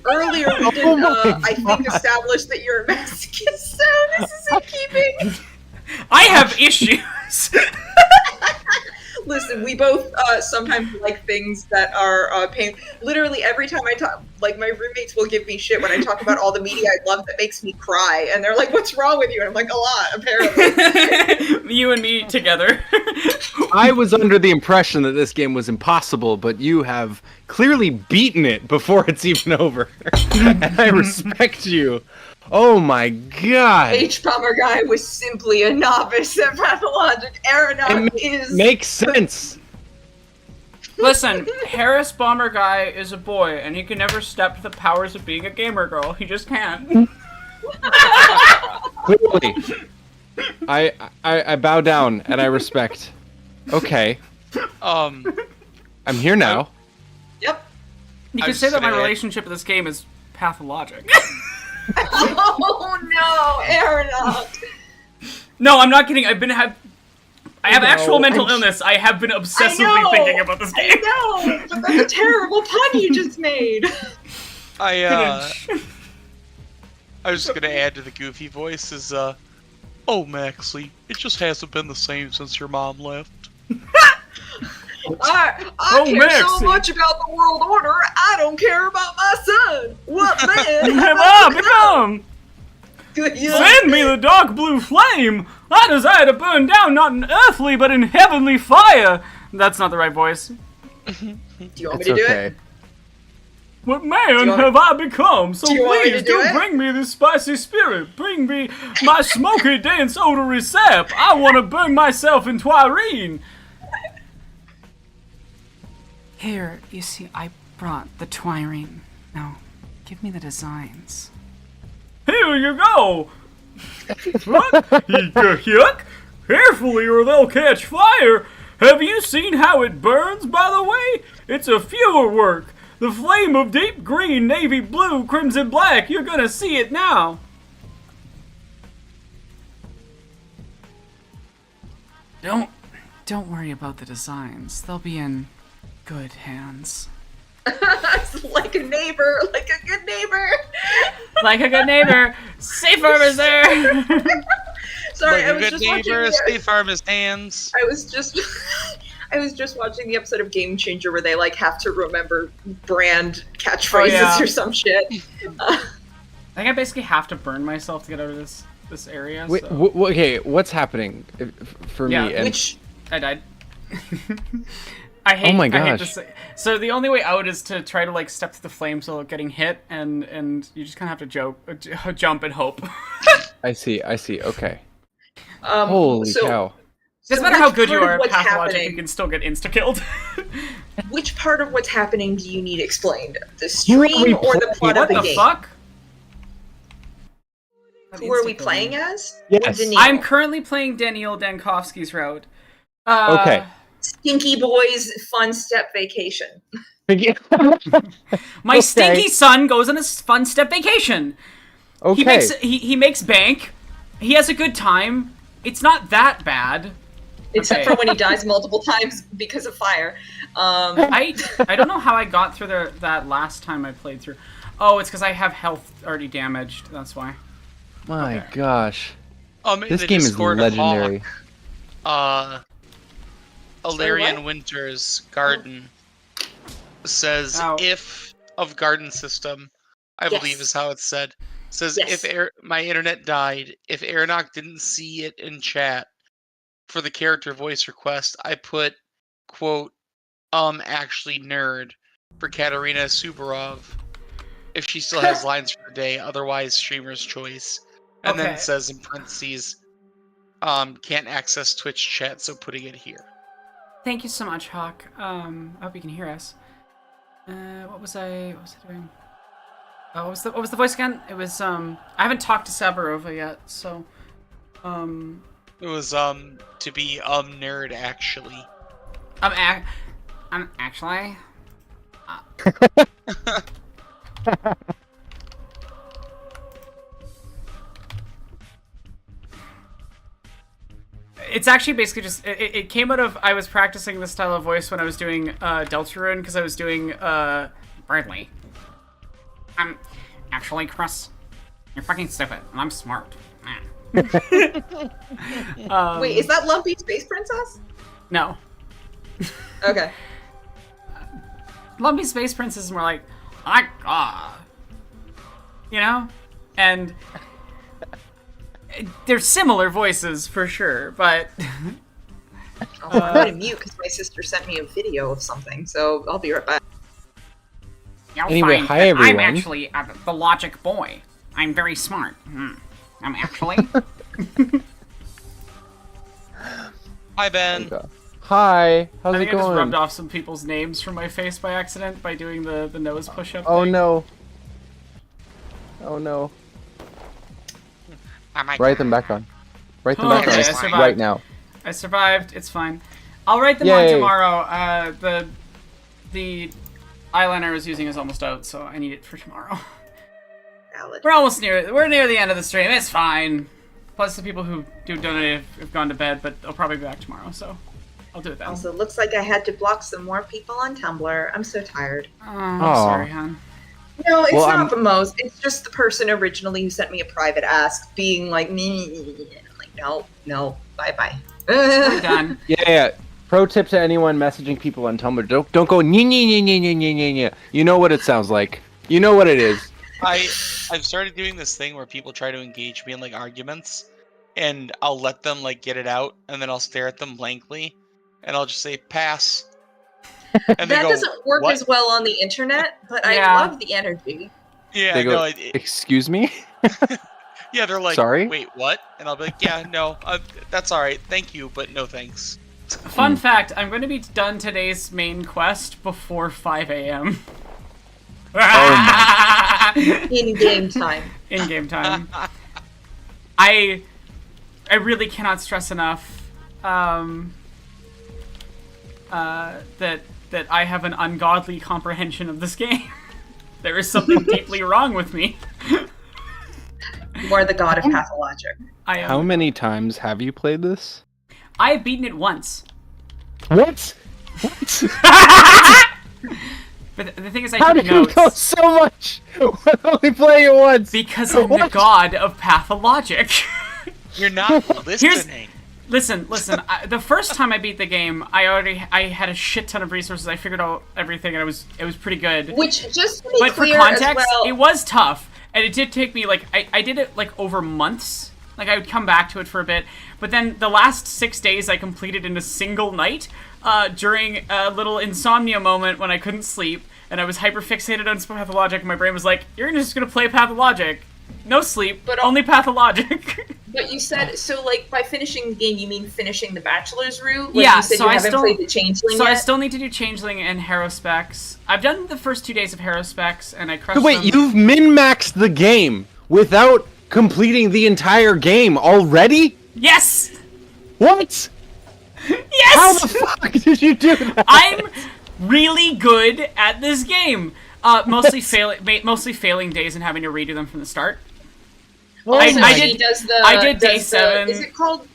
Earlier we did, I think, establish that you're a Mexican, so this is in keeping.
I have issues.
Listen, we both sometimes like things that are pain. Literally every time I talk, like my roommates will give me shit when I talk about all the media I love that makes me cry, and they're like, "What's wrong with you?" And I'm like, "A lot, apparently."
You and me together.
I was under the impression that this game was impossible, but you have clearly beaten it before it's even over. And I respect you. Oh my god.
H-Bomber guy was simply a novice at pathologic. Aeronaut is
Makes sense.
Listen, Harris Bomber Guy is a boy, and he can never step to the powers of being a gamer girl. He just can't.
Clearly. I bow down and I respect. Okay. I'm here now.
Yep.
You
I
could
was
say that my
gonna add-
relationship with this game is pathologic.
Oh no, Aeronaut.
No, I'm not kidding. I have actual mental
I'm-
illness. I have been
I
obsessively
know,
thinking about this game.
I know, but that's a terrible pun you just made.
I was just gonna add to the goofy voice is oh Maxley, it just hasn't been the same since your mom left.
I
Oh,
care
Maxie.
so much about the world order, I don't care about my son. What man
Have I become?
Good,
Send me the dark blue flame! I desire to burn down not in earthly but in heavenly fire! That's not the right voice.
Do you want
It's
me to do
okay.
it?
What man
want-
have I become? So
Do you want me
please
to do
do
it?
bring me this spicy spirit. Bring me my smoky dense odory sap. I want to burn myself in Twirene. Here, you see, I brought the Twirene. Now, give me the designs. Here you go! What? Yuck! Carefully or they'll catch fire! Have you seen how it burns, by the way? It's a fewer work. The flame of deep green, navy blue, crimson black. You're gonna see it now. Don't worry about the designs. They'll be in good hands.
Like a neighbor, like a good neighbor.
Like a good neighbor. Safe harbors there.
Sorry,
Like
I
a
was
good
just watching.
neighbor, stay farm his hands.
I was just watching the episode of Game Changer where they like have to remember brand catchphrases
yeah.
or some shit.
I think I basically have to burn myself to get out of this area.
Wait,
so.
okay, what's happening for
Yeah,
me? And
Which
I died. I hate.
Oh my
I hate to
gosh.
say. So the only way out is to try to like step through the flames without getting hit, and you just kind of have to jump and hope.
I see. Okay.
um,
Holy
so,
cow.
Doesn't
so
matter how
which
good you
part of
are at
what's
pathologic,
happening-
you can still get insta killed.
Which part of what's happening do you need explained? The
Who are we
stream or the
playing?
plot of
What
the
the
game?
fuck?
Who are we playing as?
Yes.
Daniil?
I'm currently playing Daniil Dankovsky's route.
Okay.
Stinky Boys Fun Step Vacation.
My
Okay.
stinky son goes on a fun step vacation.
Okay.
He makes bank. He has a good time. It's not that bad.
Except
Okay.
for when he dies multiple times because of fire.
I don't know how I got through that last time I played through. Oh, it's because I have health already damaged. That's why.
My
Okay.
gosh.
In
This
the
game is
Discord,
legendary.
Hawk Alarian Winter's garden says
Oh.
if of garden system, I believe is how it's said. Says
Yes.
if my internet died, if Aeronok didn't see it in chat for the character voice request, I put quote actually nerd for Katerina Subarov if she still has lines for the day, otherwise streamer's choice. And then
Okay.
it says in parentheses, can't access Twitch chat, so putting it here.
Thank you so much, Hawk. I hope you can hear us. What was I doing? Oh, what was the voice again? It was I haven't talked to Sabarova yet, so
It was to be nerd actually.
I'm actually It's actually basically just it came out of I was practicing this style of voice when I was doing Deltarune because I was doing Bradley. I'm actually Chris. You're fucking stupid, and I'm smart.
Wait, is that Lumpy Space Princess?
No.
Okay.
Lumpy Space Princess is more like, you know? And they're similar voices for sure, but
I'm going to mute because my sister sent me a video of something, so I'll be right back.
you'll
Anyway,
find
hi,
that
everyone.
I'm actually the logic boy. I'm very smart. I'm actually.
Hi Ben.
Hi, how's
I
it
think I just
going?
rubbed off some people's names from my face by accident by doing the nose push-up
Oh
thing.
no. Oh no.
Oh my
Write them back on. Write them
Oh,
back
okay, I
on
survived.
right now.
I survived. It's fine. I'll write them on
Yay.
tomorrow. The eyeliner I was using is almost out, so I need it for tomorrow.
Valid.
We're near the end of the stream. It's fine. Plus, the people who do donate have gone to bed, but they'll probably be back tomorrow, so I'll do it then.
Also, looks like I had to block some more people on Tumblr. I'm so tired.
Oh, I'm sorry, hon.
No, it's
Well,
not the most. It's just the person originally who sent me a private ask being like, me. I'm like, no, bye-bye.
We're done.
Yeah. Pro tip to anyone messaging people on Tumblr: don't go nye. You know what it sounds like. You know what it is.
I've started doing this thing where people try to engage me in like arguments, and I'll let them like get it out, and then I'll stare at them blankly, and I'll just say pass. And they
That
go,
doesn't work
"What?"
as well on the internet, but I
Yeah.
love the energy.
Yeah,
They go,
no,
excuse me?
yeah, they're like,
Sorry?
wait, what? And I'll be like, yeah, no, that's all right, thank you, but no thanks.
Fun fact, I'm going to be done today's main quest before 5 a.m.
In game time.
In game time. I really cannot stress enough that I have an ungodly comprehension of this game. There is something deeply wrong with me.
You are the god of Pathologic.
I am.
How many times have you played this?
I have beaten it once.
What? What?
But the thing is, I
How
took
did you
notes.
go so much with only playing it once?
Because I'm the
What?
god of Pathologic.
You're not listening.
Listen. The first time I beat the game, I had a shit ton of resources. I figured out everything, and it was pretty good.
Which, just to be
But for
clear
context,
as well,
it was tough, and it did take me like I did it like over months. Like I would come back to it for a bit, but then the last 6 days I completed in a single night during a little insomnia moment when I couldn't sleep, and I was hyper fixated on Pathologic. My brain was like, "You're just gonna play Pathologic, no sleep,
But
only Pathologic."
But you said, so like by finishing the game, you mean finishing the bachelor's route? Like
Yeah,
you said
so
you
I
haven't
still-
played the Changeling
So
yet?
I still need to do Changeling and Hero Specs. I've done the first 2 days of Hero Specs, and I crushed
So wait,
them.
you've min-maxed the game without completing the entire game already?
Yes!
What?
Yes!
How the fuck did you do that?
I'm really good at this game. Mostly failing days and having to redo them from the start.
Also,
I
she
did-
does the,
I did day
does the-
7.
Is it called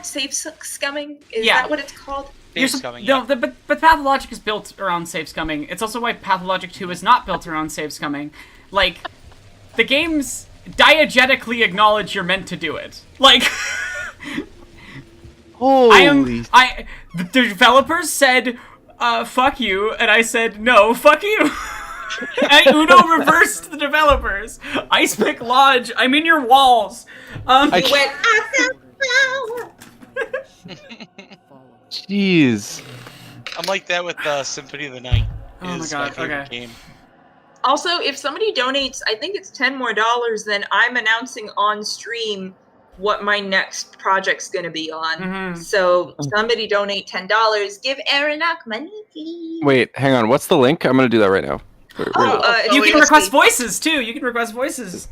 safe scumming? Is
Yeah.
that what it's called?
Dave's coming.
No, but Pathologic is built around save scumming. It's also why Pathologic 2 is not built around save scumming. Like, the games diegetically acknowledge you're meant to do it. Like,
Holy.
The developers said, fuck you, and I said, no, fuck you. Uno reversed the developers. Ice Pick Lodge, I'm in your walls.
He went, I felt power.
Jeez.
I'm like that with Symphony of the Night.
Oh my
Is
God,
favorite
okay.
game.
Also, if somebody donates, I think it's $10 more, then I'm announcing on stream what my next project's going to be on.
Mhm.
So somebody donate $10. Give Aranak money, please.
Wait, hang on. What's the link? I'm gonna do that right now.
You can request voices too. You can request voices.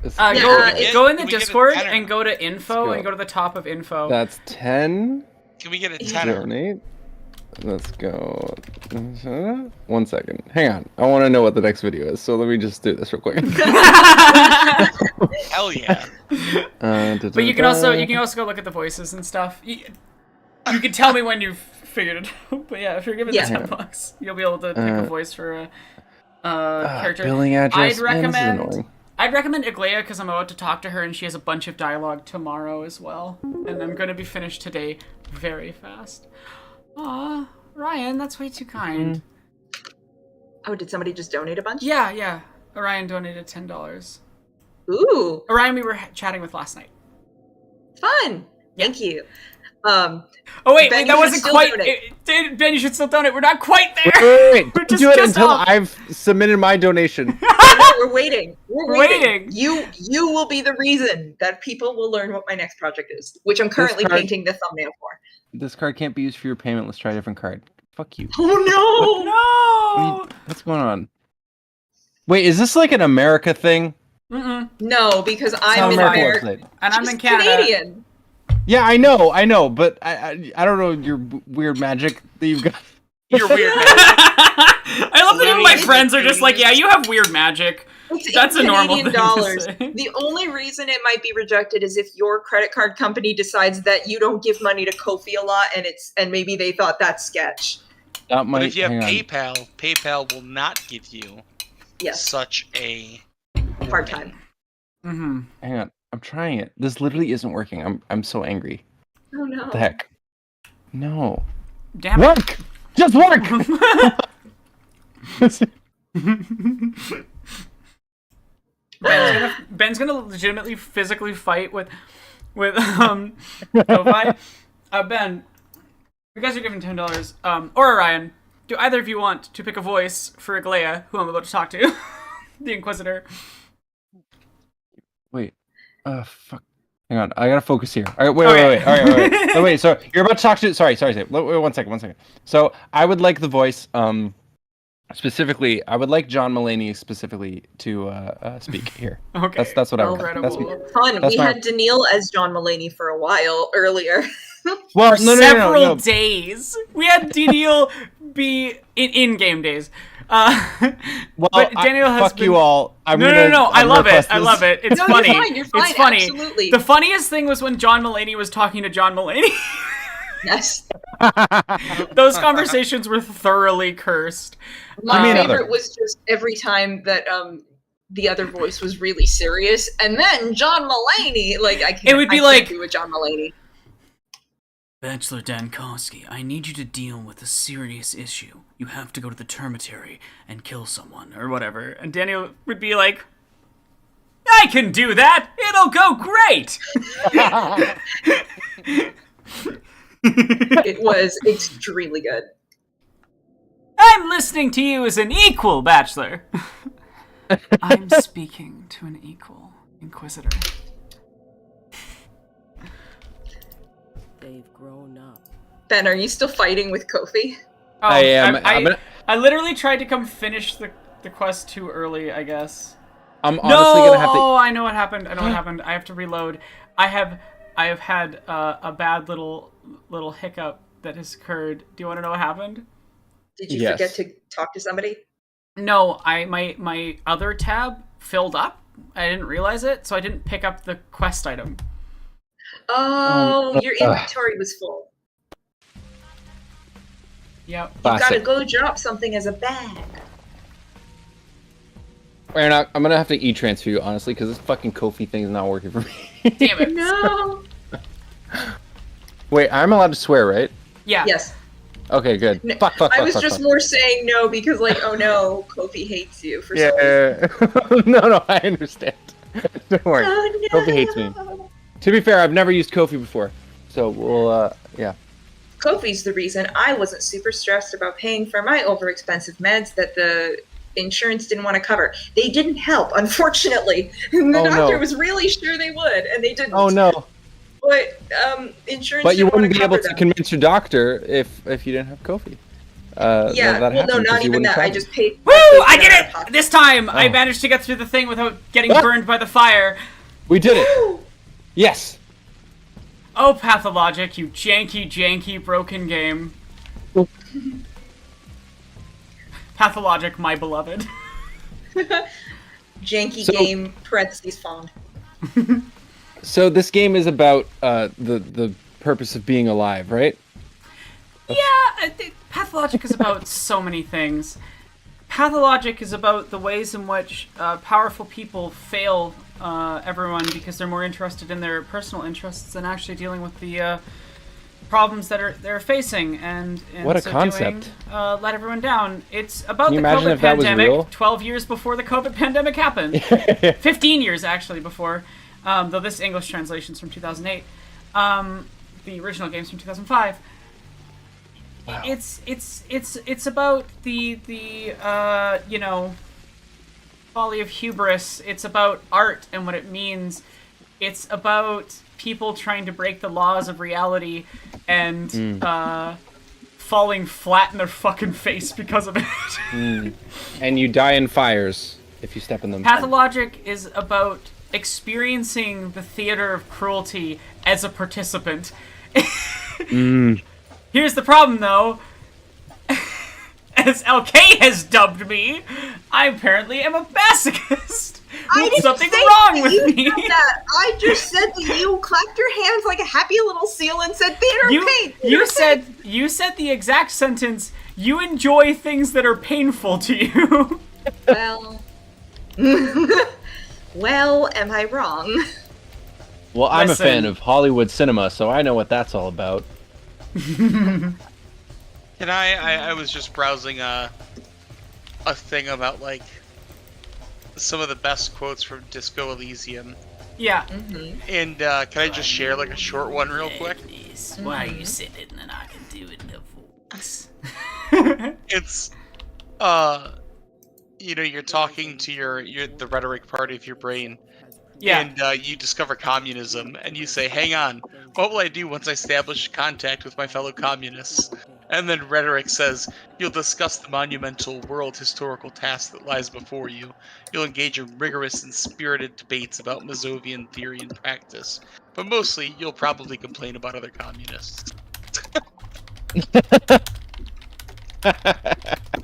It's-
Go in the
Can we get a
Discord
tenner?
and go to info
Let's go.
and go to the top of info.
That's 10.
Can we get a tenner?
Donate. Let's go. 1 second. Hang on. I want to know what the next video is, so let me just do this real quick.
Hell yeah.
But you can also go look at the voices and stuff. You can tell me when you've figured it out. But yeah, if you're given $10, you'll be able to pick a voice for a character.
Billing address.
I'd recommend Iglea because I'm about to talk to her and she has a bunch of dialogue tomorrow as well. And I'm going to be finished today very fast. Aw, Ryan, that's way too kind.
Oh, did somebody just donate a bunch?
Yeah. Orion donated $10.
Ooh.
Orion we were chatting with last night.
Fun. Thank you.
Oh wait,
Ben,
that
you
wasn't
should still
quite.
donate.
Ben, you should still donate. We're not quite there.
Wait.
We're
Do it until
off.
I've submitted my donation.
No, we're waiting. We're
waiting.
You will be the reason that people will learn what my next project is, which I'm currently
card-
painting the thumbnail for.
This card can't be used for your payment. Let's try a different card. Fuck you.
Oh
No.
What's going on? Wait, is this like an America thing?
Mm-mm.
No, because
It's
I'm
not
in
America
America.
website.
And I'm
She's
in Canada.
Canadian.
Yeah, I know, but I don't know your weird magic that you've got.
You're weird, man.
I love that even my
Canadian
friends are just like, yeah, you have weird magic. That's a normal
Canadian
thing
dollars.
to say.
The only reason it might be rejected is if your credit card company decides that you don't give money to Kofi a lot, and maybe they thought that's sketch.
That might,
But if you have
hang on.
PayPal will not give you such a
Hard time.
Mm-hmm.
Hang on, I'm trying it. This literally isn't working. I'm so angry.
Oh no.
What the heck? No.
Damn it.
Work! Just work!
Ben's gonna legitimately physically fight with Kofi. Ben, you guys are given $10. Or Orion, do either of you want to pick a voice for Iglea, who I'm about to talk to? The Inquisitor.
Wait. Fuck. Hang on. I gotta focus here. All right, wait. All right. Oh, wait. So you're about to talk to. Sorry. Wait, 1 second. So I would like the voice. Specifically, I would like John Mulaney specifically to speak here.
Okay.
That's what I would.
Incredible.
Fun.
That's
We
my-
had Daniil as John Mulaney for a while earlier.
Well,
Several days. We had Daniel be in game days.
Well,
but Daniel has
fuck
been...
you all.
No. I love it. It's
No,
funny.
You're fine.
It's funny.
Absolutely.
The funniest thing was when John Mulaney was talking to John Mulaney.
Yes.
Those conversations were thoroughly cursed.
My favorite was just every time that the other voice was really serious, and then John Mulaney, like I can't do a John Mulaney.
Bachelor Dankowski, I need you to deal with a serious issue. You have to go to the termitary and kill someone, or whatever. And Daniel would be like, I can do that! It'll go great!
It was extremely good.
I'm listening to you as an equal, Bachelor. I'm speaking to an equal, Inquisitor.
They've grown up.
Ben, are you still fighting with Kofi?
Oh,
I am.
I literally tried to come finish the quest too early, I guess.
I'm honestly gonna have to.
Oh, I know what happened. I have to reload. I have had a bad little hiccup that has occurred. Do you want to know what happened?
Did you forget to talk to somebody?
No, my other tab filled up. I didn't realize it, so I didn't pick up the quest item.
Oh, your inventory was full.
Yep.
You gotta go drop something as a bag.
I'm gonna have to e-transfer you, honestly, because this fucking Kofi thing is not working for me.
Damn it.
No.
Wait, I'm allowed to swear, right?
Yeah.
Yes.
Okay, good.
No,
Fuck.
I was just more saying no because, like, oh no, Kofi hates you for some reason.
Yeah. No, I understand. Don't worry.
Oh, no.
Kofi hates me. To be fair, I've never used Kofi before, so we'll, yeah.
Kofi's the reason I wasn't super stressed about paying for my over-expensive meds that the insurance didn't want to cover. They didn't help, unfortunately. And the doctor was really sure they would, and they didn't.
Oh no.
But insurance.
But you
didn't
wouldn't
want
be able to
them.
convince your doctor if you didn't have Kofi.
Yeah,
that
well, no,
happened, 'cause
not
you
even
wouldn't
that. I
tell
just paid.
Woo! I did
out of
it!
pocket.
This time, I
Oh.
managed to get through the thing without getting
Ah!
burned by the fire.
We did it. Yes.
Oh, Pathologic, you janky, broken game. Pathologic, my beloved.
Janky
So-
game, parentheses fond.
So this game is about the purpose of being alive, right?
Yeah, I think Pathologic is about so many things. Pathologic is about the ways in which powerful people fail everyone because they're more interested in their personal interests than actually dealing with the problems that they're facing, and
What a
so
concept.
doing, let everyone down. It's about
Can you
the
imagine
COVID
if that was
pandemic,
real?
12 years before the COVID pandemic happened. 15 years, actually, before. Though this English translation's from 2008. The original game's from 2005.
Wow.
It's about the you know, folly of hubris. It's about art and what it means. It's about people trying to break the laws of reality and falling flat in their fucking face because of it.
And you die in fires if you step in them.
Pathologic is about experiencing the theater of cruelty as a participant. Here's the problem, though. As LK has dubbed me, I apparently am a masochist. There's something wrong with me.
That. I just said that you clapped your hands like a happy little seal and said theater of pain.
You said the exact sentence. You enjoy things that are painful to you.
Well, well, am I wrong?
Well, I'm
Listen.
a fan of Hollywood cinema, so I know what that's all about.
And I was just browsing a thing about like some of the best quotes from Disco Elysium.
Yeah.
And can I just share like a short one real quick?
Why are you sitting and I can do it in the voice?
It's you know, you're talking to your the rhetoric party of your brain.
Yeah.
And you discover communism, and you say, hang on, what will I do once I establish contact with my fellow communists? And then rhetoric says, you'll discuss the monumental world historical task that lies before you. You'll engage in rigorous and spirited debates about Mazovian theory and practice. But mostly, you'll probably complain about other communists.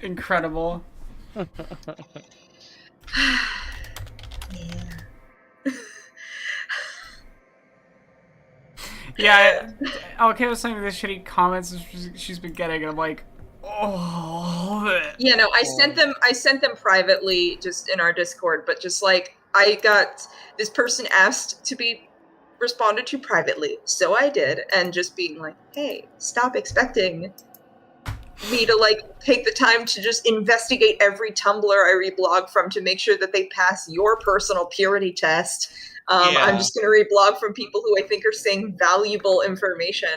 Incredible. Yeah, okay, I was saying the shitty comments she's been getting, and I'm like, oh.
Yeah, no, I sent them privately just in our Discord, but just like I got this person asked to be responded to privately, so I did, and just being like, hey, stop expecting me to like take the time to just investigate every Tumblr I reblog from to make sure that they pass your personal purity test. I'm just going to reblog from people who I think are saying valuable information,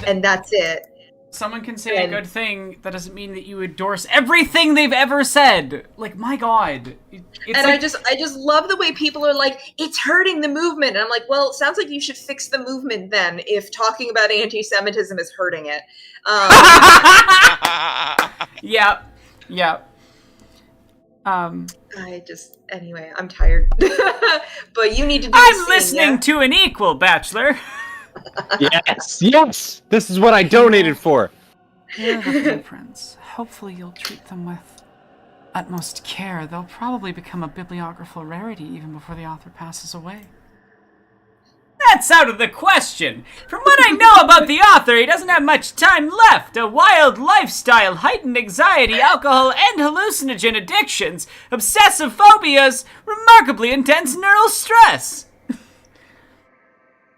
and that's it.
Someone can say a good thing, that doesn't mean that you endorse everything they've ever said. Like, my god. It's
and
like,
I just love the way people are like, it's hurting the movement. And I'm like, well, it sounds like you should fix the movement then, if talking about anti-Semitism is hurting it.
Yeah.
Anyway, I'm tired. But you need to do
I'm
the same,
listening
yeah?
to an equal, Bachelor.
Yes! This is what I donated for!
Here are the blueprints. Hopefully you'll treat them with utmost care. They'll probably become a bibliographical rarity even before the author passes away.
That's out of the question. From what I know about the author, he doesn't have much time left. A wild lifestyle, heightened anxiety, alcohol, and hallucinogen addictions, obsessive phobias, remarkably intense neural stress.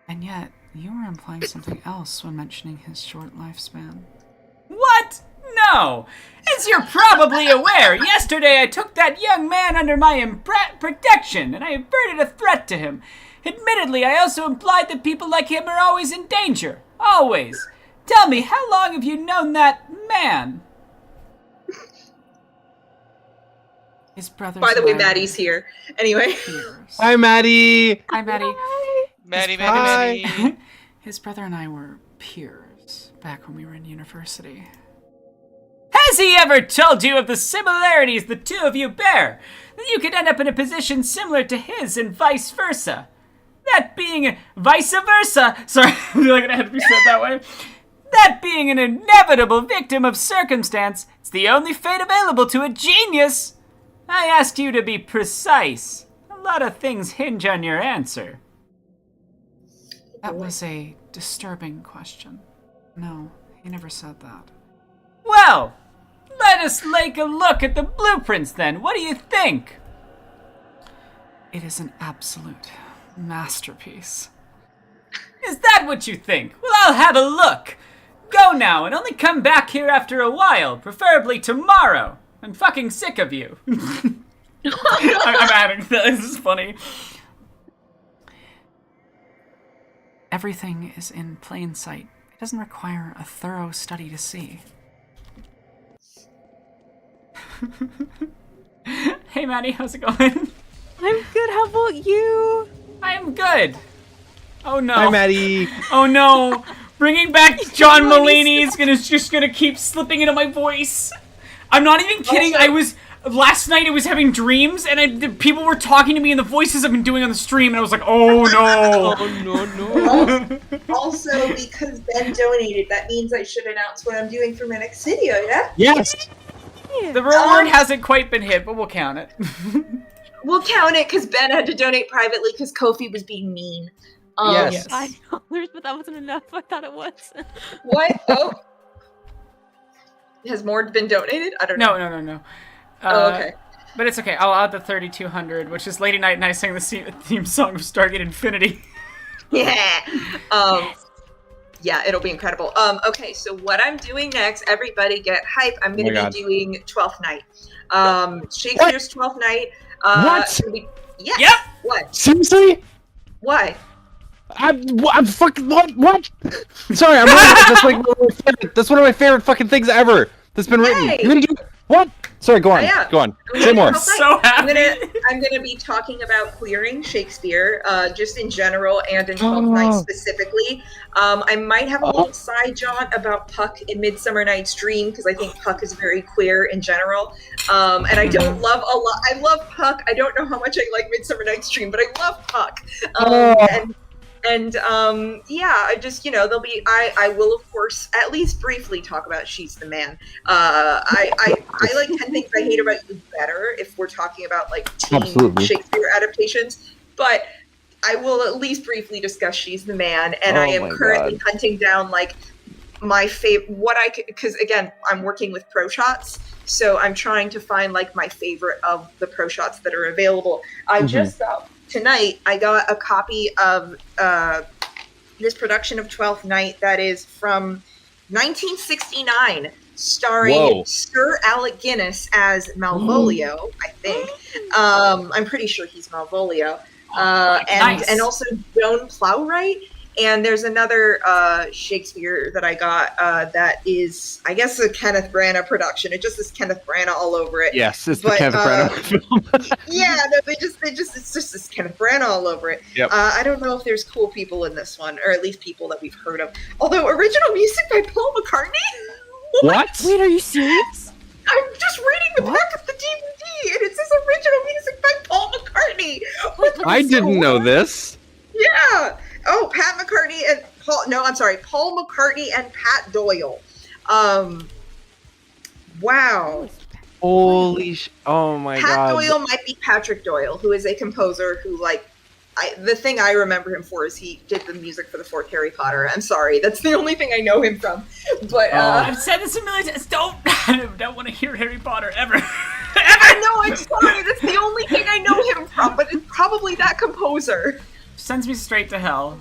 And yet, You were implying something else when mentioning his short lifespan.
What? No! As you're probably aware, yesterday I took that young man under my protection, and I averted a threat to him. Admittedly, I also implied that people like him are always in danger. Always. Tell me, how long have you known that man?
His brother.
By the way, Maddie's here. Anyway.
Hi, Maddie.
Hi, Maddie.
Maddie.
His brother and I were peers back when we were in university.
Has he ever told you of the similarities the two of you bear? That you could end up in a position similar to his and vice versa? That being vice versa. Sorry, I feel like it had to be said that way. That being an inevitable victim of circumstance, it's the only fate available to a genius. I asked you to be precise. A lot of things hinge on your answer.
That was a disturbing question. No, he never said that.
Well, let us take a look at the blueprints then. What do you think?
It is an absolute masterpiece.
Is that what you think? Well, I'll have a look. Go now and only come back here after a while, preferably tomorrow. I'm fucking sick of you. I'm adding this is funny.
Everything is in plain sight. It doesn't require a thorough study to see.
Hey Maddie, how's it going?
I'm good. How about you?
I'm good. Oh no.
Hi, Maddie.
Oh no. Bringing back John Mulaney is just gonna keep slipping into my voice. I'm not even kidding. Last night I was having dreams, and people were talking to me in the voices I've been doing on the stream, and I was like, oh no.
Oh, no.
Also, because Ben donated, that means I should announce what I'm doing for my next video, yeah?
Yes.
The reward hasn't quite been hit, but we'll count it.
We'll count it because Ben had to donate privately because Kofi was being mean.
Yes.
I know, but that wasn't enough. I thought it was.
What? Oh. Has more been donated? I don't know.
No.
Oh, okay.
But it's okay. I'll add the 3,200, which is Lady Night and I sang the theme song of Stargate Infinity.
Yeah. Yeah, it'll be incredible. Okay, so what I'm doing next, everybody get hype. I'm going to be doing 12th Night. Shakespeare's 12th Night.
What?
Yes.
Yep.
What?
Seriously?
Why?
I'm fucking what? Sorry, I'm writing it. That's one of my favorite fucking things ever. That's been written.
Yay.
You're gonna do what? Sorry, go on.
Yeah.
Go on. Say more.
So happy.
I'm gonna be talking about queering Shakespeare, just in general and in 12th Night specifically. I might have a little side jaunt about Puck in Midsummer Night's Dream because I think Puck is very queer in general. And I don't love a lot. I love Puck. I don't know how much I like Midsummer Night's Dream, but I love Puck. Yeah, I just, there'll be, I will of course at least briefly talk about She's the Man. I like 10 Things I Hate About You better if we're talking about like teen Shakespeare adaptations, but I will at least briefly discuss She's the Man, and I am currently hunting down like my favorite, because again, I'm working with pro shots, so I'm trying to find like my favorite of the pro shots that are available. Tonight, I got a copy of this production of 12th Night that is from 1969, starring Sir Alec Guinness as Malvolio, I think. I'm pretty sure he's Malvolio. And also Joan Plowright. And there's another Shakespeare that I got that is, I guess, a Kenneth Branagh production. It just says Kenneth Branagh all over it.
Yes, it's the Kenneth Branagh film.
Yeah, no, it's just this Kenneth Branagh all over it.
Yep.
I don't know if there's cool people in this one, or at least people that we've heard of. Although original music by Paul McCartney.
What?
Wait, are you serious?
I'm just reading the back of the DVD, and it says original music by Paul McCartney.
I didn't know this.
Yeah. Oh, Paul McCartney and Pat Doyle. Wow.
Holy oh my god.
Pat Doyle might be Patrick Doyle, who is a composer who, the thing I remember him for is he did the music for the fourth Harry Potter. I'm sorry, that's the only thing I know him from. But
I've said this a million times. Don't want to hear Harry Potter ever.
I know, I'm sorry. That's the only thing I know him from. But it's probably that composer.
Sends me straight to hell.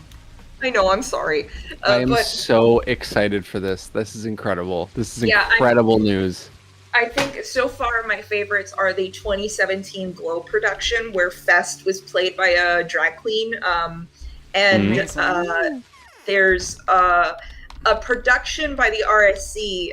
I know, I'm sorry.
I am
But
so excited for this. This is incredible. This is
Yeah,
incredible news.
I think so far my favorites are the 2017 Glow production where Fest was played by a drag queen. And
Amazing.
there's a production by the RSC,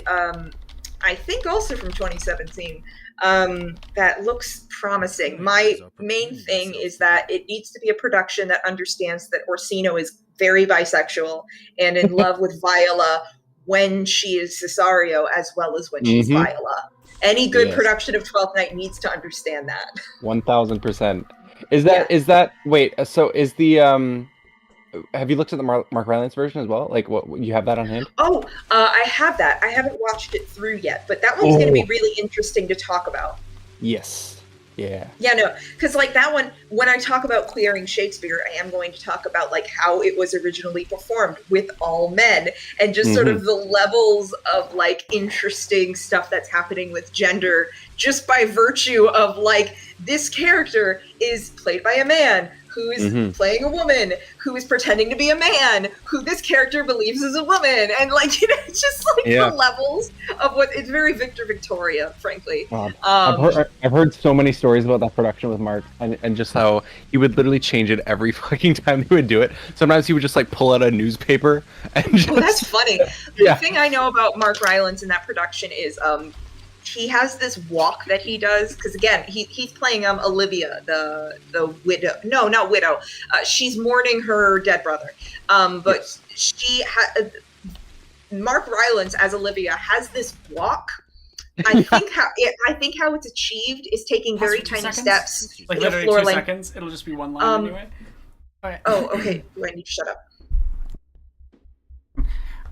I think also from 2017, that looks promising. My main thing is that it needs to be a production that understands that Orsino is very bisexual and in love with Viola when she is Cesario as well as when she's Viola. Any good
Yes.
production of 12th Night needs to understand that.
1000%. Is that wait? So is the Have you looked at the Mark Rylance version as well? Like, what you have that on hand?
Oh, I have that. I haven't watched it through yet, but that one's going to be really interesting to talk about.
Yes. Yeah.
Yeah, no, because like that one, when I talk about queering Shakespeare, I am going to talk about like how it was originally performed with all men and just sort of the levels of like interesting stuff that's happening with gender just by virtue of like this character is played by a man who is playing a woman, who is pretending to be a man, who this character believes is a woman, and like it's just like the levels of what it's very Victor Victoria, frankly.
Wow. I've heard so many stories about that production with Mark, and just how he would literally change it every fucking time he would do it. Sometimes he would just like pull out a newspaper and just.
Oh, that's funny. The thing I know about Mark Rylance in that production is he has this walk that he does because again he's playing Olivia the widow, no, not widow, she's mourning her dead brother, but Mark Rylance as Olivia has this walk. I think how it's achieved is taking very tiny steps,
like
in
literally
a floor
2
length.
seconds. It'll just be one line anyway. Okay.
Oh, okay. Do I need to shut up?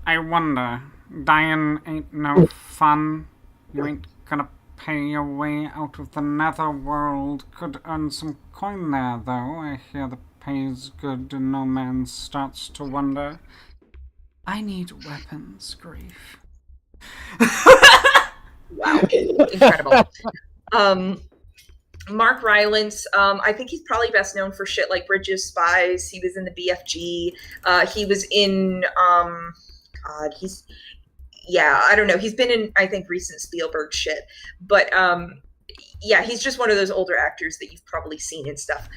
I wonder, dying ain't no fun. You ain't gonna pay your way out of the netherworld. Could earn some coin there, though. I hear the pay's good and no man starts to wonder. I need weapons, Grief.
Wow, incredible. Mark Rylance, I think he's probably best known for shit like Bridge of Spies. He was in the BFG. He was in, I don't know. He's been in, I think, recent Spielberg shit. But, yeah, he's just one of those older actors that you've probably seen and stuff.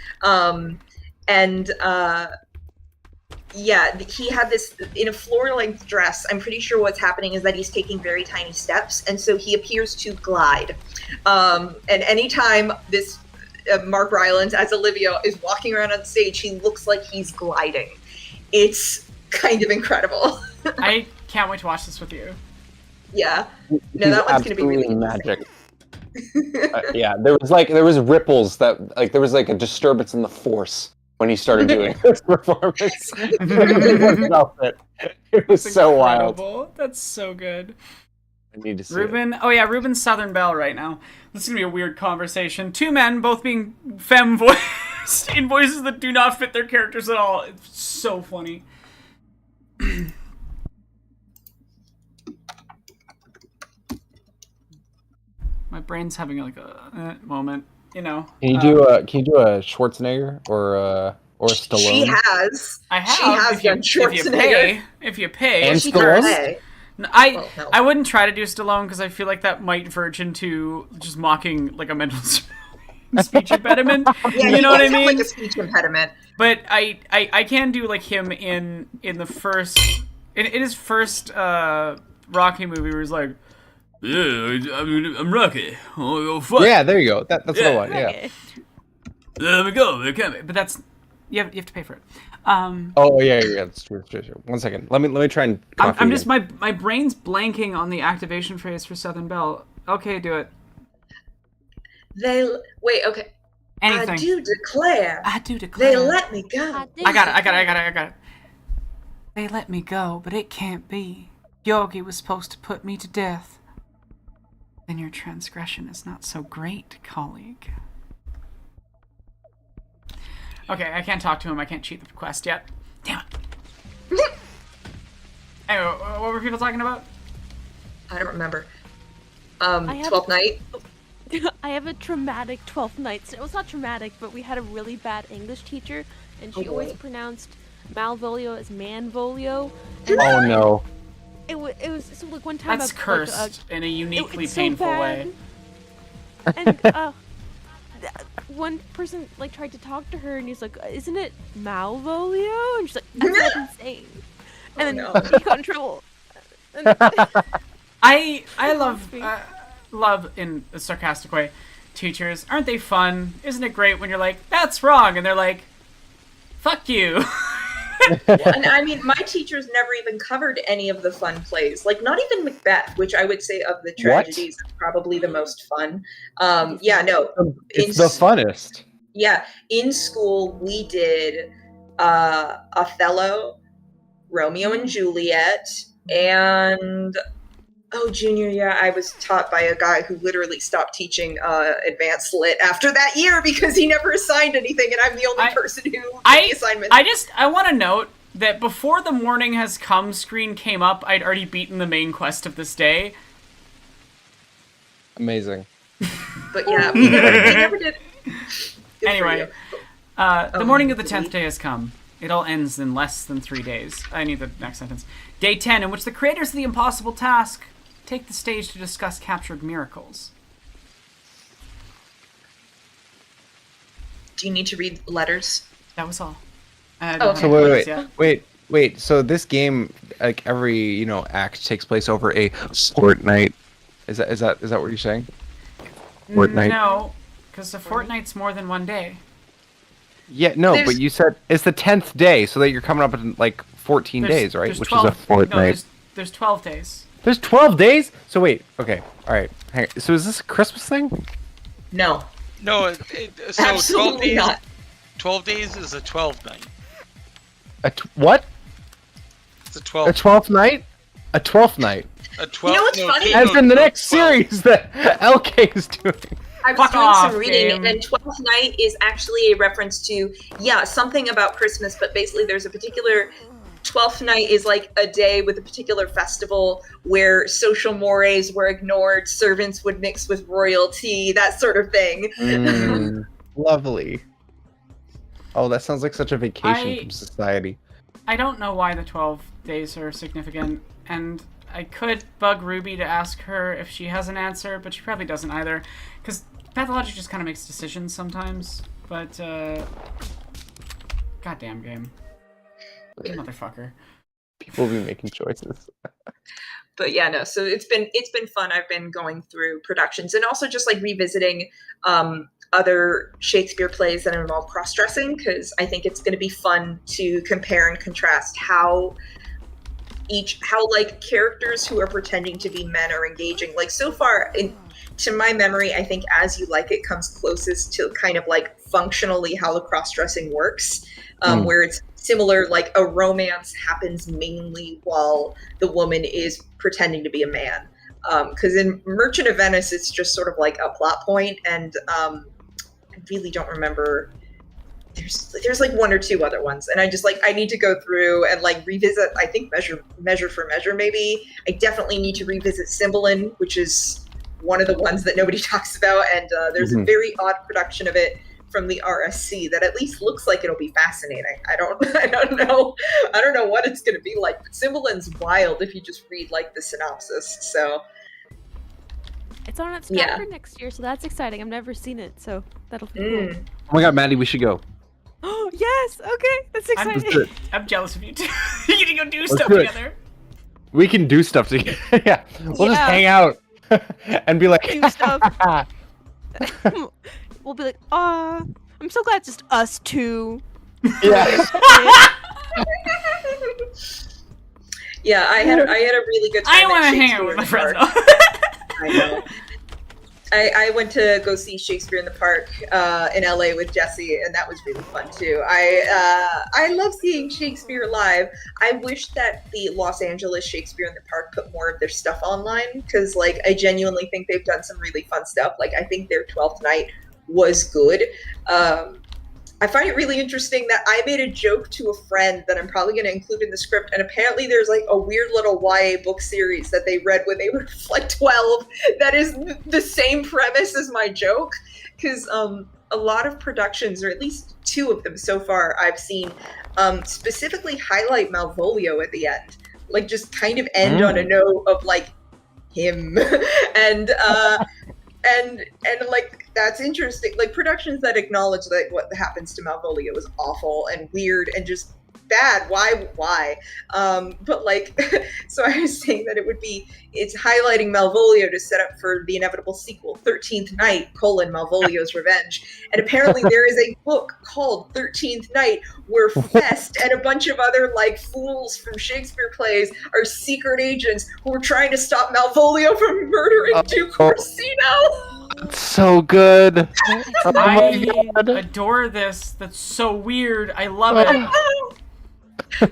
Yeah, he had this in a floor-length dress. I'm pretty sure what's happening is that he's taking very tiny steps, and so he appears to glide. And anytime this Mark Rylance as Olivia is walking around on stage, he looks like he's gliding. It's kind of incredible.
I can't wait to watch this with you.
Yeah. No, that one's going to be really
magic. Yeah, there was ripples that like there was like a disturbance in the force when he started doing this performance. It was so wild.
That's so good.
I need to see
Ruben. Oh yeah, Ruben's Southern Belle right now. This is gonna be a weird conversation. Two men, both being femme voiced in voices that do not fit their characters at all. It's so funny. My brain's having like a moment, you know.
Can you do a Schwarzenegger or a Stallone?
She has.
I have.
She has done Schwarzenegger.
If you pay.
And
she
Stallone?
does.
No,
Well, no.
I wouldn't try to do Stallone because I feel like that might verge into just mocking like a mental speech impediment.
Yeah,
you know what I mean?
Like a speech impediment.
But I can do like him in the first in his first Rocky movie where he's like, yeah, I'm Rocky. Oh, fuck.
Yeah, there you go. That's what I want. Yeah.
Okay.
There we go. Okay. But that's you have to pay for it.
Oh yeah. That's true. 1 second. Let me try and.
I'm just my brain's blanking on the activation phrase for Southern Belle. Okay, do it.
Okay.
Anything.
I do declare. They let me go.
I got it. They let me go, but it can't be. Yogi was supposed to put me to death. Then your transgression is not so great, colleague. Okay, I can't talk to him. I can't cheat the quest yet. Damn it. Anyway, what were people talking about?
I don't remember. 12th Night?
I have a traumatic 12th night. It was not traumatic, but we had a really bad English teacher, and she always pronounced Malvolio as Manvolio.
Oh no.
It was so like one time.
That's cursed in a uniquely
it's
painful
so
way.
bad. And one person like tried to talk to her, and he's like, "Isn't it Malvolio?" And she's like, "That's what I'm saying." And then she got in trouble. And
I love in a sarcastic way. Teachers, aren't they fun? Isn't it great when you're like, "That's wrong," and they're like, "Fuck you."
And I mean, my teachers never even covered any of the fun plays. Like, not even Macbeth, which I would say of the tragedies is probably the most fun. Yeah, no.
It's the funnest.
Yeah, in school we did Othello, Romeo and Juliet, and junior year I was taught by a guy who literally stopped teaching advanced lit after that year because he never assigned anything, and I'm the only person who did the assignment.
I want to note that before the "morning has come" screen came up, I'd already beaten the main quest of this day.
Amazing.
But yeah, we never did. Good
anyway, the morning of the 10th day has come. It all ends in less than 3 days. I need the next sentence. Day 10, in which the creators of the impossible task take the stage to discuss captured miracles.
Do you need to read letters?
That was all.
So wait. So this game, like every act takes place over a fortnight. Is that what you're saying? Fortnight?
No, because a fortnight's more than 1 day.
Yeah, no, but you said it's the 10th day, so that you're coming up in like 14 days, right? Which
12,
is a fortnight.
No, there's 12 days.
There's 12 days? So wait, okay, all right. Hang on. So is this a Christmas thing?
No.
No, so
absolutely
12 days,
not.
12 days is a 12 night.
What?
It's a 12.
A 12th night? A 12th night.
A 12.
You know what's funny?
As in the next
12.
series that LK is doing.
I was doing some reading, and 12th night is actually a reference to, something about Christmas, but basically there's a particular 12th night is like a day with a particular festival where social mores were ignored, servants would mix with royalty, that sort of thing.
Lovely. Oh, that sounds like such a vacation from society.
I don't know why the 12 days are significant, and I could bug Ruby to ask her if she has an answer, but she probably doesn't either, because Pathologic just kind of makes decisions sometimes, but, goddamn game. You motherfucker.
People be making choices.
But yeah, no, so it's been fun. I've been going through productions and also just like revisiting other Shakespeare plays that involve cross-dressing, because I think it's going to be fun to compare and contrast how like characters who are pretending to be men are engaging. Like so far, to my memory, I think As You Like It comes closest to kind of like functionally how the cross-dressing works, where it's similar, like a romance happens mainly while the woman is pretending to be a man. Because in Merchant of Venice, it's just sort of like a plot point, and I really don't remember. There's like one or two other ones, and I need to go through and like revisit. I think Measure for Measure, maybe. I definitely need to revisit Cymbeline, which is one of the ones that nobody talks about, and there's a very odd production of it from the RSC that at least looks like it'll be fascinating. I don't know what it's going to be like, but Cymbaline's wild if you just read like the synopsis. So
it's on its calendar next year, so that's exciting. I've never seen it, so that'll be cool.
Oh my god, Maddie, we should go.
Oh yes, okay, that's exciting.
I'm jealous of you two. You can go do stuff together.
We can do stuff together. Yeah, we'll just hang out and be like,
do stuff. We'll be like, I'm so glad it's just us two.
Yeah.
Yeah, I had a really good time.
I want to hang out with my friends.
I know. I went to go see Shakespeare in the Park in LA with Jesse, and that was really fun too. I love seeing Shakespeare live. I wish that the Los Angeles Shakespeare in the Park put more of their stuff online, because like I genuinely think they've done some really fun stuff. Like I think their 12th night was good. I I find it really interesting that I made a joke to a friend that I'm probably going to include in the script, and apparently there's like a weird little YA book series that they read when they were like 12 that is the same premise as my joke, because a lot of productions, or at least 2 of them so far I've seen, specifically highlight Malvolio at the end, like just kind of end on a note of like him and like that's interesting, like productions that acknowledge like what happens to Malvolio is awful and weird and just bad. Why but like so I was saying that it's highlighting Malvolio to set up for the inevitable sequel, 13th Night: Malvolio's Revenge. And apparently there is a book called 13th Night where Fest and a bunch of other like fools from Shakespeare plays are secret agents who are trying to stop Malvolio from murdering Duke Orsino.
That's so good. Oh my
I
God.
adore this. That's so weird. I love it.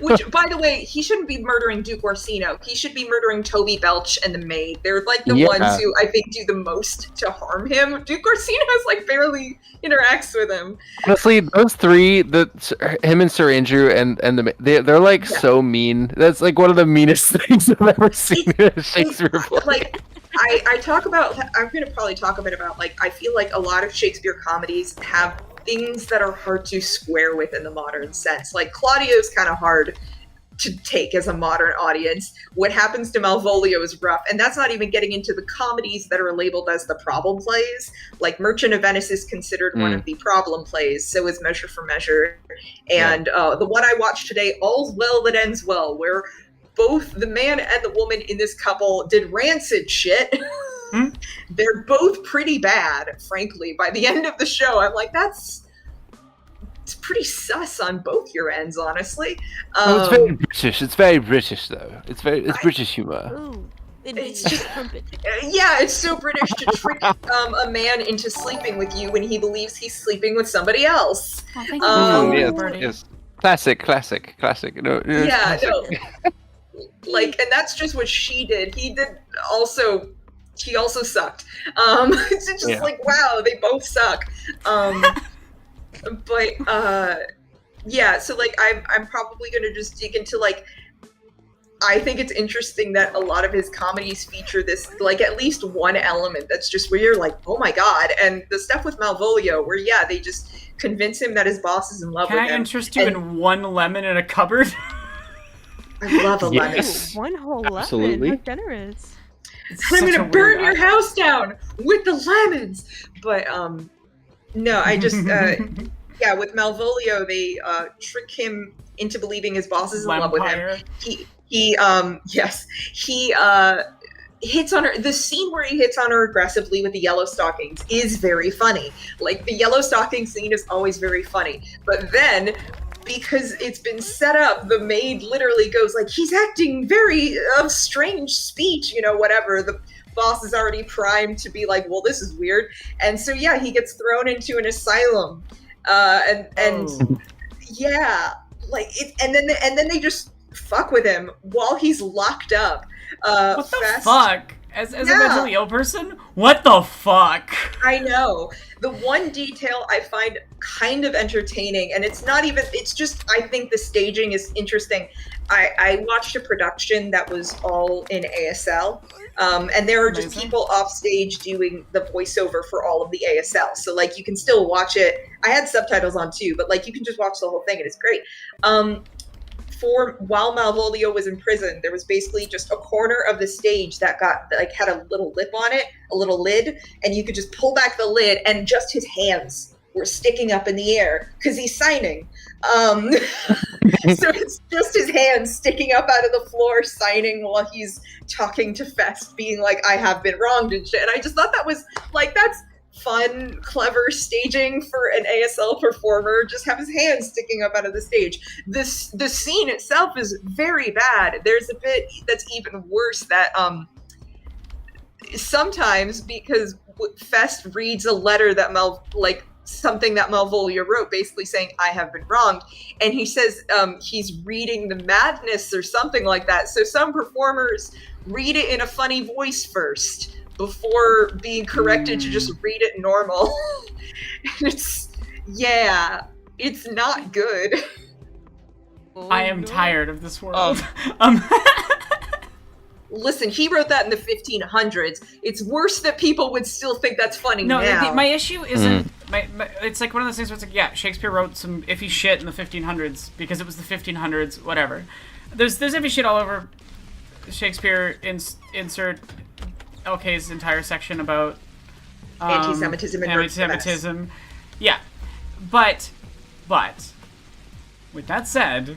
Which, by the way, he shouldn't be murdering Duke Orsino. He should be murdering Toby Belch and the maid. They're like the ones who I think do the most to harm him. Duke Orsino's like barely interacts with him.
Honestly, those 3, him and Sir Andrew and they're like so mean. That's like one of the meanest things I've ever seen in a Shakespeare play.
Like, I talk about, I'm going to probably talk a bit about, like, I feel like a lot of Shakespeare comedies have things that are hard to square with in the modern sense. Like, Claudio's kind of hard to take as a modern audience. What happens to Malvolio is rough, and that's not even getting into the comedies that are labeled as the problem plays. Like, Merchant of Venice is considered one of the problem plays, so is Measure for Measure. And the one I watched today, All's Well That Ends Well, where both the man and the woman in this couple did rancid shit. They're both pretty bad, frankly. By the end of the show, I'm like, it's pretty sus on both your ends, honestly.
It's very British. It's very British, though. It's British humor.
Ooh,
it's just yeah, it's so British to trick a man into sleeping with you when he believes he's sleeping with somebody else.
Oh, thank you.
Yes. Classic. No,
yeah, no. Like, and that's just what she did. He also sucked. It's just like, wow, they both suck. But yeah, so like I'm probably gonna just dig into like, I think it's interesting that a lot of his comedies feature this, like, at least one element that's just where you're like, oh my god. And the stuff with Malvolio, where they just convince him that his boss is in love with him.
Can I interest you in one lemon in a cupboard?
I love a lemon.
Yes.
One whole
Absolutely.
lemon. How generous.
I'm gonna burn your house down with the lemons. But no, I just yeah, with Malvolio, they trick him into believing his boss is in love with him. He hits on her. The scene where he hits on her aggressively with the yellow stockings is very funny. Like, the yellow stocking scene is always very funny. But then, because it's been set up, the maid literally goes like, he's acting very strange speech, whatever. The boss is already primed to be like, well, this is weird. And so, yeah, he gets thrown into an asylum. Yeah, like, and then they just fuck with him while he's locked up.
What the fuck? As a mentally ill person? What the fuck?
I know. The one detail I find kind of entertaining, and it's just, I think the staging is interesting. I watched a production that was all in ASL, and there are just people off stage doing the voiceover for all of the ASL. So, like, you can still watch it. I had subtitles on too, but, like, you can just watch the whole thing, and it's great. While Malvolio was in prison, there was basically just a corner of the stage that had a little lip on it, a little lid, and you could just pull back the lid, and just his hands were sticking up in the air because he's signing. So it's just his hands sticking up out of the floor, signing while he's talking to Fest, being like, "I have been wronged" and shit. And I just thought that was like, that's fun, clever staging for an ASL performer. Just have his hands sticking up out of the stage. The scene itself is very bad. There's a bit that's even worse that sometimes, because Fest reads a letter that something that Malvolio wrote, basically saying, "I have been wronged," and he says he's reading the madness or something like that. So some performers read it in a funny voice first before being corrected to just read it normal. And it's It's not good.
I am tired of this world.
Listen, he wrote that in the 1500s. It's worse that people would still think that's funny
No,
now.
my issue isn't. It's like one of those things where it's like, yeah, Shakespeare wrote some iffy shit in the 1500s because it was the 1500s, whatever. There's iffy shit all over Shakespeare. Insert LK's entire section about
anti-Semitism and
anti-Semitism. Yeah, but with that said,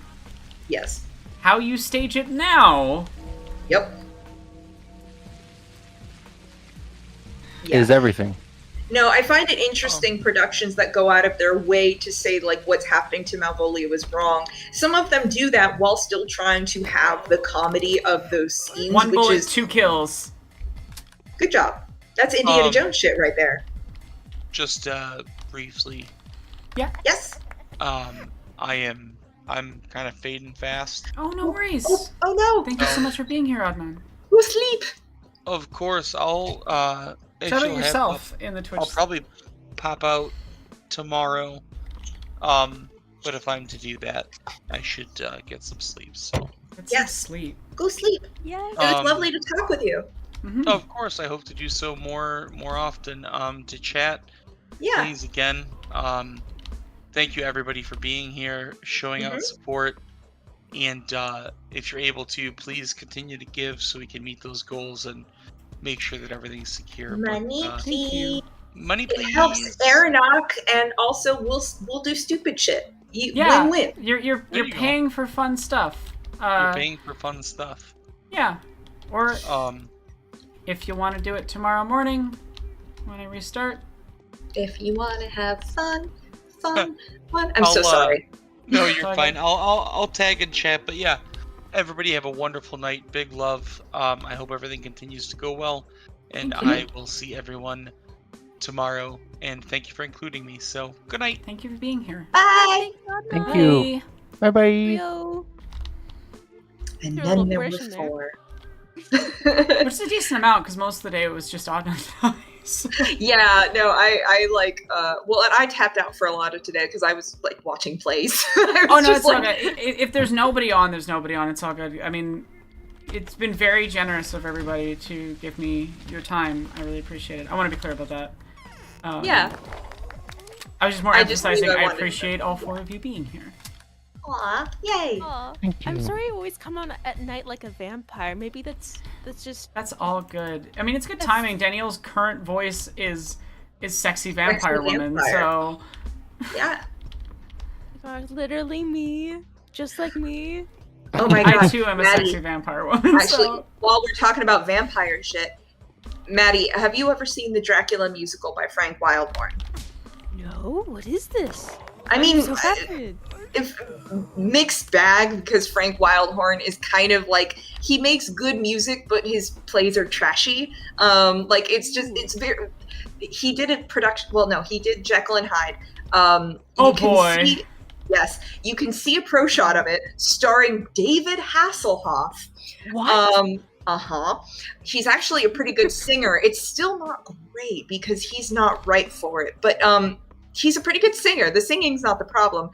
yes,
how you stage it now.
Yep.
Is everything.
No, I find it interesting productions that go out of their way to say, like, what's happening to Malvolio is wrong. Some of them do that while still trying to have the comedy of those scenes.
One
which
bullet,
is
2 kills.
Good job. That's Indiana Jones shit right there.
Just briefly.
Yeah.
Yes.
I'm kind of fading fast.
Oh, no worries.
Oh no.
Thank you so much for being here, Adnan.
Go sleep.
Of course, I'll
Shout out yourself in the Twitch.
I'll probably pop out tomorrow. But if I'm to do that, I should get some sleep. So
Yes.
Sleep.
Go sleep.
Yes.
It was lovely to talk with you.
Mm-hmm.
Of course, I hope to do so more often. To chat,
Yeah.
please again. Thank you everybody for being here, showing out support, and if you're able to, please continue to give so we can meet those goals and make sure that everything's secure.
Money, please.
Money, please.
It helps Aeronaut, and also we'll do stupid shit.
Yeah,
win-win.
You're paying for fun stuff.
You're paying for fun stuff.
Yeah, or if you want to do it tomorrow morning when I restart.
If you want to have fun. I'm
I'll,
so sorry.
No, you're fine. I'll tag and chat, but yeah, everybody have a wonderful night. Big love. I hope everything continues to go well, and I will see everyone tomorrow. And thank you for including me. So good night.
Thank you for being here.
Bye.
Thank you. Bye bye.
Rio.
And
Threw a
then
little
there were
British in there.
4.
Which is a decent amount because most of the day it was just Adnan dies.
Yeah, no, I like, well, and I tapped out for a lot of today because I was, like, watching plays.
Oh, no, it's all good. If there's nobody on, there's nobody on. It's all good. I mean, it's been very generous of everybody to give me your time. I really appreciate it. I want to be clear about that.
Yeah.
I was just more
I just
emphasizing
knew I
I
wanted
appreciate all 4 of you being here.
Aw, yay.
Aw.
Thank you.
I'm sorry I always come on at night like a vampire. Maybe that's just.
That's all good. I mean, it's good timing. Danielle's current voice is sexy vampire woman, so...
Yeah.
Gosh, literally me. Just like me.
Oh my god.
I too am a
Maddie,
sexy vampire woman,
Actually,
so...
while we're talking about vampire shit, Maddie, have you ever seen the Dracula musical by Frank Wildhorn?
No, what is this?
I mean,
So fascinated.
if mixed bag, because Frank Wildhorn is kind of like, he makes good music, but his plays are trashy. Like, it's very, he did a production, well, no, he did Jekyll and Hyde.
Oh boy.
Yes, you can see a pro shot of it starring David Hasselhoff.
What?
He's actually a pretty good singer. It's still not great because he's not right for it, but he's a pretty good singer. The singing's not the problem.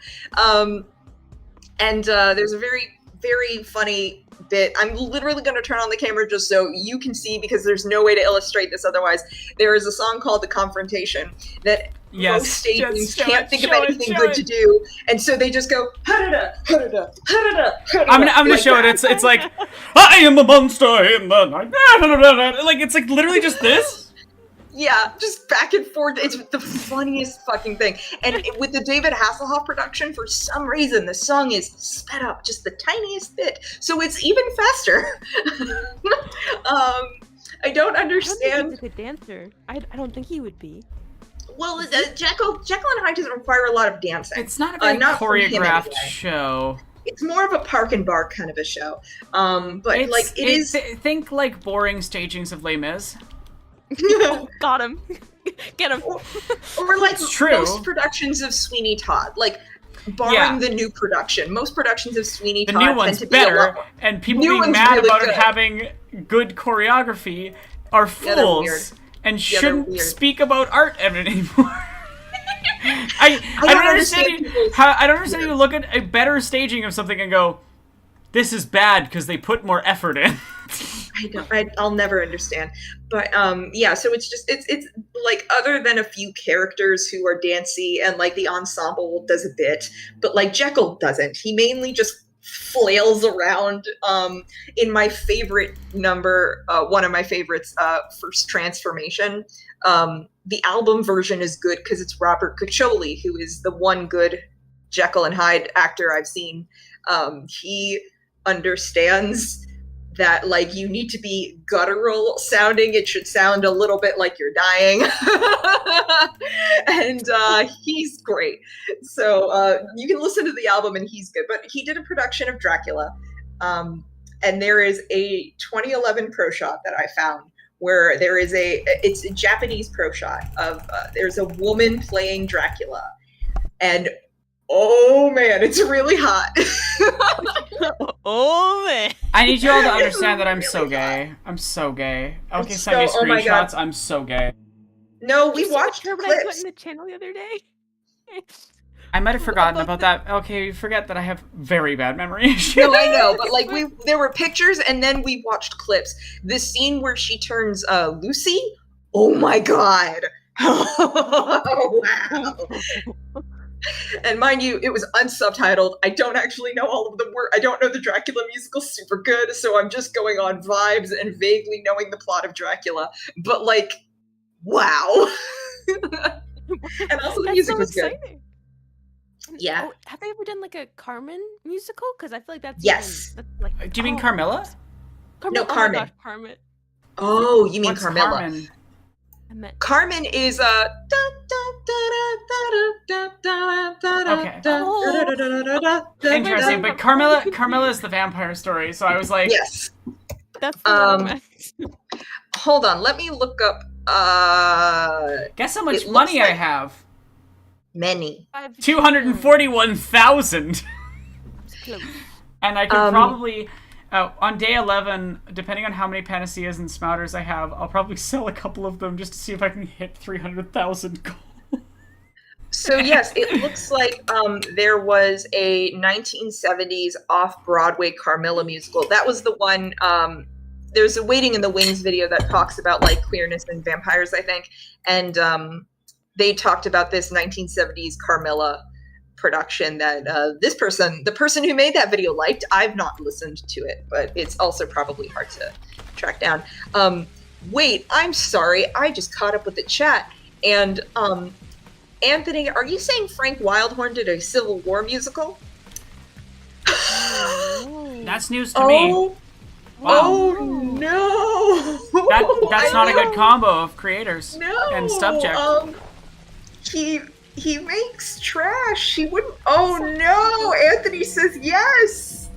And there's a very, very funny bit. I'm literally going to turn on the camera just so you can see, because there's no way to illustrate this otherwise. There is a song called The Confrontation that most stagings can't think of anything good to do, and so they just go ha-da-da, ha-da-da, ha-da-da, ha-da-da.
I'm gonna show it. It's like, I am a monster in the night. Like, it's like literally just this.
Yeah, just back and forth. It's the funniest fucking thing. And with the David Hasselhoff production, for some reason, the song is sped up just the tiniest bit, so it's even faster. I don't
I
understand.
don't think he's a good dancer. I don't think he would be.
Well, Jekyll and Hyde doesn't require a lot of dancing.
It's not a very
not from him
choreographed
anyway.
show.
It's more of a park and bark kind of a show. But
It's,
like it is.
Think like boring stagings of Les Mis.
Got him. Get him.
Or like
It's true.
most productions of Sweeney Todd, like barring
Yeah.
the new production, most productions of Sweeney
The
Todd
new
tend
one's
to be a
better,
lot more.
and people
New
being
one's
mad
really
about
good.
it having good choreography are
Yeah, they're
fools
weird.
and
Yeah, they're
shouldn't
weird.
speak about art anymore. I don't understand I don't understand you look at a better staging of something and go, this is bad because they put more effort in.
I'll never understand. But yeah, so it's like, other than a few characters who are dancey and like the ensemble does a bit, but like Jekyll doesn't. He mainly just flails around. In my favorite number, one of my favorites, First Transformation, the album version is good because it's Robert Caccioli, who is the one good Jekyll and Hyde actor I've seen. He understands that, like, you need to be guttural sounding. It should sound a little bit like you're dying. And he's great. So you can listen to the album and he's good. But he did a production of Dracula. And there is a 2011 pro shot that I found where it's a Japanese pro shot of, there's a woman playing Dracula. And oh man, it's really hot.
Oh man.
I need you all to understand that I'm so gay. I'm so gay. Okay, send me screenshots. I'm so gay.
No, we watched
what
clips.
I put in the channel the other day.
I might have forgotten about that. Okay, forget that I have very bad memory issues.
No, I know, but like there were pictures and then we watched clips. This scene where she turns Lucy. Oh my god. Oh, wow. And mind you, it was unsubtitled. I don't actually know all of the words. I don't know the Dracula musical super good, so I'm just going on vibes and vaguely knowing the plot of Dracula. But like, wow. And also the music was good. Yeah.
Oh, have they ever done like a Carmen musical? Because I feel like that's
yes.
Even, that's like,
do you mean Carmilla?
No,
Oh
Carmen.
my gosh, Carmen.
Oh, you mean
What's
Carmilla?
Carmen?
Carmen is
Okay. Interesting, but Carmilla is the vampire story, so I was like,
yes.
That's the one I'm at.
Hold on, let me look up.
Guess how much money I have?
Many.
241,000. And I could probably, on day 11, depending on how many panaceas and smouters I have, I'll probably sell a couple of them just to see if I can hit 300,000 gold.
So yes, it looks like there was a 1970s off-Broadway Carmilla musical. That was the one. There's a Waiting in the Wings video that talks about like queerness and vampires, I think, and they talked about this 1970s Carmilla production that the person who made that video liked. I've not listened to it, but it's also probably hard to track down. Wait, I'm sorry, I just caught up with the chat, and Anthony, are you saying Frank Wildhorn did a Civil War musical?
That's news to me. Wow.
Oh no!
That's not a good combo of creators and subject.
He makes trash. He wouldn't. Oh no! Anthony says yes.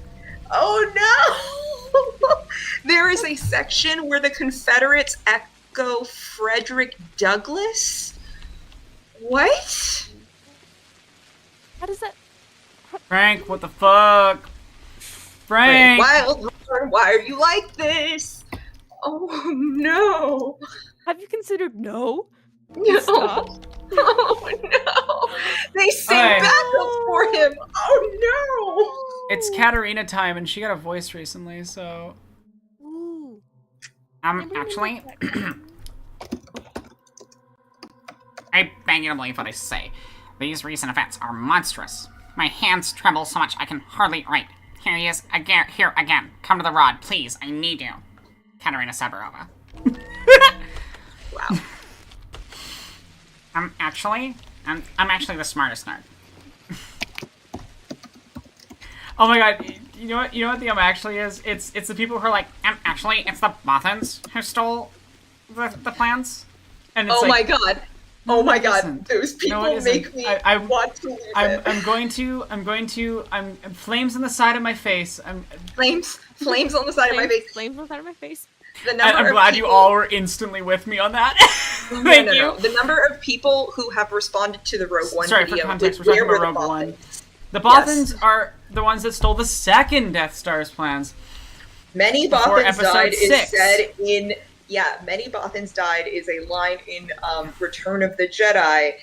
Oh no! There is a section where the Confederates echo Frederick Douglass. What?
How does that?
Frank, what the fuck? Frank!
Wildhorn, why are you like this? Oh no!
Have you considered no?
No.
Stop.
Oh no! They sing backup for him. Oh no!
It's Katarina time, and she got a voice recently, so.
Ooh.
Actually. I beg you to believe what I say. These recent events are monstrous. My hands tremble so much I can hardly write. Here he is, again. Here again. Come to the rod, please. I need you. Katerina Sabarova.
Wow.
I'm actually the smartest nerd. Oh my god, you know what the actually is? It's the people who are like, actually, it's the Bothans who stole the plans. And it's
my god. Oh my god,
isn't.
those people make me want to leave it.
I'm going to, flames on the side of my face.
Flames on the side of my face.
Flames on the side of my face.
I'm glad you all were instantly with me on that. Thank you.
No. The number of people who have responded to the Rogue One
Sorry,
video.
for context, we're talking about Rogue One. The Bothans are the ones that stole the second Death Star's plans.
Many Bothans died
6.
is said in... Yeah, many Bothans died is a line in Return of the Jedi.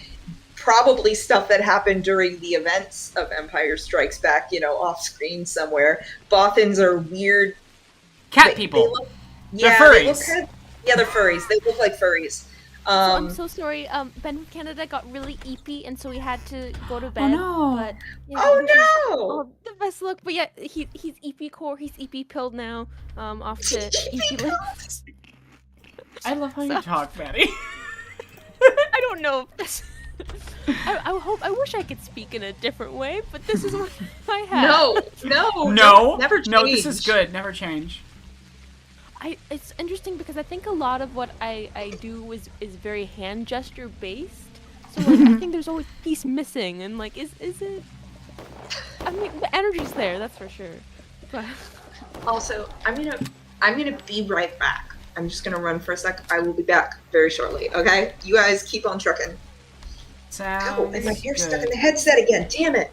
probably stuff that happened during the events of Empire Strikes Back, off screen somewhere. Bothans are weird
cat people.
They look,
they're furries.
They look they're furries. They look like furries.
I'm so sorry. Ben from Canada got really eepy, and so he had to go to bed.
Oh no!
But,
no!
The best luck. But yeah, he's EP core. He's EP pilled now. Off to EP lives.
I love how you talk, Maddie.
I don't know. I wish I could speak in a different way, but this is what I have.
No, never change.
No, this is good. Never change.
It's interesting because I think a lot of what I do is very hand gesture based. So like, I think there's always a piece missing, and like, is it? I mean, the energy's there, that's for sure. But
also, I'm gonna be right back. I'm just gonna run for a sec. I will be back very shortly. Okay, you guys keep on trucking.
Sounds
and my hair's
good.
stuck in the headset again. Damn it.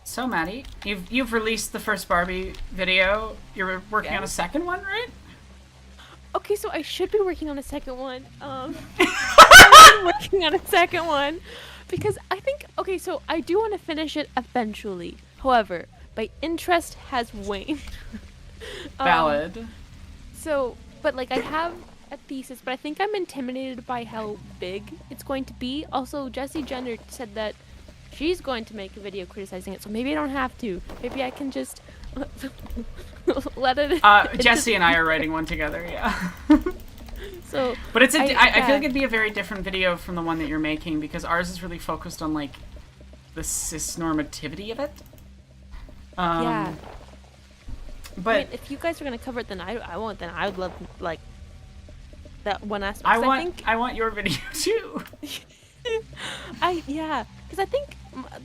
So, Maddie, you've released the first Barbie video. You're working on a second one, right?
Okay, so I should be working on a second one. Working on a second one because I think so I do want to finish it eventually. However, my interest has waned.
Valid.
But like I have a thesis, but I think I'm intimidated by how big it's going to be. Also, Jessie Jenner said that she's going to make a video criticizing it, so maybe I don't have to. Maybe I can just let it.
Jessie and I are writing one together, yeah.
So,
but I feel like it'd be a very different video from the one that you're making because ours is really focused on like the cis-normativity of it.
Yeah.
But
I mean, if you guys are gonna cover it, then I won't. Then I would love like that one aspect.
I want your video too.
Because I think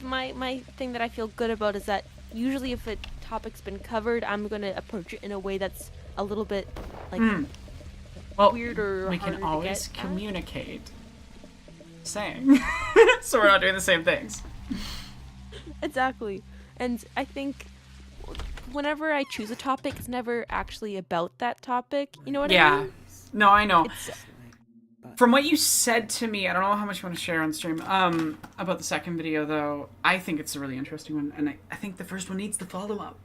my thing that I feel good about is that usually if a topic's been covered, I'm gonna approach it in a way that's a little bit like weird or
we
harder
can always
to get
communicate. Saying, so we're not doing the same things.
Exactly, and I think whenever I choose a topic, it's never actually about that topic. You know what I mean?
No, I know. From what you said to me, I don't know how much you want to share on stream, about the second video, though, I think it's a really interesting one, and I think the first one needs the follow-up.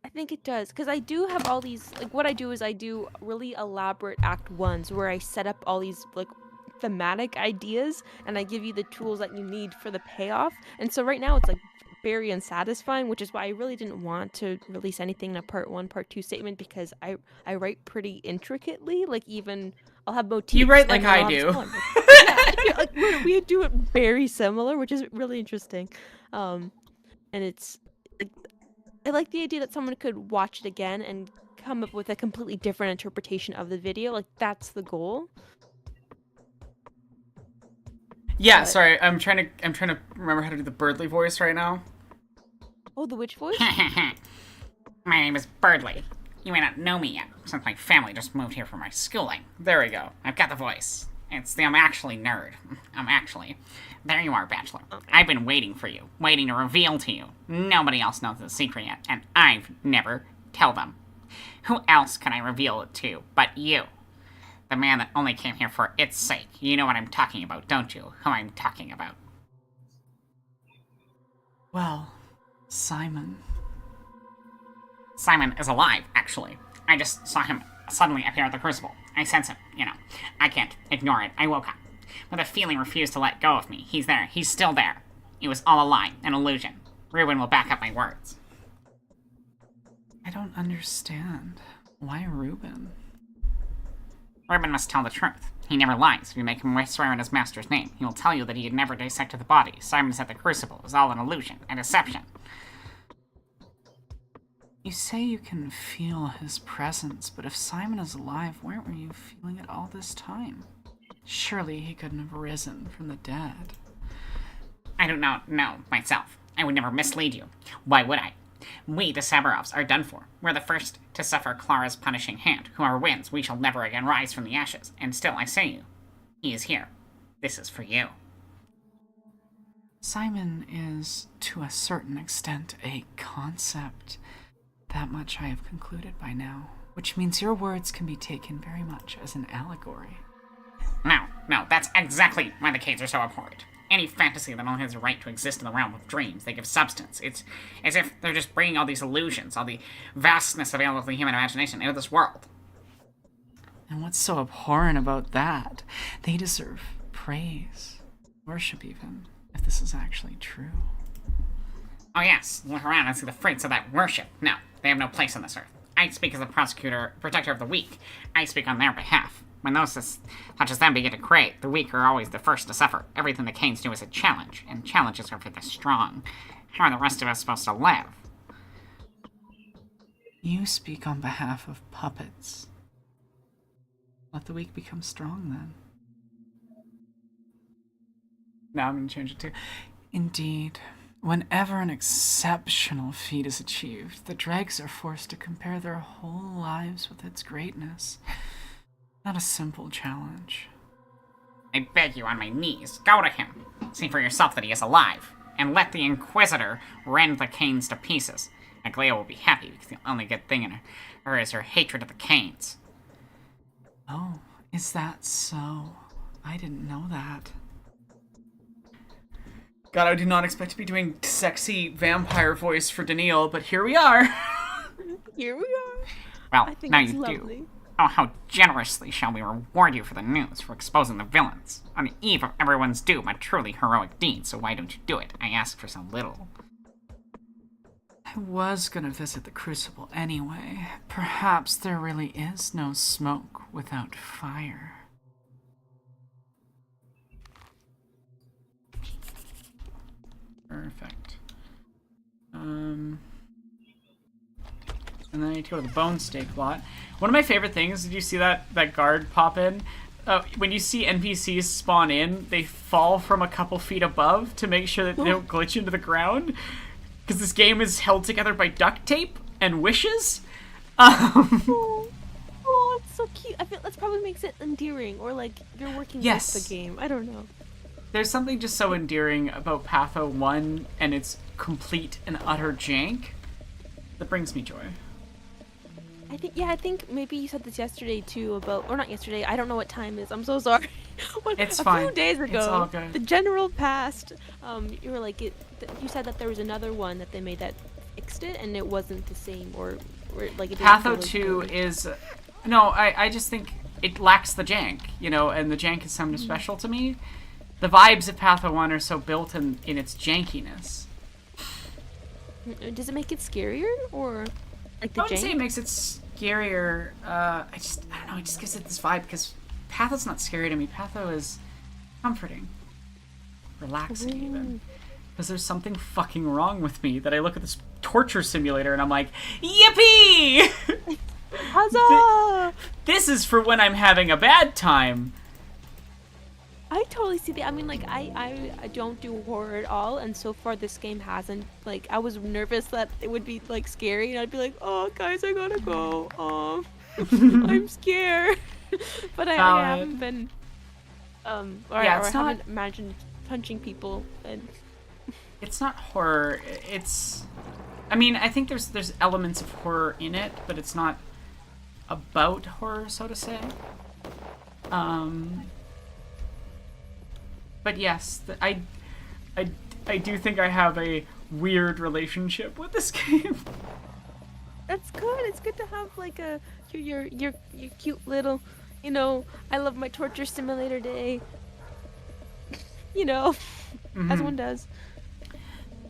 I think it does, because I do have all these, like, what I do is I do really elaborate act ones, where I set up all these, like, thematic ideas, and I give you the tools that you need for the payoff, and so right now it's, like, very unsatisfying, which is why I really didn't want to release anything in a part 1, part 2 statement, because I write pretty intricately, like, even I'll have motifs.
You write like I do.
Like, we do it very similar, which is really interesting. And it's like, I like the idea that someone could watch it again and come up with a completely different interpretation of the video. Like, that's the goal.
Yeah, sorry, I'm trying to remember how to do the Birdly voice right now.
Oh, the witch voice?
My name is Birdly. You may not know me yet, since my family just moved here for my schooling.
There we go.
I've got the voice. I'm actually nerd. There you are, Bachelor. I've been waiting for you, waiting to reveal to you. Nobody else knows the secret yet, and I've never tell them. Who else can I reveal it to but you? The man that only came here for its sake. You know what I'm talking about, don't you? Who I'm talking about.
Well, Simon.
Simon is alive, actually. I just saw him suddenly appear at the Crucible. I sense him, you know. I can't ignore it. I woke up. But the feeling refused to let go of me. He's there. He's still there. It was all a lie, an illusion. Ruben will back up my words.
I don't understand. Why Ruben?
Ruben must tell the truth. He never lies. If you make him swear in his master's name, he will tell you that he had never dissected the body. Simon's at the Crucible. It was all an illusion, a deception.
You say you can feel his presence, but if Simon is alive, where were you feeling it all this time? Surely he couldn't have risen from the dead.
I don't know myself. I would never mislead you. Why would I? We, the Sabarovs, are done for. We're the first to suffer Clara's punishing hand. Whoever wins, we shall never again rise from the ashes. And still, I say you, he is here. This is for you.
Simon is, to a certain extent, a concept. That much I have concluded by now, which means your words can be taken very much as an allegory.
No, that's exactly why the canes are so abhorrent. Any fantasy that only has a right to exist in the realm of dreams, they give substance. It's as if they're just bringing all these illusions, all the vastness available to the human imagination into this world.
And what's so abhorrent about that? They deserve praise, worship even, if this is actually true.
Oh yes, look around and see the fruits of that worship. No, they have no place on this earth. I speak as the protector of the weak. I speak on their behalf. When those such as them begin to create, the weak are always the first to suffer. Everything the canes do is a challenge, and challenges are for the strong. How are the rest of us supposed to live?
You speak on behalf of puppets. Let the weak become strong, then. Now I'm going to change it to... Indeed, whenever an exceptional feat is achieved, the dregs are forced to compare their whole lives with its greatness. Not a simple challenge.
I beg you on my knees, go to him. See for yourself that he is alive, and let the Inquisitor rend the canes to pieces. Aglaia will be happy because the only good thing in her is her hatred of the canes.
Oh, is that so? I didn't know that. God, I did not expect to be doing sexy vampire voice for Daniil, but here we are.
Here we are.
Well, now you do. Oh, how generously shall we reward you for the news, for exposing the villains. On the eve of everyone's doom, a truly heroic deed, so why don't you do it? I ask for so little.
I was gonna visit the Crucible anyway. Perhaps there really is no smoke without fire. Perfect. And then I need to go to the bone steak lot. One of my favorite things, did you see that guard pop in? When you see NPCs spawn in, they fall from a couple feet above to make sure that they don't glitch into the ground. Because this game is held together by duct tape and wishes.
Oh, it's so cute. I feel that probably makes it endearing, or like you're working with the game. I don't know.
There's something just so endearing about Patho 1 and its complete and utter jank that brings me joy.
I think maybe you said this yesterday too about, or not yesterday, I don't know what time it is, I'm so sorry.
It's fine.
A few days ago,
it's all good.
The general passed, you were like, you said that there was another one that they made that fixed it and it wasn't the same, or like it didn't
Patho
feel
2 is, no, I just think it lacks the jank, you know, and the jank is something special to me. The vibes of Patho 1 are so built in its jankiness.
Does it make it scarier, or like the
I wouldn't
jank?
say it makes it scarier. I don't know. It just gives it this vibe because Patho's not scary to me. Patho is comforting, relaxing even. Because there's something fucking wrong with me that I look at this torture simulator and I'm like, yippee!
Huzzah!
This is for when I'm having a bad time.
I totally see that. I mean, like, I don't do horror at all, and so far this game hasn't. Like, I was nervous that it would be, like, scary, and I'd be like, oh, guys, I gotta go. Oh, I'm scared. But I haven't been, I haven't imagined punching people, and...
It's not horror. It's... I mean, I think there's elements of horror in it, but it's not about horror, so to say. But yes, I do think I have a weird relationship with this game.
That's good. It's good to have like your cute little, you know, I love my torture simulator day. You know, as one does.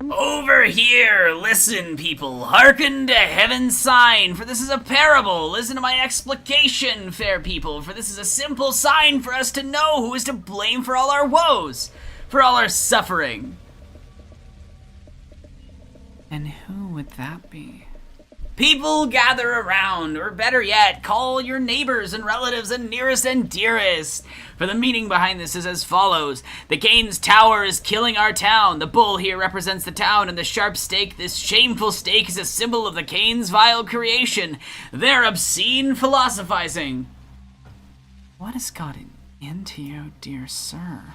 Over here! Listen, people! Hearken to heaven's sign, for this is a parable! Listen to my explication, fair people, for this is a simple sign for us to know who is to blame for all our woes, for all our suffering.
And who would that be?
People gather around, or better yet, call your neighbors and relatives and nearest and dearest. For the meaning behind this is as follows. The Cane's tower is killing our town. The bull here represents the town, and the sharp stake, this shameful stake, is a symbol of the Cane's vile creation. Their obscene philosophizing.
What has gotten into you, dear sir?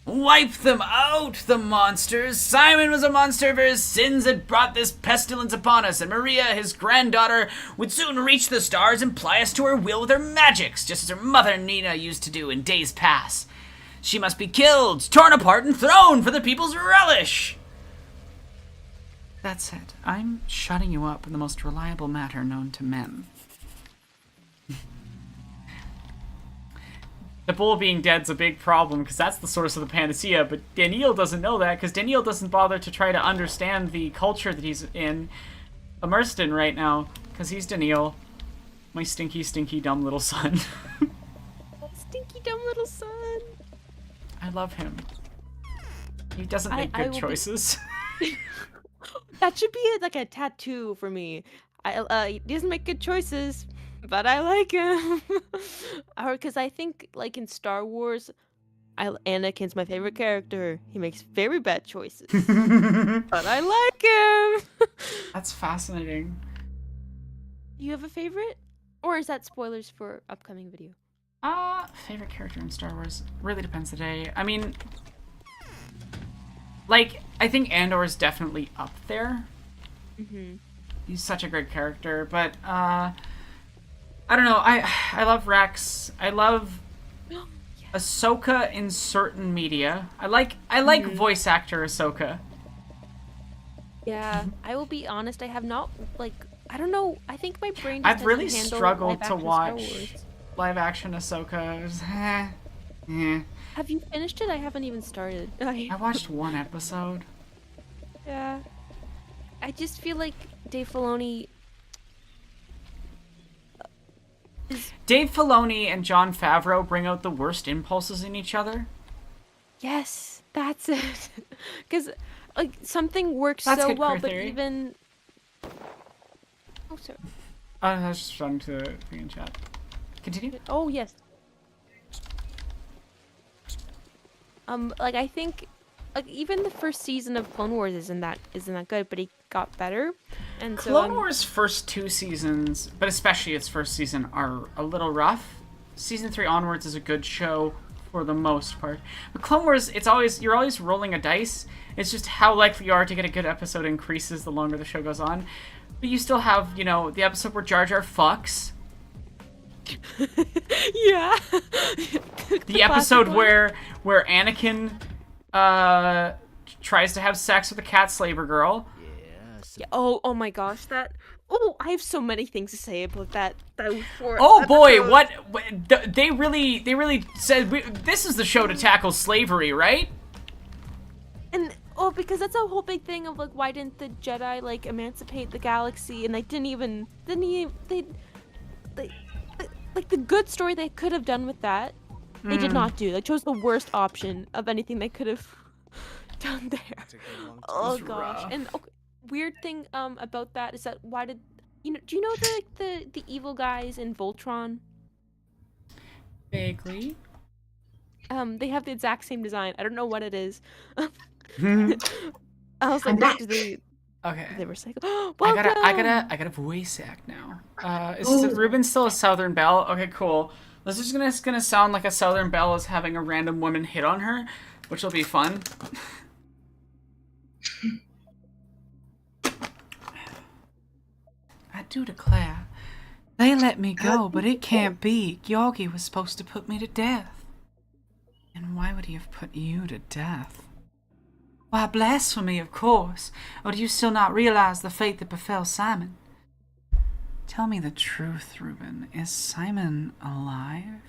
Wipe them out, the monsters! Simon was a monster for his sins that brought this pestilence upon us, and Maria, his granddaughter, would soon reach the stars and ply us to her will with her magics, just as her mother Nina used to do in days past. She must be killed, torn apart, and thrown for the people's relish! That's it. I'm shutting you up in the most reliable matter known to men. The bull being dead's a big problem, because that's the source of the panacea, but Daniel doesn't know that, because Daniel doesn't bother to try to understand the culture that he's immersed in right now, because he's Daniel, my stinky, stinky, dumb little son.
Stinky, dumb little son.
I love him. He doesn't make good choices.
That should be like a tattoo for me. He doesn't make good choices, but I like him. Or because I think, like in Star Wars, Anakin's my favorite character. He makes very bad choices, but I like him.
That's fascinating.
Do you have a favorite, or is that spoilers for upcoming video?
Favorite character in Star Wars really depends the day. I mean, like, I think Andor is definitely up there.
Mm-hmm.
He's such a great character, but I don't know. I love Rex. I love Ahsoka in certain media. I like voice actor Ahsoka.
Yeah, I will be honest. I have not I don't know. I think my brain. Just
I've really
handle
struggled to
live-action Star
watch
Wars.
live action Ahsoka. It was,
Have you finished it? I haven't even started.
I watched one episode.
Yeah. I just feel like Dave Filoni.
Dave Filoni and Jon Favreau bring out the worst impulses in each other.
Yes, that's it. Because like something works
That's
so
good
well,
queer
but
theory.
even. Oh, sorry.
I was just trying to thing in chat. Continue.
Oh yes. Like I think, like even the first season of Clone Wars isn't that good, but it got better, and so
Clone Wars' first 2 seasons, but especially its first season, are a little rough. Season 3 onwards is a good show for the most part. But Clone Wars, you're always rolling a dice. It's just how likely you are to get a good episode increases the longer the show goes on. But you still have, the episode where Jar Jar fucks.
Yeah.
The episode where Anakin tries to have sex with a cat slaver girl.
Yeah, oh my gosh, I have so many things to say about that.
Oh boy, what they really said this is the show to tackle slavery, right?
And because that's a whole big thing of like, why didn't the Jedi like emancipate the galaxy? And they like the good story they could have done with that, they did not do. They chose the worst option of anything they could have done there. Oh gosh.
rough.
And weird thing about that is that why did do you know the evil guys in Voltron?
Vaguely.
They have the exact same design. I don't know what it is. I was like,
Okay.
they were like,
I got a voice act now. Is Ruben still a Southern Belle? Okay, cool. This is gonna sound like a Southern Belle is having a random woman hit on her, which will be fun. I do declare, they let me go, but it can't be. Yorgi was supposed to put me to death. And why would he have put you to death? Why, blasphemy, of course. Or do you still not realize the fate that befell Simon? Tell me the truth, Reuben. Is Simon alive?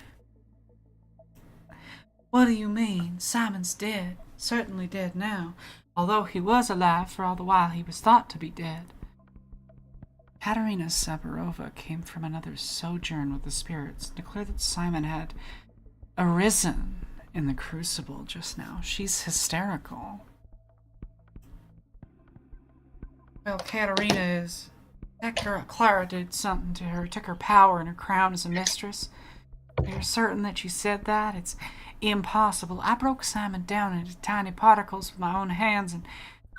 What do you mean? Simon's dead. Certainly dead now. Although he was alive for all the while he was thought to be dead. Katerina Saburova came from another sojourn with the spirits and declared that Simon had arisen in the crucible just now. She's hysterical. Well, Katerina is... That Clara did something to her, took her power and her crown as a mistress. You're certain that you said that? It's impossible. I broke Simon down into tiny particles with my own hands and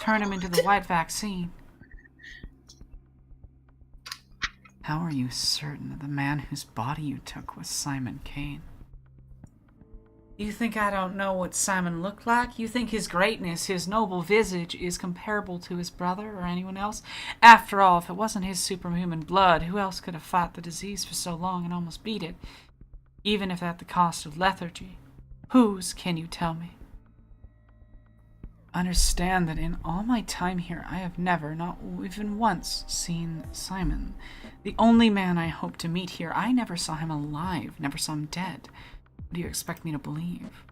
turned him into the white vaccine. How are you certain that the man whose body you took was Simon Kane?
You think I don't know what Simon looked like? You think his greatness, his noble visage, is comparable to his brother or anyone else? After all, if it wasn't his superhuman blood, who else could have fought the disease for so long and almost beat it? Even if at the cost of lethargy. Whose, can you tell me? Understand that in all my time here, I have never, not even once, seen Simon. The only man I hope to meet here, I never saw him alive, never saw him dead. What do you expect me to believe?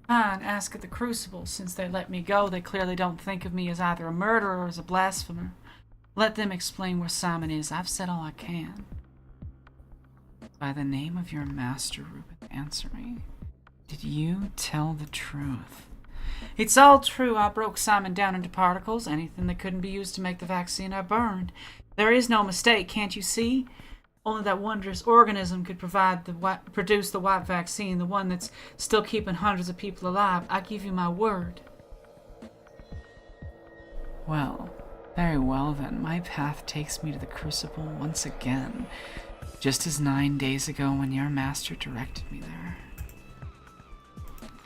Fine, ask at the Crucible. Since they let me go, they clearly don't think of me as either a murderer or as a blasphemer. Let them explain where Simon is. I've said all I can. By the name of your master, Reuben, answer me. Did you tell the truth? It's all true. I broke Simon down into particles. Anything that couldn't be used to make the vaccine I burned. There is no mistake, can't you see? Only that wondrous organism could produce the white vaccine, the one that's still keeping hundreds of people alive. I give you my word. Well, very well then. My path takes me to the Crucible once again, just as 9 days ago when your master directed me there.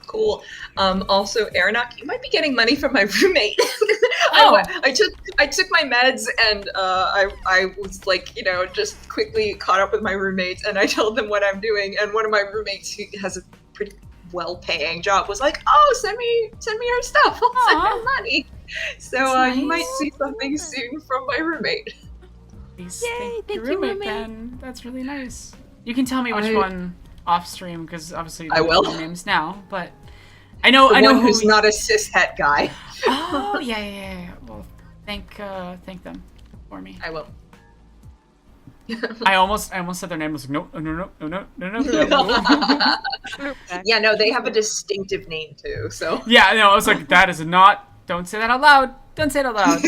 Cool. Also, Aronach, you might be getting money from my roommate.
Oh.
I took my meds and I was like, just quickly caught up with my roommates and I told them what I'm doing. And one of my roommates, who has a pretty well-paying job, was like, "Oh, send me your stuff. I'll send her money." So you might see something soon from my roommate.
Please
Yay,
thank your
thank you,
roommate,
roommate.
then. That's really nice. You can tell me which one off stream, because obviously you
I
don't
will.
know names now, but I know
One
who
who's not a cishet guy.
Oh, yeah. Well, thank them for me.
I will.
I almost said their name. I was like, no.
Yeah, no, they have a distinctive name too, so.
Yeah, no, I was like, that is not, don't say that out loud. Don't say it out loud.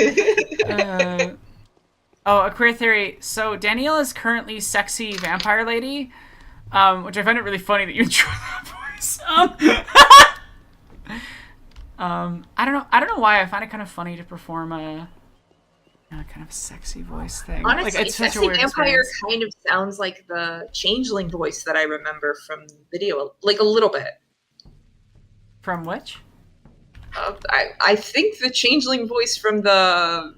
A queer theory. So Danielle is currently sexy vampire lady, which I find it really funny that you enjoy that voice. I don't know why I find it kind of funny to perform a kind of a sexy voice thing.
Honestly,
like, it's such a
sexy
weird
vampire
experience.
kind of sounds like the changeling voice that I remember from the video, like a little bit.
From which?
I think the changeling voice from the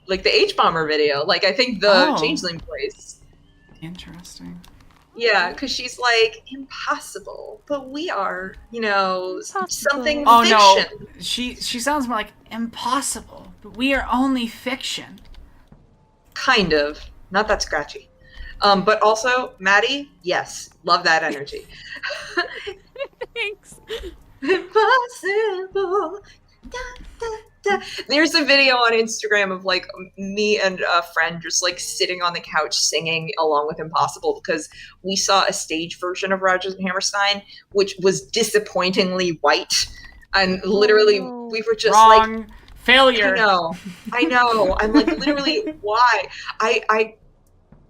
H-Bomber video. Like, I think the changeling voice.
Interesting.
Yeah, because she's like, impossible, but we are, something
Oh
fiction.
no, she sounds more like impossible, but we are only fiction.
Kind of. Not that scratchy. But also, Maddie, yes, love that energy.
Thanks.
Impossible. Da, da, da. There's a video on Instagram of like me and a friend just like sitting on the couch singing along with Impossible, because we saw a stage version of Rodgers and Hammerstein which was disappointingly white, and literally we were just
Wrong.
like,
Failure.
I know. I'm like, literally, why? I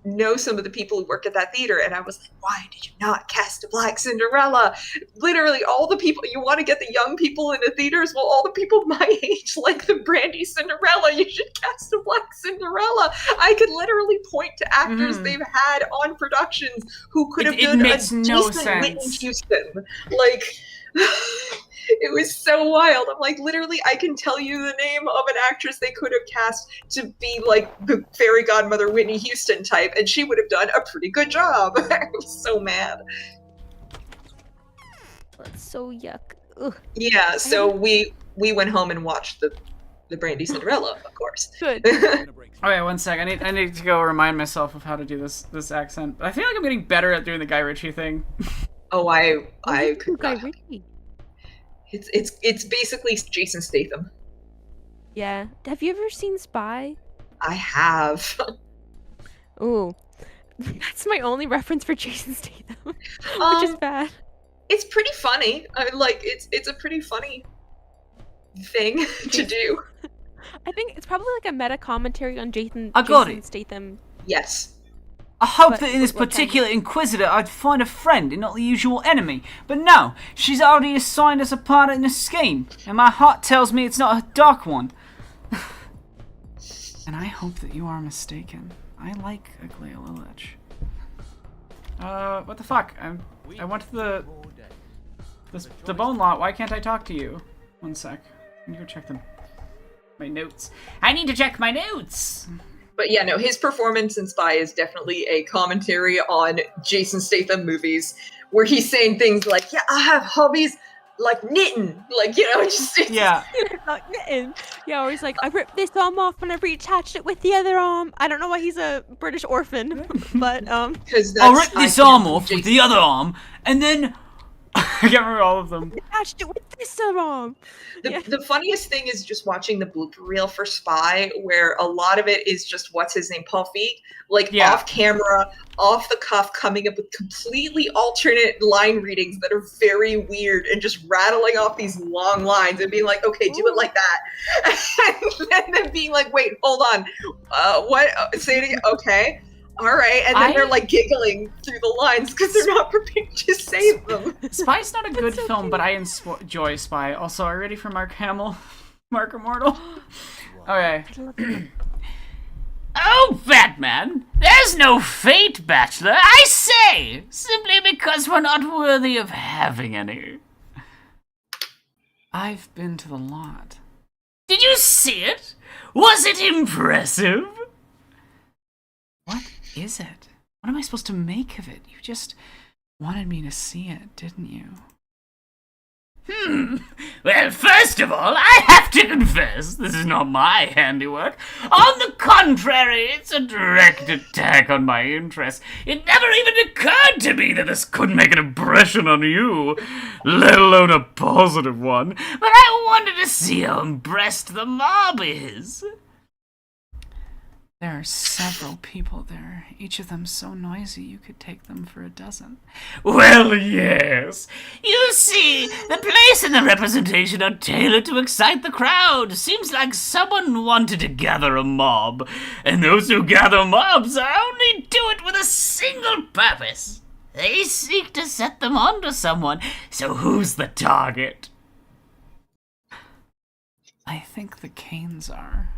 know some of the people who work at that theater, and I was like, why did you not cast a Black Cinderella? Literally, all the people, you want to get the young people in the theaters? Well, all the people my age like the Brandy Cinderella. You should cast a Black Cinderella. I could literally point to actors they've had on productions who could have done a decent Whitney Houston. Like, it was so wild. I'm like, literally, I can tell you the name of an actress they could have cast to be like the fairy godmother Whitney Houston type, and she would have done a pretty good job. I was so mad.
That's so yuck. Ugh.
Yeah, so we went home and watched the Brandy Cinderella, of course.
Good.
Okay, one sec. I need to go remind myself of how to do this accent. I feel like I'm getting better at doing the Guy Ritchie thing.
Oh, I could
Guy
not.
Ritchie.
It's basically Jason Statham.
Yeah. Have you ever seen Spy?
I have.
Ooh. That's my only reference for Jason Statham, which is bad.
It's pretty funny. I mean, like, it's a pretty funny thing to do.
I think it's probably like a meta commentary on Jason Statham.
Yes.
I hope
But
that in this
what kind?
particular Inquisitor I'd find a friend and not the usual enemy. But no, she's already assigned as a part in a scheme, and my heart tells me it's not a dark one. And I hope that you are mistaken. I like Aglaia Lilich. What the fuck? I went to the
The bone lot, why can't I talk to you? One sec. I need to go check my notes. I need to check my notes!
But yeah, no, his performance in Spy is definitely a commentary on Jason Statham movies, where he's saying things like, yeah, I have hobbies like knitting. Like, you know, just
yeah.
Like knitting. Yeah, or he's like, I ripped this arm off and I reattached it with the other arm. I don't know why he's a British orphan, but
I'll rip this arm off with the other arm, and then I can't remember all of them.
Attached it with this arm.
The funniest thing is just watching the blooper reel for Spy, where a lot of it is just what's his name, Paul Feig, like off camera, off the cuff, coming up with completely alternate line readings that are very weird, and just rattling off these long lines and being like, "Okay, do it like that," and then being like, "Wait, hold on, what? Say it again. Okay." All right, and then they're like giggling through the lines because they're not prepared to say them.
Spy's not a good film, but I enjoy Spy. Also, are you ready for Mark Hamill? Mark Immortal? Okay.
Oh, Batman! There's no fate, Bachelor, I say! Simply because we're not worthy of having any.
I've been to the lot.
Did you see it? Was it impressive?
What is it? What am I supposed to make of it? You just wanted me to see it, didn't you?
Well, first of all, I have to confess, this is not my handiwork. On the contrary, it's a direct attack on my interests. It never even occurred to me that this could make an impression on you, let alone a positive one. But I wanted to see how impressed the mob is.
There are several people there, each of them so noisy you could take them for a dozen.
Well, yes. You see, the place and the representation are tailored to excite the crowd. Seems like someone wanted to gather a mob, and those who gather mobs only do it with a single purpose. They seek to set them onto someone, so who's the target?
I think the Canes are.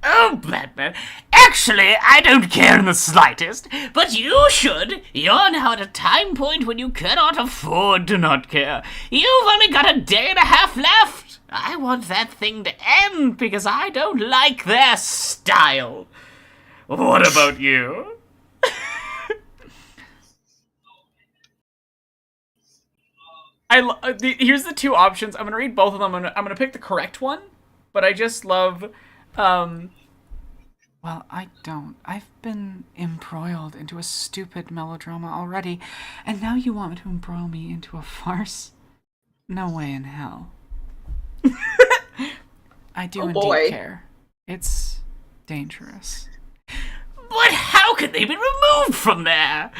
Oh, Batman. Actually, I don't care in the slightest, but you should. You're now at a time point when you cannot afford to not care. You've only got a day and a half left. I want that thing to end because I don't like their style. What about you?
Here's the two options. I'm gonna read both of them. I'm gonna pick the correct one, but I just love. Well, I don't. I've been embroiled into a stupid melodrama already, and now you want to embroil me into a farce? No way in hell. I do indeed care. It's dangerous.
But how can they be removed from there?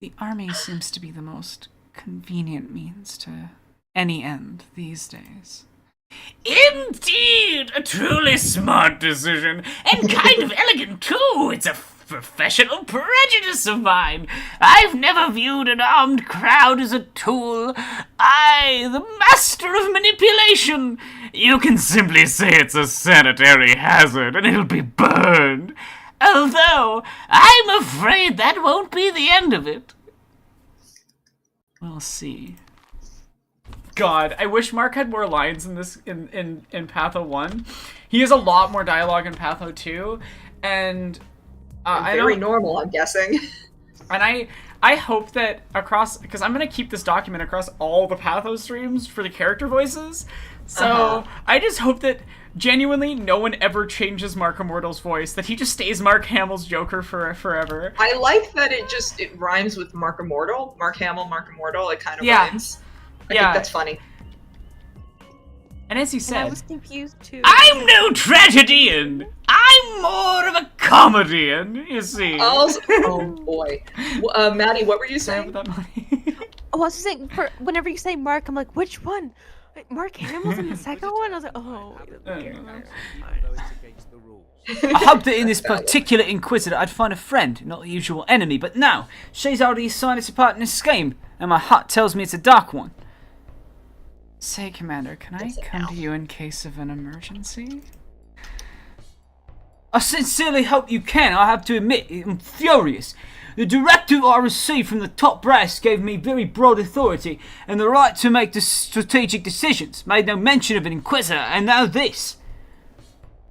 The army seems to be the most convenient means to any end these days.
Indeed! A truly smart decision, and kind of elegant too. It's a professional prejudice of mine. I've never viewed an armed crowd as a tool. I, the master of manipulation. You can simply say it's a sanitary hazard, and it'll be burned. Although, I'm afraid that won't be the end of it.
We'll see. God, I wish Mark had more lines in this in Patho 1. He has a lot more dialogue in Patho 2, and
very normal, I'm guessing.
And I hope that across, because I'm gonna keep this document across all the Patho streams for the character voices. So I just hope that genuinely no one ever changes Mark Immortal's voice, that he just stays Mark Hamill's Joker forever.
I like that it rhymes with Mark Immortal, Mark Hamill, Mark Immortal. It kind of rhymes. I think that's funny.
And as he said,
I was confused too.
I'm no tragedian. I'm more of a comedian, you see.
Oh boy. Maddie, what were you saying?
About that money?
I was saying, whenever you say Mark, I'm like, which one? Wait, Mark Hamill's in the second one? I was like, oh.
I hoped that in this particular Inquisitor I'd find a friend, not the usual enemy, but no, she's already signed us apart in a scheme, and my heart tells me it's a dark one.
Say, Commander, can I come to you in case of an emergency?
I sincerely hope you can. I have to admit, I'm furious. The directive I received from the top brass gave me very broad authority and the right to make the strategic decisions, made no mention of an inquisitor, and now this.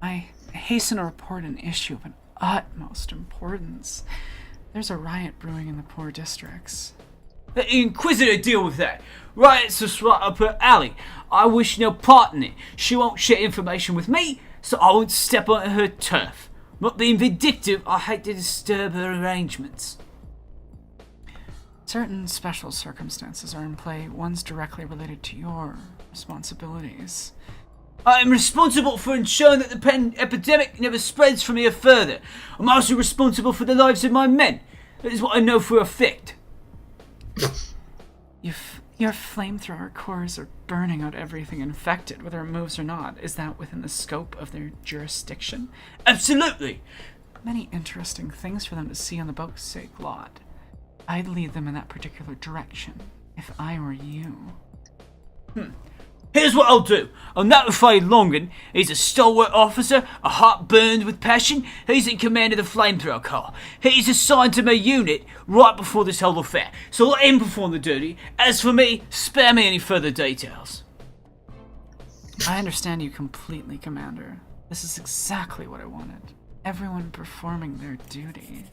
I hasten to report an issue of an utmost importance. There's a riot brewing in the poor districts.
The Inquisitor deal with that. Riots are right up her alley. I wish no part in it. She won't share information with me, so I won't step on her turf. Not being vindictive, I hate to disturb her arrangements.
Certain special circumstances are in play, ones directly related to your responsibilities.
I am responsible for ensuring that the epidemic never spreads from here further. I'm also responsible for the lives of my men. That is what I know for a fact.
Your flamethrower cores are burning out everything infected, whether it moves or not. Is that within the scope of their jurisdiction?
Absolutely.
Many interesting things for them to see on the Boatsake lot. I'd lead them in that particular direction, if I were you.
Here's what I'll do. I'll notify Longan. He's a stalwart officer, a heart burned with passion. He's in command of the flamethrower car. He's assigned to my unit right before this whole affair, so let him perform the duty. As for me, spare me any further details.
I understand you completely, Commander. This is exactly what I wanted. Everyone performing their duty.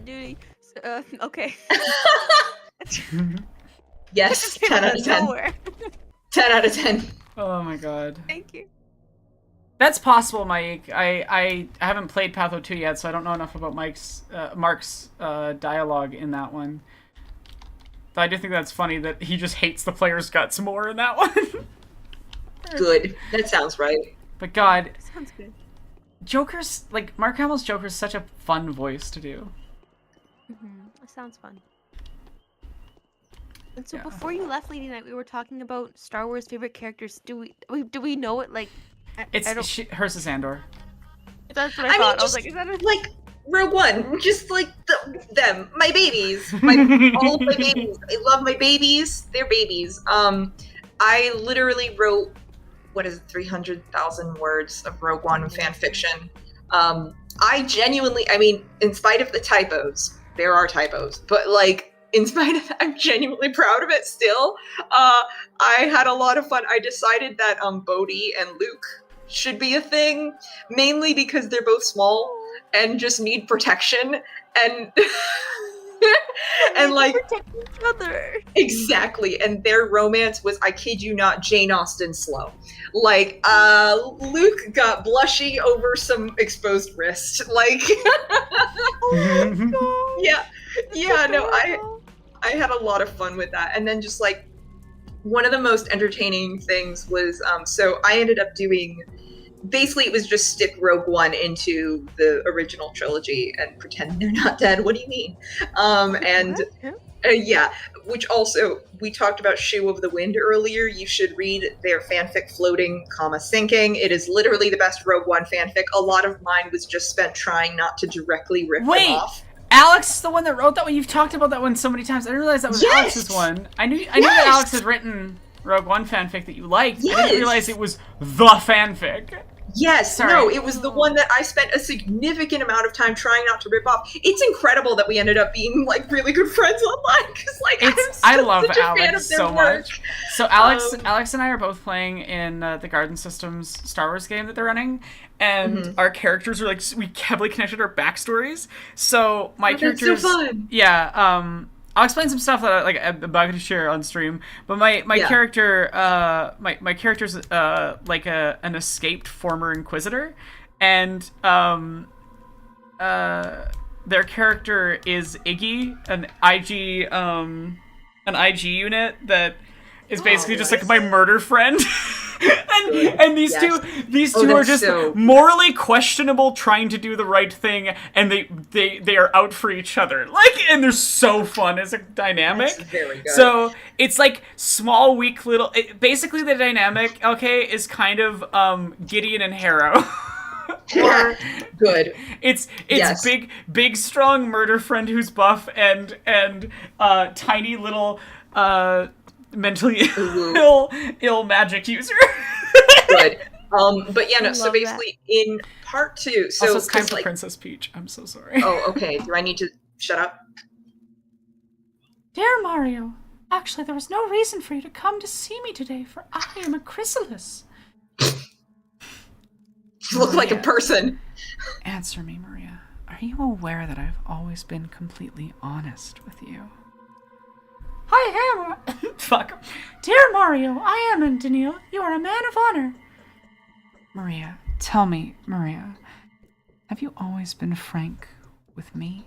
Duty. Okay.
Yes, 10 out of 10. 10 out of 10.
Oh my god.
Thank you.
That's possible, Mike. I haven't played Patho 2 yet, so I don't know enough about Mark's dialogue in that one. But I do think that's funny that he just hates the player's guts more in that one.
Good. That sounds right.
But God,
Sounds good.
Joker's, like, Mark Hamill's Joker's such a fun voice to do.
That sounds fun. And so before you left, Lady Knight, we were talking about Star Wars favorite characters. Do we know it? Like,
hers is Andor.
That's what I thought.
Mean,
I was like, is that a...
like Rogue One? Just like them, my babies, all of my babies. I love my babies. They're babies. I literally wrote 300,000 words of Rogue One fan fiction. I genuinely, I mean, in spite of the typos, there are typos, but like, in spite of that, I'm genuinely proud of it still. I had a lot of fun. I decided that Bodhi and Luke should be a thing, mainly because they're both small and just need protection, and and like
protect each other.
Exactly. And their romance was, I kid you not, Jane Austen slow. Like, Luke got blushy over some exposed wrist. Like, yeah, no, I had a lot of fun with that. And then just like, one of the most entertaining things was, so I ended up doing, basically it was just stick Rogue One into the original trilogy and pretend they're not dead. What do you mean? Yeah, which also, we talked about Shoe of the Wind earlier. You should read their fanfic Floating, Sinking. It is literally the best Rogue One fanfic. A lot of mine was just spent trying not to directly rip them off.
Alex is the one that wrote that one? You've talked about that one so many times. I didn't realize that was Alex's one. I knew that Alex had written Rogue One fanfic that you liked. I didn't realize it was the fanfic.
Yes,
Sorry.
no, it was the one that I spent a significant amount of time trying not to rip off. It's incredible that we ended up being like really good friends online, because like
I love
such a fan
Alex
of their
so
work.
much. So Alex and I are both playing in the Garden Systems Star Wars game that they're running, and our characters are like, we heavily connected our backstories. So my characters,
that's so fun.
Yeah. I'll explain some stuff that I'm about to share on stream. But my character, my character's like an escaped former Inquisitor, and their character is Iggy, an IG unit that is basically just like my murder friend. and these two are just morally questionable, trying to do the right thing, and they are out for each other. Like, and they're so fun as a dynamic.
That's very good.
So it's like small, weak little. Basically, the dynamic, is kind of Gideon and Harrow. Or
good.
It's big, strong murder friend who's buff and tiny little mentally ill magic user.
Good. But yeah, no. So
love
basically, in part 2, so
Also, it's time
'cause,
for
like,
Princess Peach. I'm so sorry.
oh, okay. Do I need to shut up?
Dear Mario, actually, there was no reason for you to come to see me today, for I am a chrysalis.
You look like a
Maria.
person.
Answer me, Maria. Are you aware that I've always been completely honest with you?
I am. Fuck. Dear Mario, I am Daniil. You are a man of honor.
Maria, tell me, Maria, have you always been frank with me?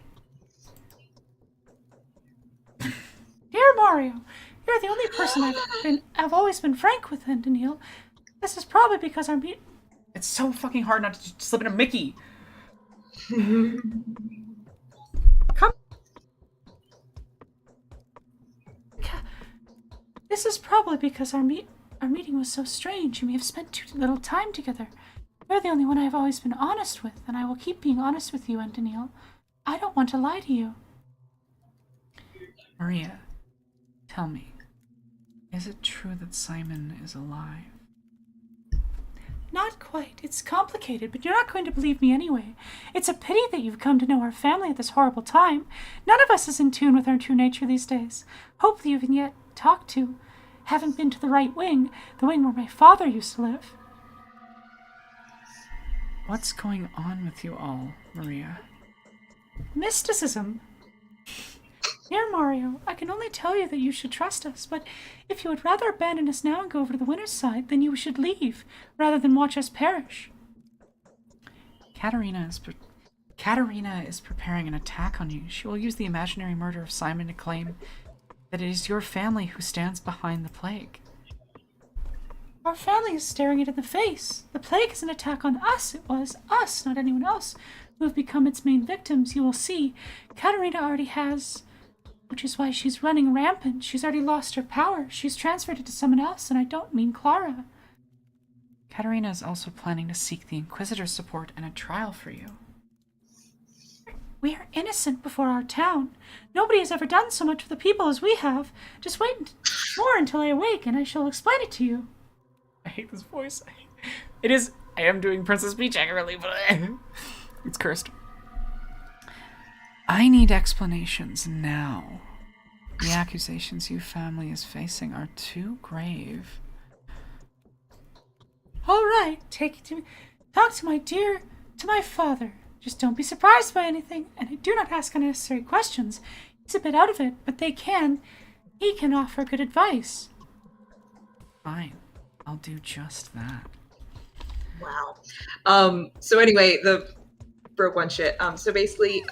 Dear Mario, you're the only person I've always been frank with, Daniil. This is probably because I'm.
It's so fucking hard not to slip in a Mickey.
Come. This is probably because our meeting was so strange, and we have spent too little time together. You're the only one I've always been honest with, and I will keep being honest with you, Daniil. I don't want to lie to you.
Maria, tell me, is it true that Simon is alive?
Not quite. It's complicated, but you're not going to believe me anyway. It's a pity that you've come to know our family at this horrible time. None of us is in tune with our true nature these days. Hopefully you've yet talked to. Haven't been to the right wing, the wing where my father used to live.
What's going on with you all, Maria?
Mysticism. Dear Mario, I can only tell you that you should trust us, but if you would rather abandon us now and go over to the winner's side, then you should leave, rather than watch us perish.
Katerina is preparing an attack on you. She will use the imaginary murder of Simon to claim that it is your family who stands behind the plague.
Our family is staring it in the face. The plague is an attack on us. It was us, not anyone else, who have become its main victims. You will see, Katerina already has... which is why she's running rampant. She's already lost her power. She's transferred it to someone else, and I don't mean Clara.
Katerina is also planning to seek the Inquisitor's support and a trial for you.
We are innocent before our town. Nobody has ever done so much for the people as we have. Just wait more until I awake, and I shall explain it to you.
I hate this voice. It is... I am doing Princess Peach accurately, but it's cursed. I need explanations now. The accusations your family is facing are too grave.
All right, take it to me. Talk to my father. Just don't be surprised by anything, and do not ask unnecessary questions. He's a bit out of it, but he can offer good advice.
Fine, I'll do just that.
Wow. So anyway, the broke one shit. So basically,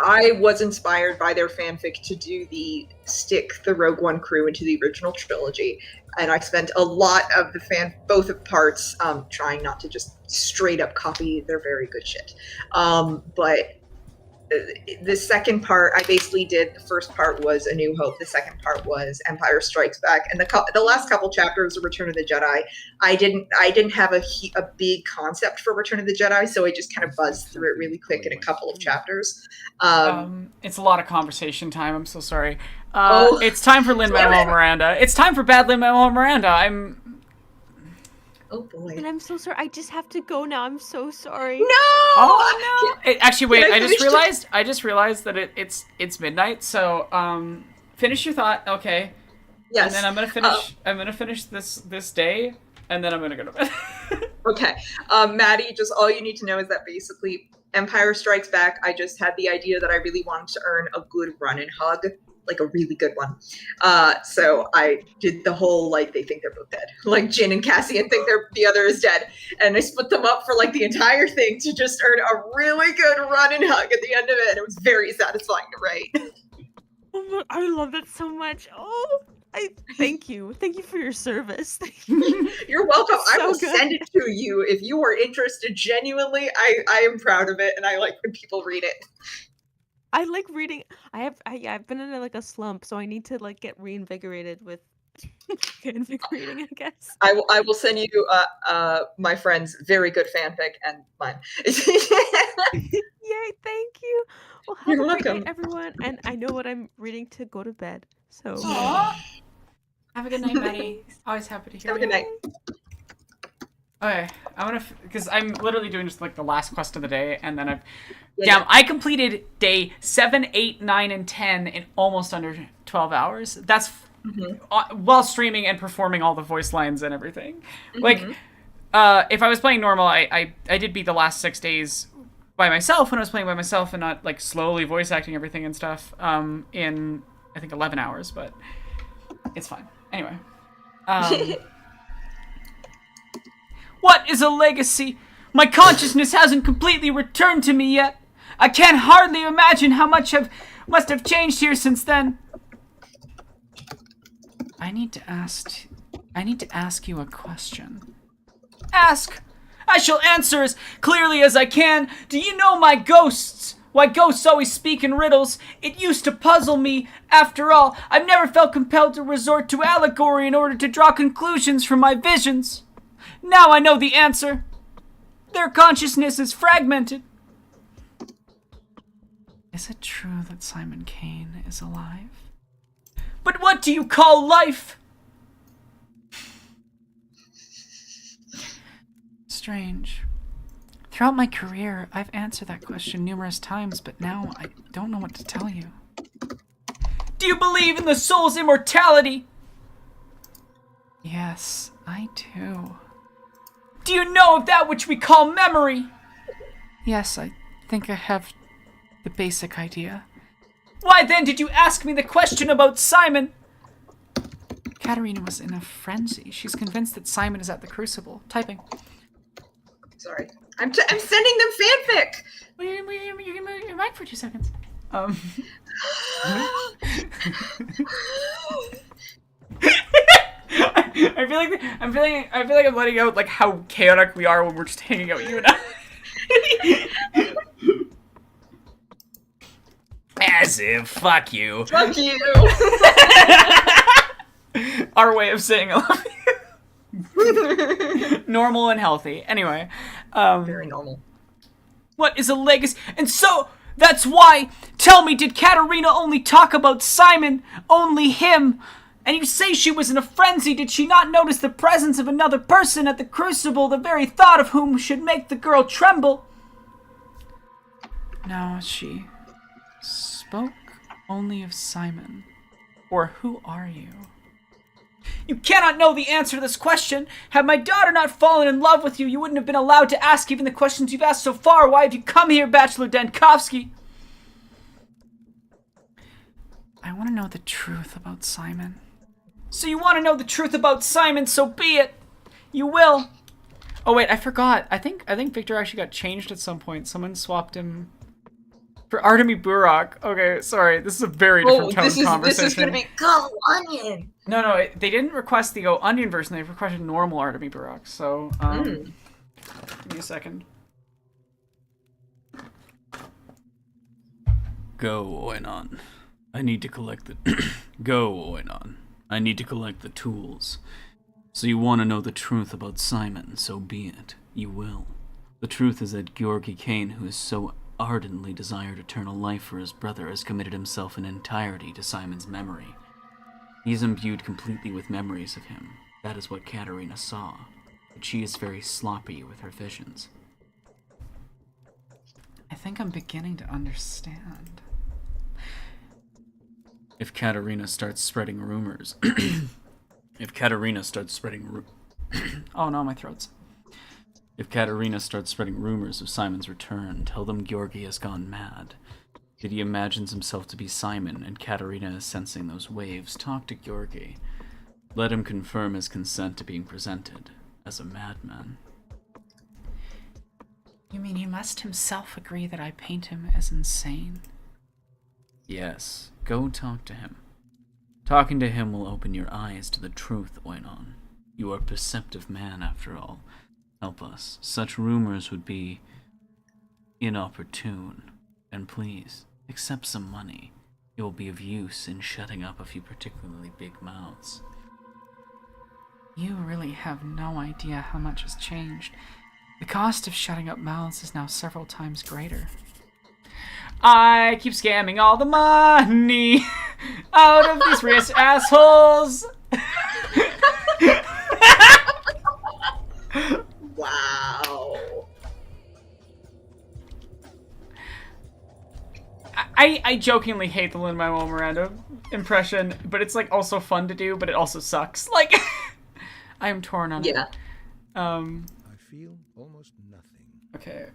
I was inspired by their fanfic to do the Rogue One crew into the original trilogy, and I spent a lot of both of parts trying not to just straight up copy their very good shit. But the second part, I basically did. The first part was A New Hope. The second part was Empire Strikes Back, and the last couple chapters of Return of the Jedi. I didn't have a big concept for Return of the Jedi, so I just kind of buzzed through it really quick in a couple of chapters.
It's a lot of conversation time. I'm so sorry. It's time for Lin-Manuel Miranda. It's time for bad Lin-Manuel Miranda.
Oh boy.
And I'm so sorry. I just have to go now. I'm so sorry.
No!
Oh no! Actually, wait. I just realized that it's midnight. So finish your thought. Okay.
Yes.
And then I'm gonna finish this day, and then I'm gonna go to bed.
Okay. Maddie, just all you need to know is that basically Empire Strikes Back, I just had the idea that I really wanted to earn a good run and hug, like a really good one. So I did the whole, like, they think they're both dead. Like Jin and Cassian think the other is dead. And I split them up for like the entire thing to just earn a really good run and hug at the end of it. It was very satisfying to write.
Oh, I love it so much. Oh, I thank you. Thank you for your service.
You're welcome. I will
good.
send it to you if you are interested. Genuinely, I am proud of it, and I like when people read it.
I like reading. I've been in like a slump, so I need to like get reinvigorated with invigorating, I guess.
I will send you my friend's very good fanfic and mine.
Yay! Thank you. Well, have
You're
a great
welcome.
night, everyone. And I know what I'm reading to go to bed. So.
Aww. Have a good night, Maddie. Always happy to hear
Have a
you.
good night.
Okay, I'm gonna because I'm literally doing just like the last quest of the day, and then I've
Yeah.
I completed day 7, 8, 9, and 10 in almost under 12 hours. That's while streaming and performing all the voice lines and everything. Like, if I was playing normal, I did beat the last 6 days by myself when I was playing by myself and not like slowly voice acting everything and stuff. In I think 11 hours, but it's fine. Anyway.
What is a legacy? My consciousness hasn't completely returned to me yet. I can hardly imagine how much must have changed here since then.
I need to ask you a question.
Ask. I shall answer as clearly as I can. Do you know my ghosts? Why ghosts always speak in riddles. It used to puzzle me. After all, I've never felt compelled to resort to allegory in order to draw conclusions from my visions. Now I know the answer. Their consciousness is fragmented.
Is it true that Simon Kane is alive?
But what do you call life?
Strange. Throughout my career, I've answered that question numerous times, but now I don't know what to tell you.
Do you believe in the soul's immortality?
Yes, I do.
Do you know of that which we call memory?
Yes, I think I have the basic idea.
Why then did you ask me the question about Simon?
Katerina was in a frenzy. She's convinced that Simon is at the Crucible. Typing.
Sorry. I'm sending them fanfic!
Well, you can move your mic for 2 seconds.
I feel like I'm letting out like how chaotic we are when we're just hanging out, you and I.
As if, fuck you.
Fuck you!
Our way of saying I love you. Normal and healthy. Anyway.
Very normal.
What is a legacy? And so, that's why. Tell me, did Katerina only talk about Simon? Only him? And you say she was in a frenzy. Did she not notice the presence of another person at the Crucible, the very thought of whom should make the girl tremble?
No, she spoke only of Simon. Or who are you?
You cannot know the answer to this question. Had my daughter not fallen in love with you, you wouldn't have been allowed to ask even the questions you've asked so far. Why have you come here, Bachelor Dankovsky?
I want to know the truth about Simon.
So you want to know the truth about Simon, so be it. You will.
Oh wait, I forgot. I think Victor actually got changed at some point. Someone swapped him for Artemy Burak. Okay, sorry. This is a very different tone conversation.
This is gonna be Go Onion!
No, they didn't request the Go Onion version. They requested normal Artemy Burak. So, give me a second.
Go, Oinon. I need to collect the... Go, Oinon. I need to collect the tools. So you want to know the truth about Simon, so be it. You will. The truth is that Georgi Kane, who has so ardently desired eternal life for his brother, has committed himself in entirety to Simon's memory. He is imbued completely with memories of him. That is what Katerina saw. But she is very sloppy with her visions.
I think I'm beginning to understand.
If Katerina starts spreading rumors...
Oh no, my throat's...
If Katerina starts spreading rumors of Simon's return, tell them Georgi has gone mad. That he imagines himself to be Simon, and Katerina is sensing those waves. Talk to Georgi. Let him confirm his consent to being presented as a madman.
You mean he must himself agree that I paint him as insane?
Yes, go talk to him. Talking to him will open your eyes to the truth, Oinon. You are a perceptive man, after all. Help us. Such rumors would be inopportune. And please, accept some money. It will be of use in shutting up a few particularly big mouths.
You really have no idea how much has changed. The cost of shutting up mouths is now several times greater.
I keep scamming all the money out of these rich assholes.
Wow.
I jokingly hate the Lin-Manuel Miranda impression, but it's like also fun to do, but it also sucks. Like, I am torn on it.
Yeah.
I feel almost nothing.
Okay.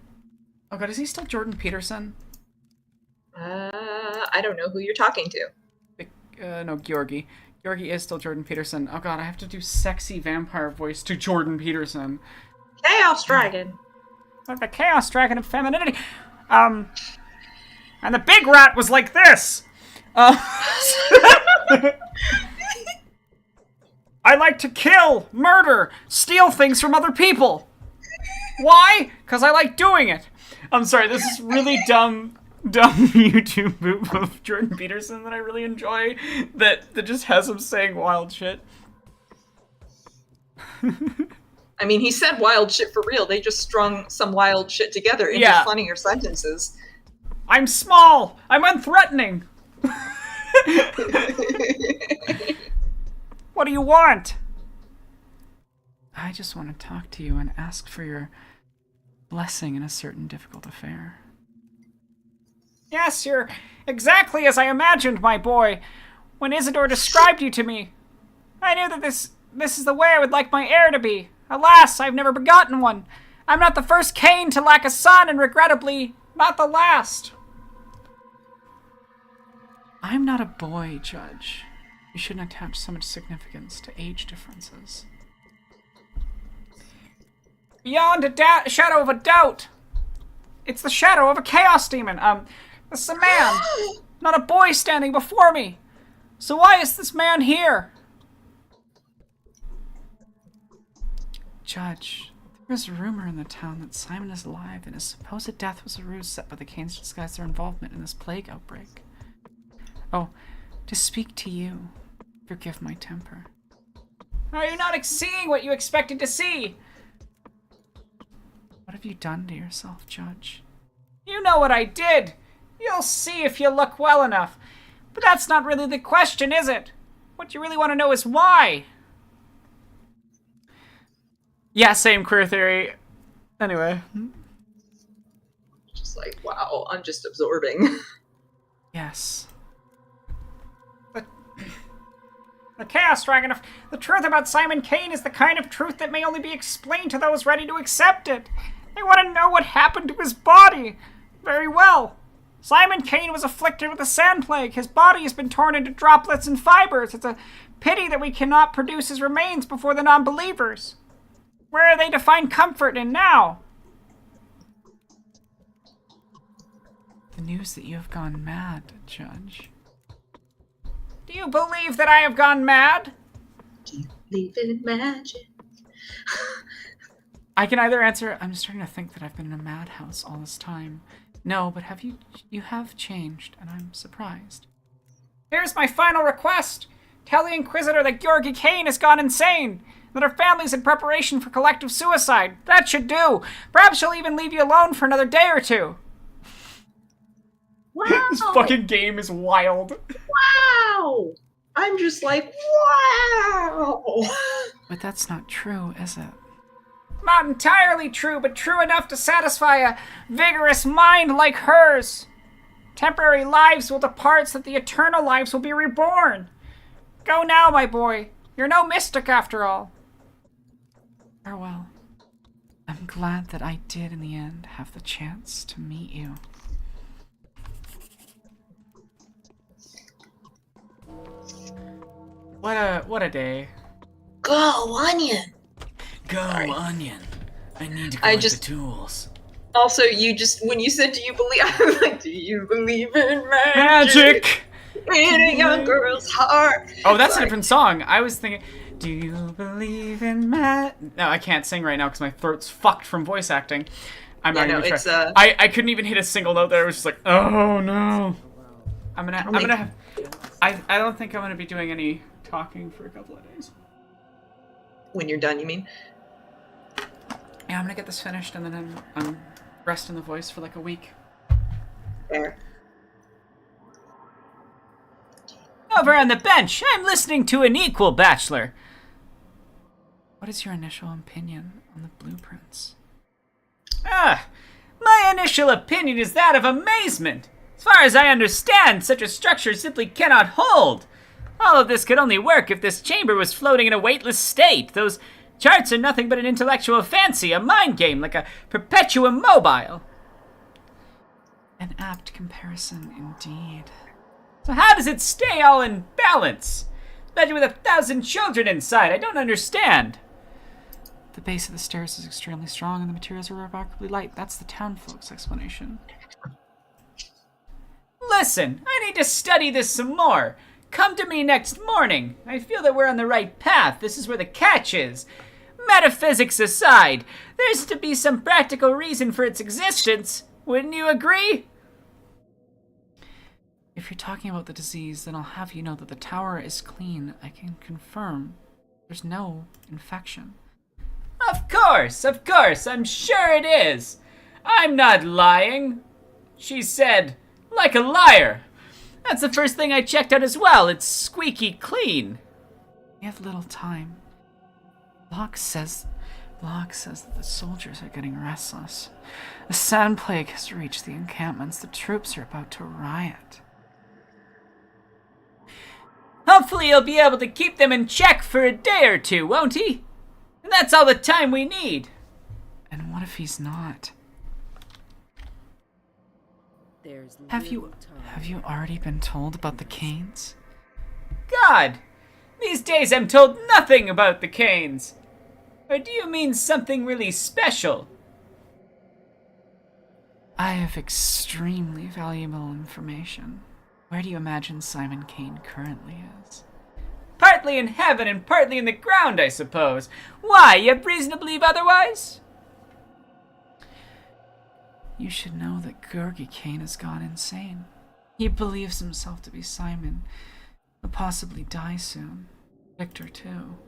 Oh god, is he still Jordan Peterson?
I don't know who you're talking to.
No, Georgi. Georgi is still Jordan Peterson. Oh god, I have to do sexy vampire voice to Jordan Peterson.
Chaos Dragon.
The Chaos Dragon of femininity. And the big rat was like this. I like to kill, murder, steal things from other people. Why? Because I like doing it. I'm sorry, this is really dumb YouTube move of Jordan Peterson that I really enjoy, that just has him saying wild shit.
I mean, he said wild shit for real. They just strung some wild shit together into funnier sentences.
I'm small. I'm unthreatening. What do you want? I just want to talk to you and ask for your blessing in a certain difficult affair. Yes, you're exactly as I imagined, my boy. When Isidore described you to me, I knew that this is the way I would like my heir to be. Alas, I've never begotten one. I'm not the first Cain to lack a son, and regrettably, not the last. I'm not a boy, Judge. You shouldn't attach so much significance to age differences. Beyond a shadow of a doubt, it's the shadow of a chaos demon. This is a man, not a boy standing before me. So why is this man here? Judge, there is a rumor in the town that Simon is alive and his supposed death was a ruse set by the Cains to disguise their involvement in this plague outbreak. Oh, to speak to you, forgive my temper. Are you not seeing what you expected to see? What have you done to yourself, Judge? You know what I did. You'll see if you look well enough. But that's not really the question, is it? What you really want to know is why. Yeah, same queer theory. Anyway.
Just like, wow, I'm just absorbing.
Yes. The Chaos Dragon, the truth about Simon Cain is the kind of truth that may only be explained to those ready to accept it. They want to know what happened to his body. Very well. Simon Cain was afflicted with a sand plague. His body has been torn into droplets and fibers. It's a pity that we cannot produce his remains before the non-believers. Where are they to find comfort in now? The news that you have gone mad, Judge. Do you believe that I have gone mad?
Do you believe in magic?
I can either answer, I'm starting to think that I've been in a madhouse all this time. No, but you have changed, and I'm surprised. Here's my final request. Tell the Inquisitor that Georgi Cain has gone insane, that her family's in preparation for collective suicide. That should do. Perhaps she'll even leave you alone for another day or two.
Wow.
This fucking game is wild.
Wow. I'm just like, wow.
But that's not true, is it? Not entirely true, but true enough to satisfy a vigorous mind like hers. Temporary lives will depart so that the eternal lives will be reborn. Go now, my boy. You're no mystic after all. Farewell. I'm glad that I did in the end have the chance to meet you. What a day.
Go, Onion.
Go, Onion. I need to collect the tools.
Also, when you said, do you believe, I was like, do you believe in
Magic!
In a young girl's heart.
Oh, that's a different song. I was thinking, do you believe in No, I can't sing right now because my throat's fucked from voice acting. I'm not even trying. I couldn't even hit a single note there. I was just like, oh no. I don't think I'm gonna be doing any talking for a couple of days.
When you're done, you mean?
Yeah, I'm gonna get this finished and then I'm resting the voice for like a week.
Fair.
Over on the bench, I'm listening to an equal bachelor.
What is your initial opinion on the blueprints?
My initial opinion is that of amazement. As far as I understand, such a structure simply cannot hold. All of this could only work if this chamber was floating in a weightless state. Those charts are nothing but an intellectual fancy, a mind game, like a perpetuum mobile.
An apt comparison indeed.
So how does it stay all in balance? Imagine with 1,000 children inside. I don't understand.
The base of the stairs is extremely strong and the materials are remarkably light. That's the town folks' explanation.
Listen, I need to study this some more. Come to me next morning. I feel that we're on the right path. This is where the catch is. Metaphysics aside, there's to be some practical reason for its existence. Wouldn't you agree?
If you're talking about the disease, then I'll have you know that the tower is clean. I can confirm there's no infection.
Of course, I'm sure it is. I'm not lying. She said, like a liar. That's the first thing I checked out as well. It's squeaky clean.
We have little time. Locke says that the soldiers are getting restless. A sand plague has reached the encampments. The troops are about to riot.
Hopefully he'll be able to keep them in check for a day or two, won't he? And that's all the time we need.
And what if he's not? Have you already been told about the Canes?
God! These days I'm told nothing about the Canes. Or do you mean something really special?
I have extremely valuable information. Where do you imagine Simon Kane currently is?
Partly in heaven and partly in the ground, I suppose. Why, you have reason to believe otherwise?
You should know that Georgi Kane has gone insane. He believes himself to be Simon. He'll possibly die soon. Victor, too.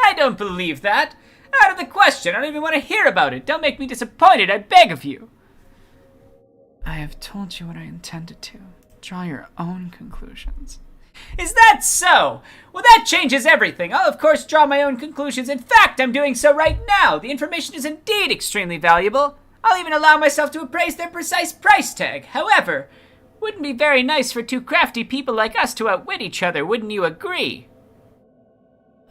I don't believe that. Out of the question. I don't even want to hear about it. Don't make me disappointed, I beg of you.
I have told you what I intended to. Draw your own conclusions.
Is that so? Well, that changes everything. I'll, of course, draw my own conclusions. In fact, I'm doing so right now. The information is indeed extremely valuable. I'll even allow myself to appraise their precise price tag. However, wouldn't be very nice for two crafty people like us to outwit each other, wouldn't you agree?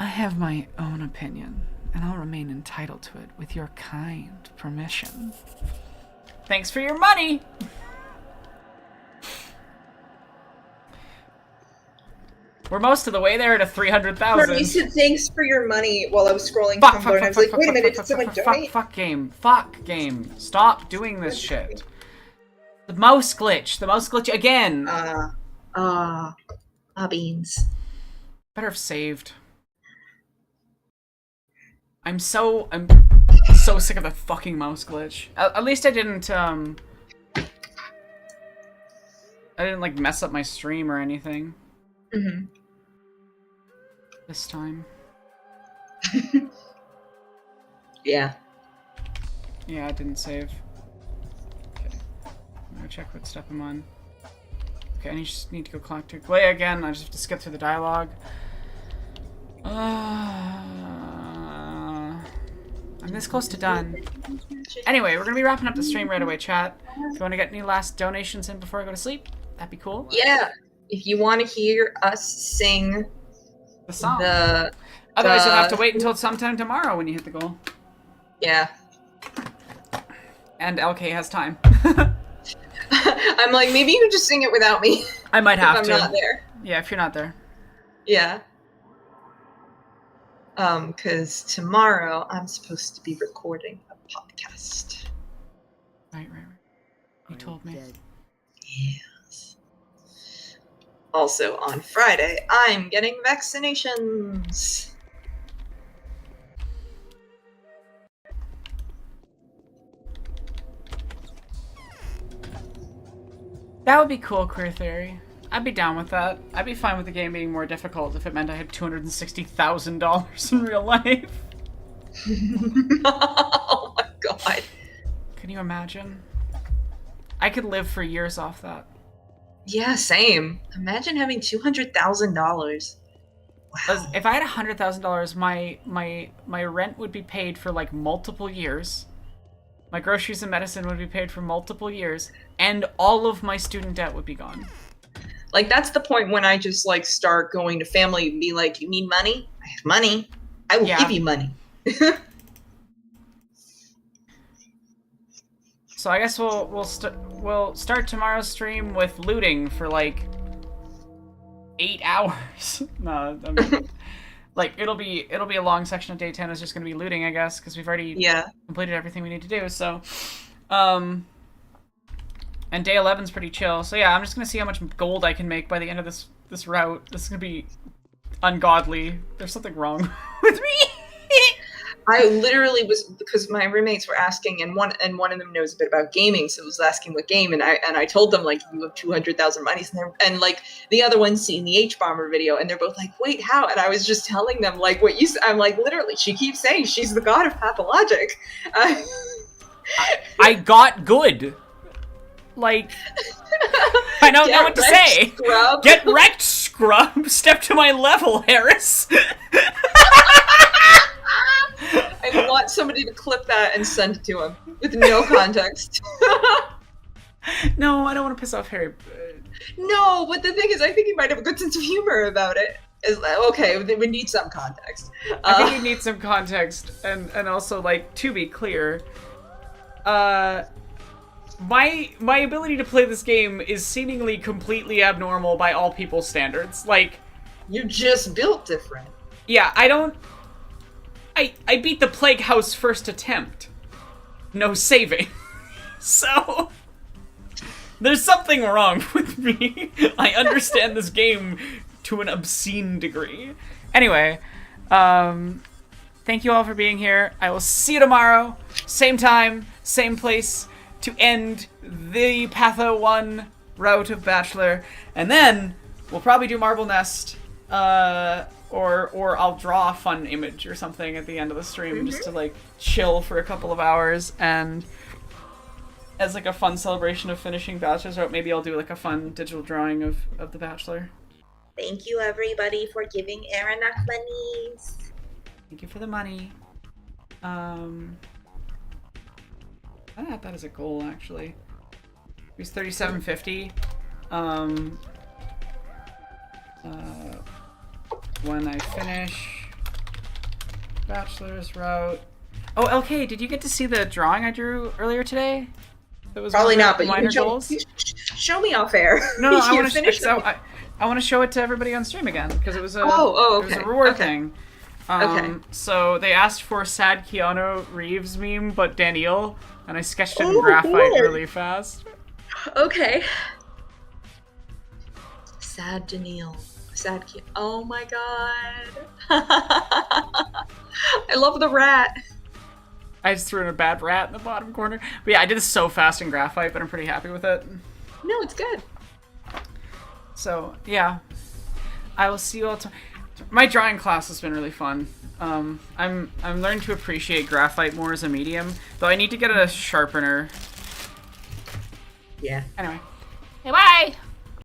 I have my own opinion, and I'll remain entitled to it with your kind permission.
Thanks for your money. We're most of the way there to 300,000.
You said thanks for your money while I was scrolling Tumblr, and I was like, wait a minute, did someone donate?
Fuck game. Stop doing this shit. The mouse glitch again.
Beans.
Better have saved. I'm so sick of the fucking mouse glitch. At least I didn't like mess up my stream or anything.
Mm-hmm.
This time.
Yeah.
Yeah, I didn't save. Okay. I'm gonna check what step I'm on. Okay, I just need to go collect to play again. I just have to skip through the dialogue. I'm this close to done. Anyway, we're gonna be wrapping up the stream right away, chat. If you want to get any last donations in before I go to sleep, that'd be cool.
Yeah. If you want to hear us sing
the song. Otherwise, you'll have to wait until sometime tomorrow when you hit the goal.
Yeah.
And LK has time.
I'm like, maybe you can just sing it without me.
I might have to.
I'm not there.
Yeah, if you're not there.
Yeah. Because tomorrow I'm supposed to be recording a podcast.
Right. You told me.
Yes. Also, on Friday, I'm getting vaccinations.
That would be cool, Queer Theory. I'd be down with that. I'd be fine with the game being more difficult if it meant I had $260,000 in real life.
Oh my god.
Can you imagine? I could live for years off that.
Yeah, same. Imagine having $200,000.
If I had $100,000, my rent would be paid for like multiple years. My groceries and medicine would be paid for multiple years, and all of my student debt would be gone.
Like, that's the point when I just, like, start going to family and be like, you need money? I have money. I will give you money.
So I guess we'll start tomorrow's stream with looting for, like, 8 hours. No, like, it'll be a long section of day 10 is just going to be looting, I guess, because we've already completed everything we need to do, so... And day 11's pretty chill. So yeah, I'm just gonna see how much gold I can make by the end of this route. This is gonna be ungodly. There's something wrong with me.
I literally was, because my roommates were asking, and one of them knows a bit about gaming, so was asking what game, and I told them, like, you have 200,000 monies, and like the other one's seen the H-Bomber video, and they're both like, wait, how? And I was just telling them, like, what you said. I'm like, literally, she keeps saying she's the god of Pathologic.
I got good. Like, I don't know what to say.
Scrub.
Get wrecked, scrub. Step to my level, Harris.
I want somebody to clip that and send it to him with no context.
No, I don't want to piss off Harry.
No, but the thing is, I think he might have a good sense of humor about it. Okay, we need some context.
I think you need some context, and also, like, to be clear, my ability to play this game is seemingly completely abnormal by all people's standards. Like,
you're just built different.
Yeah, I beat the Plague House first attempt. No saving. So there's something wrong with me. I understand this game to an obscene degree. Anyway, thank you all for being here. I will see you tomorrow. Same time, same place, to end the Patho 1 route of Bachelor. And then we'll probably do Marble Nest, or I'll draw a fun image or something at the end of the stream just to, like, chill for a couple of hours, and as, like, a fun celebration of finishing Bachelor's route, maybe I'll do, like, a fun digital drawing of the Bachelor.
Thank you, everybody, for giving Aaron enough monies.
Thank you for the money. I don't have that as a goal, actually. It was $37.50. When I finish Bachelor's route. Oh, LK, did you get to see the drawing I drew earlier today? That was
probably not, but
minor
you can
goals.
Show me off air.
No, I want to finish. I want to show it to everybody on stream again because it was a it was a reward thing. So they asked for sad Keanu Reeves meme, but Danielle, and I sketched it in graphite really fast.
Okay. Sad Danielle. Sad Keanu. Oh my god. I love the rat.
I just threw in a bad rat in the bottom corner. But yeah, I did this so fast in graphite, but I'm pretty happy with it.
No, it's good.
So, yeah. I will see you all tomorrow. My drawing class has been really fun. I'm learning to appreciate graphite more as a medium, though I need to get a sharpener.
Yeah.
Anyway.
Hey, bye!